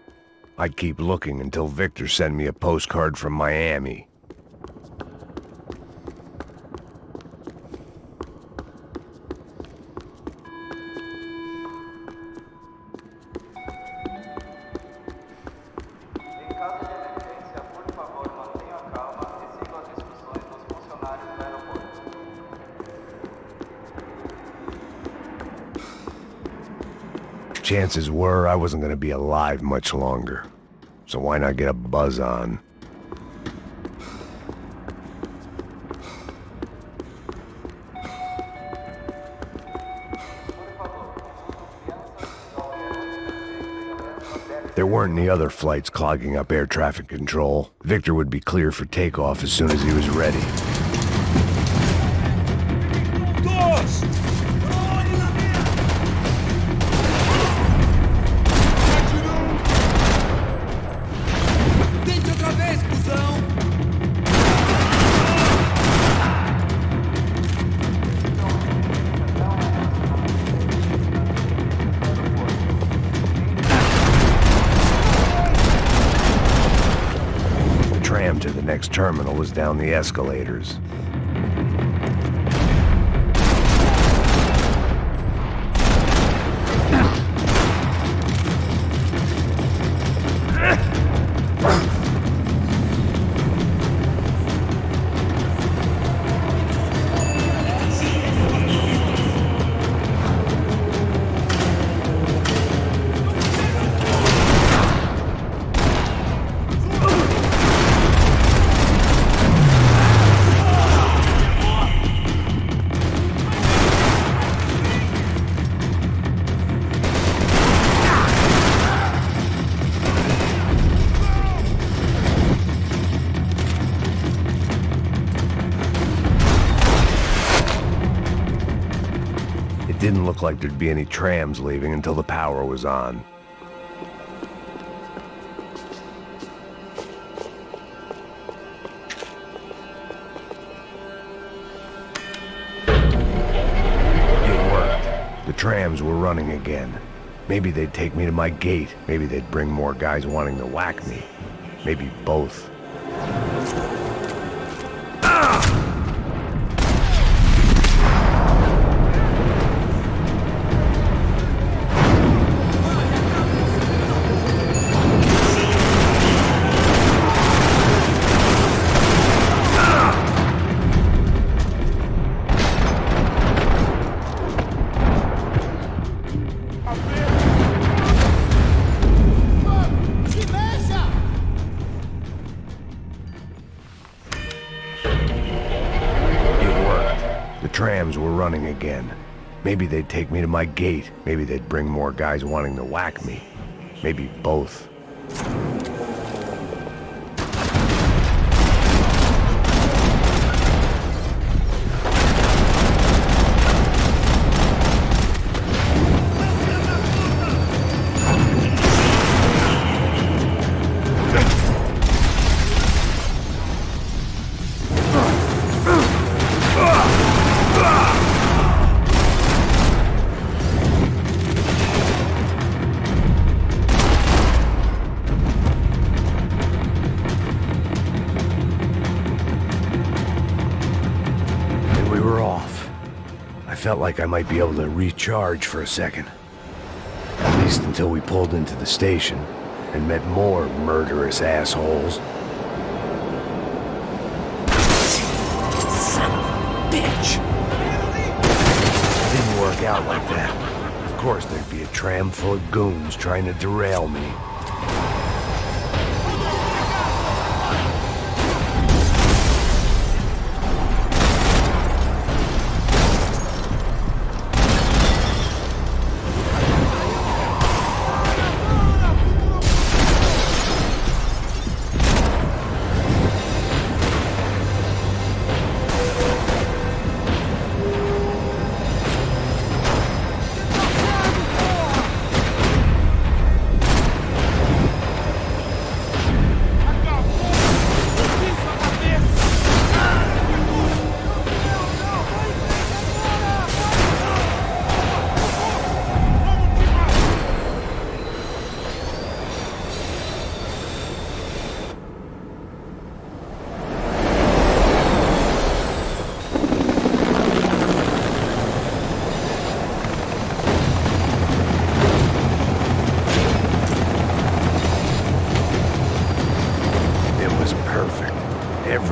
I'd keep looking until Victor sent me a postcard from Miami. Chances were I wasn't gonna be alive much longer, so why not get a buzz on? There weren't any other flights clogging up air traffic control. Victor would be clear for takeoff as soon as he was ready. To the next terminal was down the escalators. Didn't look like there'd be any trams leaving until the power was on. It worked. The trams were running again. Maybe they'd take me to my gate. Maybe they'd bring more guys wanting to whack me. Maybe both. Trams were running again. Maybe they'd take me to my gate. Maybe they'd bring more guys wanting to whack me. Maybe both. Felt like I might be able to recharge for a second. At least until we pulled into the station and met more murderous assholes. Son of a bitch! It didn't work out like that. Of course there'd be a tram full of goons trying to derail me.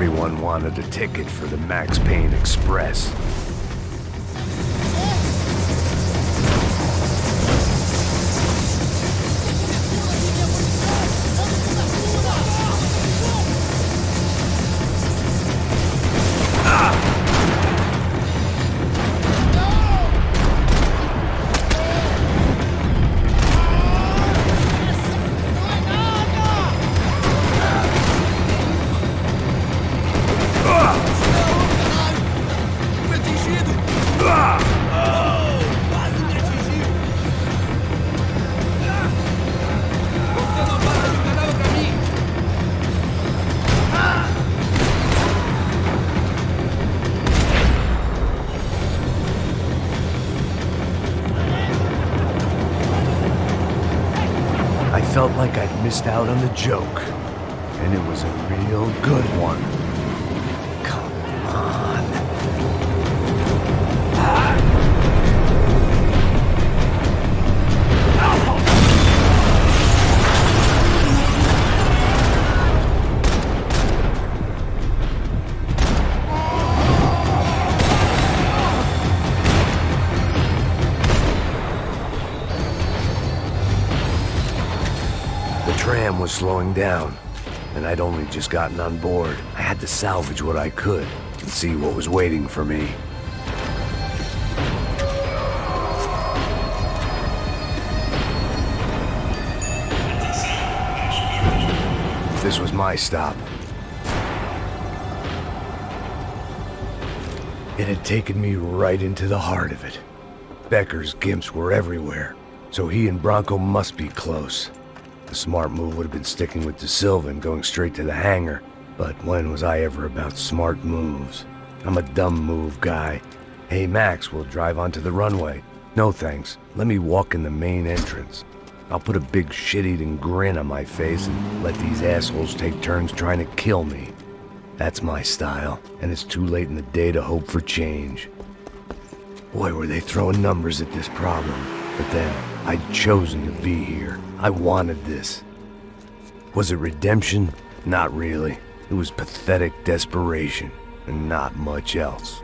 Everyone wanted a ticket for the Max Payne Express. I felt like I'd missed out on the joke, and it was a real good one. Come on. The tram was slowing down, and I'd only just gotten on board. I had to salvage what I could and see what was waiting for me. This was my stop. It had taken me right into the heart of it. Becker's gimps were everywhere, so he and Bronco must be close. The smart move would have been sticking with De Silva and going straight to the hangar, but when was I ever about smart moves? I'm a dumb move guy. Hey Max, we'll drive onto the runway. No thanks, let me walk in the main entrance. I'll put a big shit-eating grin on my face and let these assholes take turns trying to kill me. That's my style, and it's too late in the day to hope for change. Boy, were they throwing numbers at this problem. But then, I'd chosen to be here. I wanted this. Was it redemption? Not really. It was pathetic desperation, and not much else.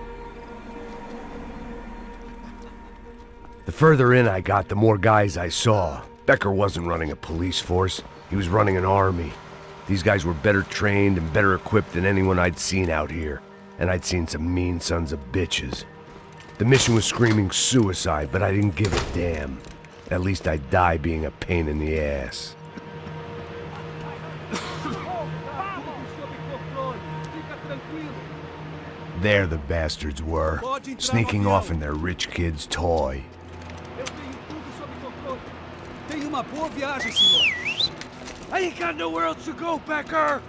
The further in I got, the more guys I saw. Becker wasn't running a police force. He was running an army. These guys were better trained and better equipped than anyone I'd seen out here. And I'd seen some mean sons of bitches. The mission was screaming suicide, but I didn't give a damn. At least I'd die being a pain in the ass. There the bastards were, sneaking off in their rich kid's toy. Tenha uma boa viagem, senhor. I ain't got nowhere else to go, Becker.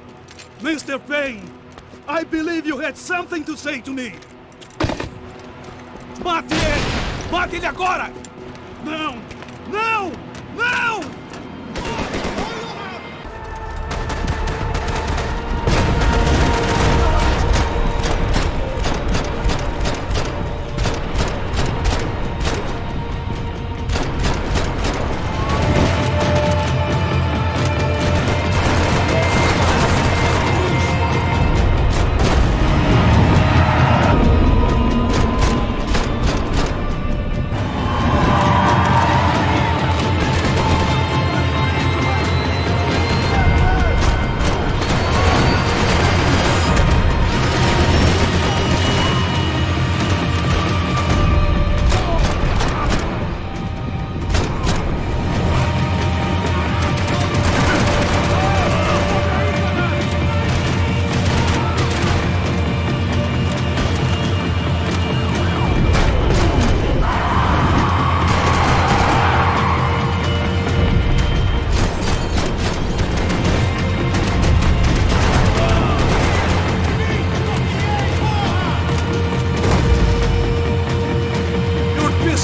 Mr. Payne, I believe you had something to say to me. Mate ele! Mate ele agora! Não! Não! Não!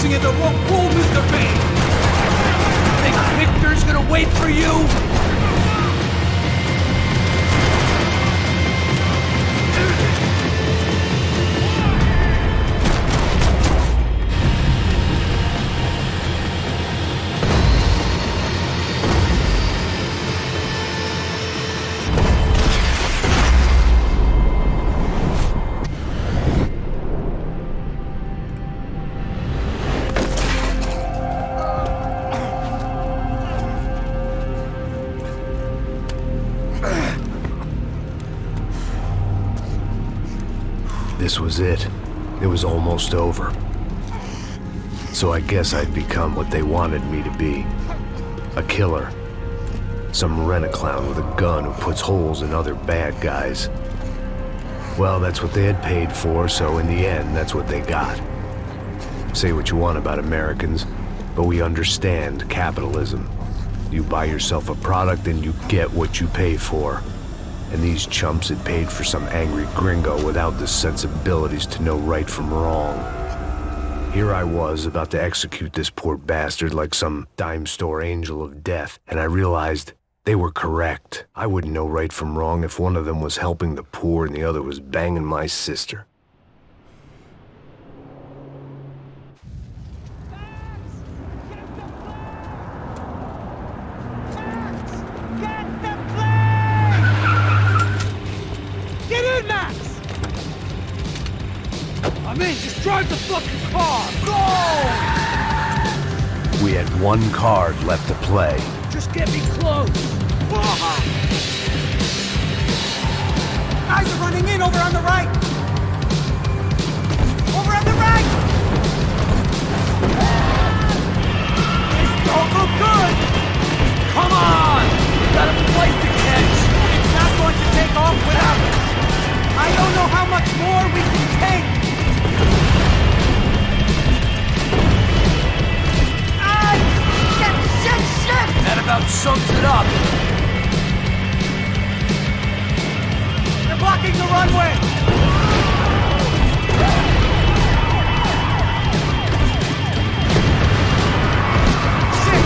In the wrong pool, Mr. Payne! Think Victor's gonna wait for you? This was it. It was almost over. So I guess I'd become what they wanted me to be. A killer. Some rent-a-clown with a gun who puts holes in other bad guys. Well, that's what they had paid for, so in the end, that's what they got. Say what you want about Americans, but we understand capitalism. You buy yourself a product and you get what you pay for. And these chumps had paid for some angry gringo without the sensibilities to know right from wrong. Here I was, about to execute this poor bastard like some dime store angel of death, and I realized they were correct. I wouldn't know right from wrong if one of them was helping the poor and the other was banging my sister. Get in, Max! I'm in, just drive the fucking car! Go! We had one card left to play. Just get me close! Guys are running in over on the right! Over on the right! This don't look good! Come on! We got a flight to catch! It's not going to take off without us! I don't know how much more we can take! Ah! Shit! That about sums it up! They're blocking the runway! Shit!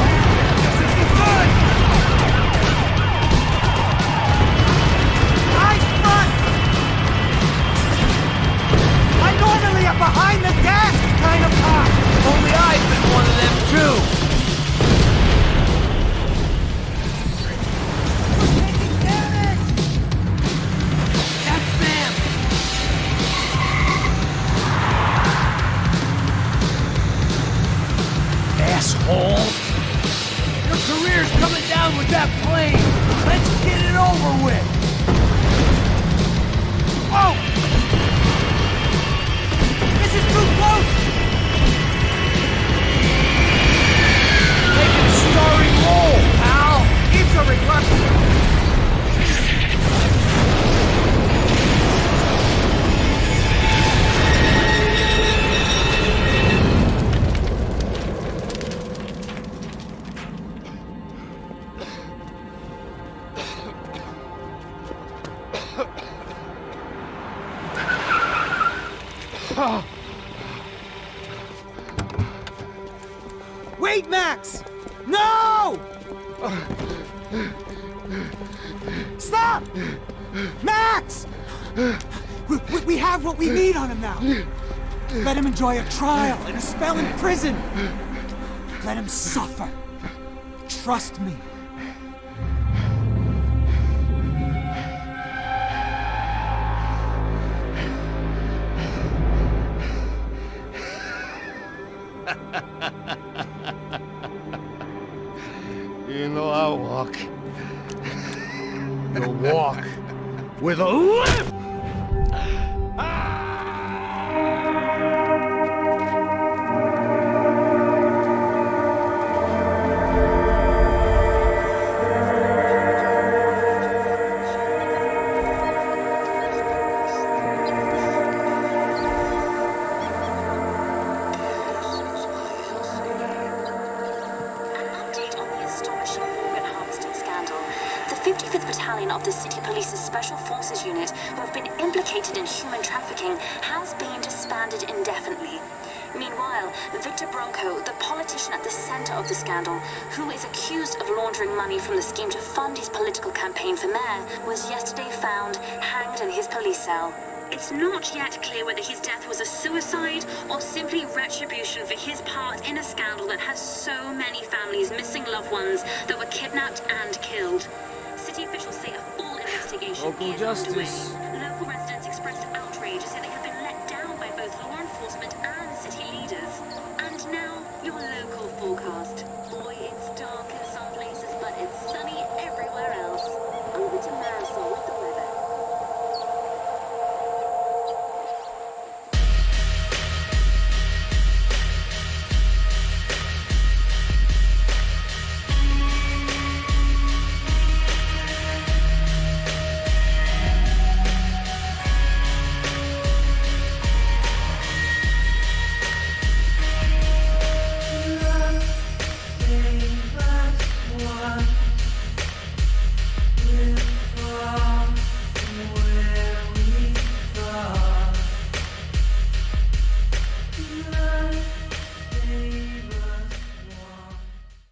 This isn't good! Eyes front! I'm normally a behind-the-gas kind of cop! Only I've been one of them, too! Asshole! Your career's coming down with that plane! Let's get it over with! Oh! This is too close! Taking a starring role, pal! It's a request! Wait, Max! No! Stop! Max! We have what we need on him now. Let him enjoy a trial and a spell in prison. Let him suffer. Trust me. You know I walk. You'll walk with a limp! Of the City Police's Special Forces Unit, who have been implicated in human trafficking, has been disbanded indefinitely. Meanwhile, Victor Bronco, the politician at the center of the scandal, who is accused of laundering money from the scheme to fund his political campaign for mayor, was yesterday found hanged in his police cell. It's not yet clear whether his death was a suicide or simply retribution for his part in a scandal that has so many families missing loved ones that were kidnapped and killed. City officials say a full investigation is underway.